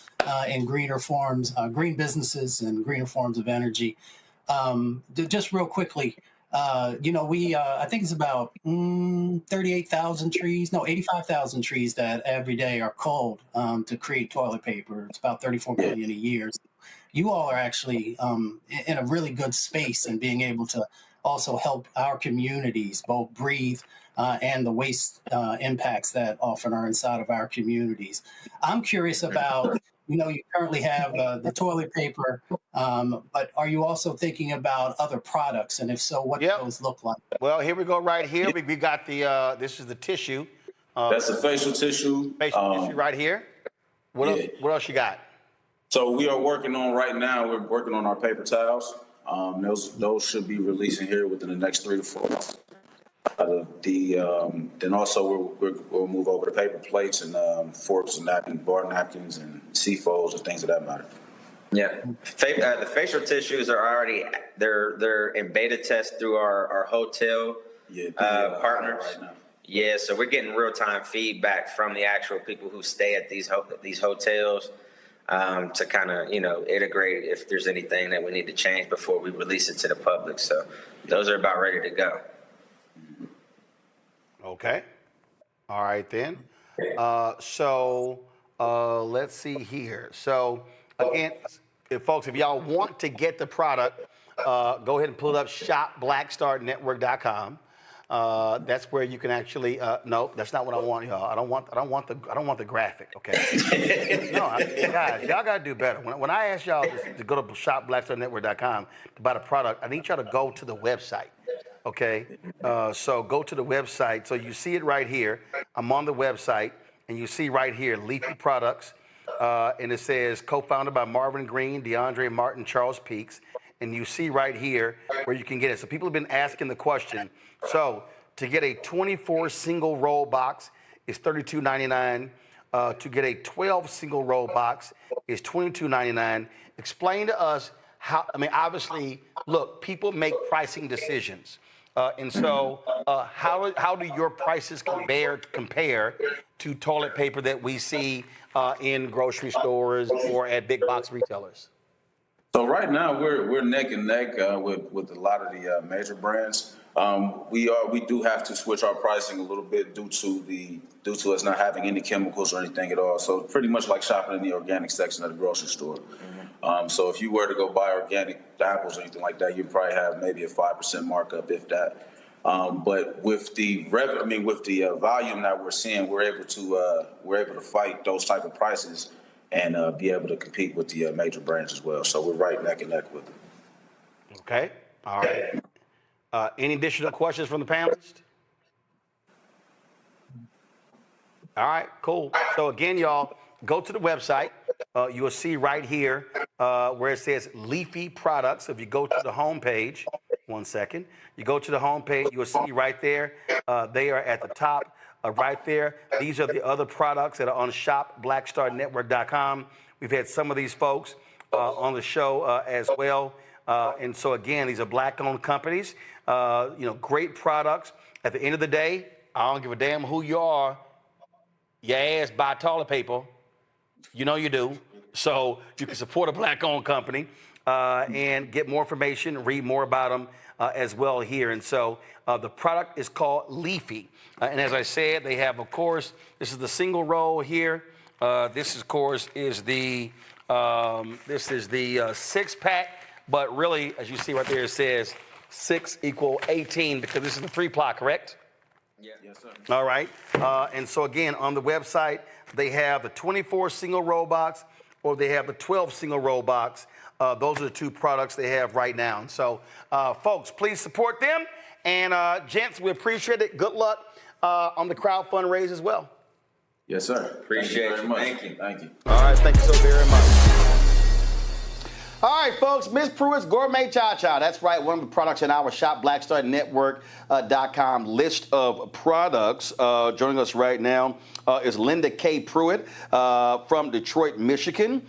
in greener forms, green businesses, and greener forms of energy. Just real quickly. I think it's about 85,000 trees that every day are culled to create toilet paper. It's about 34 million a year. So you all are actually in a really good space and being able to also help our communities both breathe and the waste impacts that often are inside of our communities. I'm curious about, you currently have the toilet paper, but are you also thinking about other products? And if so, what do those look like? Well, here we go right here. We got this is the tissue. That's the facial tissue. Tissue right here. What else you got? So we are working on right now, we're working on our paper towels. Those should be releasing here within the next 3 to 4 months. Then also we'll move over to paper plates and forks and napkins, bar napkins and CFOs and things of that matter. Yeah, the facial tissues are already they're in beta test through our hotel partners. Right now. Yeah, so we're getting real time feedback from the actual people who stay at these hotels to kind of integrate if there's anything that we need to change before we release it to the public. So those are about ready to go. Okay. All right, then. Let's see here. So, again, if y'all want to get the product, go ahead and pull up shopblackstarnetwork.com. That's where you can actually. No, that's not what I want, y'all. I don't want the graphic. Okay. No, guys, y'all gotta do better. When I ask y'all to go to shopblackstarnetwork.com to buy the product, I need y'all to go to the website. Okay. So go to the website. So you see it right here. I'm on the website, and you see right here Leafy Products, and it says co-founded by Marvin Green, DeAndre Martin, Charles Peaks. And you see right here where you can get it. So people have been asking the question. So to get a 24 single roll box is $32.99. To get a 12 single roll box is $22.99. Explain to us how, I mean, obviously, look, people make pricing decisions. And so how do your prices compare to toilet paper that we see in grocery stores or at big box retailers? So right now we're neck and neck with a lot of the major brands. We do have to switch our pricing a little bit due to us not having any chemicals or anything at all. So pretty much like shopping in the organic section of the grocery store. So if you were to go buy organic apples or anything like that, you'd probably have maybe a 5% markup, if that. But with the volume that we're seeing, we're able to fight those type of prices and be able to compete with the major brands as well. So we're right neck and neck with them. Okay. All right. Any additional questions from the panelists? All right, cool. So again, y'all, go to the website. You will see right here where it says Leafy Products. So if you go to the home page, one second, you go to the home page, you will see right there, they are at the top. Right there. These are the other products that are on shopblackstarnetwork.com. We've had some of these folks on the show as well. And so, again, these are black-owned companies. Great products. At the end of the day, I don't give a damn who you are. Your ass buy toilet paper. You know you do. So you can support a black-owned company and get more information, read more about them as well here. And so the product is called Leafy. And as I said, they have, of course, this is the single roll here. This, of course, is the 6-pack. But really, as you see right there, it says 6 = 18 because this is the 3-ply, correct? Yeah. Yes, sir. All right. And so, again, on the website, they have the 24 single roll box or they have the 12 single roll box. Those are the two products they have right now. And so, folks, please support them. And, gents, we appreciate it. Good luck on the crowd fundraise as well. Yes, sir. Appreciate Thank you very much. Thank you. All right. Thank you so very much. All right, folks, Miss Pruitt's Gourmet Cha-Cha. That's right, one of the products in our shop, BlackStarNetwork.com list of products. Joining us right now is Linda K. Pruitt from Detroit, Michigan.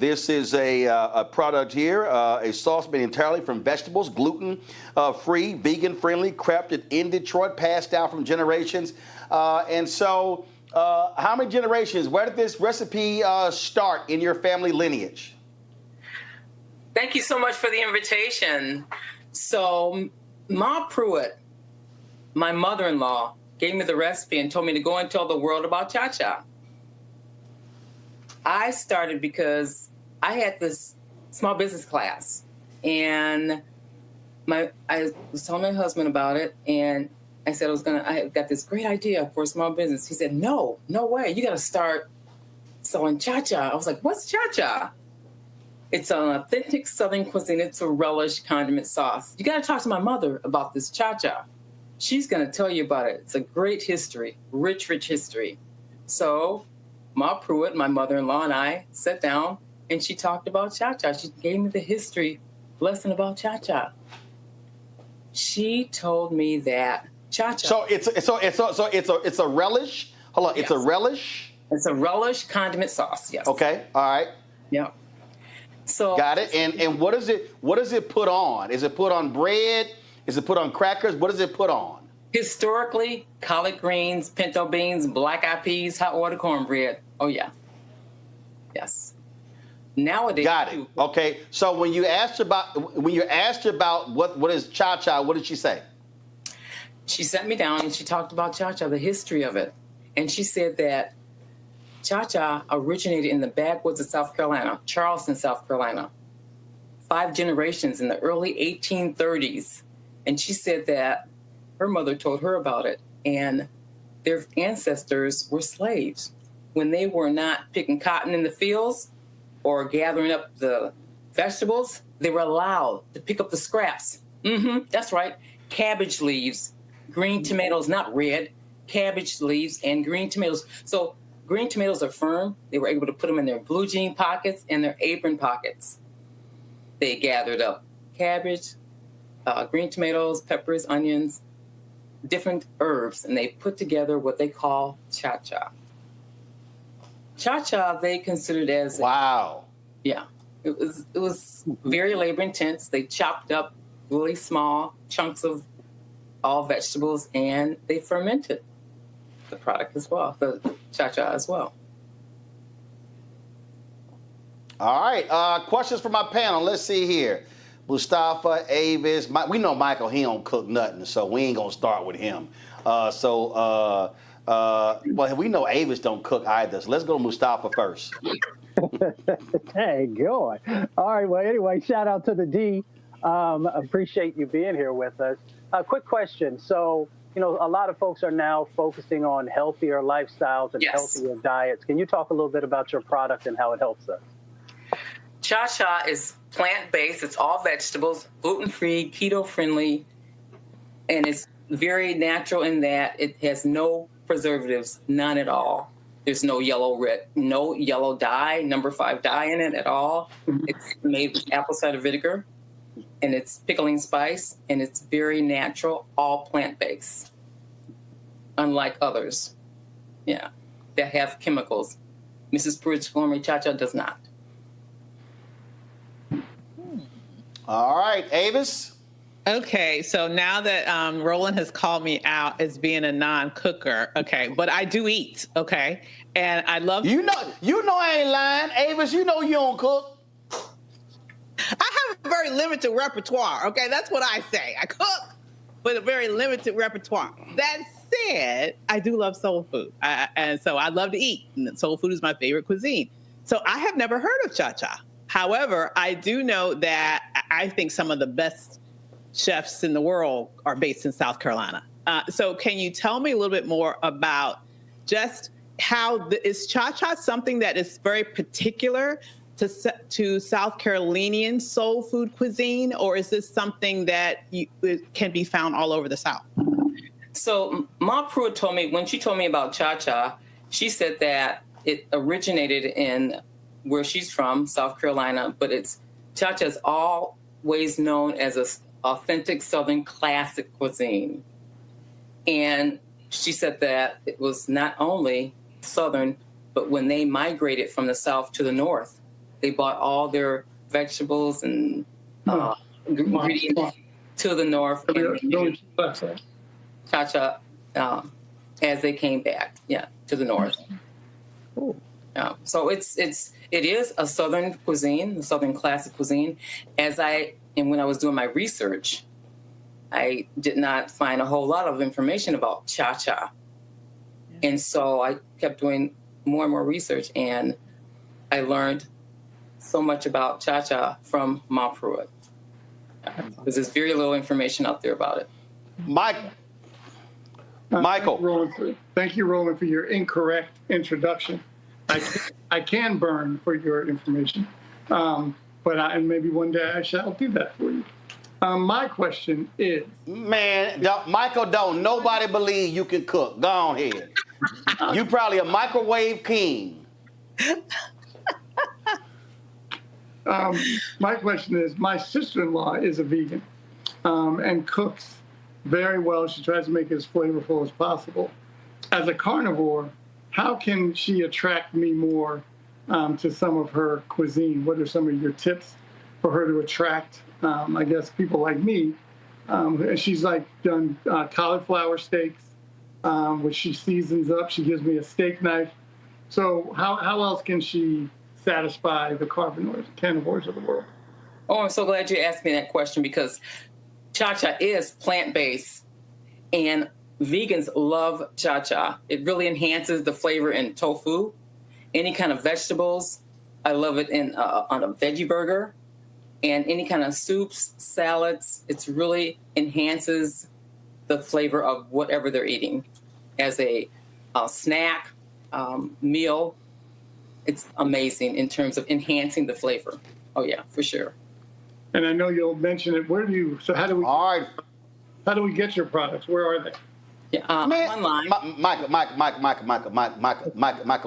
This is a product here, a sauce made entirely from vegetables, gluten-free, vegan-friendly, crafted in Detroit, passed down from generations. And so how many generations, where did this recipe start in your family lineage? Thank you so much for the invitation. So Ma Pruitt, my mother-in-law, gave me the recipe and told me to go and tell the world about cha-cha. I started because I had this small business class and I was telling my husband about it and I said I got this great idea for a small business. He said, no way, you gotta start selling cha-cha. I was like, what's cha-cha? It's an authentic Southern cuisine. It's a relish condiment sauce. You got to talk to my mother about this cha-cha. She's going to tell you about it. It's a great history, rich history. So Ma Pruitt, my mother-in-law, and I sat down, and she talked about cha-cha. She gave me the history lesson about cha-cha. She told me that cha-cha. So it's a relish. Hold on, yes. It's a relish. It's a relish condiment sauce. Yes. Okay. All right. Yeah. So got it. And what is it put on? Is it put on bread? Is it put on crackers? What is it put on? Historically, collard greens, pinto beans, black-eyed peas, hot water cornbread. Oh yeah. Yes. Nowadays. Got it. Okay. So when you asked about what is cha-cha, what did she say? She sat me down and she talked about cha-cha, the history of it, and she said that cha-cha originated in the backwoods of South Carolina, Charleston, South Carolina, 5 generations in the early 1830s. And she said that her mother told her about it. And their ancestors were slaves. When they were not picking cotton in the fields or gathering up the vegetables, they were allowed to pick up the scraps. That's right. Cabbage leaves, green tomatoes, not red, cabbage leaves and green tomatoes. So green tomatoes are firm. They were able to put them in their blue jean pockets and their apron pockets. They gathered up cabbage, green tomatoes, peppers, onions, different herbs, and they put together what they call cha-cha. Cha-cha, they considered as wow. Yeah, it was very labor intense. They chopped up really small chunks of all vegetables, and they fermented the product as well, the cha-cha as well. All right, questions for my panel. Let's see here. Mustafa, Avis, we know Michael, he don't cook nothing, so we ain't gonna start with him. Well, we know Avis don't cook either, so let's go to Mustafa first. Hey, good. All right, well, anyway, shout out to the D. Appreciate you being here with us. A quick question. So, a lot of folks are now focusing on healthier lifestyles and healthier diets. Can you talk a little bit about your product and how it helps us? Cha-cha is plant-based. It's all vegetables, gluten-free, keto-friendly, and it's very natural in that it has no preservatives, none at all. There's no yellow dye, number 5 dye in it at all. It's made with apple cider vinegar, and it's pickling spice, and it's very natural, all plant-based, unlike others, that have chemicals. Mrs. Pruitt's Gourmet Cha-Cha does not. All right, Avis. Okay, so now that Roland has called me out as being a non-cooker, okay, but I do eat, okay, and I love. You know, I ain't lying, Avis. You know you don't cook. I have a very limited repertoire. Okay, that's what I say. I cook, but a very limited repertoire. That said, I do love soul food, and so I love to eat. And soul food is my favorite cuisine. So I have never heard of cha-cha. However, I do know that I think some of the best chefs in the world are based in South Carolina. So can you tell me a little bit more about just how is cha-cha something that is very particular to South Carolinian soul food cuisine, or is this something that it can be found all over the South? So Ma Pruitt told me, when she told me about cha-cha, she said that it originated in where she's from, South Carolina, but cha-cha is always known as an authentic Southern classic cuisine. And she said that it was not only Southern, but when they migrated from the South to the North, they bought all their vegetables and ingredients to the North and cha-cha as they came back, to the North. So it is a Southern cuisine, a Southern classic cuisine. And when I was doing my research, I did not find a whole lot of information about cha-cha. And so I kept doing more and more research, and I learned so much about cha-cha from Ma Pruitt. Because there's very little information out there about it. Michael. Thank you, Roland, for your incorrect introduction. I can burn for your information, but maybe one day I shall do that for you. My question is... Man, Michael, don't nobody believe you can cook. Go on ahead. You probably a microwave king. My question is, my sister-in-law is a vegan and cooks very well. She tries to make it as flavorful as possible. As a carnivore, how can she attract me more to some of her cuisine? What are some of your tips for her to attract, I guess, people like me? She's done cauliflower steaks, which she seasons up. She gives me a steak knife. So how else can she satisfy the carnivores of the world? Oh, I'm so glad you asked me that question, because cha-cha is plant-based, and vegans love cha-cha. It really enhances the flavor in tofu, any kind of vegetables. I love it on a veggie burger. and any kind of soups, salads. It really enhances the flavor of whatever they're eating as a snack, meal. It's amazing in terms of enhancing the flavor. Oh yeah, for sure. And I know you'll mention it. How do we get your products? Where are they? Yeah, online. Michael,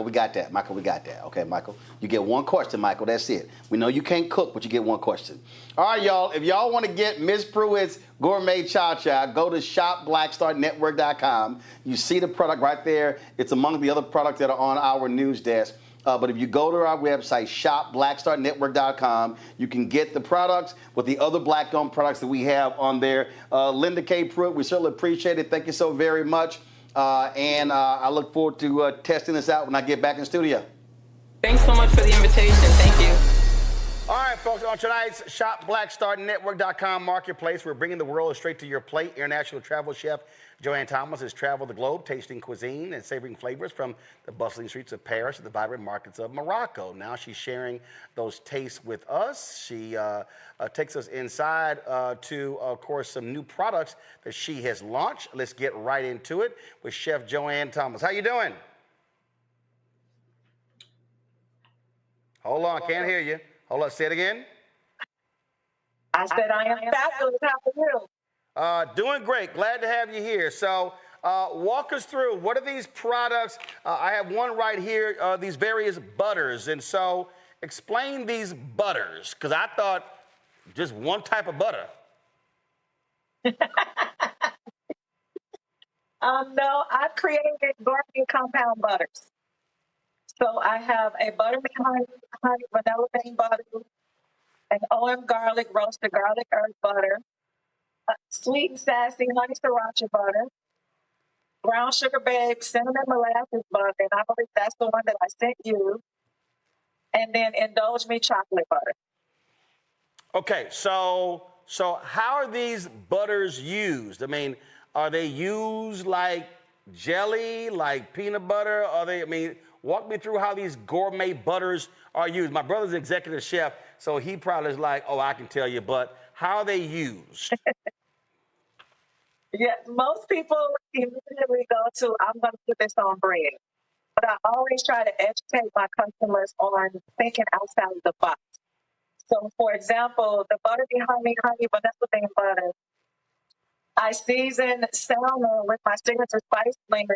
we got that. Michael, we got that. Okay, Michael. You get one question, Michael. That's it. We know you can't cook, but you get one question. All right, y'all. If y'all want to get Miss Pruitt's Gourmet Chow Chow, go to shopblackstarnetwork.com. You see the product right there. It's among the other products that are on our news desk. But if you go to our website, shopblackstarnetwork.com, you can get the products with the other Black-owned products that we have on there. Linda K. Pruitt, we certainly appreciate it. Thank you so very much. And I look forward to testing this out when I get back in studio. Thanks so much for the invitation. Thank you. All right, folks, on tonight's ShopBlackStarNetwork.com marketplace, we're bringing the world straight to your plate. International travel chef Joanne Thomas has traveled the globe, tasting cuisine and savoring flavors from the bustling streets of Paris to the vibrant markets of Morocco. Now she's sharing those tastes with us. She takes us inside to, of course, some new products that she has launched. Let's get right into it with Chef Joanne Thomas. How you doing? Hold on, can't hear you. Hold on, say it again. I said I am fabulous. How are you? Doing great. Glad to have you here. So walk us through, what are these products? I have one right here, these various butters. And so explain these butters, because I thought just one type of butter. No, I've created gourmet compound butters. So I have a buttermilk honey vanilla bean butter, an OM garlic roasted garlic herb butter, sweet and sassy honey sriracha butter, brown sugar baked cinnamon molasses butter, and I believe that's the one that I sent you, and then indulge me chocolate butter. Okay, so how are these butters used? I mean, are they used like jelly, like peanut butter? Walk me through how these gourmet butters are used. My brother's an executive chef, so he probably is like, oh, I can tell you, but how are they used? Yeah, most people immediately go to, I'm going to put this on bread. But I always try to educate my customers on thinking outside of the box. So, for example, the buttermilk honey vanilla bean butter, I season salmon with my signature spice blend,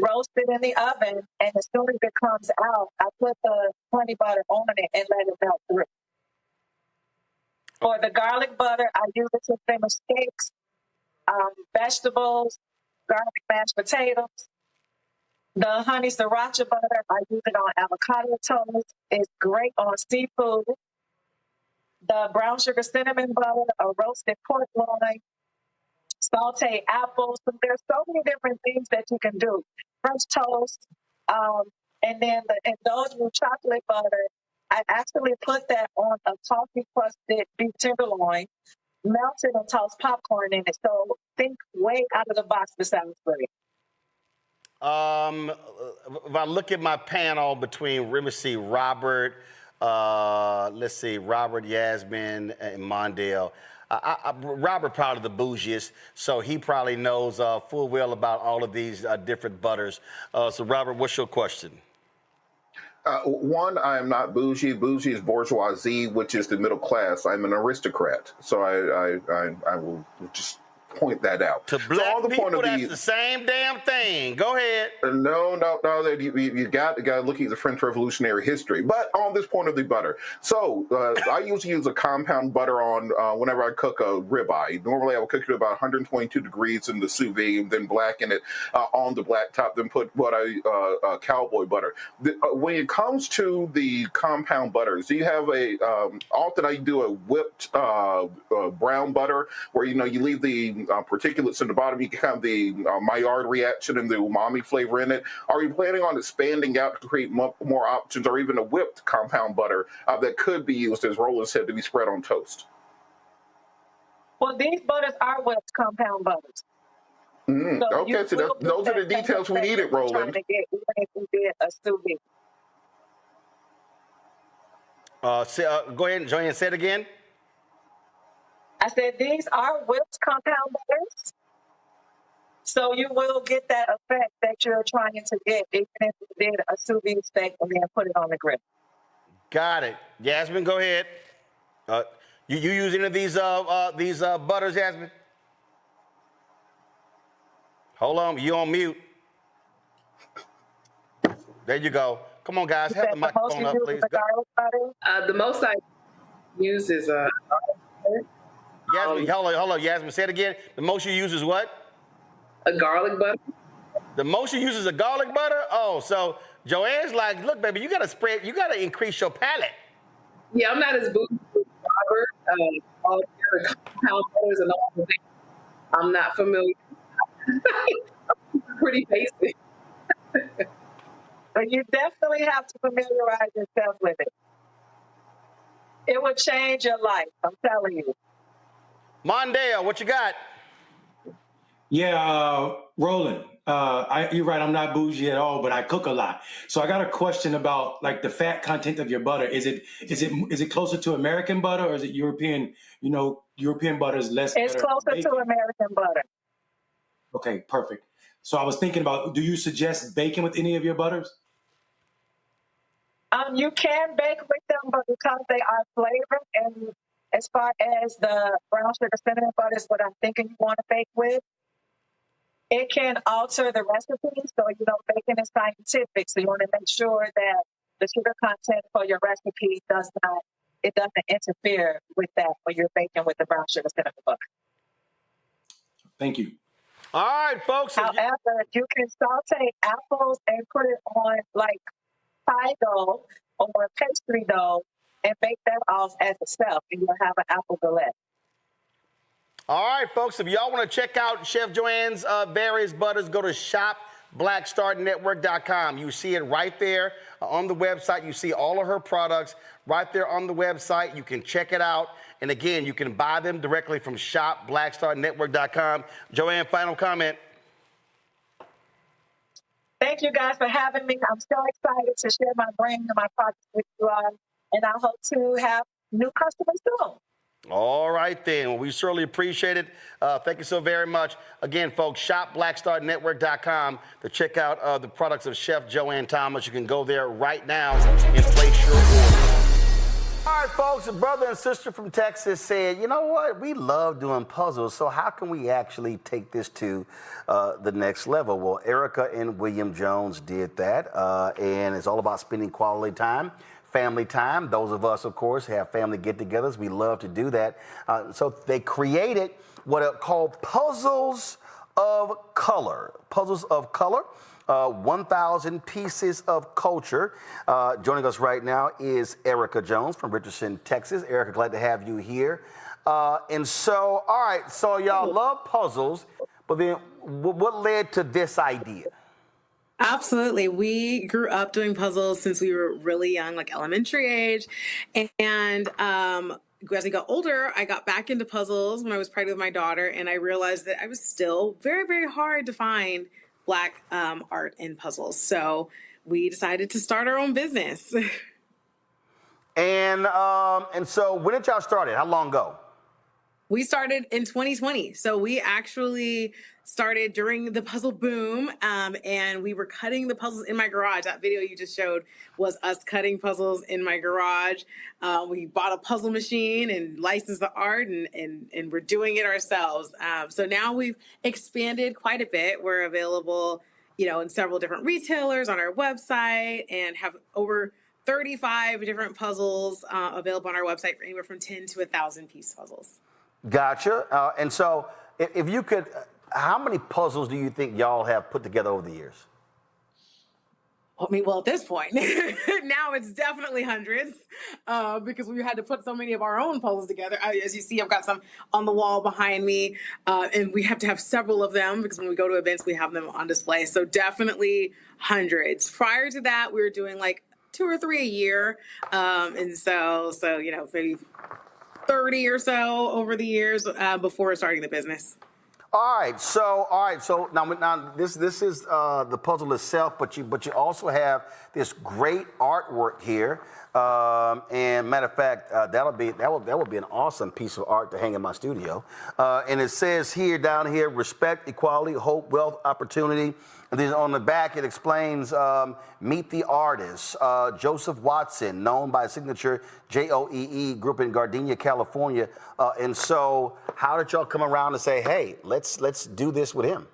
roast it in the oven, and as soon as it comes out, I put the honey butter on it and let it melt through. For the garlic butter, I use it to finish steaks, vegetables, garlic mashed potatoes. The honey sriracha butter, I use it on avocado toast. It's great on seafood. The brown sugar cinnamon butter, a roasted pork loin, sauteed apples. So there's so many different things that you can do. French toast, and then the indulge me chocolate butter. I actually put that on a coffee crusted beef tenderloin, melted and tossed popcorn in it. So think way out of the box besides bread. If I look at my panel between Robert, Robert, Yasmin, and Mondale. Robert probably the bougiest, so he probably knows full well about all of these different butters. So Robert, what's your question? One, I am not bougie. Bougie is bourgeoisie, which is the middle class. I'm an aristocrat, so I will just point that out. To black people, that's the same damn thing. Go ahead. No. You got to look at the French Revolutionary history. But on this point of the butter, so I usually use a compound butter on whenever I cook a ribeye. Normally, I will cook it about 122 degrees in the sous vide, and then blacken it on the black top. Then put cowboy butter. When it comes to the compound butters, do you have often I do a whipped brown butter where you leave the particulates in the bottom, you can have the Maillard reaction and the umami flavor in it. Are you planning on expanding out to create more options, or even a whipped compound butter that could be used, as Roland said, to be spread on toast? Well, these butters are whipped compound butters. Okay, so those are the details we needed, Roland. Go ahead, Joanne, say it again. I said these are whipped compound butters. So you will get that effect that you're trying to get, even if you did a sous vide steak and then put it on the grill. Got it. Jasmine, go ahead. You use any of these butters, Jasmine? Hold on, you on mute. There you go. Come on, guys, have the microphone up, please. The most I use is Jasmine, hold on, Jasmine. Say it again. The most you use is what? a garlic butter. The most you use is a garlic butter? Oh, so Joanne's like, look, baby, you gotta increase your palate. Yeah, I'm not as bougie as Robert. All the other compound butters and all the things. I'm not familiar. Pretty basic. But you definitely have to familiarize yourself with it. It will change your life, I'm telling you. Mondale, what you got? Yeah, Roland, you're right. I'm not bougie at all, but I cook a lot. So I got a question about like the fat content of your butter. Is it closer to American butter, or is it European? You know, European butter is less. It's closer to American butter. Okay, perfect. So I was thinking about, do you suggest bacon with any of your butters? You can bake with them, but because they are flavored, and as far as the brown sugar cinnamon butter is what I'm thinking you want to bake with, it can alter the recipe. So, you know, bacon is scientific. So you want to make sure that the sugar content for your recipe doesn't interfere with that when you're baking with the brown sugar cinnamon butter. Thank you. All right, folks. However, you can saute apples and put it on like pie dough or pastry dough and bake that off as itself, and you'll have an apple galette. All right, folks, if y'all want to check out Chef Joanne's various butters, go to shopblackstarnetwork.com. You see it right there on the website. You see all of her products right there on the website. You can check it out. And again, you can buy them directly from shopblackstarnetwork.com. Joanne, final comment. Thank you guys for having me. I'm so excited to share my brand and my products with you all. And I hope to have new customers soon. All right, then. Well, we certainly appreciate it. Thank you so very much. Again, folks, shopblackstarnetwork.com to check out the products of Chef Joanne Thomas. You can go there right now and place your order. All right, folks, a brother and sister from Texas said, you know what? We love doing puzzles, so how can we actually take this to the next level? Well, Erica and William Jones did that, and it's all about spending quality time. Family time. Those of us, of course, have family get-togethers. We love to do that. So they created what are called puzzles of color. Puzzles of color. 1,000 pieces of culture. Joining us right now is Erica Jones from Richardson, Texas. Erica, glad to have you here. And so, all right, so y'all love puzzles, but then what led to this idea? Absolutely. We grew up doing puzzles since we were really young, like elementary age. And as we got older, I got back into puzzles when I was pregnant with my daughter, and I realized that I was still very, very hard to find Black art in puzzles. So we decided to start our own business. And so when did y'all start it? How long ago? We started in 2020. So we actually started during the puzzle boom, and we were cutting the puzzles in my garage. That video you just showed was us cutting puzzles in my garage. We bought a puzzle machine and licensed the art, and we're doing it ourselves. So now we've expanded quite a bit. We're available, you know, in several different retailers on our website, and have over 35 different puzzles available on our website for anywhere from 10 to 1,000 piece puzzles. Gotcha. And so if you could, how many puzzles do you think y'all have put together over the years? I mean, well, at this point, now it's definitely hundreds because we had to put so many of our own puzzles together. As you see, I've got some on the wall behind me, and we have to have several of them because when we go to events, we have them on display. So definitely hundreds. Prior to that, we were doing like 2 or 3 a year. And so, you know, maybe 30 or so over the years before starting the business. All right. So now this is the puzzle itself, but you also have this great artwork here. And matter of fact, that would be an awesome piece of art to hang in my studio. And it says here, down here, respect, equality, hope, wealth, opportunity. And then on the back, it explains, meet the artist, Joseph Watson, known by signature JOEE, grew up in Gardenia, California. And so how did y'all come around and say, hey, let's do this with him?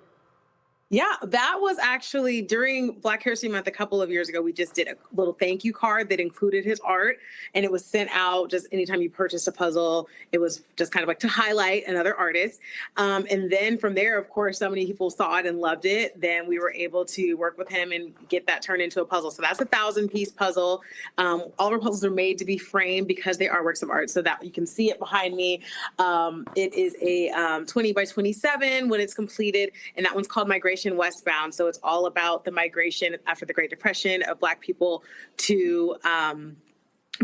Yeah, that was actually during Black History Month a couple of years ago. We just did a little thank you card that included his art, and it was sent out just anytime you purchased a puzzle. It was just kind of like to highlight another artist. And then from there, of course, so many people saw it and loved it. Then we were able to work with him and get that turned into a puzzle. So that's a 1,000-piece puzzle. All of our puzzles are made to be framed because they are works of art, so that you can see it behind me. It is a 20 by 27 when it's completed, and that one's called Migration Westbound. So it's all about the migration after the Great Depression of Black people to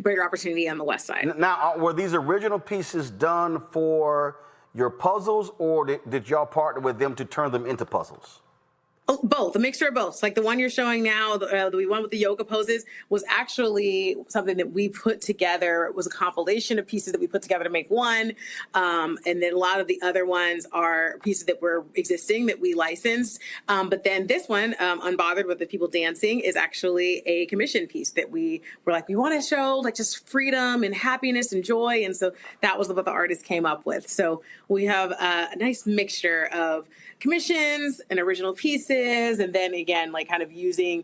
greater opportunity on the West Side. Now, were these original pieces done for your puzzles, or did y'all partner with them to turn them into puzzles? Oh, both, a mixture of both. Like the one you're showing now, the one with the yoga poses, was actually something that we put together. It was a compilation of pieces that we put together to make one. And then a lot of the other ones are pieces that were existing that we licensed. But then this one, Unbothered with the People Dancing, is actually a commission piece that we were like, we want to show like just freedom and happiness and joy. And so that was what the artist came up with. So we have a nice mixture of commissions and original pieces, and then again, like kind of using,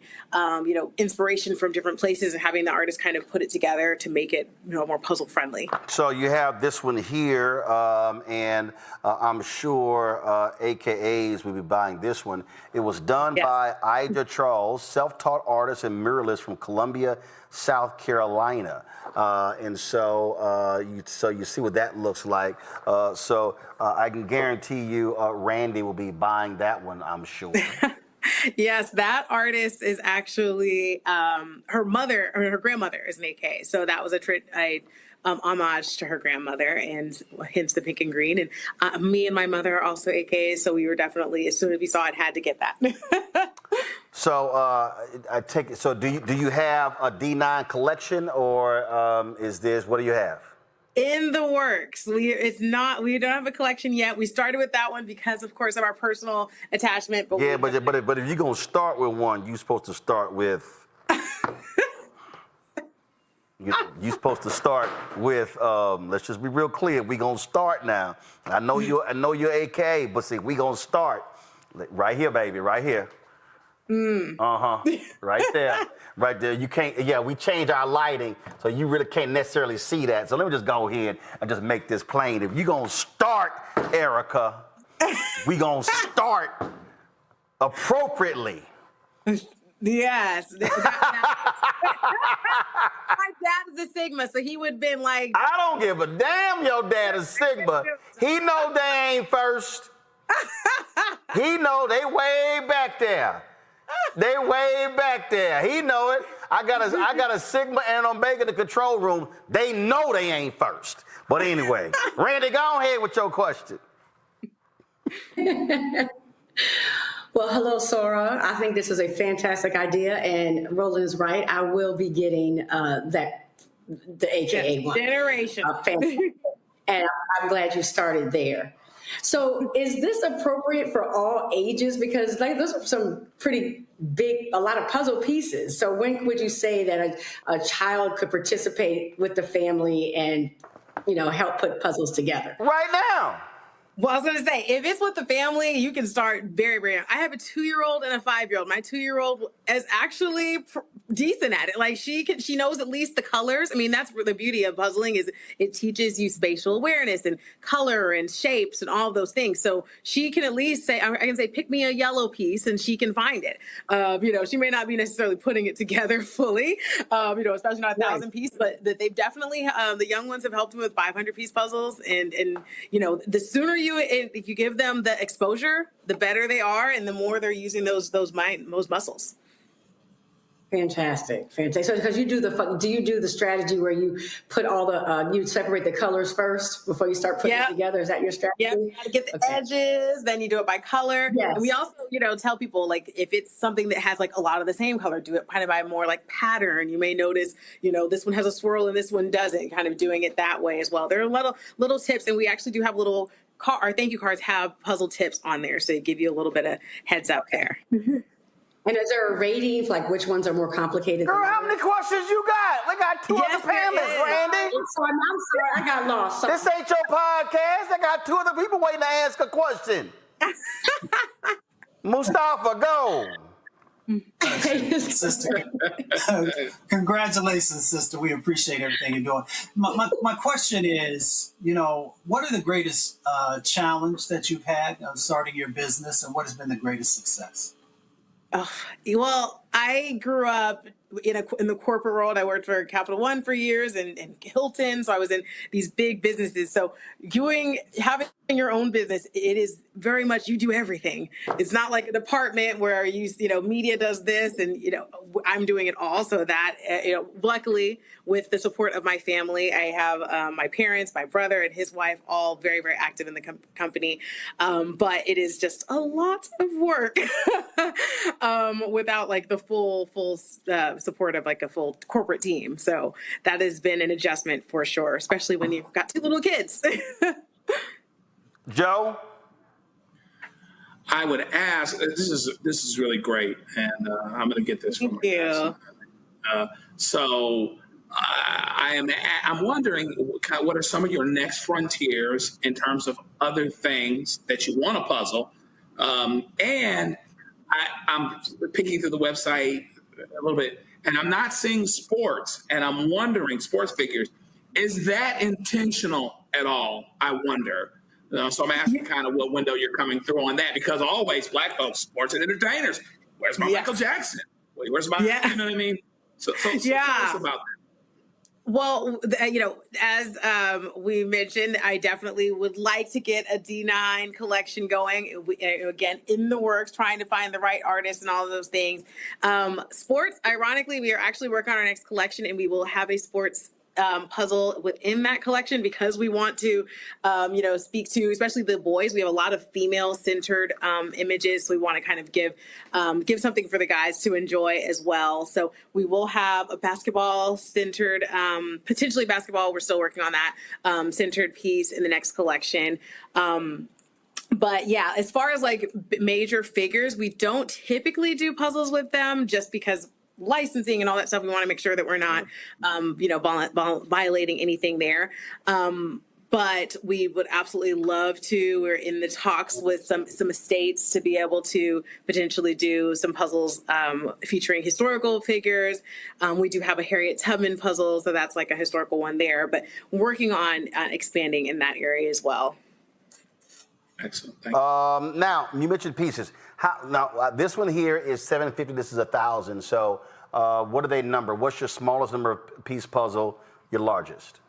inspiration from different places and having the artist kind of put it together to make it, more puzzle friendly. So you have this one here, and I'm sure AKAs will be buying this one. It was done by Ida Charles, self-taught artist and muralist from Columbia, South Carolina. And so you see what that looks like. So I can guarantee you Randy will be buying that one, I'm sure. Yes, that artist is actually her mother, or her grandmother is an AK. So that was a homage to her grandmother, and hence the pink and green. And me and my mother are also AKs, so we were definitely, as soon as we saw it, had to get that. So I take it. So do you have a D9 collection, or is this, what do you have? In the works. We don't have a collection yet. We started with that one because, of course, of our personal attachment. But yeah, but if you're gonna start with one, you're supposed to start with. You're supposed to start with. Let's just be real clear. We gonna start now. I know you're AK, but see, we gonna start right here, baby, right here. Right there. Right there. You can't, we changed our lighting, so you really can't necessarily see that. So let me just go ahead and just make this plain. If you're going to start, Erica, we going to start appropriately. Yes. My dad is a Sigma, so he would have been like... I don't give a damn your dad is Sigma. He know they ain't first. He know they way back there. They way back there. He know it. I got a Sigma and an Omega in the control room. They know they ain't first. But anyway, Randy, go ahead with your question. Well, hello, Sora. I think this is a fantastic idea, and Roland is right. I will be getting the AKA one. Generation. And I'm glad you started there. So is this appropriate for all ages? Because those are some pretty big, a lot of puzzle pieces. So when would you say that a child could participate with the family and, help put puzzles together? Right now. Well, I was going to say, if it's with the family, you can start very, very young. I have a 2-year-old and a 5-year-old. My 2-year-old is actually decent at it. Like she knows at least the colors. I mean, that's the beauty of puzzling, is it teaches you spatial awareness and color and shapes and all of those things. So she can at least say, I can say, pick me a yellow piece, and she can find it. She may not be necessarily putting it together fully, especially not a 1,000-piece, but they've definitely, the young ones have helped me with 500-piece puzzles. And the sooner you give them the exposure, the better they are, and the more they're using those muscles. Fantastic. So because you do do you do the strategy where you put all the, you separate the colors first before you start putting it together? Is that your strategy? Yeah, you gotta get the edges, then you do it by color. Yes. And we also, tell people like if it's something that has like a lot of the same color, do it kind of by more like pattern. You may notice, this one has a swirl and this one doesn't, kind of doing it that way as well. There are little tips, and we actually do have our thank you cards have puzzle tips on there, so they give you a little bit of heads up there. And is there a rating, like which ones are more complicated? Girl, how many questions you got? We got two other panelists, Randy. I'm sorry, I got lost. This ain't your podcast. I got two other people waiting to ask a question. Mustafa, go. Sister, congratulations, sister. We appreciate everything you're doing. My question is, what are the greatest challenge that you've had starting your business, and what has been the greatest success? Oh, well, I grew up in the corporate world. I worked for Capital One for years and Hilton. So I was in these big businesses. So having your own business, it is very much you do everything. It's not like a department where media does this and I'm doing it all. So that luckily with the support of my family, I have my parents, my brother, and his wife all very, very active in the company. But it is just a lot of work without like the full support of like a full corporate team. So that has been an adjustment for sure, especially when you've got two little kids. Joe? I would ask, this is really great, and I'm going to get this from you. I'm wondering what are some of your next frontiers in terms of other things that you want to puzzle, and I'm picking through the website a little bit, and I'm not seeing sports, and I'm wondering, sports figures, is that intentional at all? I wonder. So I'm asking kind of what window you're coming through on that, because always Black folks, sports and entertainers. Where's my Michael Jackson? Where's my, you know what I mean? So tell us about that. Well, as we mentioned, I definitely would like to get a D9 collection going. Again, in the works, trying to find the right artists and all of those things. Sports, ironically, we are actually working on our next collection, and we will have a sports puzzle within that collection, because we want to, speak to especially the boys. We have a lot of female-centered images, so we want to kind of give something for the guys to enjoy as well. So we will have a basketball-centered, potentially basketball. We're still working on that centered piece in the next collection. But yeah, as far as like major figures, we don't typically do puzzles with them just because licensing and all that stuff. We want to make sure that we're not, violating anything there. But we would absolutely love to. We're in the talks with some estates to be able to potentially do some puzzles featuring historical figures. We do have a Harriet Tubman puzzle, so that's like a historical one there. But we're working on expanding in that area as well. Excellent. Thank you. Now, you mentioned pieces. This one here is 750. This is 1,000. So what do they number? What's your smallest number of piece puzzle, your largest?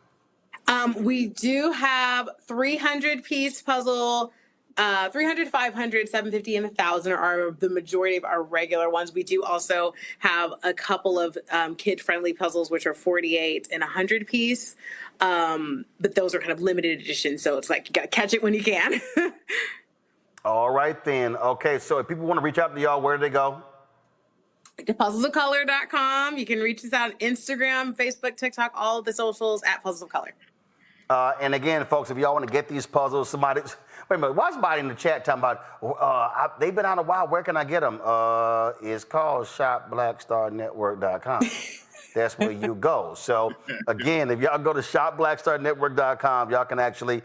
We do have 300 piece puzzle, 300, 500, 750, and 1,000 are the majority of our regular ones. We do also have a couple of kid-friendly puzzles, which are 48 and 100 piece. But those are kind of limited edition, so it's like you gotta catch it when you can. All right then. Okay, so if people want to reach out to y'all, where do they go? puzzlesofcolor.com. You can reach us out on Instagram, Facebook, TikTok, all of the socials at Puzzles of Color. And again, folks, if y'all want to get these puzzles, wait a minute, watch somebody in the chat talking about, they've been out a while, where can I get them? It's called shopblackstarnetwork.com. That's where you go. So again, if y'all go to shopblackstarnetwork.com, y'all can actually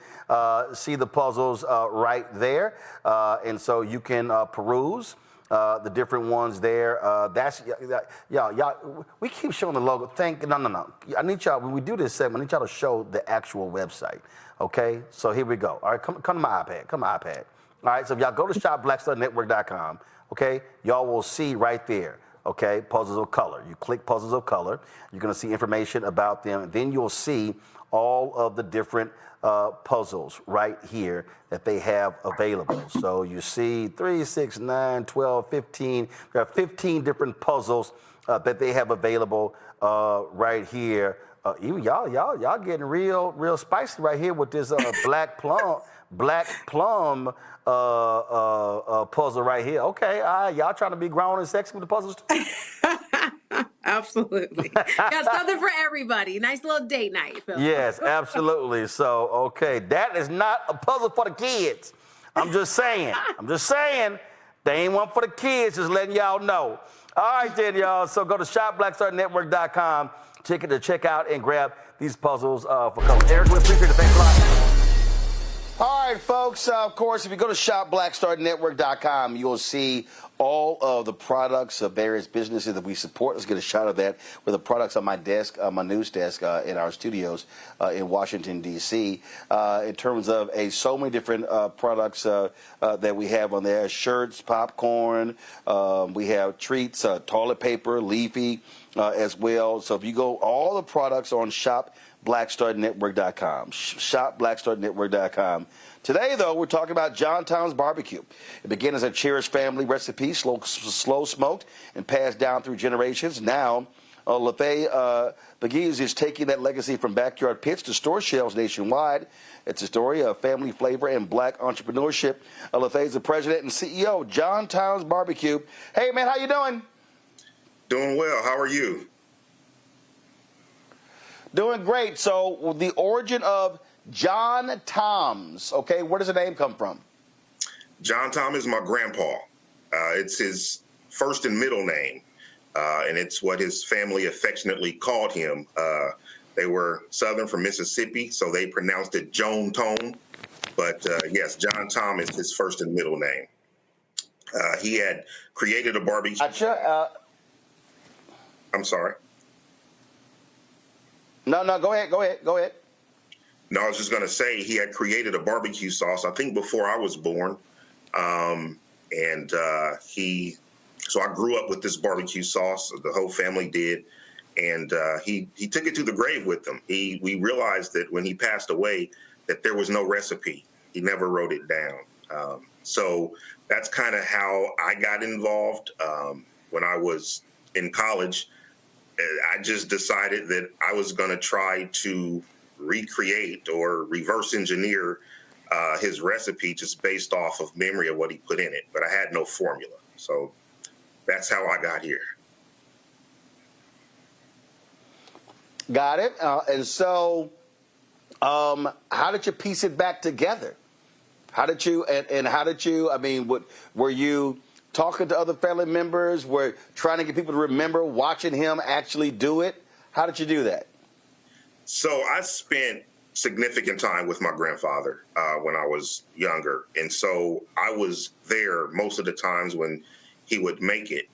see the puzzles right there. And so you can peruse the different ones there. Y'all, we keep showing the logo. No. I need y'all, when we do this segment, I need y'all to show the actual website. Okay? So here we go. All right, come to my iPad. All right, so if y'all go to shopblackstarnetwork.com, okay, y'all will see right there. Okay, Puzzles of Color. You click Puzzles of Color. You're going to see information about them. Then you'll see all of the different puzzles right here that they have available. So you see 3, 6, 9, 12, 15. There are 15 different puzzles that they have available right here. Even y'all getting real spicy right here with this black plum puzzle right here. Okay, y'all trying to be grown and sexy with the puzzles? Absolutely. Got something for everybody. Nice little date night, Phil. Yes, absolutely. So, okay, that is not a puzzle for the kids. I'm just saying. They ain't one for the kids, just letting y'all know. All right, then, y'all. So go to shopblackstarnetwork.com. Check out and grab these puzzles for color. Eric, we appreciate it. Thanks a lot. All right, folks. Of course, if you go to shopblackstarnetwork.com, you'll see all of the products of various businesses that we support. Let's get a shot of that with the products on my desk, my news desk in our studios in Washington, D.C. In terms of so many different products that we have on there. Shirts, popcorn, we have treats, toilet paper, Leafy as well. So if you go, all the products on shopblackstarnetwork.com. Shopblackstarnetwork.com. Today, though, we're talking about John Tom's Barbecue. It began as a cherished family recipe, slow smoked and passed down through generations. Now, LaFay Pegues is taking that legacy from backyard pits to store shelves nationwide. It's a story of family flavor and black entrepreneurship. LaFay is the president and CEO of John Tom's Barbecue. Hey, man, how you doing? Doing well. How are you? Doing great. So the origin of John Tom's, okay, where does the name come from? John Tom is my grandpa. It's his first and middle name, and it's what his family affectionately called him. They were Southern from Mississippi, so they pronounced it Joan Tone. But yes, John Tom is his first and middle name. He had created a barbecue. I'm sorry. No, go ahead. No, I was just going to say he had created a barbecue sauce, I think before I was born. So I grew up with this barbecue sauce. The whole family did. And he took it to the grave with him. We realized that when he passed away that there was no recipe. He never wrote it down. So that's kind of how I got involved. When I was in college, I just decided that I was going to try to recreate or reverse engineer his recipe just based off of memory of what he put in it. But I had no formula. So that's how I got here. Got it. And so how did you piece it back together? How did you, I mean, were you talking to other family members? Were trying to get people to remember watching him actually do it? How did you do that? So I spent significant time with my grandfather when I was younger. And so I was there most of the times when he would make it.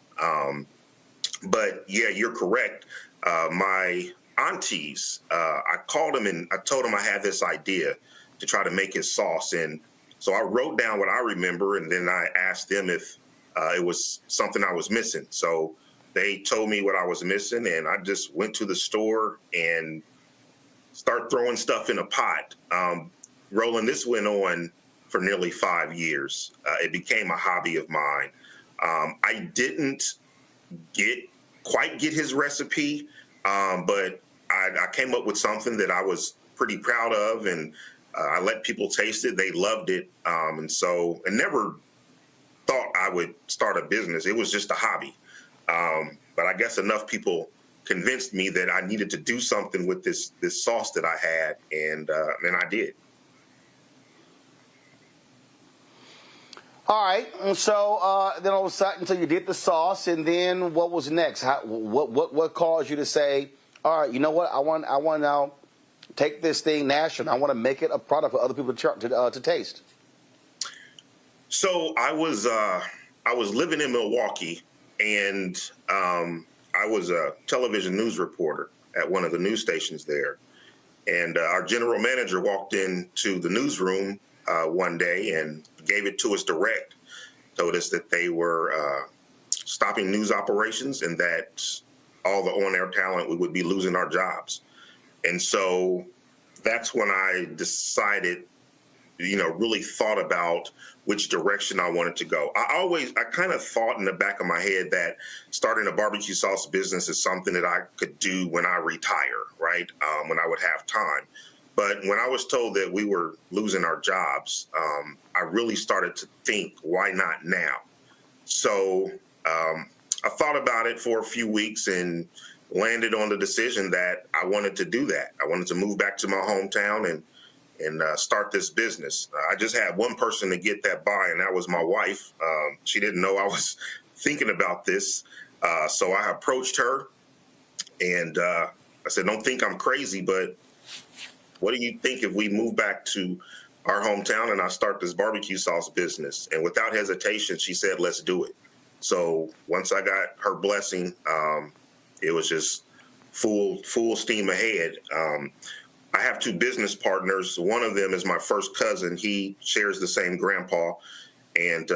But yeah, you're correct. My aunties, I called them and I told them I had this idea to try to make his sauce. And so I wrote down what I remember, and then I asked them if it was something I was missing. So they told me what I was missing, and I just went to the store and started throwing stuff in a pot. Roland, this went on for nearly 5 years. It became a hobby of mine. I didn't quite get his recipe, but I came up with something that I was pretty proud of, and I let people taste it. They loved it. And never thought I would start a business. It was just a hobby. But I guess enough people convinced me that I needed to do something with this sauce that I had, and I did. All right. And so then all of a sudden, so you did the sauce, and then what was next? What caused you to say, all right, you know what? I want to now take this thing national. I want to make it a product for other people to taste. So I was living in Milwaukee, and I was a television news reporter at one of the news stations there. And our general manager walked into the newsroom one day and gave it to us direct. Told us that they were stopping news operations and that all the on-air talent, we would be losing our jobs. And so that's when I decided, really thought about which direction I wanted to go. I kind of thought in the back of my head that starting a barbecue sauce business is something that I could do when I retire, right? When I would have time. But when I was told that we were losing our jobs, I really started to think, why not now? So I thought about it for a few weeks and landed on the decision that I wanted to do that. I wanted to move back to my hometown and start this business. I just had one person to get that by, and that was my wife. She didn't know I was thinking about this. So I approached her and I said, don't think I'm crazy, but what do you think if we move back to our hometown and I start this barbecue sauce business? And without hesitation, she said, let's do it. So once I got her blessing, it was just full steam ahead. I have two business partners. One of them is my first cousin. He shares the same grandpa. And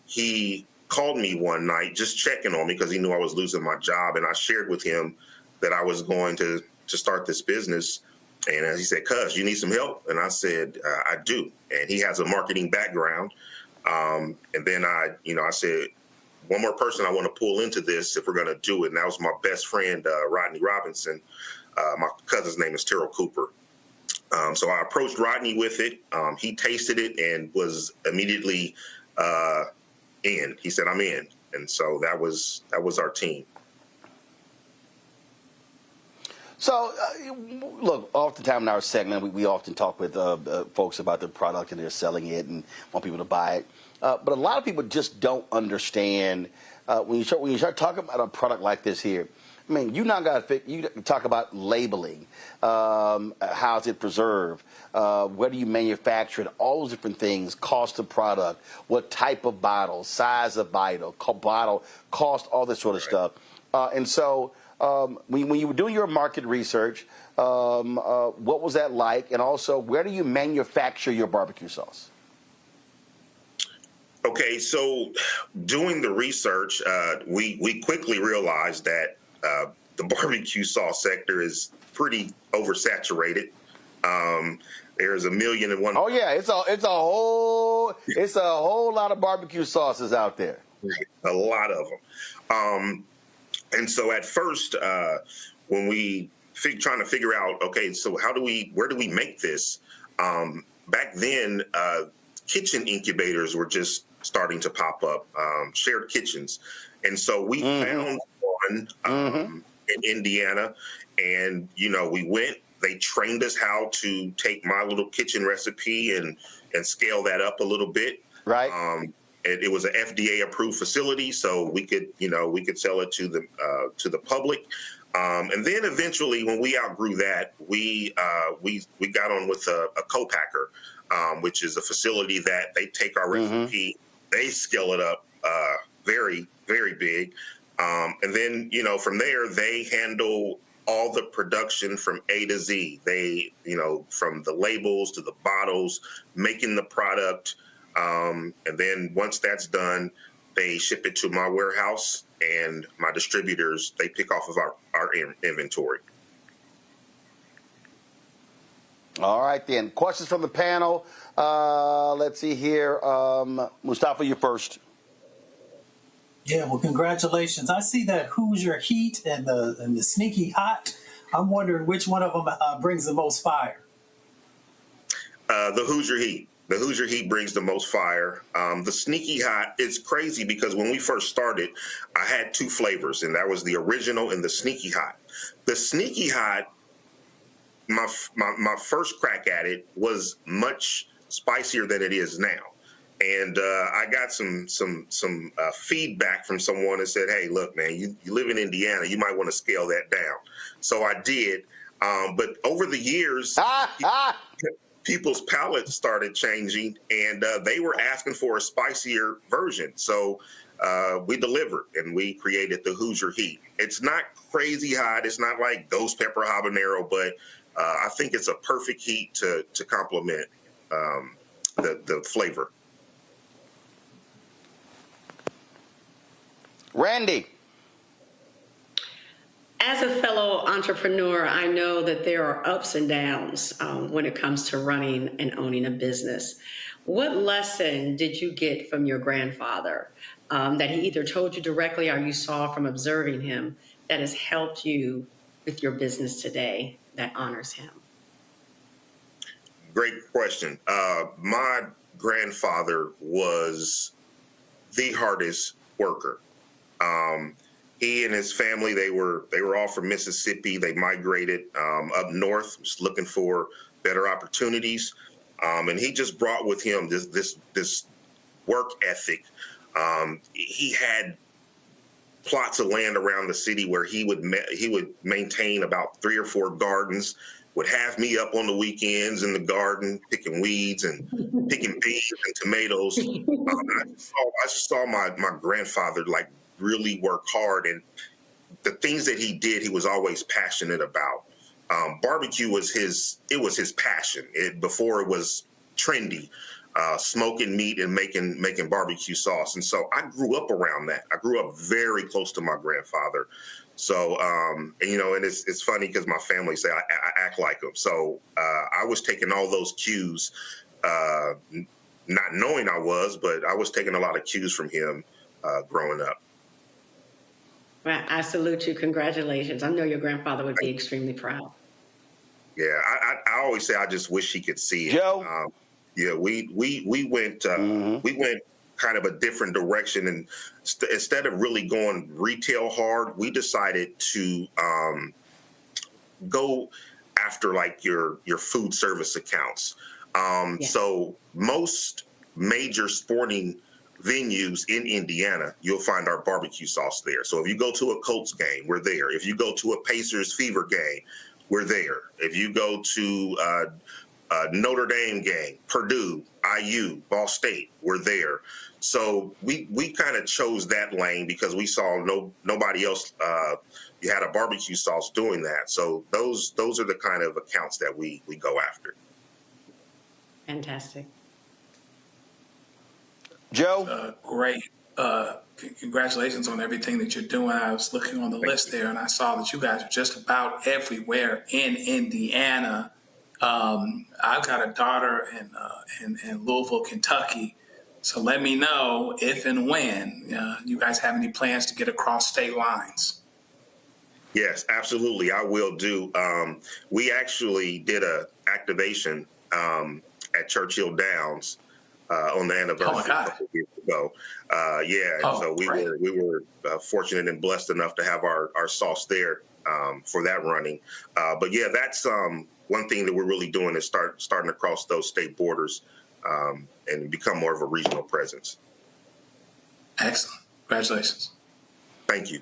he called me one night just checking on me because he knew I was losing my job. And I shared with him that I was going to start this business. And he said, cuz, you need some help? And I said, I do. And he has a marketing background. And then I said, one more person I want to pull into this if we're going to do it. And that was my best friend, Rodney Robinson. My cousin's name is Terrell Cooper. So I approached Rodney with it. He tasted it and was immediately in. He said, I'm in. And so that was our team. So, look, oftentimes in our segment, we often talk with folks about the product and they're selling it and want people to buy it. But a lot of people just don't understand when you start talking about a product like this here. I mean, you talk about labeling, how's it preserved, where do you manufacture it, all those different things, cost of product, what type of bottle, size of bottle, cost, all this sort of stuff. And so when you were doing your market research, what was that like? And also, where do you manufacture your barbecue sauce? Okay, so doing the research, we quickly realized that the barbecue sauce sector is pretty oversaturated. There's 1,000,001. Oh yeah, it's a whole lot of barbecue sauces out there. A lot of them. And so at first, when we trying to figure out, okay, so where do we make this? Back then, kitchen incubators were just starting to pop up, shared kitchens. And so we found one in Indiana, and, we went, they trained us how to take my little kitchen recipe and scale that up a little bit. Right. It was an FDA approved facility, so we could sell it to the public. And then eventually, when we outgrew that, we got on with a co-packer, which is a facility that they take our recipe, they scale it up very, very big. And then, from there, they handle all the production from A to Z. They, from the labels to the bottles, making the product. And then once that's done, they ship it to my warehouse, and my distributors, they pick off of our inventory. All right, then. Questions from the panel. Let's see here. Mustafa, you first. Yeah, well, congratulations. I see that Hoosier Heat and the Sneaky Hot. I'm wondering which one of them brings the most fire. The Hoosier Heat. The Hoosier Heat brings the most fire. The Sneaky Hot, it's crazy because when we first started, I had two flavors, and that was the original and the Sneaky Hot. The Sneaky Hot, my first crack at it was much spicier than it is now. And I got some feedback from someone that said, hey, look, man, you live in Indiana. You might want to scale that down. So I did. But over the years, people's palates started changing, and they were asking for a spicier version. So we delivered, and we created the Hoosier Heat. It's not crazy hot. It's not like ghost pepper habanero, but I think it's a perfect heat to complement the flavor. Randy. As a fellow entrepreneur, I know that there are ups and downs when it comes to running and owning a business. What lesson did you get from your grandfather that he either told you directly or you saw from observing him that has helped you with your business today that honors him? Great question. My grandfather was the hardest worker. He and his family, they were all from Mississippi. They migrated up north, just looking for better opportunities. And he just brought with him this work ethic. He had plots of land around the city where he would maintain about 3 or 4 gardens, would have me up on the weekends in the garden picking weeds and picking beans and tomatoes. I saw my grandfather like really work hard, and the things that he did, he was always passionate about. Barbecue was his passion. Before it was trendy, smoking meat and making barbecue sauce. And so I grew up around that. I grew up very close to my grandfather. So, and it's funny because my family say I act like him. So I was taking all those cues, not knowing but I was taking a lot of cues from him growing up. Well, I salute you. Congratulations. I know your grandfather would be extremely proud. Yeah, I always say I just wish he could see it. Joe? Yeah, we went kind of a different direction, and instead of really going retail hard, we decided to go after like your food service accounts. So most major sporting venues in Indiana, you'll find our barbecue sauce there. So if you go to a Colts game, we're there. If you go to a Pacers Fever game, we're there. If you go to Notre Dame game, Purdue, IU, Ball State, we're there. So we kind of chose that lane because we saw nobody else. You had a barbecue sauce doing that. So those are the kind of accounts that we go after. Fantastic. Joe? Great. Congratulations on everything that you're doing. I was looking on the list there, and I saw that you guys are just about everywhere in Indiana. I've got a daughter in Louisville, Kentucky. So let me know if and when you guys have any plans to get across state lines. Yes, absolutely. I will do. We actually did a activation at Churchill Downs on the anniversary a couple years ago. So we were fortunate and blessed enough to have our sauce there for that running. But yeah, that's one thing that we're really doing is starting to cross those state borders and become more of a regional presence. Excellent. Congratulations. Thank you.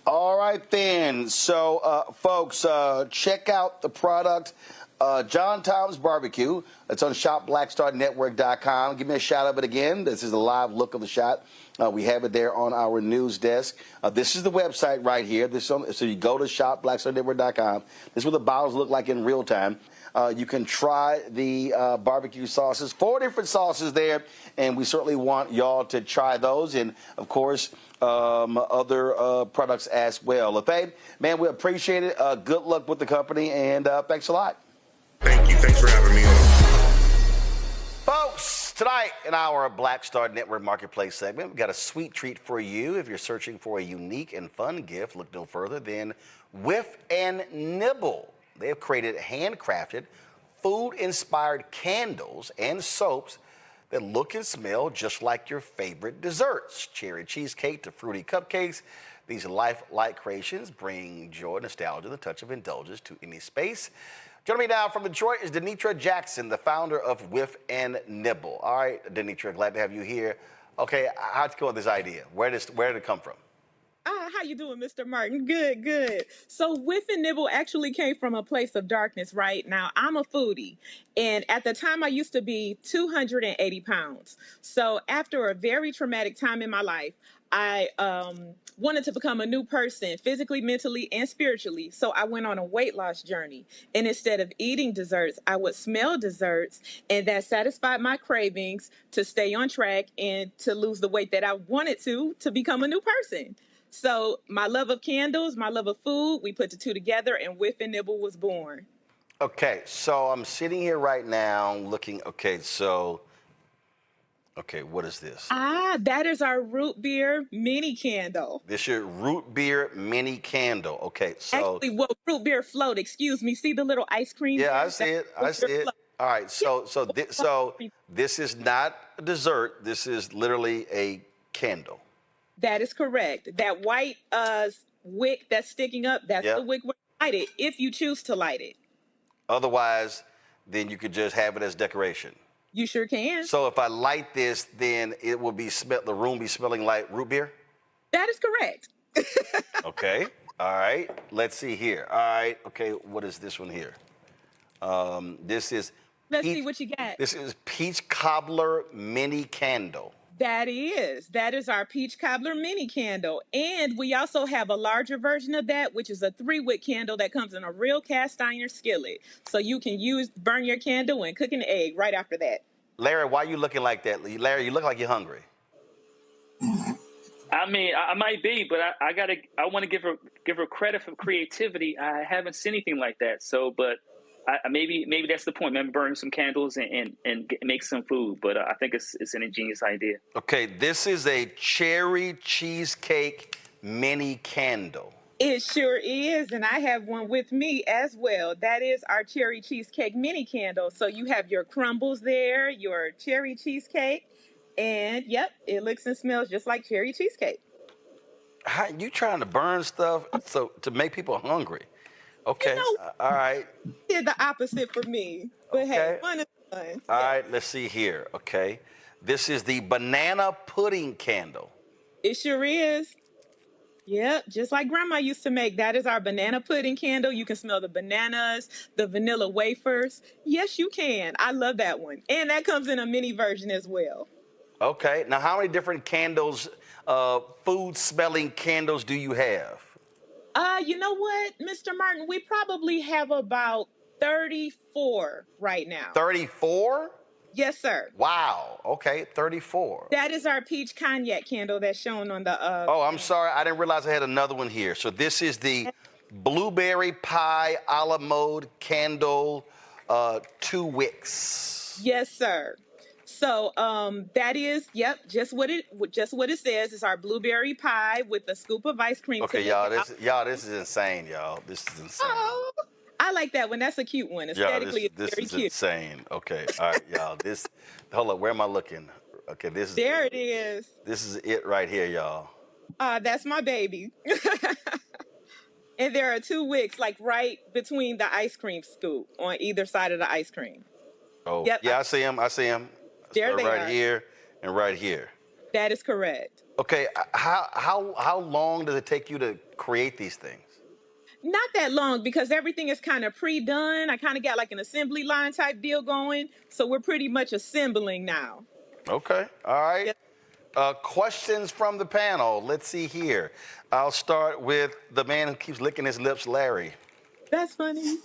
All right, then. So, folks, check out the product, John Tom's Barbecue. It's on shopblackstarnetwork.com. Give me a shot of it again. This is a live look of the shot. We have it there on our news desk. This is the website right here. So you go to shopblackstarnetwork.com. This is what the bottles look like in real time. You can try the barbecue sauces, 4 different sauces there, and we certainly want y'all to try those. And, of course, other products as well. LaFave, man, we appreciate it. Good luck with the company, and thanks a lot. Thank you. Thanks for having me on. Folks, tonight in our Black Star Network Marketplace segment, we've got a sweet treat for you. If you're searching for a unique and fun gift, look no further than Whiff and Nibble. They have created handcrafted, food-inspired candles and soaps that look and smell just like your favorite desserts. Cherry cheesecake to fruity cupcakes. These lifelike creations bring joy, nostalgia, and a touch of indulgence to any space. Joining me now from Detroit is Denitra Jackson, the founder of Whiff and Nibble. All right, Denitra, glad to have you here. Okay, how'd you come up with this idea? Where did it come from? How you doing, Mr. Martin? Good. So Whiff and Nibble actually came from a place of darkness, right? Now, I'm a foodie, and at the time I used to be 280 pounds. So after a very traumatic time in my life, I wanted to become a new person physically, mentally, and spiritually. So I went on a weight loss journey. And instead of eating desserts, I would smell desserts, and that satisfied my cravings to stay on track and to lose the weight that I wanted to become a new person. So my love of candles, my love of food, we put the two together, and Whiff and Nibble was born. Okay, so I'm sitting here right now looking. Okay, what is this? That is our root beer mini candle. This is your root beer mini candle. Okay, so Actually, well, root beer float, excuse me. See the little ice cream? yeah, I there? see it. That's I root see beer it. float. All right, so this is not a dessert. This is literally a candle. That is correct. That white wick that's sticking up, that's Yep. the wick where you light it, if you choose to light it. Otherwise, then you could just have it as decoration. You sure can. So if I light this, then it will be the room be smelling like root beer? That is correct. Okay. All right. Let's see here. All right. Okay. What is this one here? This is Let's see what you got. This is peach cobbler mini candle. That is our peach cobbler mini candle. And we also have a larger version of that, which is a 3-wick candle that comes in a real cast iron skillet. So you can burn your candle and cook an egg right after that. Larry, why are you looking like that? Larry, you look like you're hungry. I mean, I might be, but I want to give her credit for creativity. I haven't seen anything like that. So, but maybe that's the point. Maybe burn some candles and make some food. But I think it's an ingenious idea. Okay, this is a cherry cheesecake mini candle. It sure is, and I have one with me as well. That is our cherry cheesecake mini candle. So you have your crumbles there, your cherry cheesecake, and yep, it looks and smells just like cherry cheesecake. How you trying to burn stuff to make people hungry? Okay, all right. Did the opposite for me, but hey, fun is fun. All right, let's see here. Okay, this is the banana pudding candle. It sure is. Yep, just like Grandma used to make. That is our banana pudding candle. You can smell the bananas, the vanilla wafers. Yes, you can. I love that one. And that comes in a mini version as well. Okay, now how many different candles, food smelling candles do you have? You know what, Mr. Martin? We probably have about 34 right now. 34? Yes, sir. Wow. Okay, 34. That is our peach cognac candle that's shown on the. Oh, I'm sorry. I didn't realize I had another one here. So this is the blueberry pie a la mode candle, 2 wicks. Yes, sir. So that is, yep, just what it says. It's our blueberry pie with a scoop of ice cream. Okay, this is insane, y'all. This is insane. Oh, I like that one. That's a cute one. Aesthetically, this it's very is cute. insane. Okay, all right, y'all. Hold up. Where am I looking? Okay, There it is. This is it right here, y'all. That's my baby. And there are 2 wicks, like right between the ice cream scoop on either side of the ice cream. Oh, Yep. yeah, I see him. There they right are. here and right here. That is correct. Okay, how long does it take you to create these things? Not that long because everything is kind of pre-done. I kind of got like an assembly line type deal going. So we're pretty much assembling now. Okay, all right. Yep. Questions from the panel. Let's see here. I'll start with the man who keeps licking his lips, Larry. That's funny.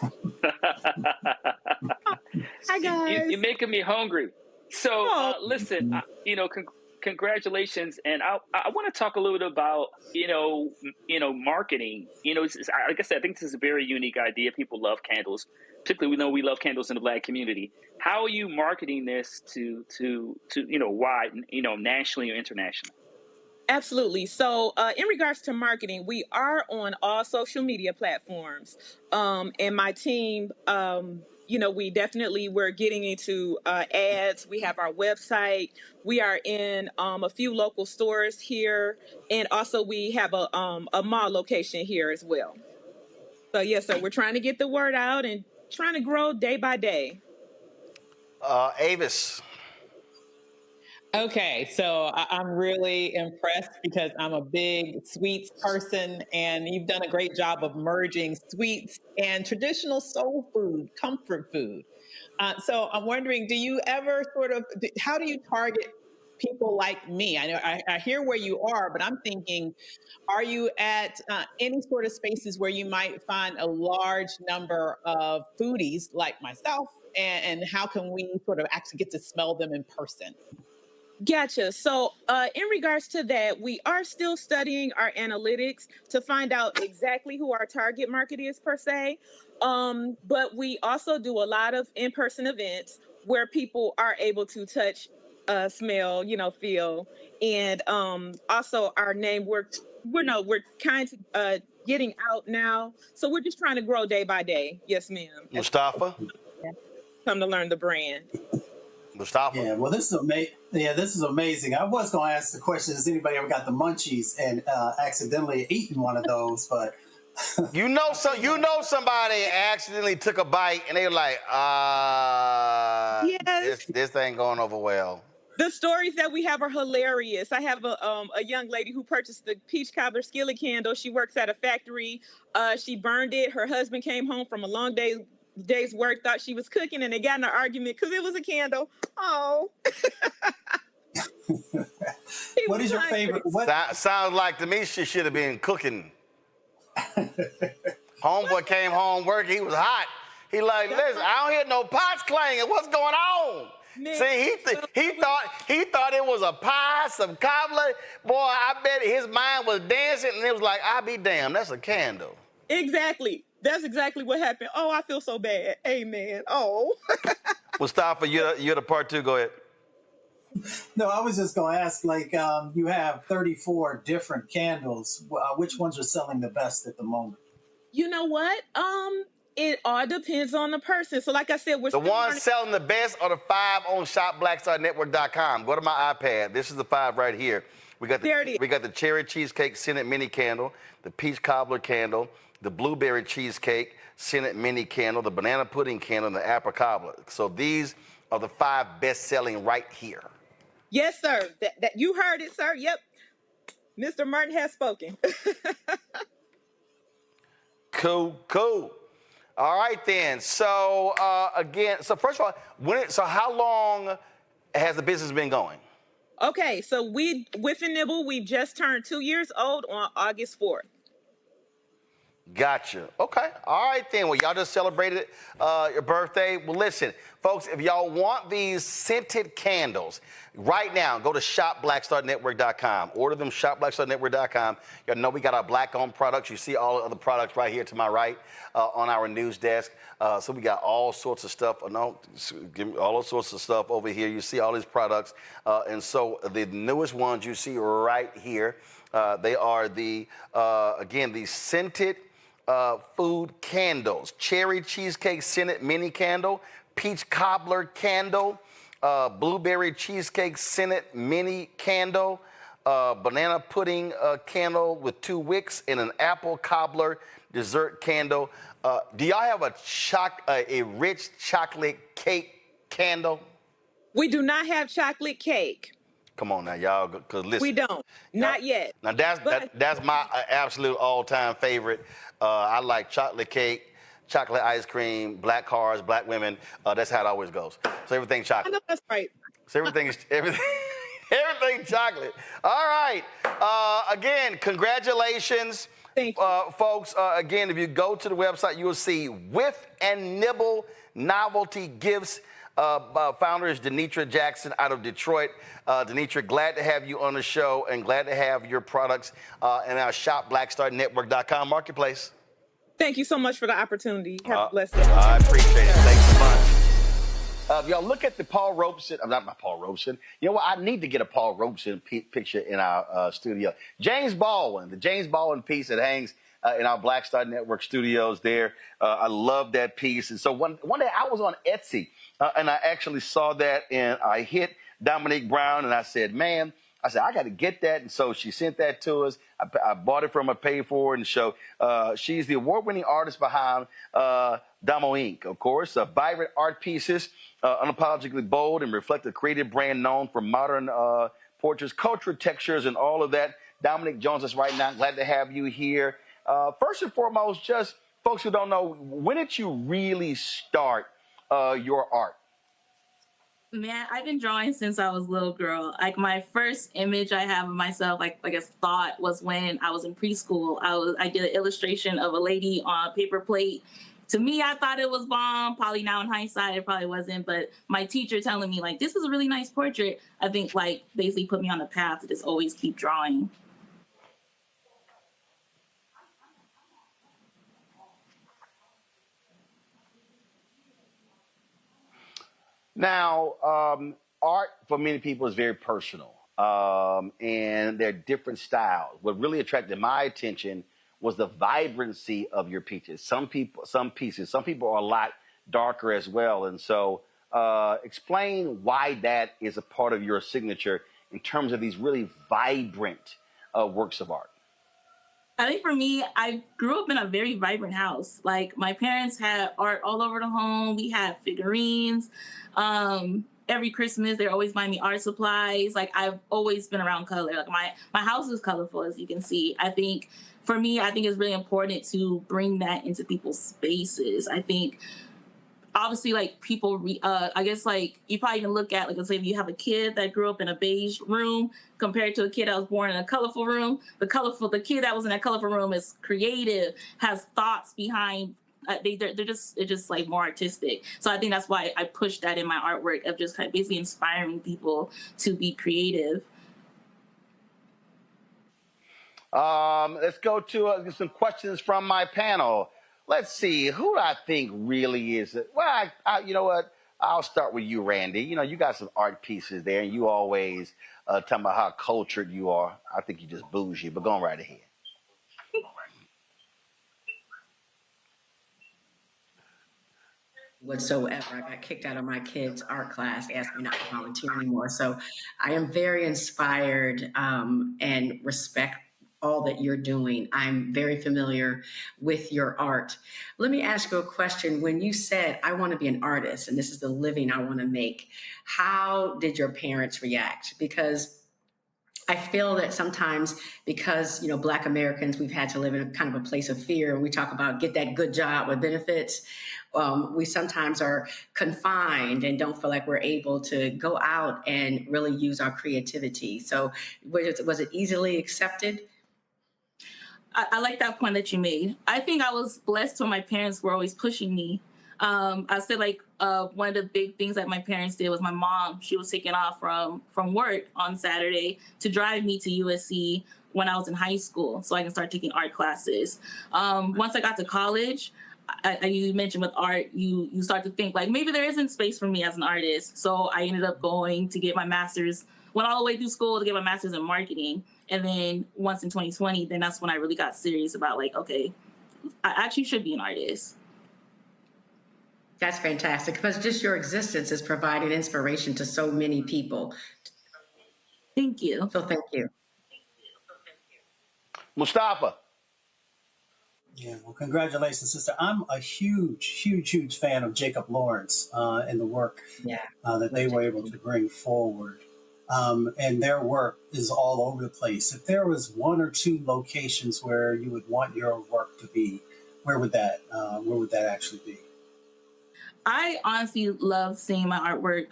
Hi, guys. You're making me hungry. So listen, congratulations, and I want to talk a little bit about marketing. Like I said, I think this is a very unique idea. People love candles, particularly we know we love candles in the Black community. How are you marketing this to wide, nationally or internationally? Absolutely. So in regards to marketing, we are on all social media platforms. And my team, we're getting into ads. We have our website. We are in a few local stores here. And also we have a mall location here as well. So, yes, so we're trying to get the word out and trying to grow day by day. Avis. Okay, so I'm really impressed because I'm a big sweets person, and you've done a great job of merging sweets and traditional soul food, comfort food. So I'm wondering, do you ever how do you target people like me? I know I hear where you are, but I'm thinking, are you at any sort of spaces where you might find a large number of foodies like myself? And how can we sort of actually get to smell them in person? Gotcha. So, in regards to that, we are still studying our analytics to find out exactly who our target market is per se. But we also do a lot of in-person events where people are able to touch, smell, feel, and also our name. We're kind of getting out now, so we're just trying to grow day by day. Yes, ma'am. Mustafa? Come to learn the brand. Mustafa? Yeah, well, this is amazing. I was going to ask the question, has anybody ever got the munchies and accidentally eaten one of those? But you know somebody accidentally took a bite and they were like, Yes. this ain't going over well. The stories that we have are hilarious. I have a young lady who purchased the peach cobbler skillet candle. She works at a factory. She burned it. Her husband came home from a long day's work, thought she was cooking, and they got in an argument because it was a candle. Oh. what is your favorite? Sounds like to me she should have been cooking. Homeboy came home working. He was hot. He like, listen, I don't hear no pots clanging. What's going on? Man, See, he thought it was a pie, some cobbler. Boy, I bet his mind was dancing, and it was like, I'll be damned, that's a candle. Exactly. That's exactly what happened. Oh, I feel so bad. Amen. Oh. Mustafa, you're the part two. Go ahead. No, I was just going to ask, like, you have 34 different candles. Which ones are selling the best at the moment? You know what? It all depends on the person. So like I said, we're the ones selling the best are the 5 on shopblackstarnetwork.com. Go to my iPad. This is the 5 right here. We got the cherry cheesecake scented mini candle, the peach cobbler candle, the blueberry cheesecake scented mini candle, the banana pudding candle, and the apple cobbler. So these are the 5 best selling right here. Yes, sir. That you heard it, sir. Yep. Mr. Martin has spoken. Cool. All right then. So so first of all, how long has the business been going? Okay, so Whiff and Nibble, we've just turned 2 years old on August 4th. Gotcha. Okay. All right then. Well, y'all just celebrated your birthday. Well, listen, folks, if y'all want these scented candles, right now, go to shopblackstarnetwork.com. Order them, shopblackstarnetwork.com. Y'all know we got our black-owned products. You see all the other products right here to my right on our news desk. So we got all sorts of stuff. All sorts of stuff over here. You see all these products. And so the newest ones you see right here, they are the scented food candles. Cherry cheesecake scented mini candle, peach cobbler candle, blueberry cheesecake scented mini candle, banana pudding candle with 2 wicks, and an apple cobbler dessert candle. Do y'all have a rich chocolate cake candle? We do not have chocolate cake. Come on now, y'all, because listen. We don't. Not yet. Now, that's my absolute all-time favorite. I like chocolate cake, chocolate ice cream, black cars, black women. That's how it always goes. So everything chocolate. I know that's right. So everything chocolate. All right. Again, congratulations. Thank you. Folks. Again, if you go to the website, you will see Whiff and Nibble novelty gifts. Founder is Denitra Jackson out of Detroit. Denitra, glad to have you on the show and glad to have your products in our shopblackstarnetwork.com marketplace. Thank you so much for the opportunity. Have a blessed day. I appreciate it. Thanks so much. Y'all look at the Paul Robeson. I'm not Paul Robeson. You know what? I need to get a Paul Robeson picture in our studio. James Baldwin, the James Baldwin piece that hangs in our Black Star Network studios there. I love that piece. And so one day I was on Etsy and I actually saw that and I hit Dominique Brown and I said, man, I got to get that. And so she sent that to us. I bought it from her, paid for it. And so she's the award-winning artist behind Damo Inc., of course. Vibrant art pieces, unapologetically bold and reflect a creative brand known for modern portraits, cultural textures, and all of that. Dominique joins us right now. Glad to have you here. First and foremost, just folks who don't know, when did you really start your art? Man, I've been drawing since I was a little girl. Like my first image I have of myself, like I guess thought, was when I was in preschool. I did an illustration of a lady on a paper plate. To me, I thought it was bomb. Probably now in hindsight, it probably wasn't. But my teacher telling me like, this is a really nice portrait, I think like basically put me on the path to just always keep drawing. Now, art for many people is very personal, and there are different styles. What really attracted my attention was the vibrancy of your pieces. Some people are a lot darker as well. And so, explain why that is a part of your signature in terms of these really vibrant works of art. I think for me, I grew up in a very vibrant house. Like my parents had art all over the home. We had figurines. Every Christmas, they're always buying me art supplies. Like I've always been around color. Like my house is colorful, as you can see. I think for me, I think it's really important to bring that into people's spaces. I think obviously like people, I guess like you probably can look at, like let's say if you have a kid that grew up in a beige room compared to a kid that was born in a colorful room, the kid that was in that colorful room is creative, has thoughts behind, they're just like more artistic. So I think that's why I push that in my artwork of just kind of basically inspiring people to be creative. Let's go to some questions from my panel. Let's see, who do I think really is it? Well, you know what? I'll start with you, Randy. You know, you got some art pieces there, and you always talking about how cultured you are. I think you just bougie, but go on right ahead. Whatsoever. I got kicked out of my kids' art class, asked me not to volunteer anymore. So I am very inspired and respect all that you're doing. I'm very familiar with your art. Let me ask you a question. When you said, I want to be an artist and this is the living I want to make, how did your parents react? Because I feel that sometimes because, Black Americans, we've had to live in a kind of a place of fear. And we talk about get that good job with benefits. We sometimes are confined and don't feel like we're able to go out and really use our creativity. So was it easily accepted? I like that point that you made. I think I was blessed when my parents were always pushing me. I said one of the big things that my parents did was my mom, she was taking off from work on Saturday to drive me to USC when I was in high school so I can start taking art classes. Once I got to college, you mentioned with art, you start to think like maybe there isn't space for me as an artist. So I ended up going to get my master's, went all the way through school to get my master's in marketing. And then once in 2020, then that's when I really got serious about like, okay, I actually should be an artist. That's fantastic because just your existence is providing inspiration to so many people. Thank you. So thank you. Mustafa. Yeah, well, congratulations, sister. I'm a huge fan of Jacob Lawrence and the work that they were able to bring forward. And their work is all over the place. If there was one or two locations where you would want your work to be, where would that actually be? I honestly love seeing my artwork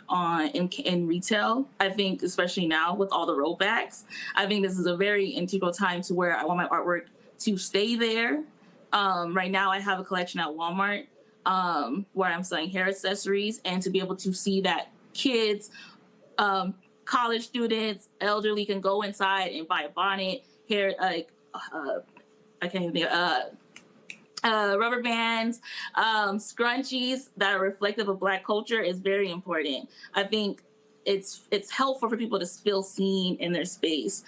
in retail. I think especially now with all the rollbacks, I think this is a very integral time to where I want my artwork to stay there. Right now I have a collection at Walmart where I'm selling hair accessories, and to be able to see that kids, college students, elderly can go inside and buy a bonnet, hair, I can't even think, rubber bands, scrunchies that are reflective of Black culture is very important. I think it's helpful for people to feel seen in their space.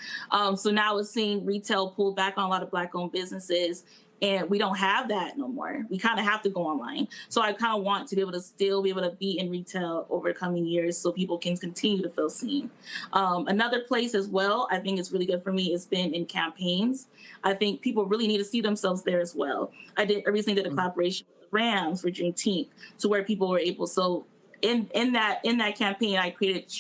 So now we're seeing retail pull back on a lot of Black-owned businesses, and we don't have that no more. We kind of have to go online. So I kind of want to be able to still be able to be in retail over the coming years so people can continue to feel seen. Another place as well, I think it's really good for me, has been in campaigns. I think people really need to see themselves there as well. I recently did a collaboration with the Rams for Juneteenth to where people were able, so in that campaign, I created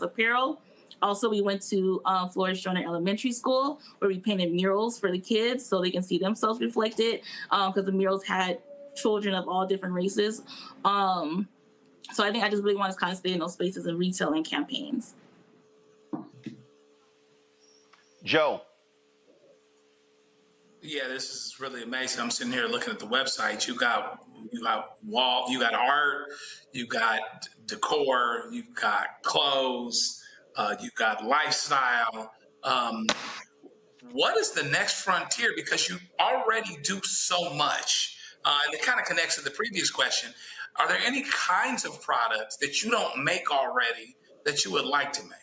apparel. Also, we went to Flores Joyner Elementary School where we painted murals for the kids so they can see themselves reflected because the murals had children of all different races. So I think I just really want to kind of stay in those spaces of retail and campaigns. Joe. Yeah, this is really amazing. I'm sitting here looking at the website. You got wall, you got art, you got decor, you've got clothes, you got lifestyle. What is the next frontier? Because you already do so much, and it kind of connects to the previous question. Are there any kinds of products that you don't make already that you would like to make?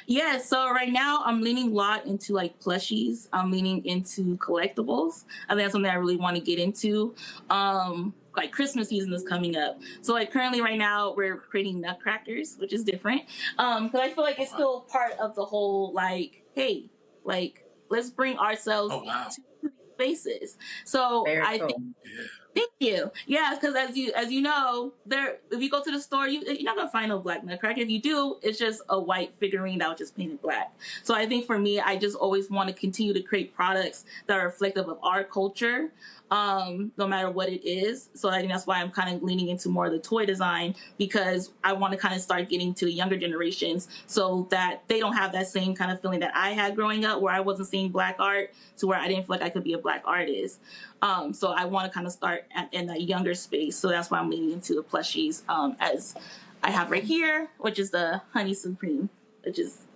Yeah, so right now I'm leaning a lot into like plushies. I'm leaning into collectibles. I think that's something I really want to get into. Like Christmas season is coming up. So like currently right now we're creating nutcrackers, which is different. Because I feel like it's still part of the whole like, hey, like let's bring ourselves to spaces. So I think thank you. Yeah, because as you know, if you go to the store, you're not gonna find no black nutcracker. If you do, it's just a white figurine that was just painted black. So I think for me, I just always want to continue to create products that are reflective of our culture, no matter what it is. So I think that's why I'm kind of leaning into more of the toy design, because I want to kind of start getting to the younger generations so that they don't have that same kind of feeling that I had growing up, where I wasn't seeing black art to where I didn't feel like I could be a black artist. So I want to kind of start in that younger space. So that's why I'm leaning into the plushies, as I have right here, which is the Honey Supreme, which is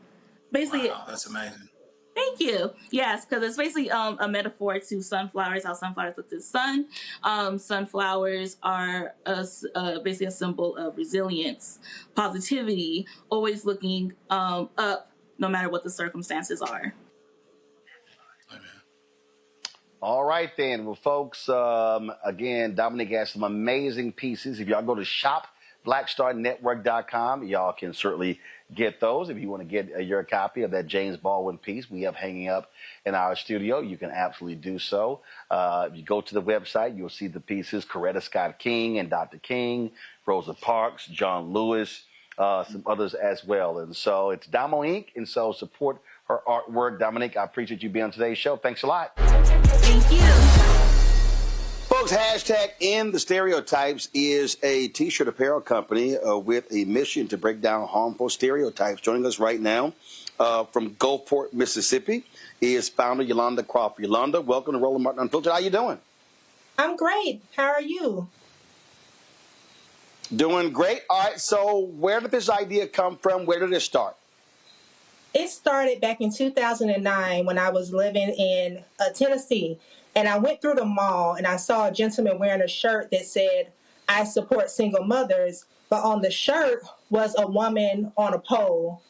basically... Wow, that's amazing. Thank you. Yes, because it's basically a metaphor to sunflowers, how sunflowers look to the sun. Sunflowers are basically a symbol of resilience, positivity, always looking up no matter what the circumstances are. All right, then. Well, folks, again, Dominique has some amazing pieces. If y'all go to shopblackstarnetwork.com, y'all can certainly get those. If you want to get your copy of that James Baldwin piece we have hanging up in our studio, you can absolutely do so. If you go to the website, you'll see the pieces, Coretta Scott King and Dr. King, Rosa Parks, John Lewis, some others as well. And so it's Damo Inc., and so support her artwork. Dominique, I appreciate you being on today's show. Thanks a lot. Thank you. Folks, hashtag End the Stereotypes is a T-shirt apparel company with a mission to break down harmful stereotypes. Joining us right now from Gulfport, Mississippi, is founder Yolanda Crawford. Yolanda, welcome to Roland Martin Unfiltered. How you doing? I'm great. How are you? Doing great. All right, so where did this idea come from? Where did it start? It started back in 2009 when I was living in Tennessee. And I went through the mall and I saw a gentleman wearing a shirt that said, "I support single mothers." But on the shirt was a woman on a pole,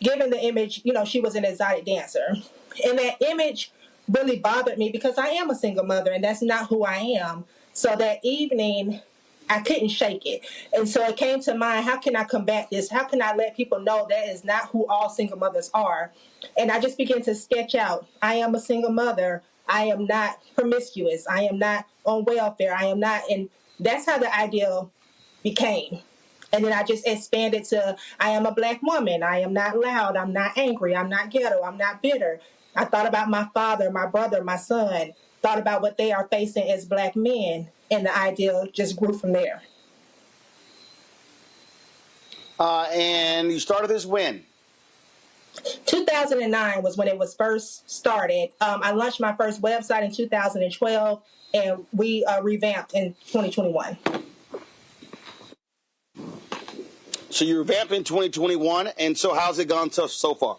giving the image, she was an exotic dancer. And that image really bothered me because I am a single mother and that's not who I am. So that evening, I couldn't shake it. And so it came to mind, how can I combat this? How can I let people know that is not who all single mothers are? And I just began to sketch out, I am a single mother. I am not promiscuous. I am not on welfare. I am not. And that's how the idea became. And then I just expanded to, I am a Black woman. I am not loud. I'm not angry. I'm not ghetto. I'm not bitter. I thought about my father, my brother, my son, thought about what they are facing as Black men. And the idea just grew from there. And you started this when? 2009 was when it was first started. I launched my first website in 2012, and we revamped in 2021. So you revamped in 2021, and so how's it gone so far?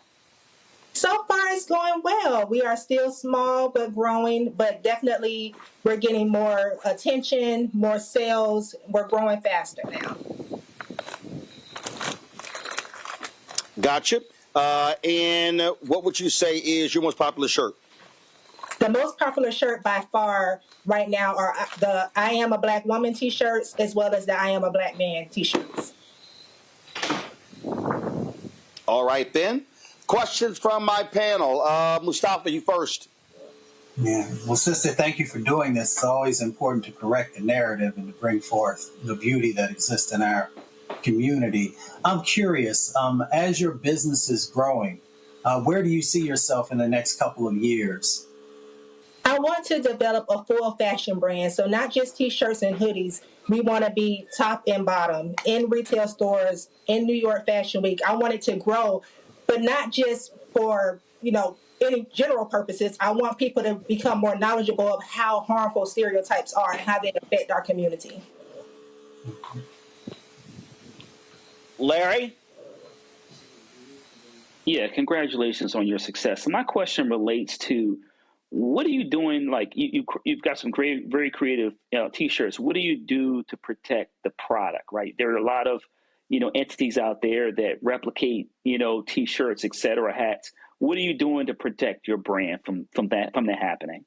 So far, it's going well. We are still small but growing, but definitely we're getting more attention, more sales. We're growing faster now. Gotcha. And what would you say is your most popular shirt? The most popular shirt by far right now are the I Am a Black Woman t-shirts as well as the I Am a Black Man t-shirts. All right, then. Questions from my panel. Mustafa, you first. Yeah. Well, sister, thank you for doing this. It's always important to correct the narrative and to bring forth the beauty that exists in our community. I'm curious, as your business is growing, where do you see yourself in the next couple of years? I I want to develop a full fashion brand. So not just t-shirts and hoodies. We want to be top and bottom in retail stores, in New York Fashion Week. I want it to grow, but not just for, any general purposes. I want people to become more knowledgeable of how harmful stereotypes are and how they affect our community. Larry? Yeah, congratulations on your success. So my question relates to what are you doing? Like you've got some great, very creative T-shirts. What do you do to protect the product? Right, there are a lot of entities out there that replicate T-shirts, etc., hats. What are you doing to protect your brand from that happening?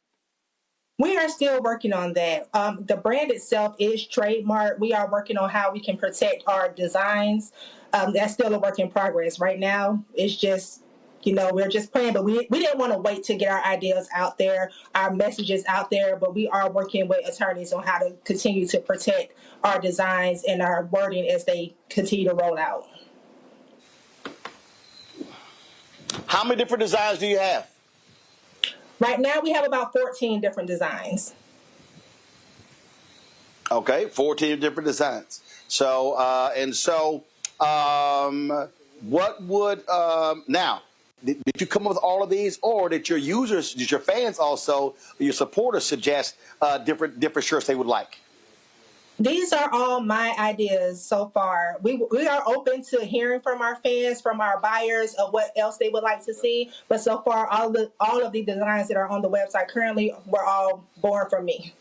We are still working on that. The brand itself is trademarked. We are working on how we can protect our designs. That's still a work in progress. Right now, it's just, we're just playing, but we didn't want to wait to get our ideas out there, our messages out there, but we are working with attorneys on how to continue to protect our designs and our wording as they continue to roll out. How many different designs do you have? Right now, we have about 14 different designs. Okay, 14 different designs. So, what would, now, did you come up with all of these, or did your users, did your fans also, your supporters suggest different shirts they would like? These are all my ideas so far. We are open to hearing from our fans, from our buyers, of what else they would like to see. But so far, all of the designs that are on the website currently were all born from me.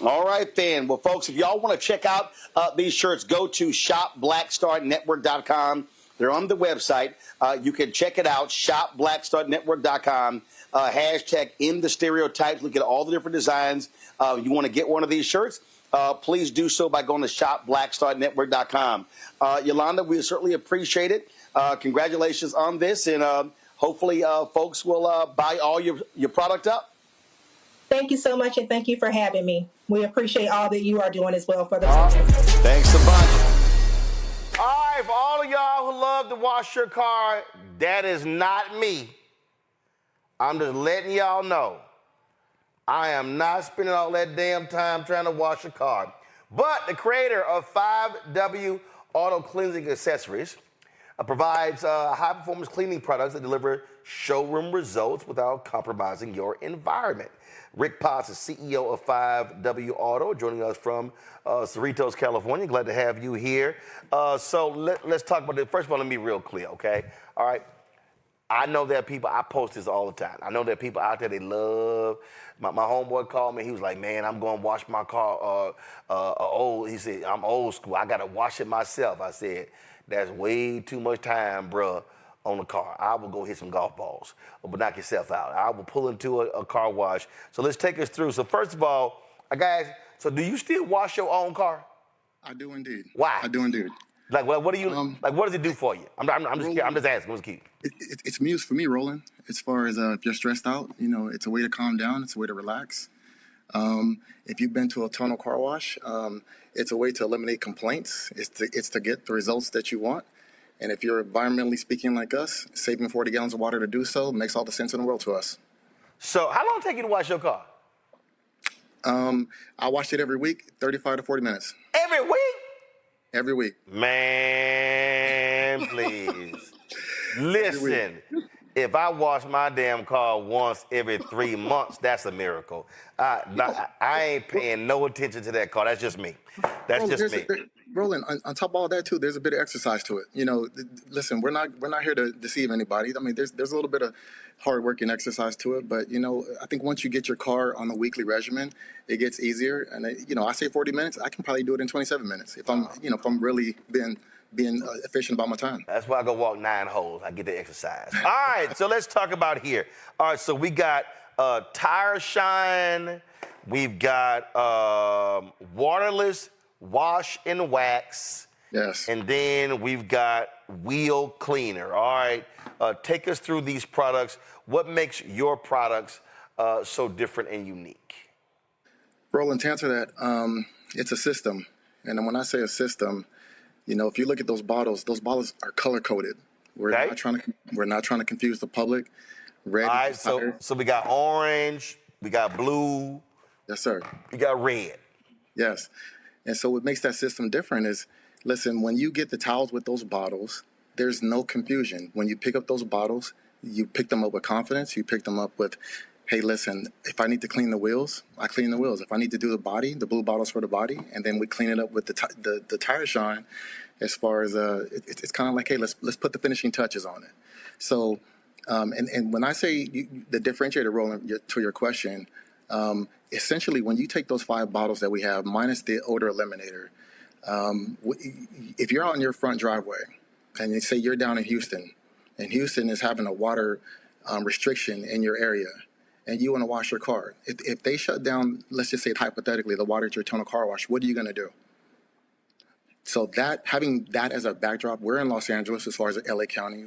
All right, then. Well, folks, if y'all want to check out these shirts, go to shopblackstarnetwork.com. They're on the website. You can check it out, shopblackstarnetwork.com. Hashtag in the stereotypes. Look at all the different designs. You want to get one of these shirts? Please do so by going to shopblackstarnetwork.com. Yolanda, we certainly appreciate it. Congratulations on this, and hopefully folks will buy all your product up. Thank you so much, and thank you for having me. We appreciate all that you are doing as well for the Thanks a bunch. All right, for all of y'all who love to wash your car, that is not me. I'm just letting y'all know. I am not spending all that damn time trying to wash a car. But the creator of 5W Auto Cleansing Accessories provides high-performance cleaning products that deliver showroom results without compromising your environment. Rick Potts is CEO of 5W Auto, joining us from Cerritos, California. Glad to have you here. So let's talk about it. First of all, let me be real clear, okay? All right. I know there are people, I post this all the time. I know there are people out there, they love, my homeboy called me, he was like, man, I'm going to wash my car he said, I'm old school, I got to wash it myself. I said, that's way too much time, bruh, on the car. I will go hit some golf balls, but knock yourself out. I will pull into a car wash. So let's take us through. So first of all, guys, so do you still wash your own car? I do indeed. Why? I do indeed. Like, what do you, what does it do for you? I'm just asking, what's key? It's muse for me, Roland. As far as if you're stressed out, it's a way to calm down. It's a way to relax. If you've been to a tonal car wash, it's a way to eliminate complaints. It's to get the results that you want. And if you're environmentally speaking like us, saving 40 gallons of water to do so makes all the sense in the world to us. So how long does it take you to wash your car? I wash it every week, 35 to 40 minutes. Every week? Every week. Man, please. Listen, if I wash my damn car once every 3 months, that's a miracle. I ain't paying no attention to that car. That's just me. That's just me. Roland, on top of all that too, there's a bit of exercise to it. Listen, we're not here to deceive anybody. I mean, there's a little bit of hard work and exercise to it, but I think once you get your car on the weekly regimen, it gets easier. And I say 40 minutes, I can probably do it in 27 minutes if I'm really being efficient about my time. That's why I go walk 9 holes. I get the exercise. All right, so let's talk about here. All right, so we got Tire Shine. We've got waterless wash and wax. Yes. And then we've got wheel cleaner. All right, take us through these products. What makes your products so different and unique? Roland, to answer that, it's a system. And when I say a system, if you look at those bottles are color coded. We're not trying to confuse the public. Red. All right, so we got orange, we got blue. Yes, sir. We got red. Yes. And so what makes that system different is, listen, when you get the towels with those bottles, there's no confusion. When you pick up those bottles, you pick them up with confidence. You pick them up with, hey, listen, if I need to clean the wheels, I clean the wheels. If I need to do the body, the blue bottles for the body, and then we clean it up with the tire shine. As far as it's kind of like, hey, let's put the finishing touches on it. So, and when I say the differentiator, Roland, to your question, essentially when you take those 5 bottles that we have minus the odor eliminator, if you're out in your front driveway and you say you're down in Houston, and Houston is having a water restriction in your area, and you want to wash your car, if they shut down, let's just say hypothetically, the water at your Tono car wash, what are you going to do? So that, having that as a backdrop, we're in Los Angeles as far as LA County,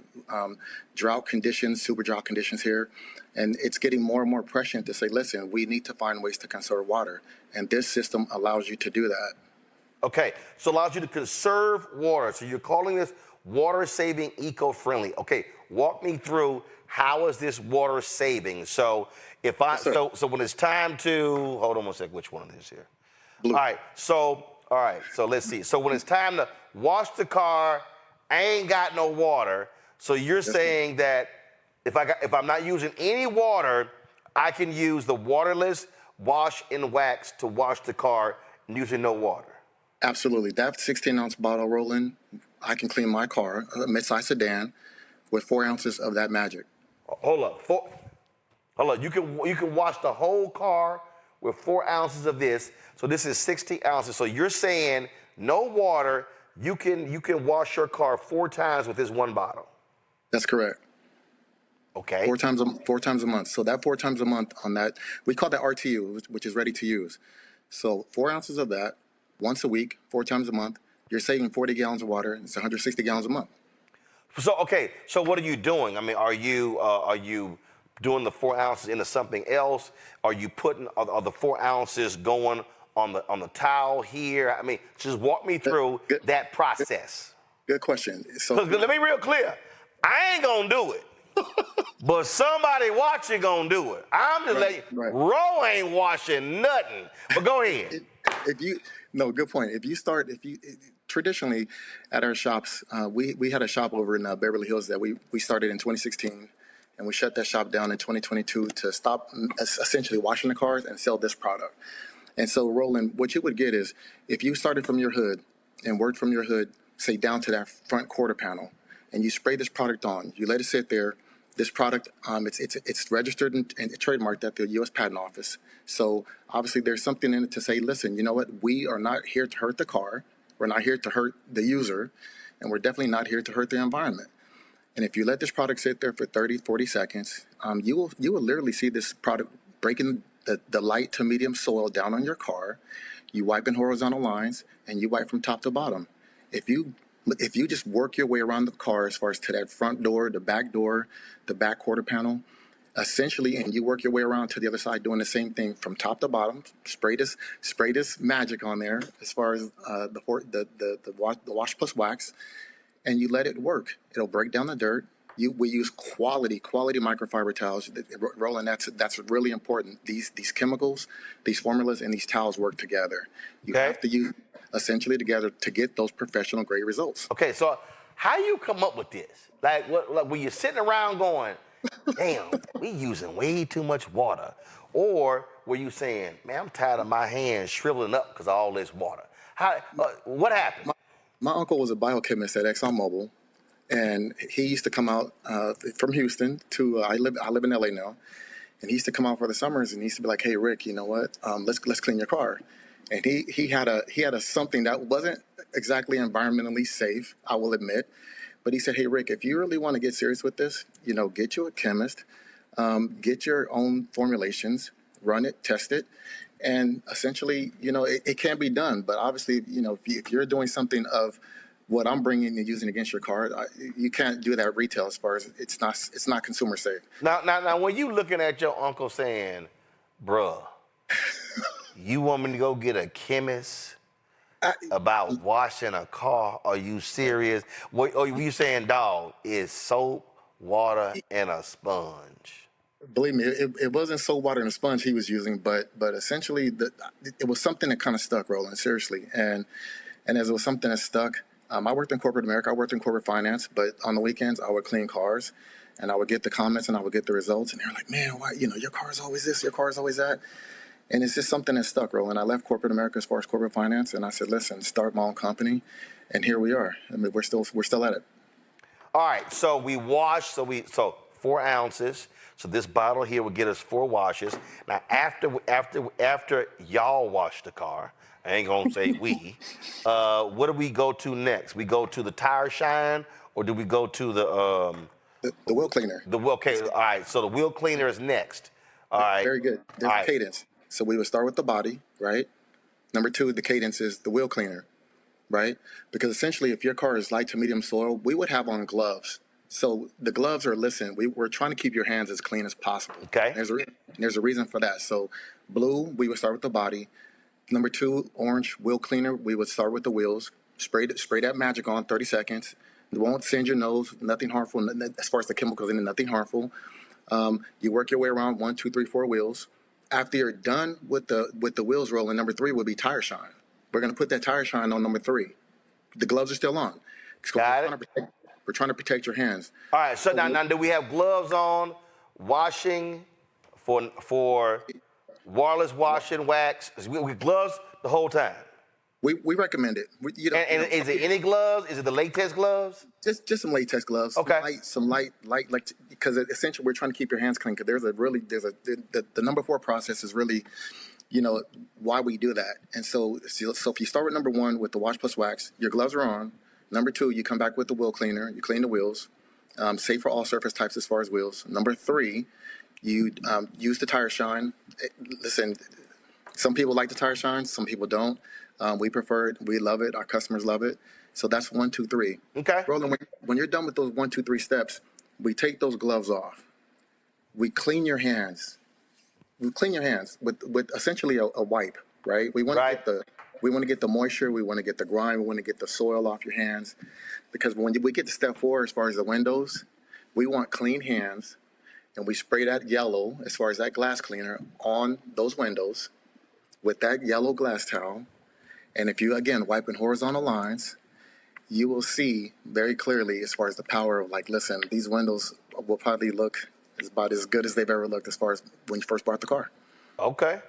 drought conditions, super drought conditions here. And it's getting more and more prescient to say, listen, we need to find ways to conserve water. And this system allows you to do that. Okay, so allows you to conserve water. So you're calling this water saving, eco-friendly. Okay, walk me through, how is this water saving? So if I, so when it's time to, hold on one sec, which one is here? Blue. All right, so let's see. So when it's time to wash the car, I ain't got no water. So you're saying that if I'm not using any water, I can use the waterless wash and wax to wash the car using no water. Absolutely. That 16-ounce bottle, Roland, I can clean my car, a mid-size sedan, with 4 ounces of that magic. Hold up. You can wash the whole car with 4 ounces of this. So this is 60 ounces. So you're saying no water, you can wash your car 4 times with this one bottle. That's correct. Okay. 4 times a month. So that 4 times a month on that, we call that RTU, which is ready to use. So 4 ounces of that once a week, 4 times a month. You're saving 40 gallons of water. It's 160 gallons a month. So okay. So what are you doing? I mean, are you doing the 4 ounces into something else? Are you putting are the 4 ounces going on the towel here? I mean, just walk me through that process. Good question. So let me be real clear. I ain't gonna do it, but somebody watching gonna do it. I'm just letting you. Ro ain't washing nothing. But go ahead. Good point. Traditionally at our shops, we had a shop over in Beverly Hills that we started in 2016. And we shut that shop down in 2022 to stop essentially washing the cars and sell this product. And so, Roland, what you would get is if you started from your hood and worked from your hood, say down to that front quarter panel, and you spray this product on, you let it sit there. This product, it's registered and trademarked at the U.S. Patent Office. So obviously there's something in it to say, listen, you know what? We are not here to hurt the car. We're not here to hurt the user. And we're definitely not here to hurt the environment. And if you let this product sit there for 30, 40 seconds, you will literally see this product breaking the light to medium soil down on your car. You wipe in horizontal lines, and you wipe from top to bottom. If you just work your way around the car as far as to that front door, the back quarter panel, essentially, and you work your way around to the other side doing the same thing from top to bottom, spray this magic on there as far as the wash plus wax, and you let it work. It'll break down the dirt. We use quality microfiber towels. Roland, that's really important. These chemicals, these formulas, and these towels work together. You have to use essentially together to get those professional grade results. Okay, so how you come up with this? Like when you're sitting around going, damn, we using way too much water. Or were you saying, man, I'm tired of my hands shriveling up because of all this water? What happened? My uncle was a biochemist at ExxonMobil, and he used to come out from Houston to I live in LA now, and he used to come out for the summers, and he used to be like, hey Rick, you know what? Let's clean your car. And he had a something that wasn't exactly environmentally safe, I will admit, but he said, hey Rick, if you really want to get serious with this, get you a chemist, get your own formulations, run it, test it. And essentially, it can be done. But obviously, if you're doing something of what I'm bringing and using against your car, you can't do that at retail as far as it's not consumer safe. Now, when you looking at your uncle saying, bruh, you want me to go get a chemist about washing a car? Are you serious? Or were you saying, dog, it's soap, water, and a sponge? Believe me, it wasn't soap water and a sponge he was using, but essentially it was something that kind of stuck, Roland, seriously. And as it was something that stuck, I worked in corporate America, I worked in corporate finance, but on the weekends I would clean cars, and I would get the comments and I would get the results, and they're like, man, why, your car is always this, your car is always that. And it's just something that stuck, Roland. I left corporate America as far as corporate finance, and I said, listen, start my own company, and here we are. I mean, we're still at it. All right, so we wash, so 4 ounces. So this bottle here will get us 4 washes. Now after y'all wash the car, I ain't gonna say we, what do we go to next? We go to the tire shine, or do we go to the wheel cleaner? Okay, all right, so the wheel cleaner is next. All right. Very good. There's a cadence. So we would start with the body, right? Number 2, the cadence is the wheel cleaner, right? Because essentially, if your car is light to medium soil, we would have on gloves. So the gloves are, listen, we're trying to keep your hands as clean as possible. Okay. There's a reason for that. So blue, we would start with the body. Number 2, orange, wheel cleaner, we would start with the wheels. Spray that magic on 30 seconds. It won't singe your nose, nothing harmful. As far as the chemicals in it, nothing harmful. You work your way around 1, 2, 3, 4 wheels. After you're done with the wheels rolling, number 3 would be tire shine. We're going to put that tire shine on number 3. The gloves are still on. We're trying to protect your hands. All right, so now do we have gloves on, washing for wireless washing, wax? We gloves the whole time? We recommend it. Is it any gloves? Is it the latex gloves? Just some latex gloves. Okay. Some light, because essentially we're trying to keep your hands clean. Because the number 4 process is really, why we do that. And so if you start with number 1 with the wash plus wax, your gloves are on. Number 2, you come back with the wheel cleaner. You clean the wheels. Safe for all surface types as far as wheels. Number 3, you use the tire shine. Listen, some people like the tire shine. Some people don't. We prefer it. We love it. Our customers love it. So that's 1, 2, 3. Okay. Roland, when you're done with those 1, 2, 3 steps, we take those gloves off. We clean your hands. We clean your hands with essentially a wipe, right? We want to get the moisture. We want to get the grime. We want to get the soil off your hands. Because when we get to step 4, as far as the windows, we want clean hands. And we spray that yellow, as far as that glass cleaner, on those windows with that yellow glass towel. And if you, again, wipe in horizontal lines, you will see very clearly as far as the power of, listen, these windows will probably look about as good as they've ever looked as far as when you first bought the car. Okay.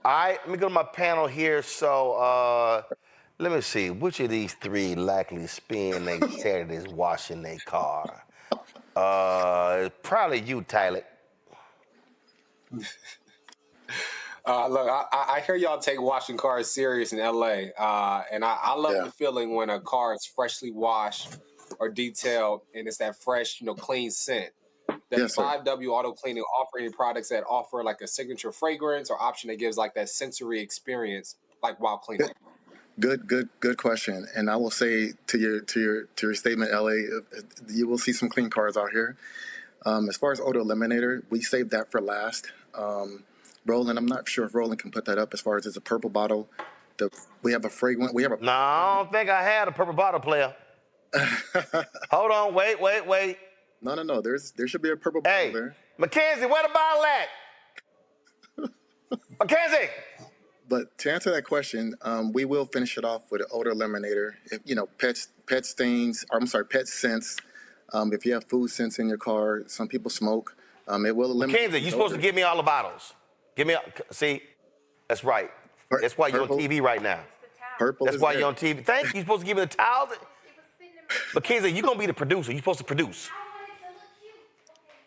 All right, let me go to my panel here. So let me see, which of these 3 likely spend their Saturdays washing their car? Probably you, Tyler. Look, I hear y'all take washing cars serious in LA, and I love the feeling when a car is freshly washed or detailed, and it's that fresh, clean scent. Does 5W Auto Cleaning offer any products that offer a signature fragrance or option that gives that sensory experience, while cleaning? Good question. And I will say to your statement, LA, you will see some clean cars out here. As far as odor eliminator, we saved that for last. Roland, I'm not sure if Roland can put that up. As far as it's a purple bottle, we have a fragrant. No, I don't think I had a purple bottle, player. Hold on, wait. No. There should be a purple bottle there. Mackenzie, where the bottle at? Mackenzie. But to answer that question, we will finish it off with an odor eliminator. Pet scents. If you have food scents in your car, some people smoke. It will eliminate. Mackenzie, you're supposed to give me all the bottles. See, that's right. That's why you're on TV right now. Purple. That's why you're on TV. Thank you. You're supposed to give me the towels. Mackenzie, you're gonna be the producer. You're supposed to produce.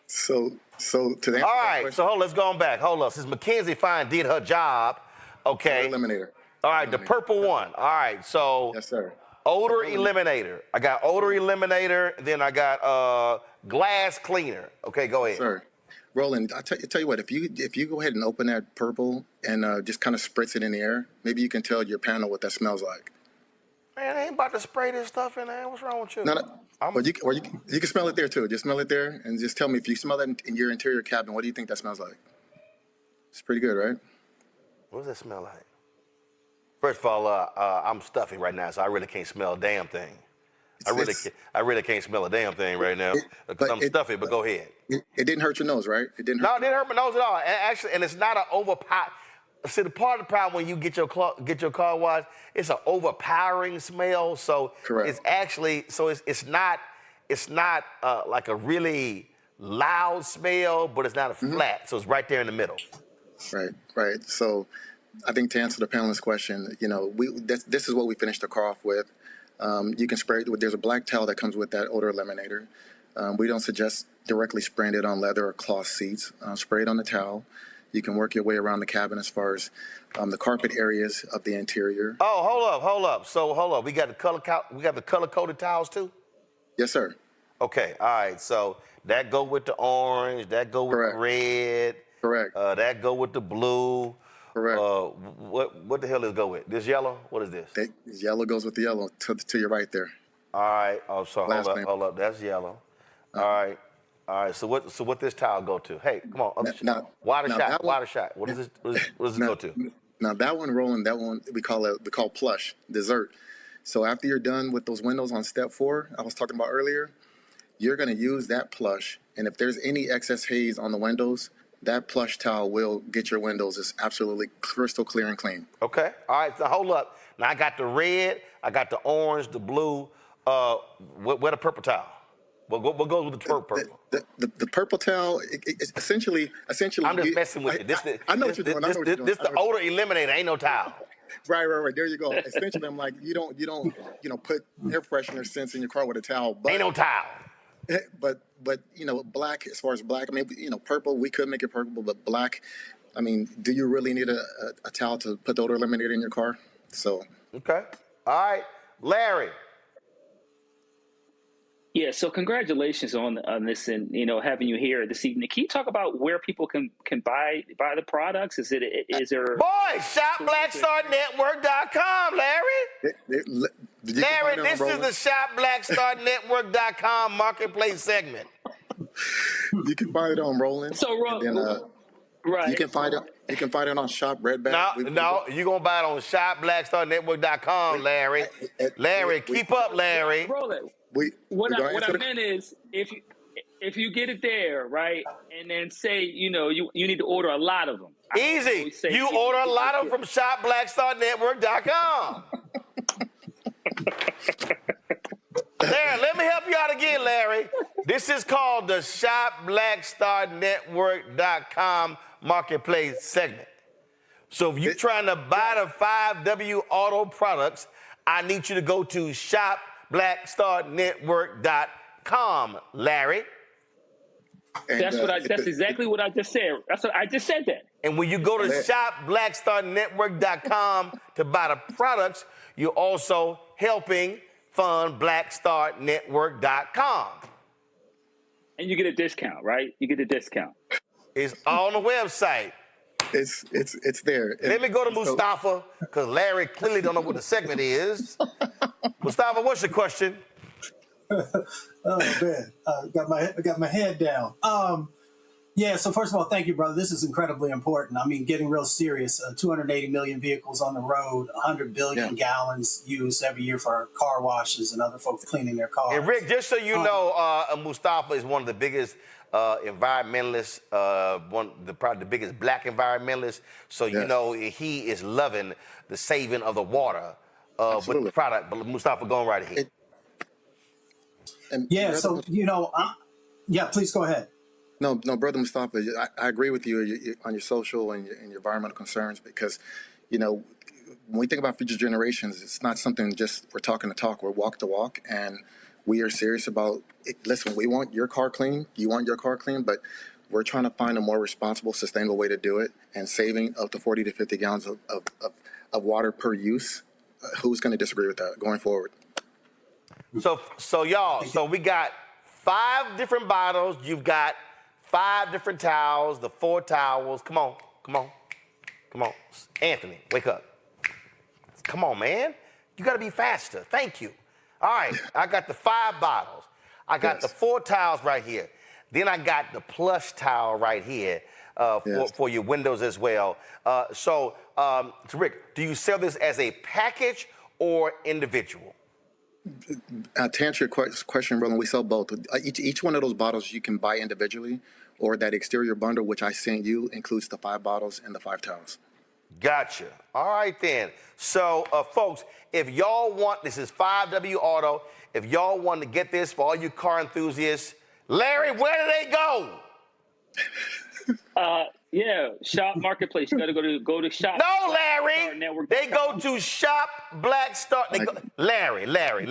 So to answer all right. So let's go on back. Hold up. Since Mackenzie fine did her job, okay. Odor eliminator. All right, the purple one. All right. So yes, sir. Odor eliminator. I got odor eliminator. Then I got glass cleaner. Okay, go ahead. Sir. Roland, I tell you what, if you go ahead and open that purple and just kind of spritz it in the air, maybe you can tell your panel what that smells like. Man, I ain't about to spray this stuff in there. What's wrong with you? No. Or you can smell it there too. Just smell it there and just tell me if you smell that in your interior cabin, what do you think that smells like? It's pretty good, right? What does that smell like? First of all, I'm stuffy right now, so I really can't smell a damn thing. I really can't smell a damn thing right now because I'm stuffy. But go ahead. It didn't hurt your nose, right? It didn't. No, it didn't hurt my nose at all. And it's not an overpower. See, the part of the problem when you get your car washed, it's an overpowering smell. So Correct. it's actually it's not like a really loud smell, but it's not a flat. So it's right there in the middle. Right. So I think to answer the panelist question, this is what we finished the car off with. You can spray it. There's a black towel that comes with that odor eliminator. We don't suggest directly spraying it on leather or cloth seats. Spray it on the towel. You can work your way around the cabin as far as the carpet areas of the interior. Oh, hold up. So hold up. We got the color coded towels too? Yes, sir. Okay. All right. So that go with the orange. That go with the red. Correct. That go with the blue. Correct. What the hell does go with this yellow? What is this? Yellow goes with the yellow to your right there. All right. Oh, so hold up. That's yellow. All right. So what this towel go to? Hey, come on. Water shot. What does it go to? Now that one, Roland, we call plush dessert. So after you're done with those windows on step 4, I was talking about earlier, you're going to use that plush, and if there's any excess haze on the windows, that plush towel will get your windows as absolutely crystal clear and clean. Okay. All right. So hold up. Now I got the red, I got the orange, the blue. Where the purple towel? What goes with the purple? The purple towel, essentially. I'm just messing with you. I know what you're doing. This the odor eliminator. Ain't no towel. Right. There you go. Essentially, I'm like, you don't put air freshener scents in your car with a towel. But, ain't no towel. But black, as far as black, I mean, purple, we could make it purple, but black, I mean, do you really need a towel to put the odor eliminator in your car? So. Okay. All right. Larry. Yeah, so congratulations on this and having you here this evening. Can you talk about where people can buy the products? Is there ShopBlackStarNetwork.com, Larry? Larry, this is the ShopBlackStarNetwork.com marketplace segment. You can buy it on Roland. So right. You can find it on Shop Redback. No, you're gonna buy it on ShopBlackStarNetwork.com, Larry. Larry, keep up, Larry. Roland. What I meant is if you get it there, right, and then say you need to order a lot of them. Easy. You order a lot of them from ShopBlackStarNetwork.com. Larry, let me help you out again, Larry. This is called the ShopBlackStarNetwork.com marketplace segment. So if you're trying to buy the 5W Auto products, I need you to go to ShopBlackStarNetwork.com, Larry. That's exactly what I just said. I just said that. And when you go to ShopBlackStarNetwork.com to buy the products, you're also helping fund BlackStarNetwork.com. And you get a discount, right? You get a discount. It's on the website. It's there. Let me go to Mustafa, because Larry clearly don't know what the segment is. Mustafa, what's your question? Oh man, got my head down. Yeah. So first of all, thank you, brother. This is incredibly important. I mean, getting real serious. 280 million vehicles on the road, 100 billion gallons used every year for car washes and other folks cleaning their cars. And Rick, just so you know, Mustafa is one of the biggest environmentalists, probably the biggest black environmentalist. So you know he is loving the saving of the water with the product. But Mustafa, going right ahead. So please go ahead. No, Brother Mustafa, I agree with you on your social and your environmental concerns because, when we think about future generations, it's not something just we're talking the talk, we're walk the walk, and we are serious about it. Listen, we want your car clean, you want your car clean, but we're trying to find a more responsible, sustainable way to do it, and saving up to 40 to 50 gallons of water per use. Who's going to disagree with that going forward? So y'all, we got 5 different bottles. You've got 5 different towels, the 4 towels. Come on. Anthony, wake up. Come on, man. You got to be faster. Thank you. All right, I got the 5 bottles. I got the 4 towels right here. Then I got the plush towel right here for your windows as well. So Rick, do you sell this as a package or individual? To answer your question, Roland, we sell both. Each one of those bottles you can buy individually, or that exterior bundle, which I sent you, includes the 5 bottles and the 5 towels. Gotcha. All right, then. So, folks, if y'all want, this is 5W Auto. If y'all want to get this for all you car enthusiasts, Larry, where do they go? Yeah, Shop Marketplace. You got to go to Shop. No, Larry. They go to Shop Black Star. Larry. I'm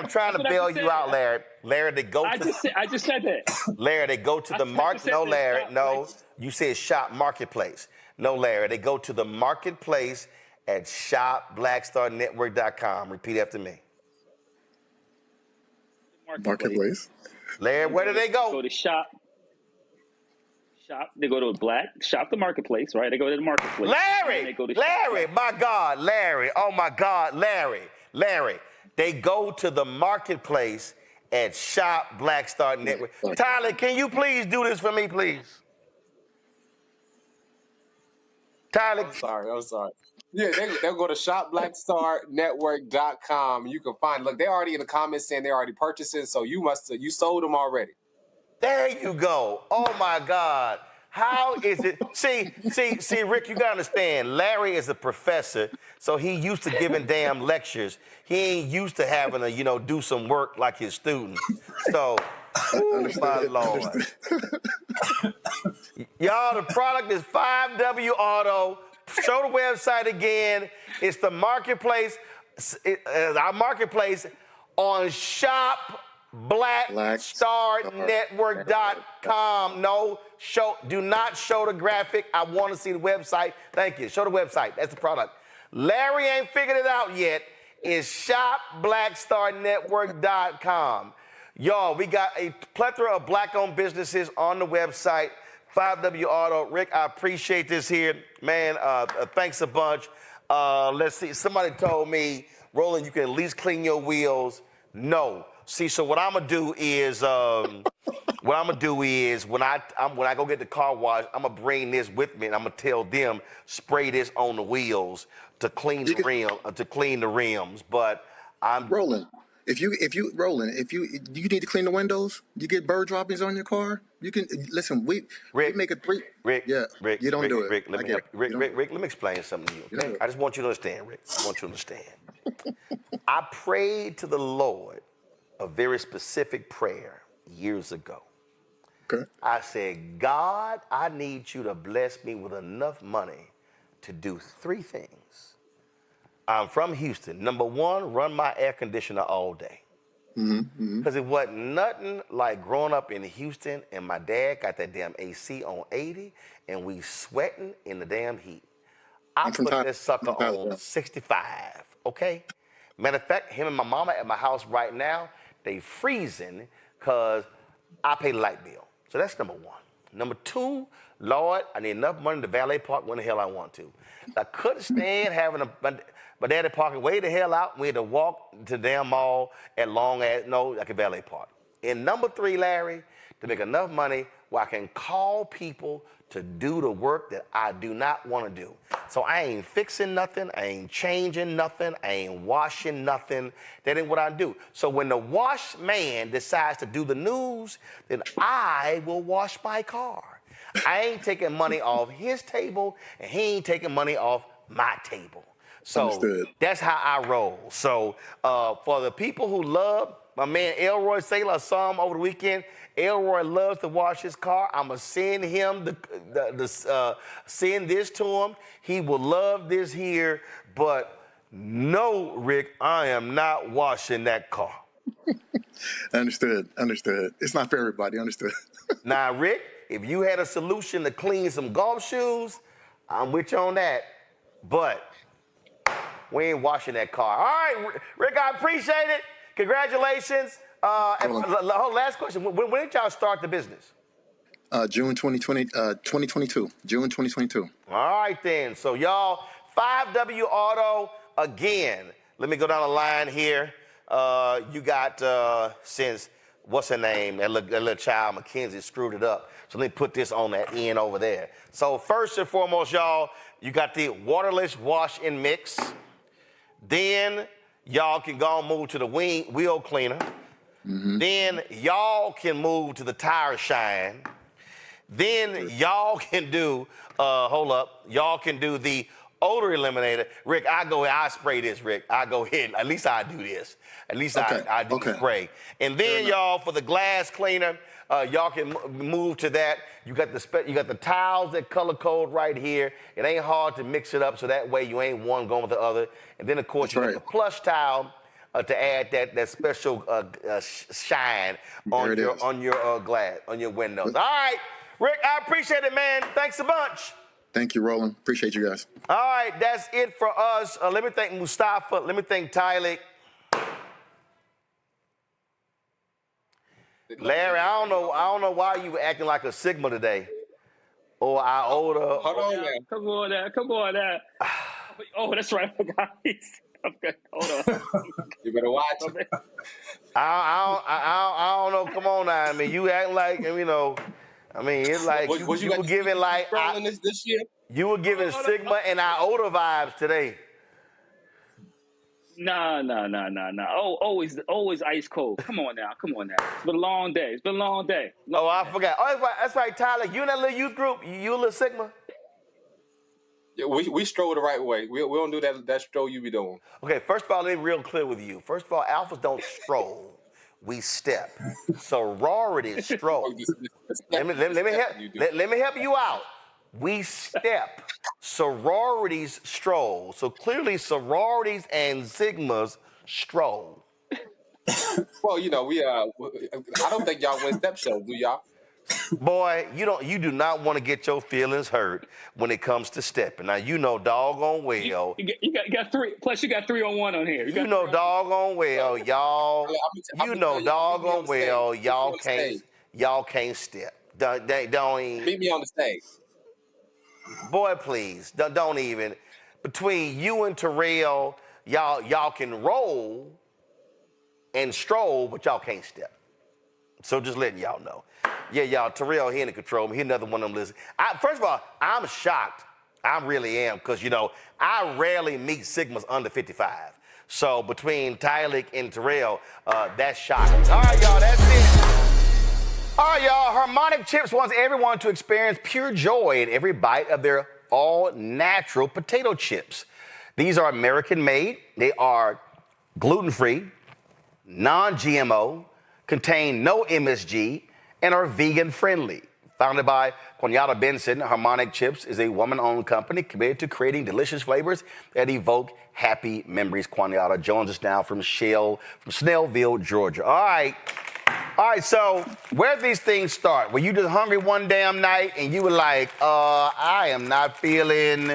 trying to bail you out, Larry. Larry, they go to. I just said that. Larry, they go to the market. No, Larry, no. You said Shop Marketplace. No, Larry, they go to the marketplace at shopblackstarnetwork.com. Repeat after me. Marketplace. Larry, where do they go? Go to Shop. They go to Shop the Marketplace, right? They go to the Marketplace. Larry, my God, Larry. Oh, my God, Larry. They go to the Marketplace at Shop Black Star Network. Tyler, can you please do this for me, please? Tyler. I'm sorry. Yeah, they'll go to shopblackstarnetwork.com. You can find, look, they're already in the comments saying they're already purchasing, so you sold them already. There you go. Oh, my God. How is it? See, Rick, you got to understand, Larry is a professor, so he used to giving damn lectures. He ain't used to having to, do some work like his students. So, my Lord. Y'all, the product is 5W Auto. Show the website again. It's the marketplace, our marketplace on shopblackstarnetwork.com. No, do not show the graphic. I want to see the website. Thank you. Show the website. That's the product. Larry ain't figured it out yet. It's shopblackstarnetwork.com. Y'all, we got a plethora of black-owned businesses on the website. 5W Auto. Rick, I appreciate this here. Man, thanks a bunch. Let's see. Somebody told me, Roland, you can at least clean your wheels. No. See, so what I'm gonna do is, when I go get the car wash, I'm gonna bring this with me, and I'm gonna tell them spray this on the wheels to clean the rims. But I'm Roland. If you need to clean the windows, you get bird droppings on your car. You can listen. We make a 3. Rick, yeah, Rick, you don't Rick, do it. Rick, let me explain something to you. Okay? I just want you to understand, Rick. I want you to understand. I prayed to the Lord a very specific prayer years ago. Okay. I said, God, I need you to bless me with enough money to do 3 things. I'm from Houston. Number 1, run my air conditioner all day. Because it wasn't nothing like growing up in Houston and my dad got that damn AC on 80 and we sweating in the damn heat. I put that sucker on 65, okay? Matter of fact, him and my mama at my house right now, they freezing because I pay the light bill. So that's number 1. Number 2, Lord, I need enough money to valet park when the hell I want to. I couldn't stand having my daddy parking way the hell out. We had to walk to the damn mall at I could valet park. And number 3, Larry, to make enough money where I can call people to do the work that I do not want to do. So I ain't fixing nothing. I ain't changing nothing. I ain't washing nothing. That ain't what I do. So when the wash man decides to do the news, then I will wash my car. I ain't taking money off his table, and he ain't taking money off my table. So that's how I roll. So for the people who love, my man Elroy Saylor, I saw him over the weekend. Elroy loves to wash his car. I'm going to send him send this to him. He will love this here. But no, Rick, I am not washing that car. Understood. It's not for everybody. Understood. Now, Rick, if you had a solution to clean some golf shoes, I'm with you on that. But we ain't washing that car. All right, Rick, I appreciate it. Congratulations. Last question. When did y'all start the business? June 2022. June 2022. All right, then. So, y'all, 5W Auto, again, let me go down the line here. You got, what's her name? That little child, Mackenzie, screwed it up. So let me put this on that end over there. So first and foremost, y'all, you got the waterless wash and mix. Then y'all can go and move to the wheel cleaner. Then y'all can move to the tire shine. Then y'all can do, y'all can do the odor eliminator. Rick, I spray this, Rick. I go ahead, at least I do this. At least I do spray. And then y'all, for the glass cleaner, y'all can move to that. You got the tiles that color code right here. It ain't hard to mix it up so that way you ain't one going with the other. And then of course you got the plush tile to add that special shine on your glass, on your windows. All right, Rick, I appreciate it, man. Thanks a bunch. Thank you, Roland. Appreciate you guys. All right, that's it for us. Let me thank Mustafa. Let me thank Tylik. Larry, I don't know why you were acting like a Sigma today. Or our older. Hold on, man. Come on now. Oh, that's right. I forgot. Okay, hold on. You better watch it. I don't know. Come on now. I mean, you act like, you know, I mean, it's like you were giving like this year? You were giving Sigma and Iota vibes today. Nah. Oh, always ice cold. Come on now. It's been a long day. Oh, I forgot. Oh, that's right, Tyler. You in that little youth group? You a little Sigma? Yeah, we stroll the right way. We don't do that stroll you be doing. Okay, first of all, let me be real clear with you. First of all, alphas don't stroll. We step. Sororities stroll. Let me help you out. We step. Sororities stroll. So clearly sororities and Sigmas stroll. Well, you know, I don't think y'all win step shows, do y'all? Boy, you do not want to get your feelings hurt when it comes to stepping. Now you know doggone well. You got three. Plus you got 3-on-1 on here. You know doggone well, y'all. You know doggone well, y'all can't step. Don't even. Meet me on the stage. Boy, please don't even. Between you and Terrell, y'all can roll and stroll, but y'all can't step. So just letting y'all know. Yeah, y'all, Terrell, he in the control. He another one of them listeners. First of all, I'm shocked. I really am, because, you know, I rarely meet Sigmas under 55. So between Tylik and Terrell, that's shocking. All right, y'all, that's it. All right, y'all, Harmonic Chips wants everyone to experience pure joy in every bite of their all-natural potato chips. These are American-made. They are gluten-free, non-GMO, contain no MSG, and are vegan-friendly. Founded by Quanyata Benson, Harmonic Chips is a woman-owned company committed to creating delicious flavors that evoke happy memories. Quanyata joins us now from Snellville, Georgia. All right, so where did these things start? Were you just hungry one damn night and you were like, I am not feeling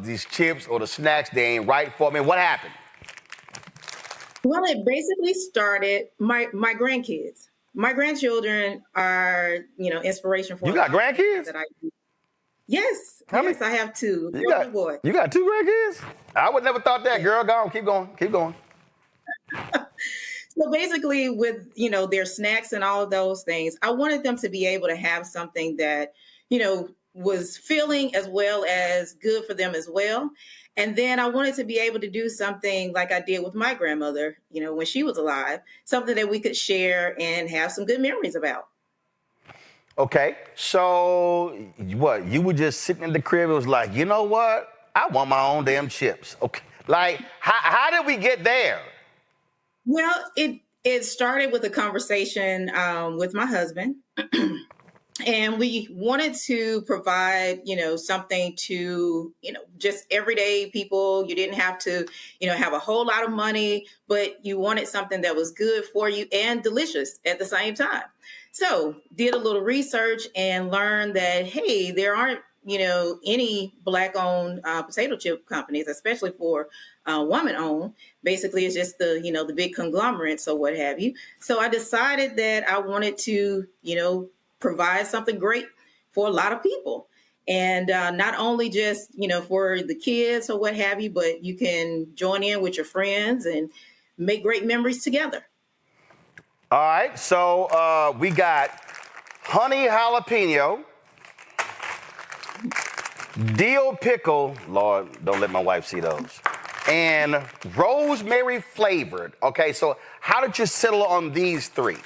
these chips or the snacks, they ain't right for me? What happened? Well, it basically started my grandkids. My grandchildren are, inspiration for you. Got grandkids? Yes. Yes, I have two. You got two grandkids? I would never thought that, girl. Go on, keep going. So basically with, their snacks and all of those things, I wanted them to be able to have something that, was filling as well as good for them as well. And then I wanted to be able to do something like I did with my grandmother, when she was alive, something that we could share and have some good memories about. Okay. So what? You were just sitting in the crib and was like, you know what? I want my own damn chips. Okay. Like, how did we get there? Well, it started with a conversation with my husband. And we wanted to provide, something to, just everyday people. You didn't have to, have a whole lot of money, but you wanted something that was good for you and delicious at the same time. So did a little research and learned that, hey, there aren't, any Black-owned potato chip companies, especially for woman-owned. Basically, it's just the big conglomerates or what have you. So I decided that I wanted to, provide something great for a lot of people. And not only just, for the kids or what have you, but you can join in with your friends and make great memories together. All right. So we got honey jalapeno, dill pickle. Lord, don't let my wife see those. and rosemary flavored. Okay, so how did you settle on these three?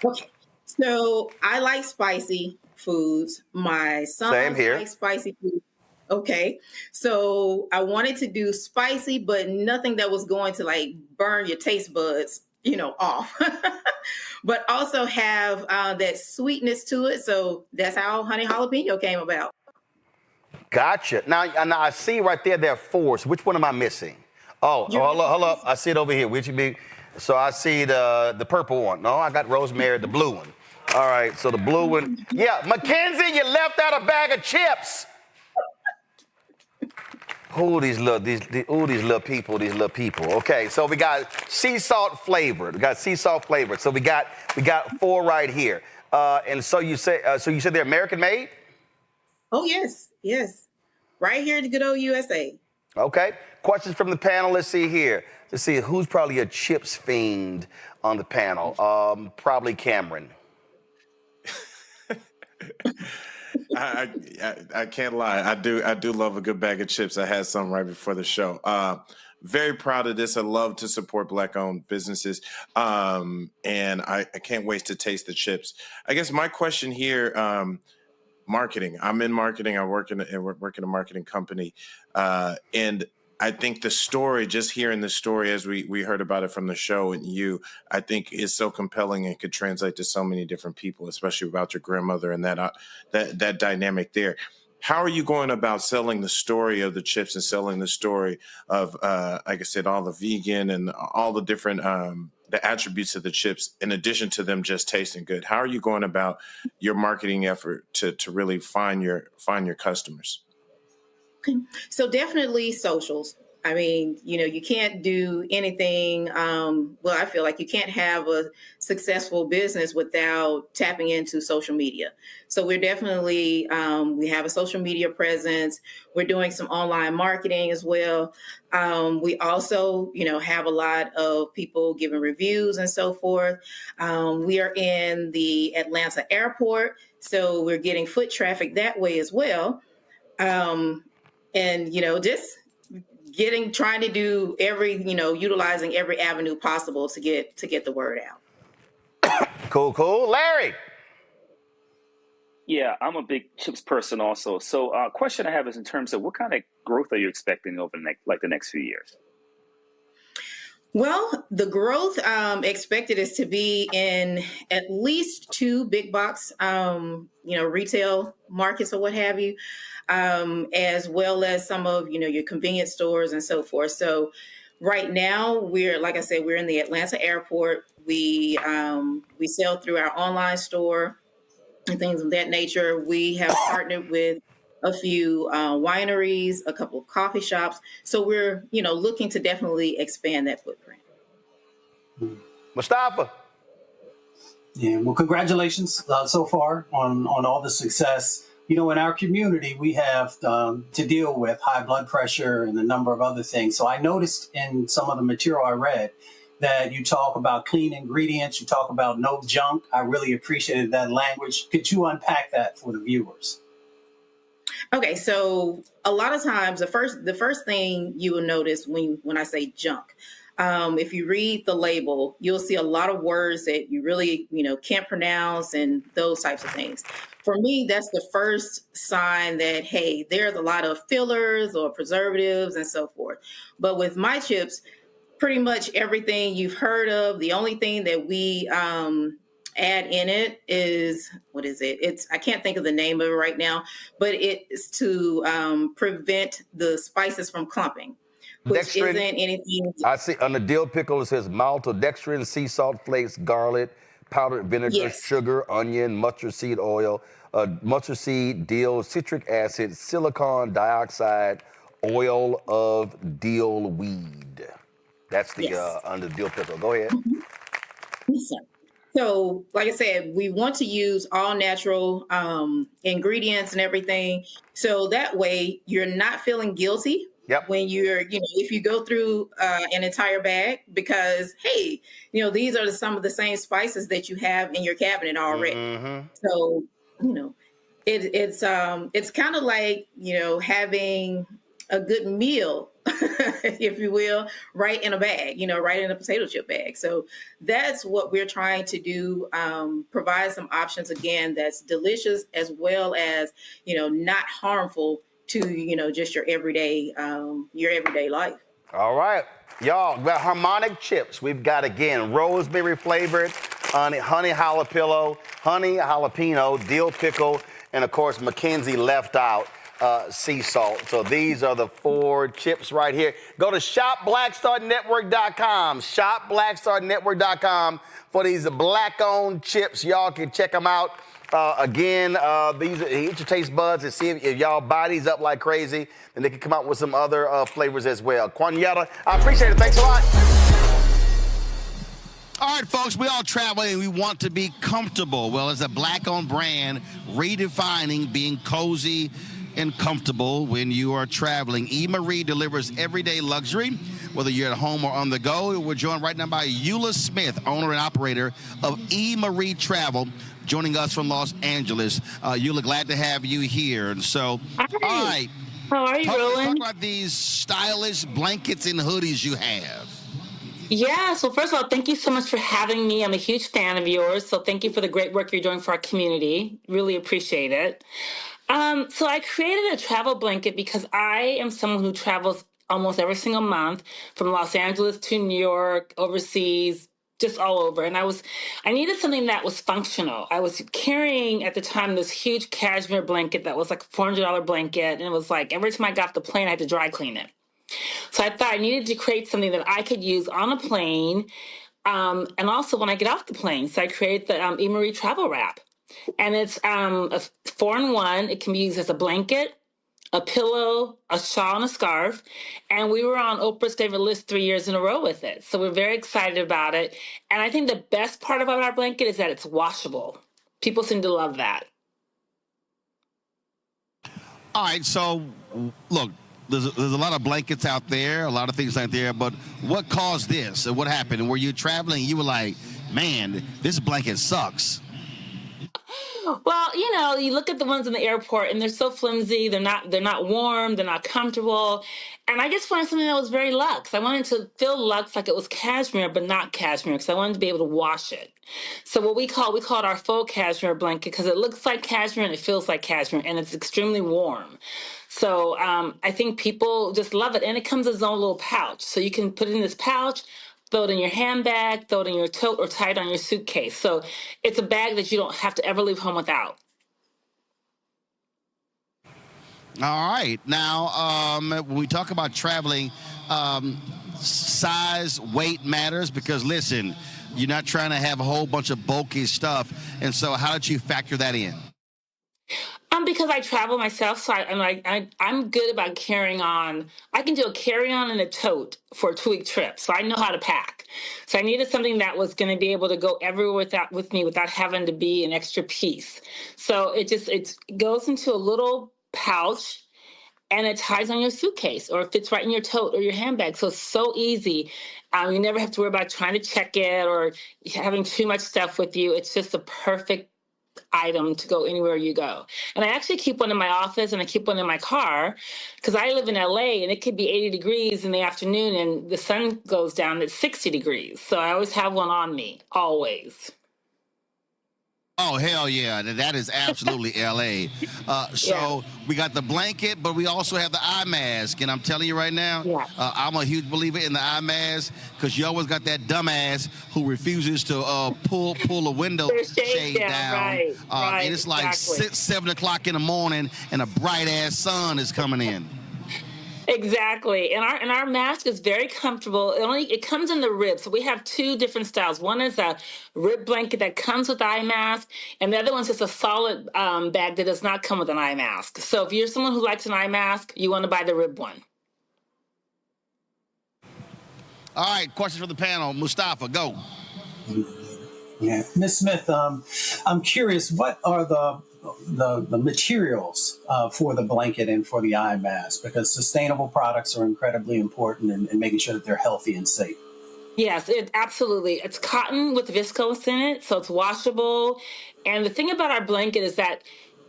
Okay. So I like spicy foods. My son Same here. likes spicy food. Okay. So I wanted to do spicy, but nothing that was going to like burn your taste buds, off. But also have that sweetness to it. So that's how honey jalapeno came about. Gotcha. Now I see right there are four. So which one am I missing? Oh, hold up. I see it over here. Which would be? So I see the purple one. No, I got rosemary, the blue one. All right, so the blue one. Yeah, Mackenzie, you left out a bag of chips. These little people. Okay, so we got sea salt flavored. So we got four right here. And so you said they're American made? Oh yes. Right here in the good old USA. Okay. Questions from the panel. Let's see here. Let's see who's probably a chips fiend on the panel. Probably Cameron. I can't lie. I do love a good bag of chips. I had some right before the show. Very proud of this. I love to support Black-owned businesses, and I can't wait to taste the chips. I guess my question here, marketing. I'm in marketing. I work in a marketing company, and I think the story, just hearing the story as we heard about it from the show and you, I think is so compelling and could translate to so many different people, especially about your grandmother and that dynamic there. How are you going about selling the story of the chips and selling the story of, like I said, all the vegan and all the different the attributes of the chips, in addition to them just tasting good? How are you going about your marketing effort to really find your customers? So definitely socials. I mean, you can't do anything. I feel like you can't have a successful business without tapping into social media. So we're definitely, we have a social media presence. We're doing some online marketing as well. We also, have a lot of people giving reviews and so forth. We are in the Atlanta airport, so we're getting foot traffic that way as well. And, just trying to do utilizing every avenue possible to get the word out. Cool. Larry. Yeah, I'm a big chips person also. So question I have is in terms of what kind of growth are you expecting over the next few years? Well, the growth expected is to be in at least 2 big box, retail markets or what have you, as well as some of, your convenience stores and so forth. So right now like I said, we're in the Atlanta airport. We sell through our online store and things of that nature. We have partnered with a few wineries, a couple of coffee shops. So we're, looking to definitely expand that footprint. Mustafa. Yeah, well, congratulations so far on all the success. In our community, we have to deal with high blood pressure and a number of other things. So I noticed in some of the material I read that you talk about clean ingredients, you talk about no junk. I really appreciated that language. Could you unpack that for the viewers? Okay, so a lot of times the first thing you will notice when I say junk, if you read the label, you'll see a lot of words that you really can't pronounce and those types of things. For me, that's the first sign that, hey, there's a lot of fillers or preservatives and so forth. But with my chips, pretty much everything you've heard of. The only thing that we add in it is, what is it? I can't think of the name of it right now, but it's to prevent the spices from clumping, which isn't anything. I see on the dill pickle it says maltodextrin, sea salt flakes, garlic, powdered vinegar, sugar, onion, mustard seed oil, mustard seed, dill, citric acid, silicon dioxide, oil of dill weed. That's the under dill pickle. Go ahead. Yes, sir. So, like I said, we want to use all natural ingredients and everything. So that way you're not feeling guilty when you're, if you go through an entire bag, because, hey, these are some of the same spices that you have in your cabinet already. Mm-hmm. So, it's kind of like, having a good meal, if you will, right in a bag, right in a potato chip bag. So that's what we're trying to do, provide some options, again, that's delicious as well as, not harmful to, just your everyday life. All right, y'all, we got Harmonic chips. We've got, again, rosemary flavored, honey jalapeno, dill pickle, and of course, Mackenzie left out sea salt. So these are the 4 chips right here. Go to shopblackstarnetwork.com, shopblackstarnetwork.com for these black-owned chips. Y'all can check them out. Again, these hit your taste buds and see if y'all buy these up like crazy, and they can come out with some other flavors as well. Quanyetta, I appreciate it. Thanks a lot. All right, folks, we all travel and we want to be comfortable. Well, as a black-owned brand, redefining being cozy and comfortable when you are traveling. E-Marie delivers everyday luxury, whether you're at home or on the go. We're joined right now by Eula Smith, owner and operator of E-Marie Travel, joining us from Los Angeles. Eula, glad to have you here. And so, Hi. all right. How are you, Roland? Talk about these stylish blankets and hoodies you have. Yeah, so first of all, thank you so much for having me. I'm a huge fan of yours, so thank you for the great work you're doing for our community. Really appreciate it. So I created a travel blanket because I am someone who travels almost every single month from Los Angeles to New York, overseas, just all over. And I needed something that was functional. I was carrying at the time this huge cashmere blanket that was like a $400 blanket. And it was like every time I got off the plane, I had to dry clean it. So I thought I needed to create something that I could use on a plane and also when I get off the plane. So I created the E-Marie Travel Wrap. And it's a 4-in-1. It can be used as a blanket, a pillow, a shawl, and a scarf. And we were on Oprah's favorite list 3 years in a row with it. So we're very excited about it. And I think the best part about our blanket is that it's washable. People seem to love that. All right, so look, there's a lot of blankets out there, a lot of things out there, but what caused this? And what happened? And were you traveling? You were like, man, this blanket sucks. Well, you look at the ones in the airport and they're so flimsy. They're not warm. They're not comfortable. And I just wanted something that was very luxe. I wanted to feel luxe like it was cashmere, but not cashmere because I wanted to be able to wash it. So what we call it our faux cashmere blanket because it looks like cashmere and it feels like cashmere and it's extremely warm. So I think people just love it. And it comes in its own little pouch. So you can put it in this pouch, throw it in your handbag, throw it in your tote, or tie it on your suitcase. So it's a bag that you don't have to ever leave home without. All right. Now, when we talk about traveling, size, weight matters because, listen, you're not trying to have a whole bunch of bulky stuff. And so how did you factor that in? Because I travel myself, so I'm good about carrying on. I can do a carry-on and a tote for a 2-week trip, so I know how to pack. So I needed something that was going to be able to go everywhere with me without having to be an extra piece. So it goes into a little pouch, and it ties on your suitcase, or it fits right in your tote or your handbag. So it's so easy. You never have to worry about trying to check it or having too much stuff with you. It's just a perfect item to go anywhere you go. And I actually keep one in my office and I keep one in my car because I live in LA and it could be 80 degrees in the afternoon and the sun goes down at 60 degrees. So I always have one on me, always. Oh, hell yeah. That is absolutely LA. So we got the blanket, but we also have the eye mask. And I'm telling you right now, I'm a huge believer in the eye mask because you always got that dumbass who refuses to pull a window shade down. Right, and it's like exactly. 7 o'clock in the morning and a bright ass sun is coming in. Exactly. And our mask is very comfortable. It comes in the rib. So we have 2 different styles. One is a rib blanket that comes with the eye mask, and the other one's just a solid bag that does not come with an eye mask. So if you're someone who likes an eye mask, you want to buy the rib one. All right, questions for the panel. Mustafa, go. Yeah, Ms. Smith, I'm curious, what are the materials for the blanket and for the eye mask? Because sustainable products are incredibly important in making sure that they're healthy and safe. Yes, absolutely. It's cotton with viscose in it, so it's washable. And the thing about our blanket is that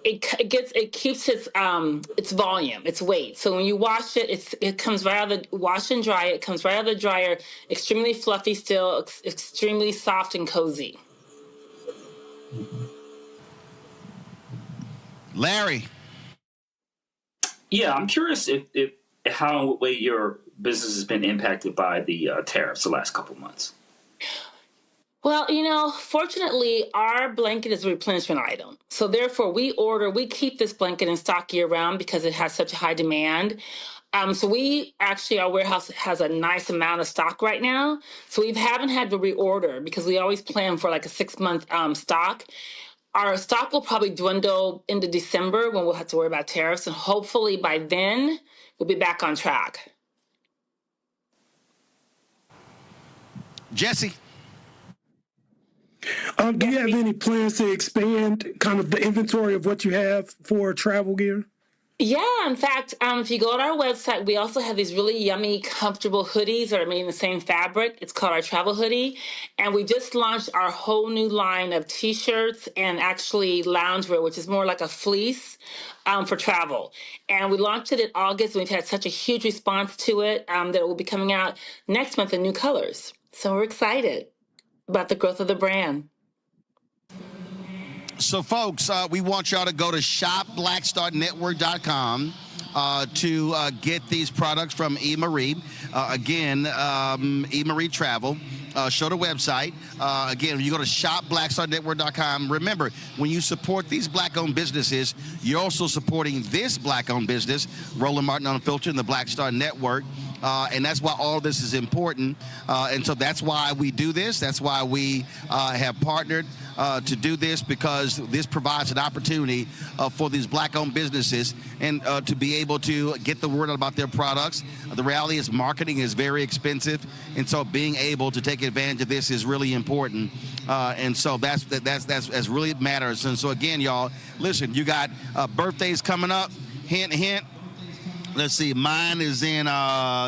it keeps its volume, its weight. So when you wash it, it comes right out of the wash and dry. It comes right out of the dryer, extremely fluffy still, extremely soft and cozy. Larry. Yeah, I'm curious if how way your business has been impacted by the tariffs the last couple of months. Well, fortunately, our blanket is a replenishment item. So therefore, we keep this blanket in stock year round because it has such a high demand. So our warehouse has a nice amount of stock right now. So we haven't had to reorder because we always plan for like a 6-month stock. Our stock will probably dwindle into December when we'll have to worry about tariffs. And hopefully by then, we'll be back on track. Jesse. Do you have any plans to expand kind of the inventory of what you have for travel gear? Yeah, in fact, if you go on our website, we also have these really yummy, comfortable hoodies that are made in the same fabric. It's called our travel hoodie. And we just launched our whole new line of T-shirts and actually loungewear, which is more like a fleece for travel. And we launched it in August, and we've had such a huge response to it that it will be coming out next month in new colors. So we're excited about the growth of the brand. So, folks, we want y'all to go to shopblackstarnetwork.com to get these products from E. Marie. Again, E. Marie Travel. Show the website. Again, you go to shopblackstarnetwork.com. Remember, when you support these Black-owned businesses, you're also supporting this Black-owned business, Roland Martin Unfiltered, and the Black Star Network. And that's why all this is important. And so that's why we do this. That's why we have partnered to do this, because this provides an opportunity for these Black-owned businesses and to be able to get the word out about their products. The reality is marketing is very expensive. And so being able to take advantage of this is really important. And so that's really matters. And so, again, y'all, listen, you got birthdays coming up. Hint, hint. Let's see, mine is in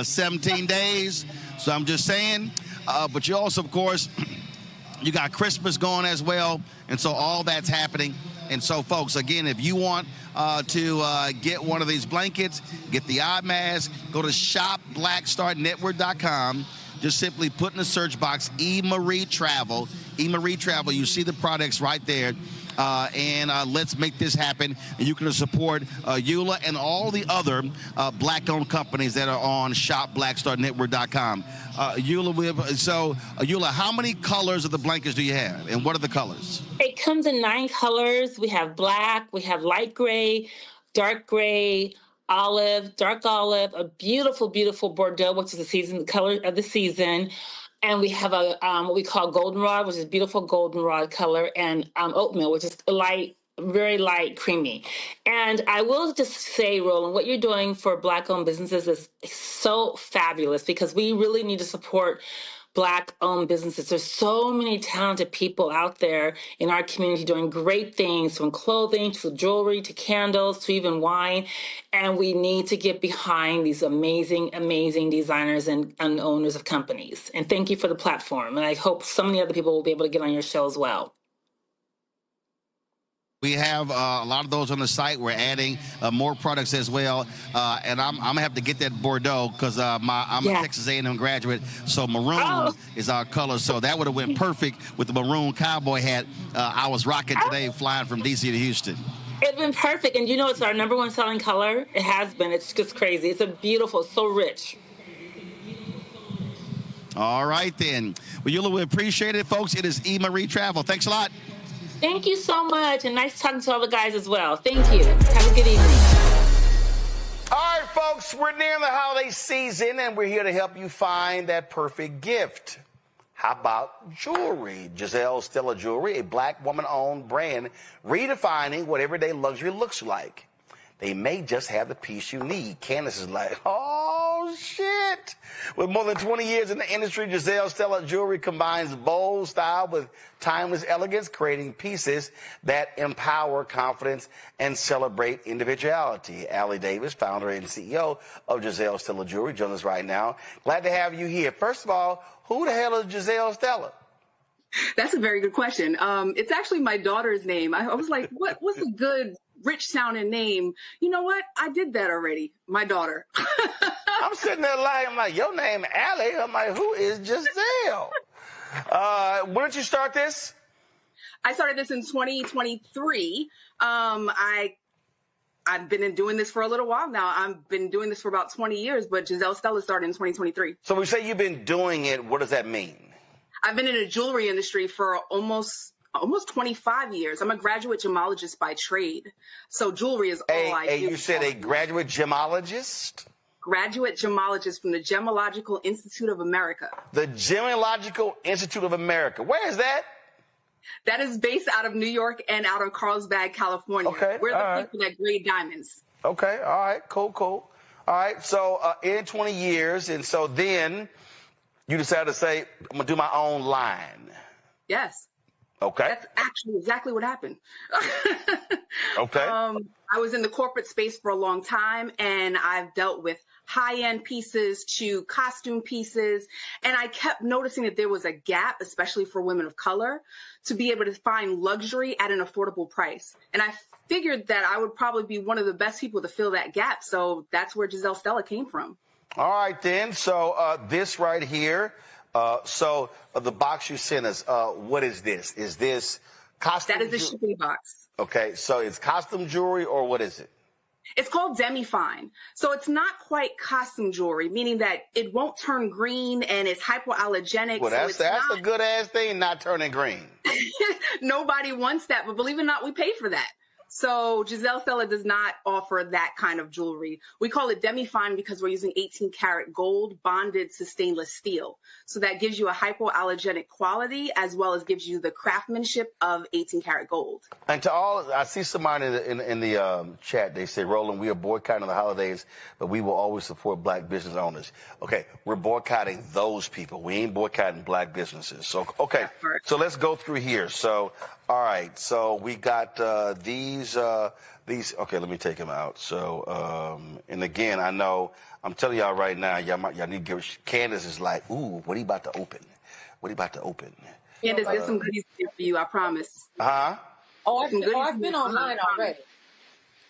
17 days, so I'm just saying. But you also, of course, you got Christmas going as well, and so all that's happening. And so, folks, again, if you want to get one of these blankets, get the eye mask, go to shopblackstarnetwork.com. Just simply put in the search box E. Marie Travel. E. Marie Travel, you see the products right there. And let's make this happen. And you can support Eula and all the other Black-owned companies that are on shopblackstarnetwork.com. Eula, how many colors of the blankets do you have, and what are the colors? It comes in 9 colors. We have black, we have light gray, dark gray, olive, dark olive, a beautiful, beautiful Bordeaux, which is the color of the season. And we have a what we call goldenrod, which is beautiful goldenrod color, and oatmeal, which is light, very light, creamy. And I will just say, Roland, what you're doing for Black-owned businesses is so fabulous, because we really need to support Black-owned businesses. There's so many talented people out there in our community doing great things, from clothing to jewelry to candles to even wine. And we need to get behind these amazing, amazing designers and owners of companies. And thank you for the platform. And I hope so many other people will be able to get on your show as well. We have a lot of those on the site. We're adding more products as well. And I'm going to have to get that Bordeaux, because I'm a Texas A&M graduate. So maroon is our color. So that would have went perfect with the maroon cowboy hat I was rocking today flying from D.C. to Houston. It's been perfect. And it's our #1 selling color. It has been. It's just crazy. It's a beautiful, so rich. All right, then. Well, Eula, we appreciate it, folks. It is E. Marie Travel. Thanks a lot. Thank you so much, and nice talking to all the guys as well. Thank you. Have a good evening. All right, folks, we're near the holiday season, and we're here to help you find that perfect gift. How about jewelry? Giselle Stella Jewelry, a Black woman-owned brand, redefining what everyday luxury looks like. They may just have the piece you need. Candace is like, oh, shit. With more than 20 years in the industry, Giselle Stella Jewelry combines bold style with timeless elegance, creating pieces that empower confidence and celebrate individuality. Allie Davis, founder and CEO of Giselle Stella Jewelry, joins us right now. Glad to have you here. First of all, who the hell is Giselle Stella? That's a very good question. It's actually my daughter's name. I was like, what's a good rich sounding name. You know what? I did that already. My daughter. I'm sitting there I'm like, your name Allie. I'm like, who is Giselle? When did you start this? I started this in 2023. I've been doing this for a little while now. I've been doing this for about 20 years, but Giselle Stella started in 2023. So when we say you've been doing it, what does that mean? I've been in the jewelry industry for almost 25 years. I'm a graduate gemologist by trade. So jewelry is all I do. You said a graduate gemologist? Graduate gemologist from the Gemological Institute of America. The Gemological Institute of America. Where is that? That is based out of New York and out of Carlsbad, California. Okay, We're the people that grade diamonds. Okay, all right, cool. All right, so in 20 years, and so then you decided to say, I'm going to do my own line. Yes. Okay. That's actually exactly what happened. Okay. I was in the corporate space for a long time, and I've dealt with high-end pieces to costume pieces, and I kept noticing that there was a gap, especially for women of color, to be able to find luxury at an affordable price. And I figured that I would probably be one of the best people to fill that gap, so that's where Giselle Stella came from. All right, then. So this right here, the box you sent us, what is this? Is this costume? That is the shipping box. Okay, so it's costume jewelry, or what is it? It's called demi-fine. So it's not quite costume jewelry, meaning that it won't turn green and it's hypoallergenic. Well, that's a good-ass thing, not turning green. Nobody wants that, but believe it or not, we pay for that. So Giselle Stella does not offer that kind of jewelry. We call it demi-fine because we're using 18 karat gold bonded to stainless steel. So that gives you a hypoallergenic quality as well as gives you the craftsmanship of 18 karat gold. And to all, I see somebody in the chat, they say, Roland, we are boycotting the holidays, but we will always support black business owners. Okay, we're boycotting those people. We ain't boycotting black businesses. So, okay, so let's go through here. So, all right, so we got these, okay, let me take them out. So, and again, I know, I'm telling y'all right now, y'all need to give, Candace is like, ooh, what are you about to open? What are you about to open? Candace, there's some goodies here for you, I promise. Huh? I've been online already.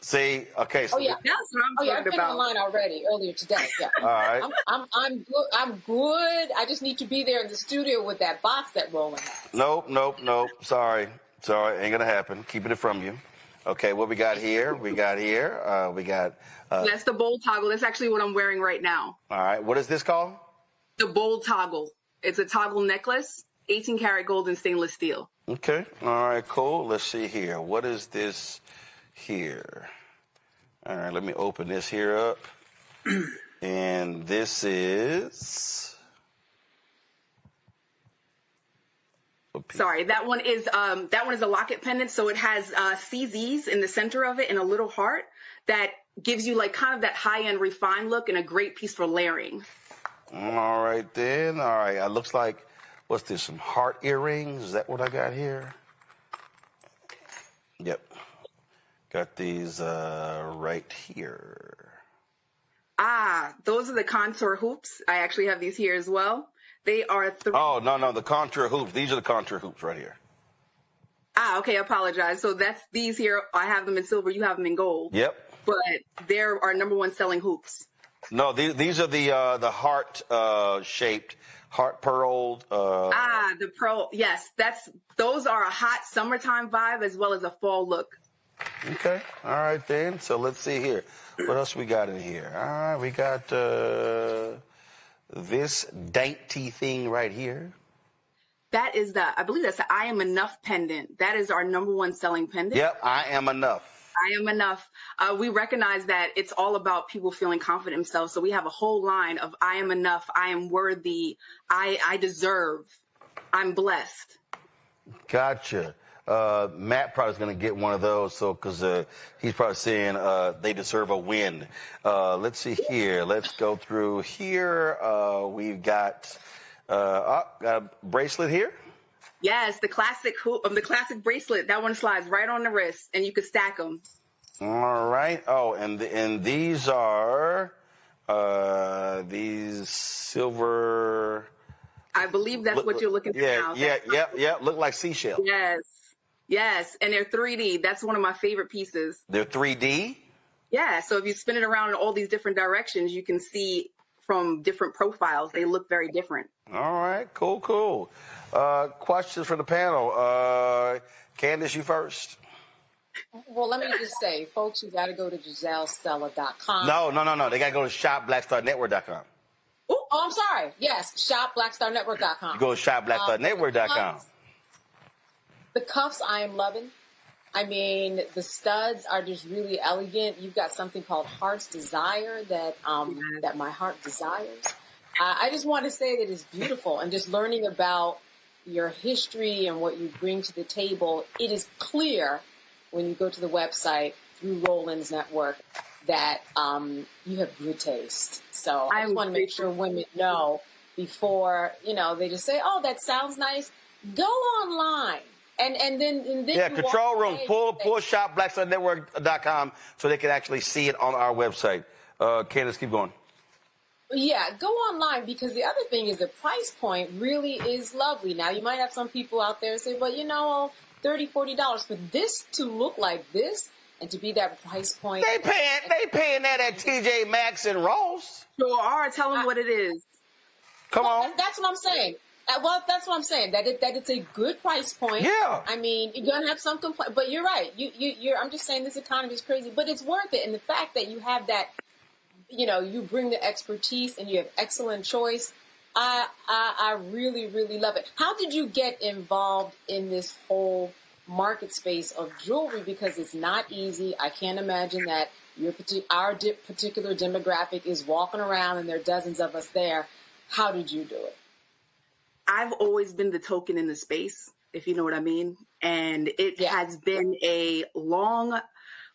See, okay. So yeah. That's what I'm talking I've been about. online already earlier today. Yeah. All right. I'm good. I'm good. I just need to be there in the studio with that box that Roland has. Nope. Sorry, ain't gonna happen. Keeping it from you. Okay, what we got here? We got. That's the bold toggle. That's actually what I'm wearing right now. All right, what is this called? The bold toggle. It's a toggle necklace, 18 karat gold and stainless steel. Okay, all right, cool. Let's see here. What is this here? All right, let me open this here up. And this is... Sorry, that one is a locket pendant. So it has CZs in the center of it and a little heart that gives you like kind of that high-end refined look and a great piece for layering. All right, then. All right, it looks like, what's this, some heart earrings? Is that what I got here? Yep. Got these right here. Those are the contour hoops. I actually have these here as well. They are Oh, no, the contour hoops. These are the contour hoops right here. Okay, I apologize. So that's these here. I have them in silver. You have them in gold. Yep. But they're our #1 selling hoops. No, these are the heart shaped, heart pearled. The pearl. Yes, those are a hot summertime vibe as well as a fall look. Okay. All right, then. So let's see here. What else we got in here? All right, we got this dainty thing right here. That is I believe that's the I Am Enough pendant. That is our #1 selling pendant. Yep, I am enough. I am enough. We recognize that it's all about people feeling confident in themselves. So we have a whole line of I am enough, I am worthy, I deserve, I'm blessed. Gotcha. Matt probably is going to get one of those, so because he's probably saying they deserve a win. Let's see here. Let's go through here. We've got a bracelet here. Yes, the classic bracelet. That one slides right on the wrist, and you can stack them. All right. Oh, and these are these silver. I believe that's what you're looking for now. Yeah. Look like seashells. Yes. Yes, and they're 3D. That's one of my favorite pieces. They're 3D? Yeah, so if you spin it around in all these different directions, you can see from different profiles. They look very different. All right, cool. Questions for the panel. Candace, you first. Well, let me just say, folks, you got to go to GiselleStella.com. No. They got to go to shopblackstarnetwork.com. Oh, I'm sorry. Yes, shopblackstarnetwork.com. You go to shopblackstarnetwork.com. The cuffs I am loving. I mean, the studs are just really elegant. You've got something called Heart's Desire that my heart desires. I just want to say that it's beautiful, and just learning about your history and what you bring to the table. It is clear when you go to the website through Roland's Network that you have good taste. So I just want to make sure women know before, they just say, oh, that sounds nice. Go online. And then yeah, control room. Pull shopblackstarnetwork.com so they can actually see it on our website. Candace, keep going. Yeah, go online, because the other thing is the price point really is lovely. Now, you might have some people out there say, but $30, $40 for this to look like this and to be that price point. They paying that at TJ Maxx and Ross. Sure are. Tell them what it is. Come on. That's what I'm saying. Well, that's what I'm saying. That it's a good price point. Yeah. I mean, you're gonna have some complaint, but you're right. I'm just saying this economy is crazy, but it's worth it. And the fact that you have that, you bring the expertise and you have excellent choice. I really, really love it. How did you get involved in this whole market space of jewelry? Because it's not easy. I can't imagine that our particular demographic is walking around and there are dozens of us there. How did you do it? I've always been the token in the space, if you know what I mean. And it has been a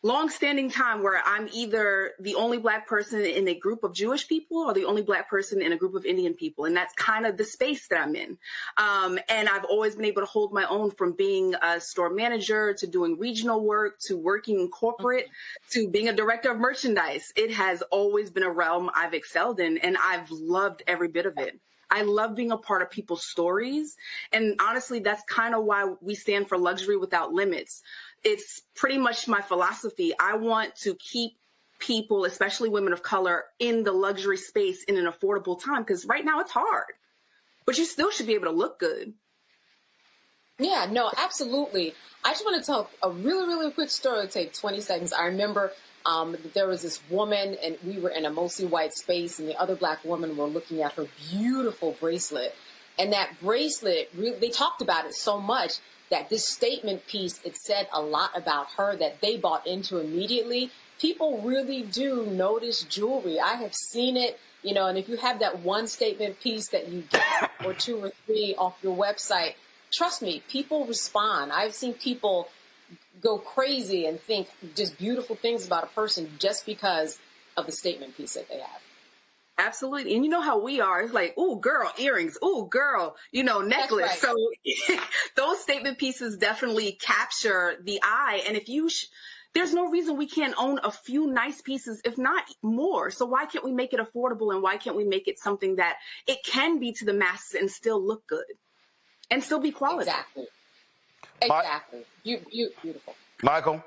long-standing time where I'm either the only Black person in a group of Jewish people or the only Black person in a group of Indian people. And that's kind of the space that I'm in. And I've always been able to hold my own, from being a store manager to doing regional work to working in corporate to being a director of merchandise. It has always been a realm I've excelled in, and I've loved every bit of it. I love being a part of people's stories. And honestly, that's kind of why we stand for Luxury Without Limits. It's pretty much my philosophy. I want to keep people, especially women of color, in the luxury space in an affordable time, because right now it's hard, but you still should be able to look good. Yeah, no, absolutely. I just want to tell a really, really quick story. It'll take 20 seconds. I remember there was this woman, and we were in a mostly white space, and the other Black woman were looking at her beautiful bracelet. And that bracelet, they talked about it so much that this statement piece, it said a lot about her that they bought into immediately. People really do notice jewelry. I have seen it, and if you have that one statement piece that you get or two or three off your website, trust me, people respond. I've seen people go crazy and think just beautiful things about a person just because of the statement piece that they have. Absolutely. And you know how we are. It's like, ooh, girl, earrings. Ooh, girl, necklace. Right. So those statement pieces definitely capture the eye. And if there's no reason we can't own a few nice pieces, if not more. So why can't we make it affordable, and why can't we make it something that it can be to the masses and still look good and still be quality? Exactly. Beautiful. Michael?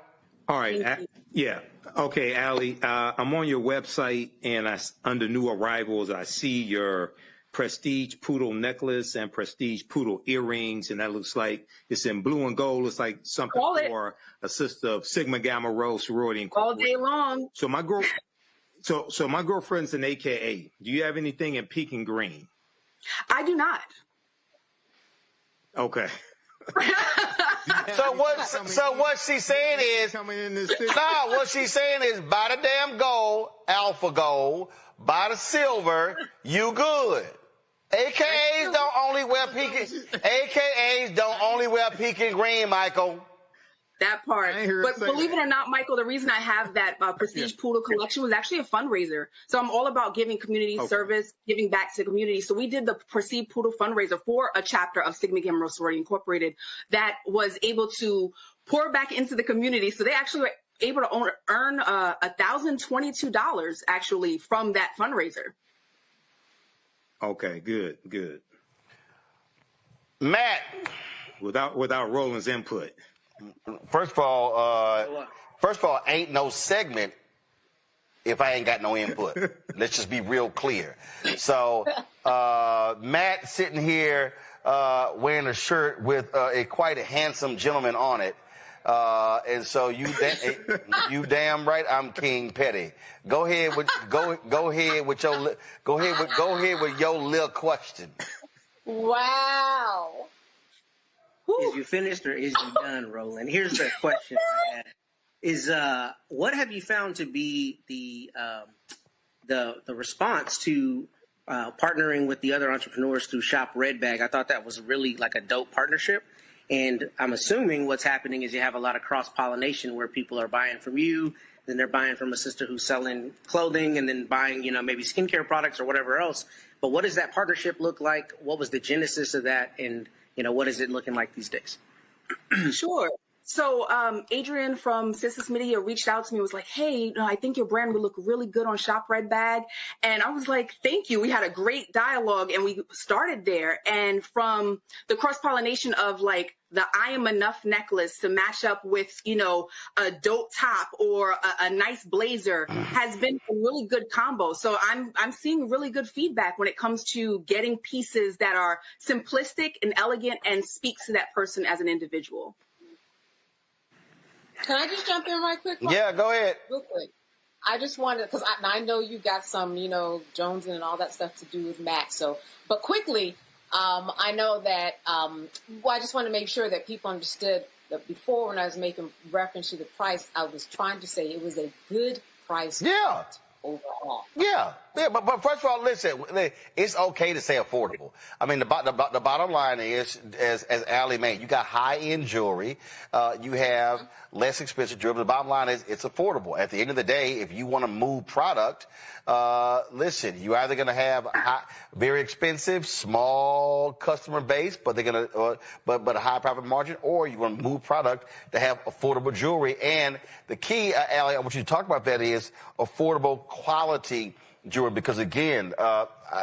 All right. Yeah. Okay, Allie, I'm on your website, and under new arrivals, I see your Prestige Poodle necklace and Prestige Poodle earrings, and that looks like it's in blue and gold. It's like something for a sister of Sigma Gamma Rho sorority incorporated. All day long. So my girlfriend's an AKA. Do you have anything in pink and green? I do not. Okay. So what she's saying is, what she's saying is, buy the damn gold, alpha gold, buy the silver, you good. AKAs don't only wear pink and green, Michael. That part. But believe it or not, Michael, the reason I have that Prestige Poodle collection was actually a fundraiser. So I'm all about giving community service, giving back to the community. So we did the Prestige Poodle fundraiser for a chapter of Sigma Gamma Rho Sorority Incorporated that was able to pour back into the community. So they actually were able to earn $1,022 actually from that fundraiser. Okay, good. Matt. Without Roland's input. First of all, ain't no segment if I ain't got no input. Let's just be real clear. So, Matt sitting here wearing a shirt with quite a handsome gentleman on it. And so you damn right I'm King Petty. Go ahead with your little question. Wow. Is you finished or is you done, Roland? Here's the question I had. Is what have you found to be the response to partnering with the other entrepreneurs through Shop Red Bag? I thought that was really like a dope partnership. And I'm assuming what's happening is you have a lot of cross-pollination where people are buying from you, then they're buying from a sister who's selling clothing, and then buying, maybe skincare products or whatever else. But what does that partnership look like? What was the genesis of that? And, what is it looking like these days? Sure. So Adrian from Sisters Media reached out to me and was like, hey, I think your brand would look really good on Shop Red Bag. And I was like, thank you. We had a great dialogue and we started there. And from the cross-pollination of like the I Am Enough necklace to match up with, a dope top or a nice blazer has been a really good combo. So I'm seeing really good feedback when it comes to getting pieces that are simplistic and elegant and speaks to that person as an individual. Can I just jump in right quick? Yeah, go ahead. Real quick. I just wanted, because I know you got some, Jones and all that stuff to do with Mac. So, but quickly, I know that, I just want to make sure that people understood that before when I was making reference to the price, I was trying to say it was a good price. Yeah. Overall. Yeah, but first of all, listen, it's okay to say affordable. I mean, the bottom line is, as Allie made, you got high-end jewelry, you have less expensive jewelry. The bottom line is it's affordable. At the end of the day, if you want to move product, listen, you're either going to have very expensive, small customer base, but they're going to, but a high profit margin, or you want to move product to have affordable jewelry. And the key, Allie, I want you to talk about that is affordable quality jewelry, because again,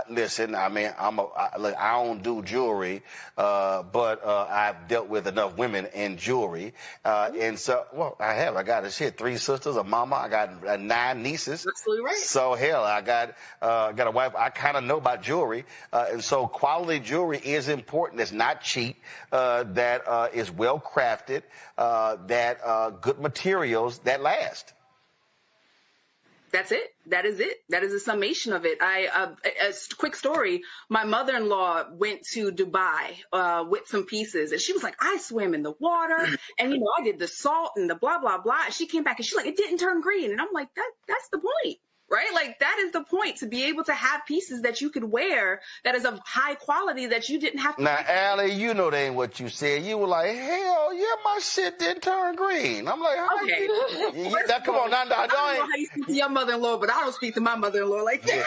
listen, I mean, I don't do jewelry, but I've dealt with enough women in jewelry, and so, I got 3 sisters, a mama, I got 9 nieces. Absolutely right. So hell, I got a wife. I kind of know about jewelry, and so quality jewelry is important. It's not cheap. That is well crafted. That good materials that last. That's it. That is it. That is a summation of it. A quick story. My mother-in-law went to Dubai with some pieces, and she was like, I swim in the water, and I did the salt and the blah blah blah. And she came back and she's like, it didn't turn green, and I'm like, that's the point. Right? Like, that is the point, to be able to have pieces that you could wear that is of high quality that you didn't have to. Now, Allie, that ain't what you said. You were like, hell yeah, my shit didn't turn green. I'm like, how okay. Now, come on. I don't know how you speak to your mother-in-law, but I don't speak to my mother-in-law like that.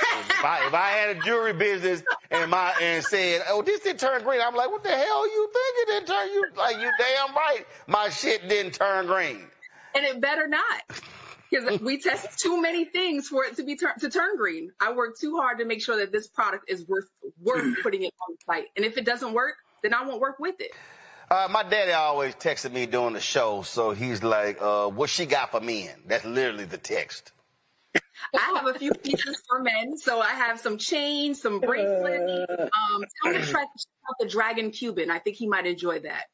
If I had a jewelry business and said, oh, this didn't turn green, I'm like, what the hell you think it didn't turn? You damn right, my shit didn't turn green. And it better not. Because we test too many things for it to turn green. I work too hard to make sure that this product is worth putting it on the site. And if it doesn't work, then I won't work with it. My daddy always texted me during the show, so he's like, what she got for men? That's literally the text. I have a few pieces for men. So I have some chains, some bracelets. Tell him to check out the Dragon Cuban. I think he might enjoy that.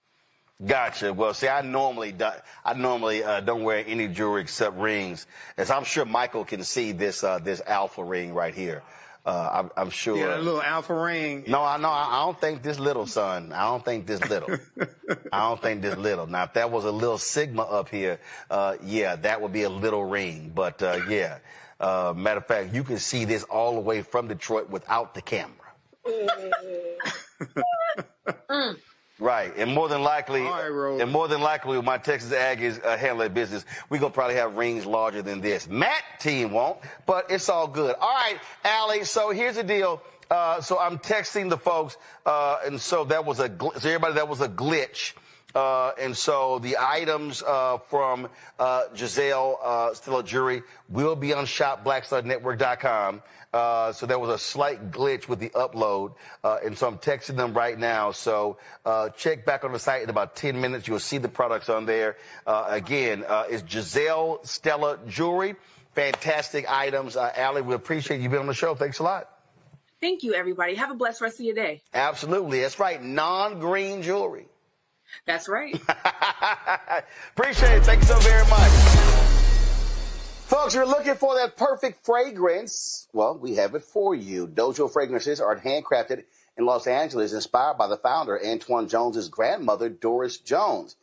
Gotcha. Well, see, I normally don't wear any jewelry except rings, as I'm sure Michael can see this alpha ring right here. I'm sure. Yeah, a little alpha ring. No, I don't think this little, son. I don't think this little. Now, if that was a little Sigma up here, yeah, that would be a little ring. But yeah, matter of fact, you can see this all the way from Detroit without the camera. Right, and more than likely, when my Texas Aggies handle their business, we're gonna probably have rings larger than this. Matt team won't, but it's all good. All right, Allie. So here's the deal. So I'm texting the folks, and so that was so everybody, that was a glitch. And so the items from Giselle Stella Jewelry will be on shopblackstarnetwork.com. So there was a slight glitch with the upload. And so I'm texting them right now. So check back on the site in about 10 minutes. You'll see the products on there. Again, it's Giselle Stella Jewelry. Fantastic items. Allie, we appreciate you being on the show. Thanks a lot. Thank you, everybody. Have a blessed rest of your day. Absolutely. That's right. Non-green jewelry. That's right. Appreciate it. Thank you so very much. Folks, you're looking for that perfect fragrance. Well, we have it for you. Dojo fragrances are handcrafted in Los Angeles, inspired by the founder, Antoine Jones's grandmother, Doris Jones.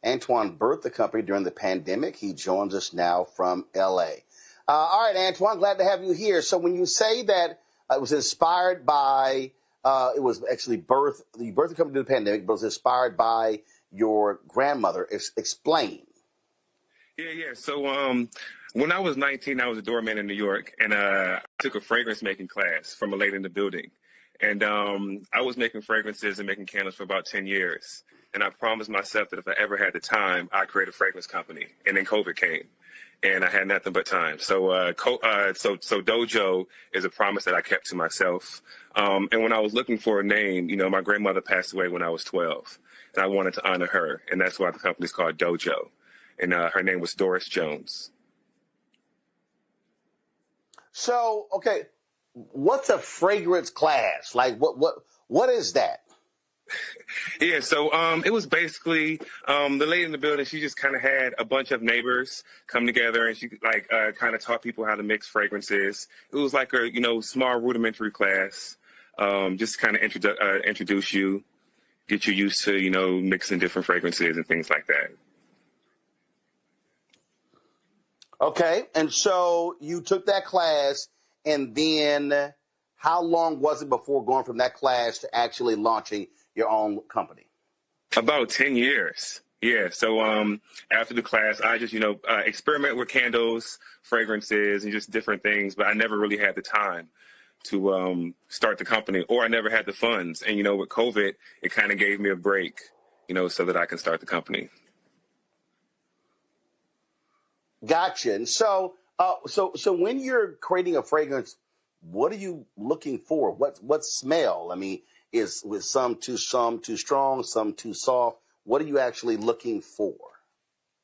Antoine birthed the company during the pandemic. He joins us now from L.A. All right, Antoine, glad to have you here. So when you say that it was inspired by, it was actually you birthed the company during the pandemic, but it was inspired by your grandmother. Explain. Yeah. So when I was 19, I was a doorman in New York, and I took a fragrance making class from a lady in the building. And I was making fragrances and making candles for about 10 years. And I promised myself that if I ever had the time, I'd create a fragrance company. And then COVID came, and I had nothing but time. So Dojo is a promise that I kept to myself. And when I was looking for a name, my grandmother passed away when I was 12, and I wanted to honor her. And that's why the company's called Dojo. And her name was Doris Jones. So, okay, what's a fragrance class? Like, what is that? Yeah, so it was basically the lady in the building. She just kind of had a bunch of neighbors come together, and she kind of taught people how to mix fragrances. It was like a small rudimentary class, just kind of introduce you, get you used to mixing different fragrances and things like that. Okay, and so you took that class, and then how long was it before going from that class to actually launching your own company? About 10 years. Yeah. So after the class, I just, experiment with candles, fragrances, and just different things. But I never really had the time to start the company, or I never had the funds. And, with COVID, it kind of gave me a break, so that I can start the company. Gotcha. And so when you're creating a fragrance, what are you looking for? What smell? I mean, is with some too strong, some too soft? What are you actually looking for?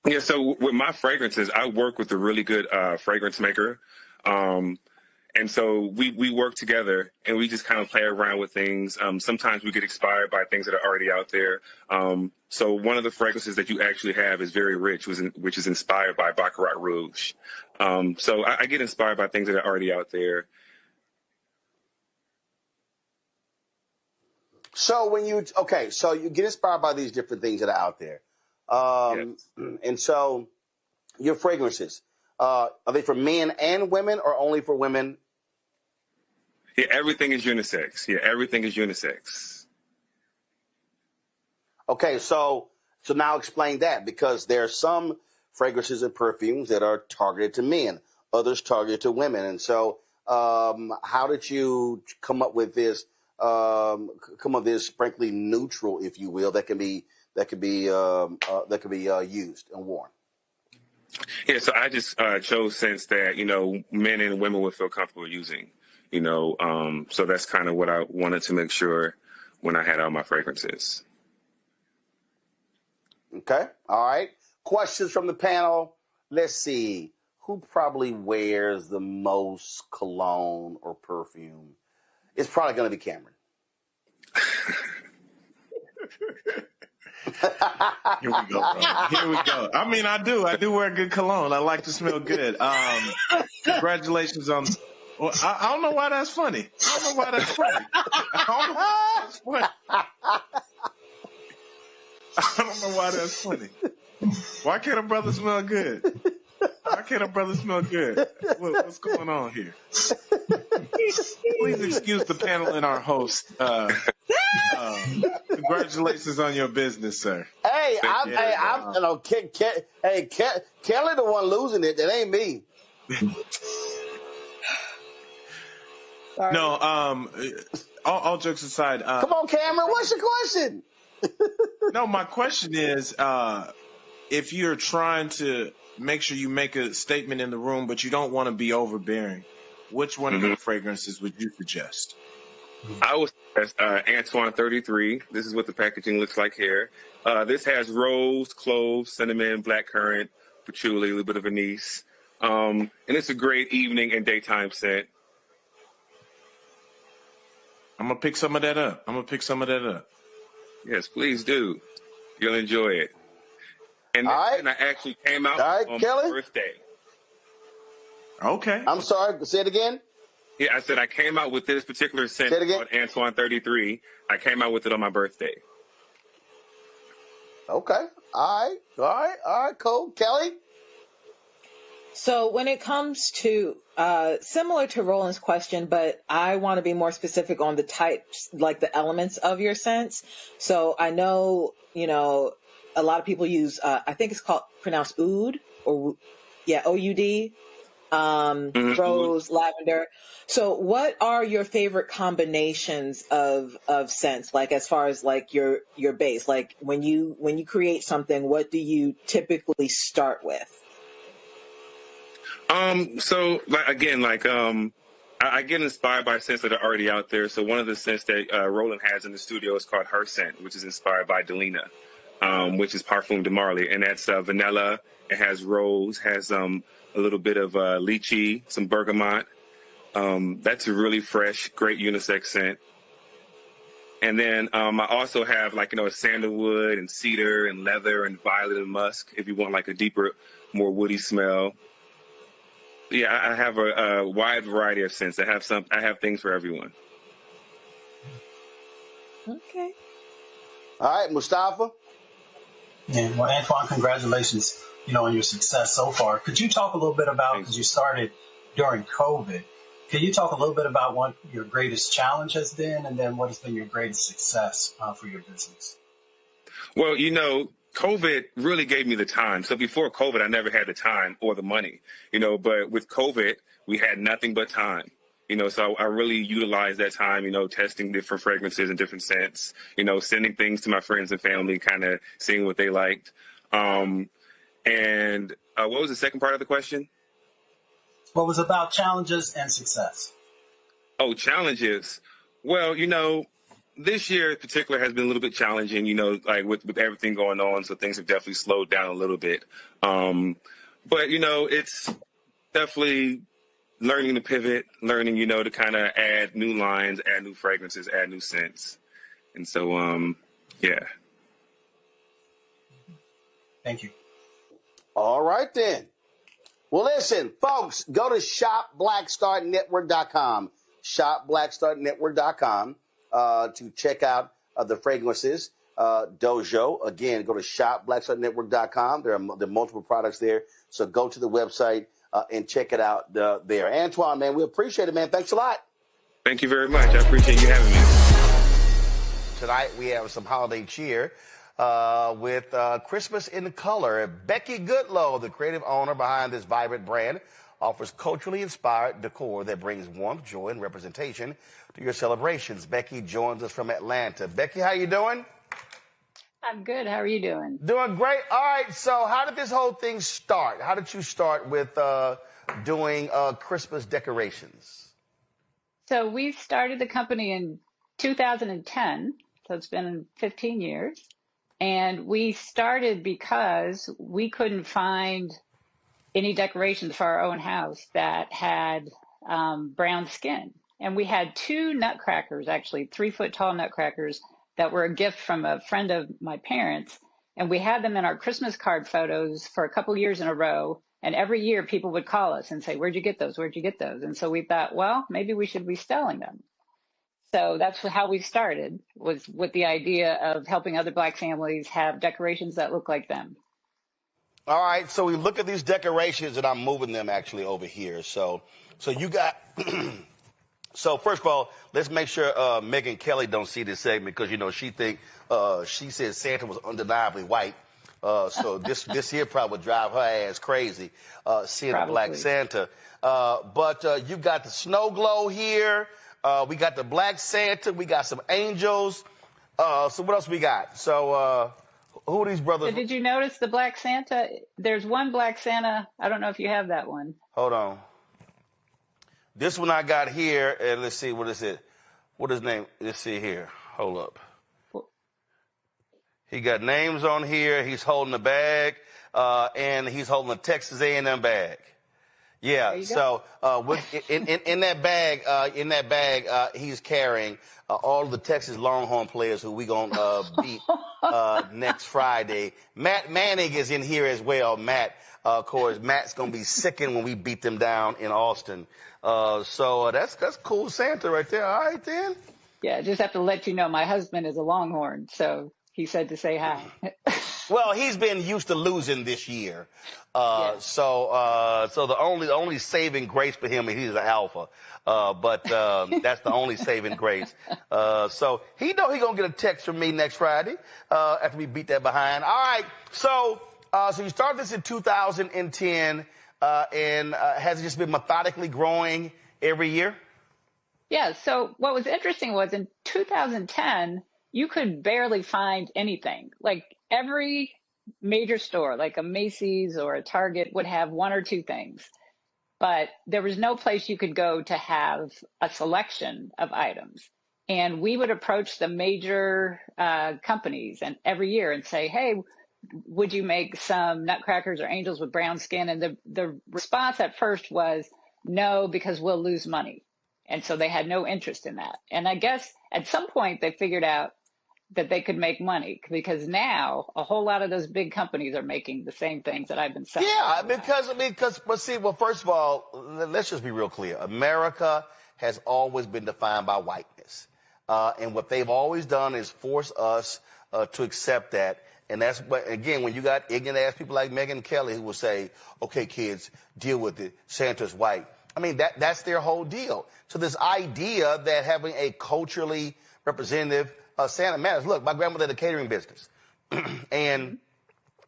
Yeah, so with my fragrances, I work with a really good fragrance maker. And so we work together, and we just kind of play around with things. Sometimes we get inspired by things that are already out there. So one of the fragrances that you actually have is very rich, which is inspired by Baccarat Rouge. So I get inspired by things that are already out there. So so you get inspired by these different things that are out there. Yes. And so your fragrances, are they for men and women, or only for women? Yeah, everything is unisex. Everything is unisex. Okay, so now explain that, because there are some fragrances and perfumes that are targeted to men, others targeted to women. And so how did you come up with this? Frankly neutral, if you will, that can be used and worn. Yeah, so I just chose scents that men and women would feel comfortable using. So that's kind of what I wanted to make sure when I had all my fragrances. Okay, all right. Questions from the panel. Let's see, who probably wears the most cologne or perfume? It's probably going to be Cameron. Here we go, bro. Here we go. I mean, I do wear good cologne. I like to smell good. Congratulations on. Well, I don't know why that's funny. I don't know why that's funny. Why can't a brother smell good? What's going on here? Please excuse the panel and our host. Congratulations on your business, sir. Hey, Kelly the one losing it. That ain't me. No, all jokes aside. Come on, Cameron. What's your question? No, my question is, if you're trying to make sure you make a statement in the room, but you don't want to be overbearing, which one of the fragrances would you suggest? I would suggest Antoine 33. This is what the packaging looks like here. This has rose, cloves, cinnamon, blackcurrant, patchouli, a little bit of anise. And it's a great evening and daytime scent. I'm going to pick some of that up. Yes, please do. You'll enjoy it. And I actually came out on my birthday. Okay. I'm sorry. Say it again. Yeah, I said I came out with this particular scent called Antoine 33. I came out with it on my birthday. Okay. All right, cool. Kelly? So when it comes to, similar to Roland's question, but I want to be more specific on the types, like the elements of your scents. So I know, a lot of people use, I think it's pronounced oud, O-U-D, rose, lavender. So what are your favorite combinations of scents? Like as far as like your base, like when you create something, what do you typically start with? So I get inspired by scents that are already out there. So one of the scents that Roland has in the studio is called Her Scent, which is inspired by Delina, which is Parfum de Marly, and that's vanilla. It has rose, has a little bit of lychee, some bergamot. That's a really fresh, great unisex scent. And then I also have a sandalwood and cedar and leather and violet and musk if you want like a deeper, more woody smell. Yeah, I have a wide variety of scents. I have things for everyone. Okay. All right, Mustafa. Yeah, well, Antoine, congratulations, on your success so far. Could you talk a little bit about, because you started during COVID, can you talk a little bit about what your greatest challenge has been, and then what has been your greatest success for your business? Well, COVID really gave me the time. So before COVID, I never had the time or the money, but with COVID, we had nothing but time, so I really utilized that time, testing different fragrances and different scents, sending things to my friends and family, kind of seeing what they liked. And what was the second part of the question? What was about challenges and success? Oh, challenges. Well, this year in particular has been a little bit challenging, like with everything going on. So things have definitely slowed down a little bit. But, it's definitely learning to pivot, learning, to kind of add new lines, add new fragrances, add new scents. And so, yeah. Thank you. All right, then. Well, listen, folks, go to shopblackstarnetwork.com, shopblackstarnetwork.com. To check out the fragrances dojo. Again, go to shopblackstarnetwork.com. There are multiple products there. So go to the website and check it out there. Antoine, man, we appreciate it, man. Thanks a lot. Thank you very much. I appreciate you having me. Tonight we have some holiday cheer with Christmas in Color. Becky Goodlow, the creative owner behind this vibrant brand, offers culturally inspired decor that brings warmth, joy, and representation to your celebrations. Becky joins us from Atlanta. Becky, how you doing? I'm good. How are you doing? Doing great. All right. So how did this whole thing start? How did you start with doing Christmas decorations? So we started the company in 2010. So it's been 15 years. And we started because we couldn't find any decorations for our own house that had brown skin. And we had two nutcrackers, actually 3-foot tall nutcrackers that were a gift from a friend of my parents. And we had them in our Christmas card photos for a couple years in a row. And every year people would call us and say, "Where'd you get those? Where'd you get those?" And so we thought, well, maybe we should be selling them. So that's how we started, was with the idea of helping other Black families have decorations that look like them. All right, so we look at these decorations, and I'm moving them actually over here. So you got, so first of all, let's make sure Megan Kelly don't see this segment because, she said Santa was undeniably white. So this here probably would drive her ass crazy, seeing a Black Santa. But you got the snow glow here. We got the Black Santa. We got some angels. So what else we got? So who are these brothers? So did you notice the Black Santa? There's one Black Santa. I don't know if you have that one. Hold on. This one I got here, and let's see, what is it? What is his name? Let's see here. Hold up. He got names on here. He's holding a bag, and he's holding a Texas A&M bag. Yeah. So in that bag, he's carrying all of the Texas Longhorn players who we gonna beat next Friday. Matt Manning is in here as well. Matt, of course, Matt's gonna be sickened when we beat them down in Austin. So that's cool, Santa right there. All right then. Yeah, just have to let you know my husband is a Longhorn, so he said to say hi. Well, he's been used to losing this year. So the only saving grace for him is he's an alpha. But that's the only saving grace. So he know he gonna get a text from me next Friday after we beat that behind. All right. So you started this in 2010, and has it just been methodically growing every year? Yeah. So what was interesting was in 2010, you could barely find anything. Like every major store, like a Macy's or a Target, would have one or two things. But there was no place you could go to have a selection of items. And we would approach the major companies and every year and say, hey, would you make some nutcrackers or angels with brown skin? And the response at first was no, because we'll lose money. And so they had no interest in that. And I guess at some point they figured out that they could make money, because now a whole lot of those big companies are making the same things that I've been selling. Yeah, well, first of all, let's just be real clear. America has always been defined by whiteness. And what they've always done is force us to accept that. And that's, but again, when you got ignorant ass people like Megyn Kelly who will say, okay, kids, deal with it. Santa's white. I mean, that's their whole deal. So this idea that having a culturally representative Santa matters. Look, my grandmother had a catering business, and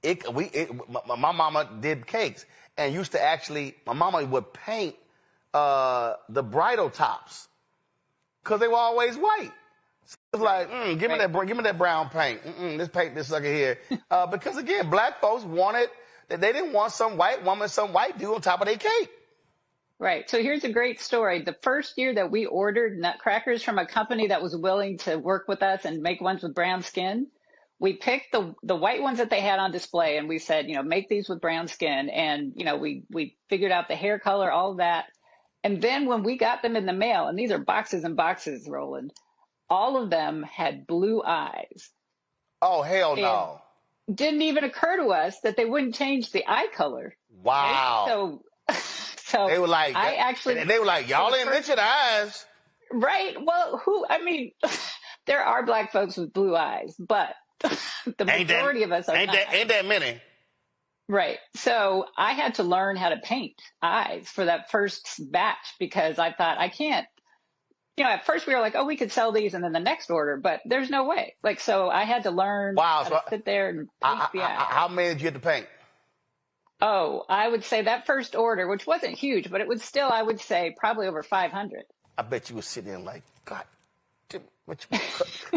my mama did cakes, and used to actually, my mama would paint the bridal tops because they were always white. So it's like, give me that brown paint. Let's paint this sucker here, because again, black folks wanted, they didn't want some white woman, some white dude on top of their cake. Right. So here's a great story. The first year that we ordered nutcrackers from a company that was willing to work with us and make ones with brown skin, we picked the white ones that they had on display, and we said, make these with brown skin. And, we figured out the hair color, all of that. And then when we got them in the mail, and these are boxes and boxes, Roland, all of them had blue eyes. Oh, hell no. It didn't even occur to us that they wouldn't change the eye color. Wow. Right? So they were like, y'all ain't mentioned eyes. Right. Well, there are black folks with blue eyes, but the majority of us are not. Ain't that many. Right. So I had to learn how to paint eyes for that first batch, because I thought I can't, at first we were like, oh, we could sell these and then the next order, but there's no way. So I had to learn how to sit there and paint the eyes. How many did you have to paint? Oh, I would say that first order, which wasn't huge, but it was still, I would say, probably over 500. I bet you were sitting there like, God,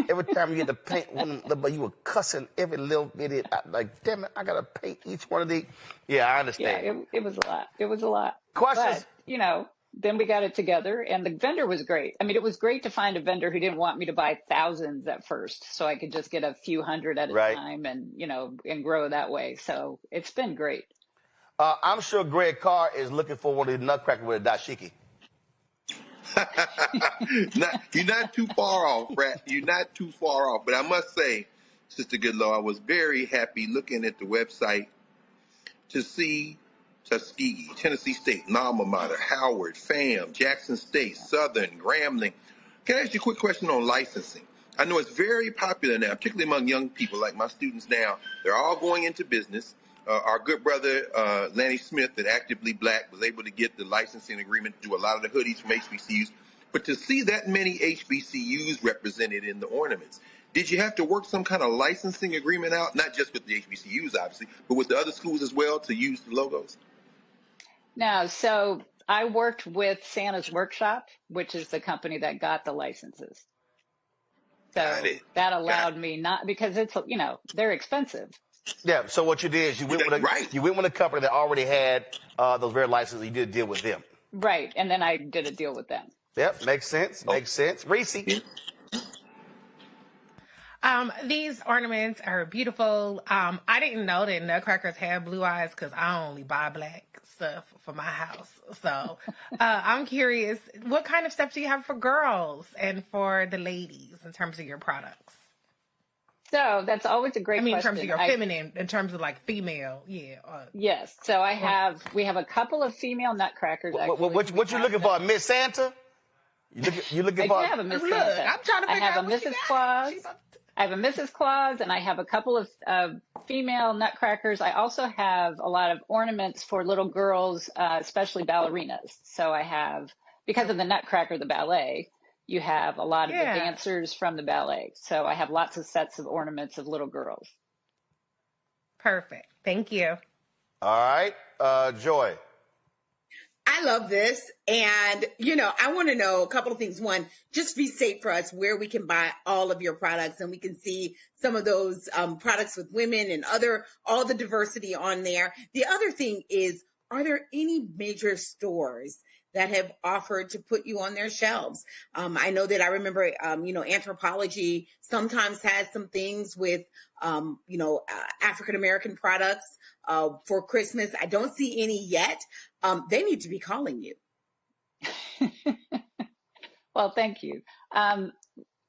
every time you get to paint one, but you were cussing every little bit. Like, damn it, I got to paint each one of these. Yeah, I understand. Yeah, it was a lot. It was a lot. Questions? But, then we got it together, and the vendor was great. I mean, it was great to find a vendor who didn't want me to buy thousands at first, so I could just get a few hundred at a time and, and grow that way. So it's been great. I'm sure Greg Carr is looking for one of the nutcracker with a dashiki. You're not too far off, Rat. You're not too far off. But I must say, Sister Goodlaw, I was very happy looking at the website to see Tuskegee, Tennessee State, Alma Mater, Howard, FAM, Jackson State, Southern, Grambling. Can I ask you a quick question on licensing? I know it's very popular now, particularly among young people like my students now. They're all going into business. Our good brother, Lanny Smith, at Actively Black, was able to get the licensing agreement to do a lot of the hoodies from HBCUs. But to see that many HBCUs represented in the ornaments, did you have to work some kind of licensing agreement out, not just with the HBCUs, obviously, but with the other schools as well to use the logos? No, so I worked with Santa's Workshop, which is the company that got the licenses. So that allowed me not, because it's, they're expensive. Yeah. So what you did is you went with a company that already had those very licenses. You did a deal with them. Right. And then I did a deal with them. Yep. Makes sense. Makes sense. Reese. These ornaments are beautiful. I didn't know that Nutcrackers had blue eyes because I only buy black stuff for my house. So I'm curious, what kind of stuff do you have for girls and for the ladies in terms of your products? So that's always a great question. In terms of your feminine, in terms of like female, yeah. Yes. So we have a couple of female Nutcrackers. What you looking for, Miss Santa? You looking for? I do have a Miss Santa. I'm trying to figure out I have a Mrs. Claus. I have a Mrs. Claus, and I have a couple of female Nutcrackers. I also have a lot of ornaments for little girls, especially ballerinas. So I have, because of the Nutcracker, the ballet, you have a lot of the dancers from the ballet. So I have lots of sets of ornaments of little girls. Perfect. Thank you. All right. Joy. I love this. And, I want to know a couple of things. One, just be safe for us where we can buy all of your products and we can see some of those products with women and all the diversity on there. The other thing is, are there any major stores that have offered to put you on their shelves? I know that I remember, Anthropologie sometimes has some things with, African-American products for Christmas. I don't see any yet. They need to be calling you. Well, thank you.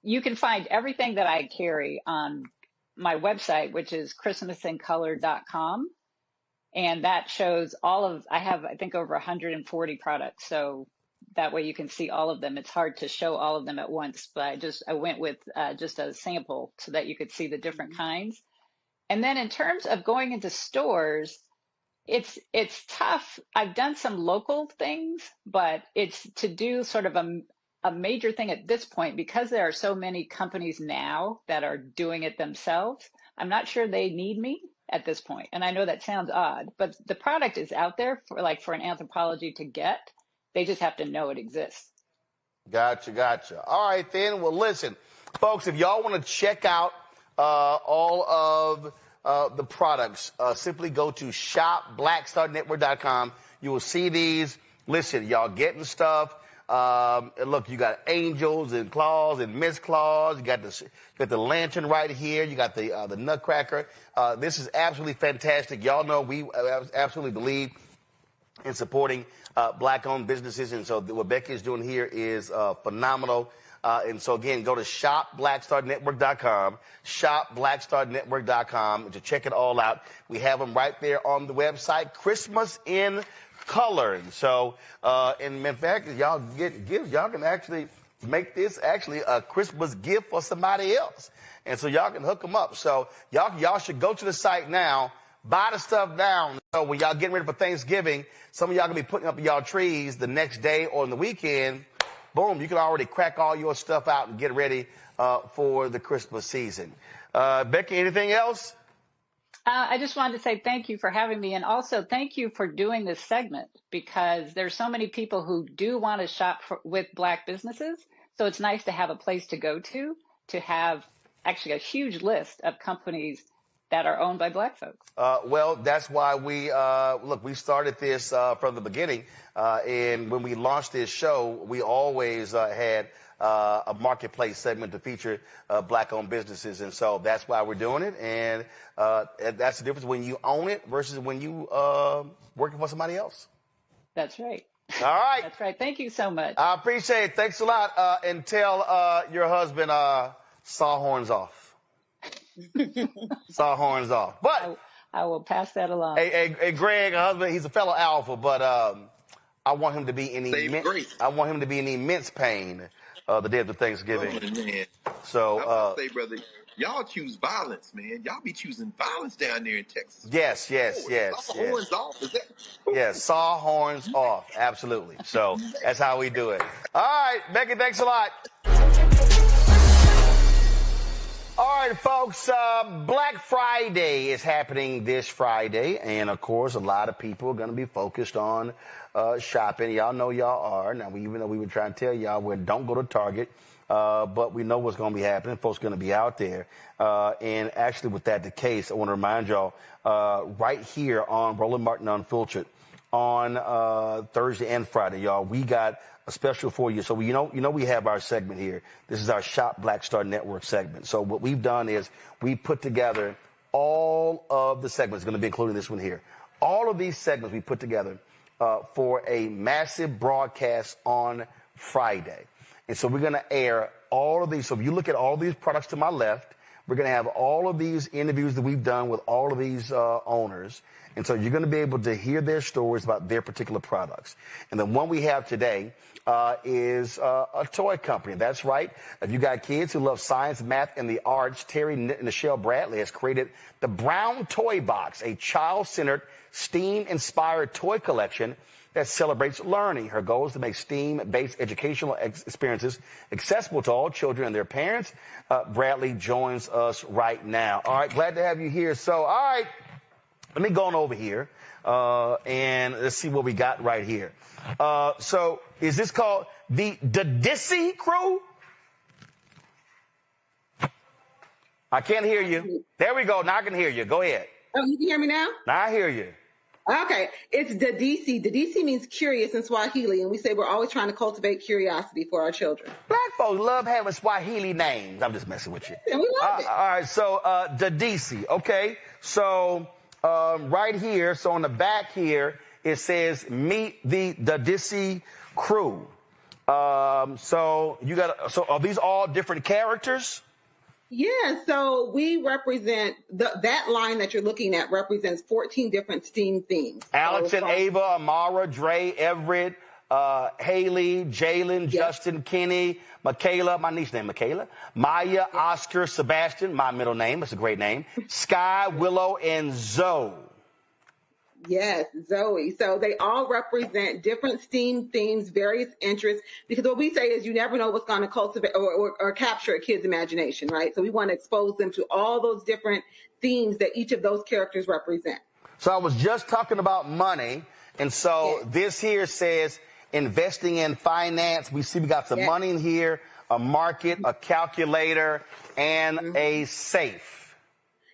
You can find everything that I carry on my website, which is christmasincolor.com. And that shows I have, I think, over 140 products. So that way you can see all of them. It's hard to show all of them at once, but I went with just a sample so that you could see the different kinds. And then in terms of going into stores, it's tough. I've done some local things, but it's to do sort of a major thing at this point, because there are so many companies now that are doing it themselves. I'm not sure they need me at this point. And I know that sounds odd, but the product is out there for an Anthropologie to get. They just have to know it exists. Gotcha. All right, then. Well, listen, folks, if y'all want to check out all of the products, simply go to shopblackstarnetwork.com. You will see these. Listen, y'all getting stuff. Look, you got angels and claws and Miss Claus. You got the lantern right here. You got the Nutcracker. This is absolutely fantastic. Y'all know we absolutely believe in supporting black-owned businesses, and so what Becky is doing here is phenomenal. And so again, go to shopblackstarnetwork.com, shopblackstarnetwork.com to check it all out. We have them right there on the website. Christmas in color. And so, and in fact, y'all get gifts. Y'all can actually make this actually a Christmas gift for somebody else. And so y'all can hook them up. So y'all should go to the site now, buy the stuff down. So when y'all getting ready for Thanksgiving, some of y'all gonna be putting up y'all trees the next day or on the weekend. Boom, you can already crack all your stuff out and get ready for the Christmas season. Becky, anything else? I just wanted to say thank you for having me, and also thank you for doing this segment, because there's so many people who do want to shop with Black businesses. So it's nice to have a place to go to have actually a huge list of companies that are owned by Black folks. Well, that's why we started this from the beginning. And when we launched this show, we always had a marketplace segment to feature Black-owned businesses. And so that's why we're doing it. And that's the difference when you own it versus when you working for somebody else. That's right. All right. That's right. Thank you so much. I appreciate it. Thanks a lot. And tell your husband, saw horns off. Saw horns off. But I will pass that along. Hey, Greg, husband, he's a fellow alpha, but I want him to be in immense pain the day after Thanksgiving. Oh, man. So I say, brother, y'all choose violence, man. Y'all be choosing violence down there in Texas. Yes. Saw horns off. Is that? Yes, saw horns off. Absolutely. So that's how we do it. All right, Becky, thanks a lot. All right, folks, Black Friday is happening this Friday. And, of course, a lot of people are going to be focused on shopping. Y'all know y'all are. Now, even though we were trying to tell y'all, don't go to Target. But we know what's going to be happening. Folks are going to be out there. And actually, with that the case, I want to remind y'all right here on Roland Martin Unfiltered on Thursday and Friday, y'all, we got a special for you. So, you know, we have our segment here. This is our Shop Black Star Network segment. So what we've done is we put together all of the segments, going to be including this one here. All of these segments we put together for a massive broadcast on Friday. And so we're going to air all of these. So if you look at all these products to my left, we're going to have all of these interviews that we've done with all of these owners. And so you're going to be able to hear their stories about their particular products. And the one we have today is a toy company. That's right. If you got kids who love science, math, and the arts, Terry Nichelle Bradley has created the Brown Toy Box, a child-centered, STEAM-inspired toy collection that celebrates learning. Her goal is to make STEAM-based educational experiences accessible to all children and their parents. Bradley joins us right now. All right, glad to have you here. So, all right, let me go on over here, and let's see what we got right here. So, is this called the Dissy Crew? I can't hear you. There we go. Now I can hear you. Go ahead. Oh, you can hear me now? Now I hear you. Okay, it's Dadisi. Dadisi means curious in Swahili, and we say we're always trying to cultivate curiosity for our children. Black folks love having Swahili names. I'm just messing with you. Yeah, we love it. All right, so Dadisi. Okay, so right here, so on the back here, it says meet the Dadisi crew. So you got. So are these all different characters? Yeah, so we represent that line that you're looking at represents 14 different STEAM themes. Alex so, and Ava, Amara, Dre, Everett, Haley, Jalen, Justin, Kenny, Michaela, my niece named Michaela, Maya, Oscar, Sebastian, my middle name, that's a great name, Sky, Willow, and Zoe. Yes, Zoe. So they all represent different STEAM themes, various interests, because what we say is you never know what's going to cultivate or capture a kid's imagination, right? So we want to expose them to all those different themes that each of those characters represent. So I was just talking about money, and so this here says investing in finance. We see we got some money in here, a market, a calculator, and a safe.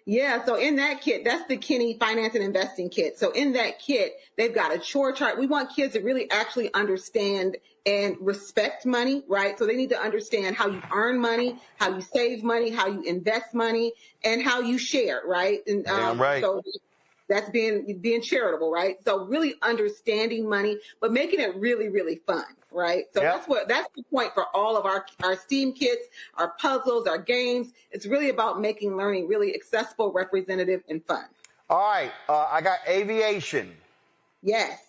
Yeah, so in that kit, that's the Kenny Finance and Investing Kit. So in that kit, they've got a chore chart. We want kids to really actually understand and respect money, right? So they need to understand how you earn money, how you save money, how you invest money, and how you share, right? And right. So that's being charitable, right? So really understanding money, but making it really, really fun, right? So that's the point for all of our STEAM kits, our puzzles, our games. It's really about making learning really accessible, representative, and fun. All right, I got aviation. Yes.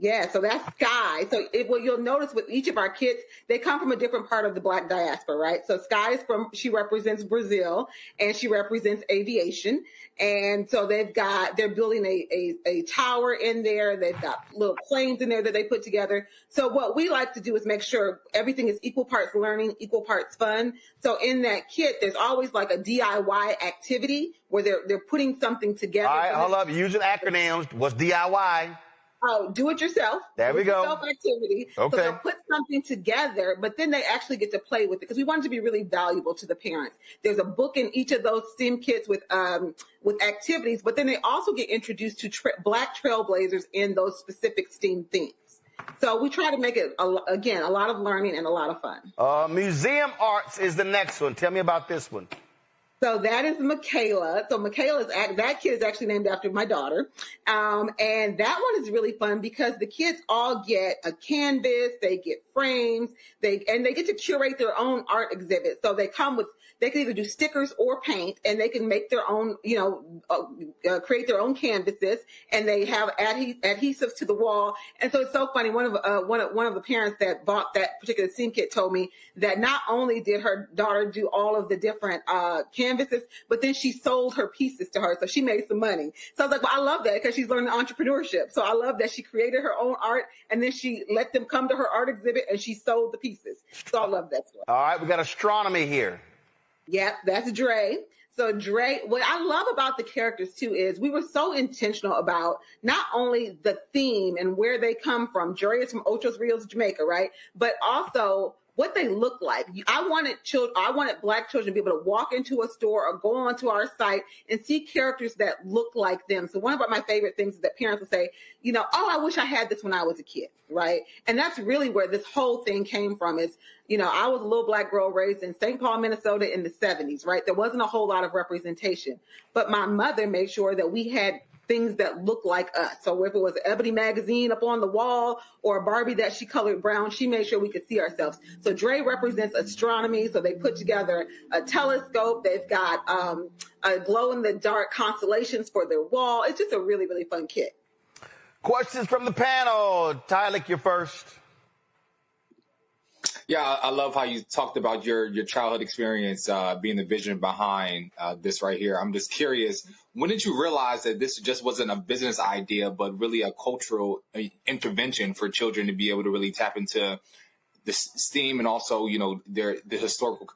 Yeah, so that's Sky. So what you'll notice with each of our kits, they come from a different part of the Black diaspora, right? So Sky she represents Brazil, and she represents aviation. And so they're building a tower in there. They've got little planes in there that they put together. So what we like to do is make sure everything is equal parts learning, equal parts fun. So in that kit, there's always like a DIY activity where they're putting something together. All right, hold up. Using acronyms. What's DIY? Oh, do it yourself. There we go. Self-activity. Okay. So they'll put something together, but then they actually get to play with it because we want it to be really valuable to the parents. There's a book in each of those STEAM kits with activities, but then they also get introduced to Black trailblazers in those specific STEAM themes. So we try to make it, again, a lot of learning and a lot of fun. Museum Arts is the next one. Tell me about this one. So that is Michaela. So that kid is actually named after my daughter. And that one is really fun because the kids all get a canvas, they get frames, they get to curate their own art exhibit. So they can either do stickers or paint, and they can make their own, create their own canvases, and they have adhesives to the wall. And so it's so funny. One of the parents that bought that particular STEAM kit told me that not only did her daughter do all of the different canvases, but then she sold her pieces to her, so she made some money. So I was like, well, I love that because she's learning entrepreneurship. So I love that she created her own art, and then she let them come to her art exhibit, and she sold the pieces. So I love that story. All right, we got astronomy here. Yep, that's Dre. So Dre, what I love about the characters too is we were so intentional about not only the theme and where they come from. Dre is from Ocho Rios, Jamaica, right? But also what they look like. I wanted Black children to be able to walk into a store or go onto our site and see characters that look like them. So one of my favorite things is that parents will say, you know, oh, I wish I had this when I was a kid, right? And that's really where this whole thing came from is, you know, I was a little Black girl raised in St. Paul, Minnesota in the 70s, right? There wasn't a whole lot of representation, but my mother made sure that we had things that look like us. So if it was an Ebony magazine up on the wall or a Barbie that she colored brown, she made sure we could see ourselves. So Dre represents astronomy. So they put together a telescope. They've got a glow-in-the-dark constellations for their wall. It's just a really, really fun kit. Questions from the panel. Tyler, you're first. Yeah, I love how you talked about your childhood experience being the vision behind this right here. I'm just curious, when did you realize that this just wasn't a business idea, but really a cultural intervention for children to be able to really tap into the STEAM and also, you know, the historical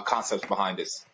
concepts behind this?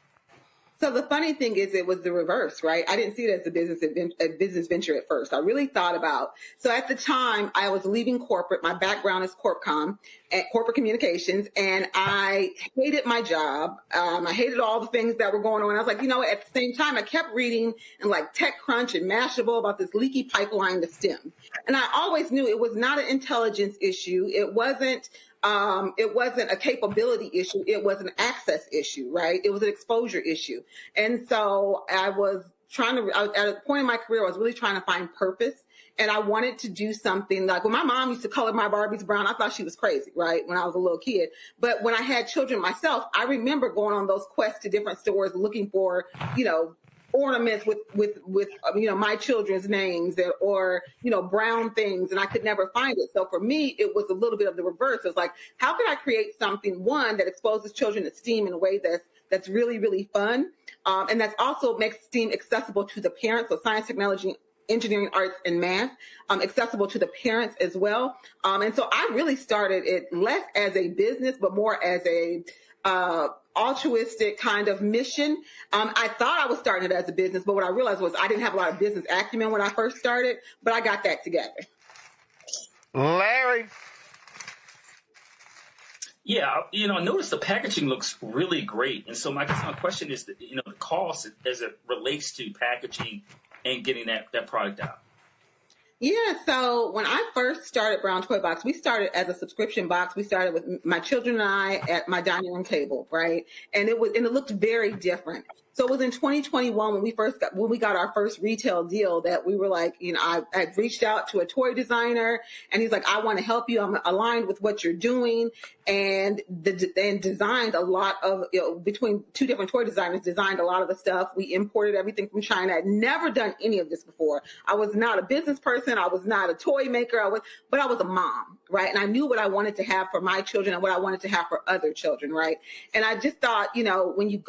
So the funny thing is it was the reverse, right? I didn't see it as a business venture at first. I really thought about, so at the time I was leaving corporate. My background is CorpCom at corporate communications, and I hated my job. I hated all the things that were going on. I was like, you know, at the same time, I kept reading and like TechCrunch and Mashable about this leaky pipeline to STEM. And I always knew it was not an intelligence issue. It wasn't a capability issue. It was an access issue, right? It was an exposure issue. And so I was at a point in my career, I was really trying to find purpose. And I wanted to do something like when my mom used to color my Barbies brown, I thought she was crazy, right? When I was a little kid. But when I had children myself, I remember going on those quests to different stores looking for, you know, ornaments with you know, my children's names or, you know, brown things, and I could never find it. So for me, it was a little bit of the reverse. It was like, how can I create something, one, that exposes children to STEAM in a way that's really, really fun, and that's also makes STEAM accessible to the parents, so science, technology, engineering, arts, and math, accessible to the parents as well. And so I really started it less as a business, but more as a altruistic kind of mission. I thought I was starting it as a business, but what I realized was I didn't have a lot of business acumen when I first started, but I got that together. Larry. Yeah, you know, I noticed the packaging looks really great. And so my question is, you know, the cost as it relates to packaging and getting that product out. Yeah, so when I first started Brown Toy Box, we started as a subscription box. We started with my children and I at my dining room table, right? And it looked very different. So it was in 2021 when we got our first retail deal that we were like, you know, I had reached out to a toy designer and he's like, I want to help you. I'm aligned with what you're doing. And designed a lot of, you know, between two different toy designers, designed a lot of the stuff. We imported everything from China. I'd never done any of this before. I was not a business person. I was not a toy maker. But I was a mom, right? And I knew what I wanted to have for my children and what I wanted to have for other children, right? And I just thought, you know, when you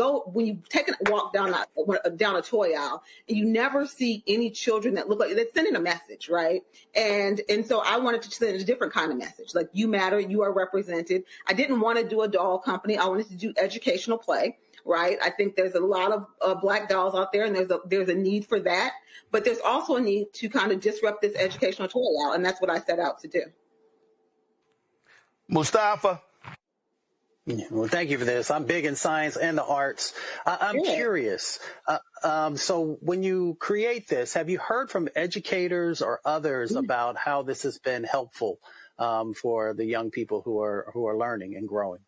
take a walk down a toy aisle and you never see any children that look like they're sending a message, right? And so I wanted to send a different kind of message, like you matter, you are represented. I didn't want to do a doll company. I wanted to do educational play, right? I think there's a lot of Black dolls out there, and there's a need for that. But there's also a need to kind of disrupt this educational toy aisle, and that's what I set out to do. Mustafa. Yeah, well, thank you for this. I'm big in science and the arts. I'm curious. So when you create this, have you heard from educators or others about how this has been helpful for the young people who are learning and growing?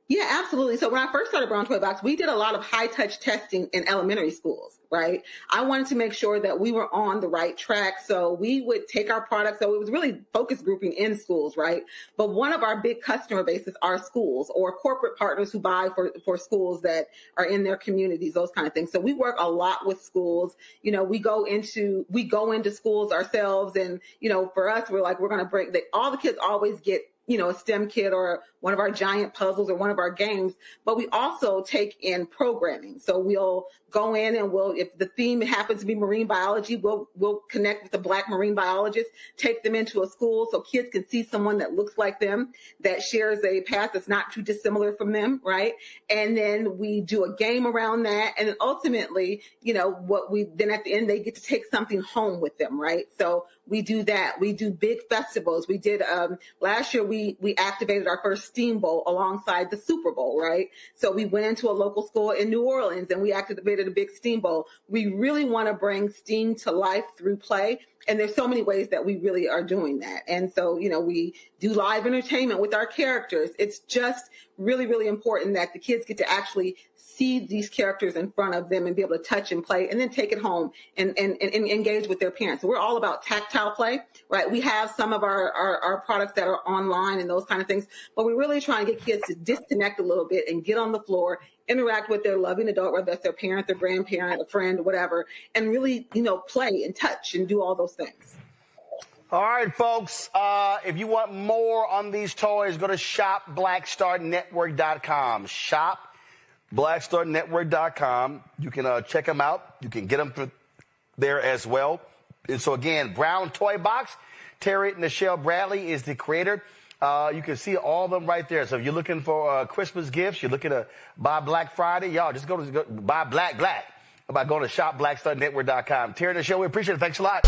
Yeah, absolutely. So when I first started Brown Toy Box, we did a lot of high-touch testing in elementary schools, right? I wanted to make sure that we were on the right track. So we would take our products. So it was really focus grouping in schools, right? But one of our big customer bases are schools or corporate partners who buy for schools that are in their communities, those kind of things. So we work a lot with schools. You know, we go into schools ourselves. And, you know, for us, we're going to bring all the kids always get, you know, a STEM kit or one of our giant puzzles or one of our games, but we also take in programming. So we'll go in and if the theme happens to be marine biology, we'll connect with a Black marine biologist, take them into a school so kids can see someone that looks like them, that shares a path that's not too dissimilar from them, right? And then we do a game around that. And then ultimately, then at the end, they get to take something home with them, right? So we do that. We do big festivals. We did, last year, we activated our first STEAM Bowl alongside the Super Bowl, right? So we went into a local school in New Orleans and we activated a big STEAM Bowl. We really want to bring STEAM to life through play. And there's so many ways that we really are doing that. And so, we do live entertainment with our characters. It's just really, really important that the kids get to actually see these characters in front of them and be able to touch and play and then take it home and engage with their parents. So we're all about tactile play, right? We have some of our products that are online and those kind of things, but we're really trying to get kids to disconnect a little bit and get on the floor, interact with their loving adult, whether that's their parent, their grandparent, a friend, whatever, and really, play and touch and do all those things. All right, folks, if you want more on these toys, go to shopblackstarnetwork.com. Shopblackstarnetwork.com. You can check them out. You can get them there as well. And so, again, Brown Toy Box. Terry Nichelle Bradley is the creator. You can see all of them right there. So if you're looking for Christmas gifts, you're looking to buy Black Friday, y'all just go buy Black by going to shopblackstarnetwork.com. Terry Nichelle, we appreciate it. Thanks a lot.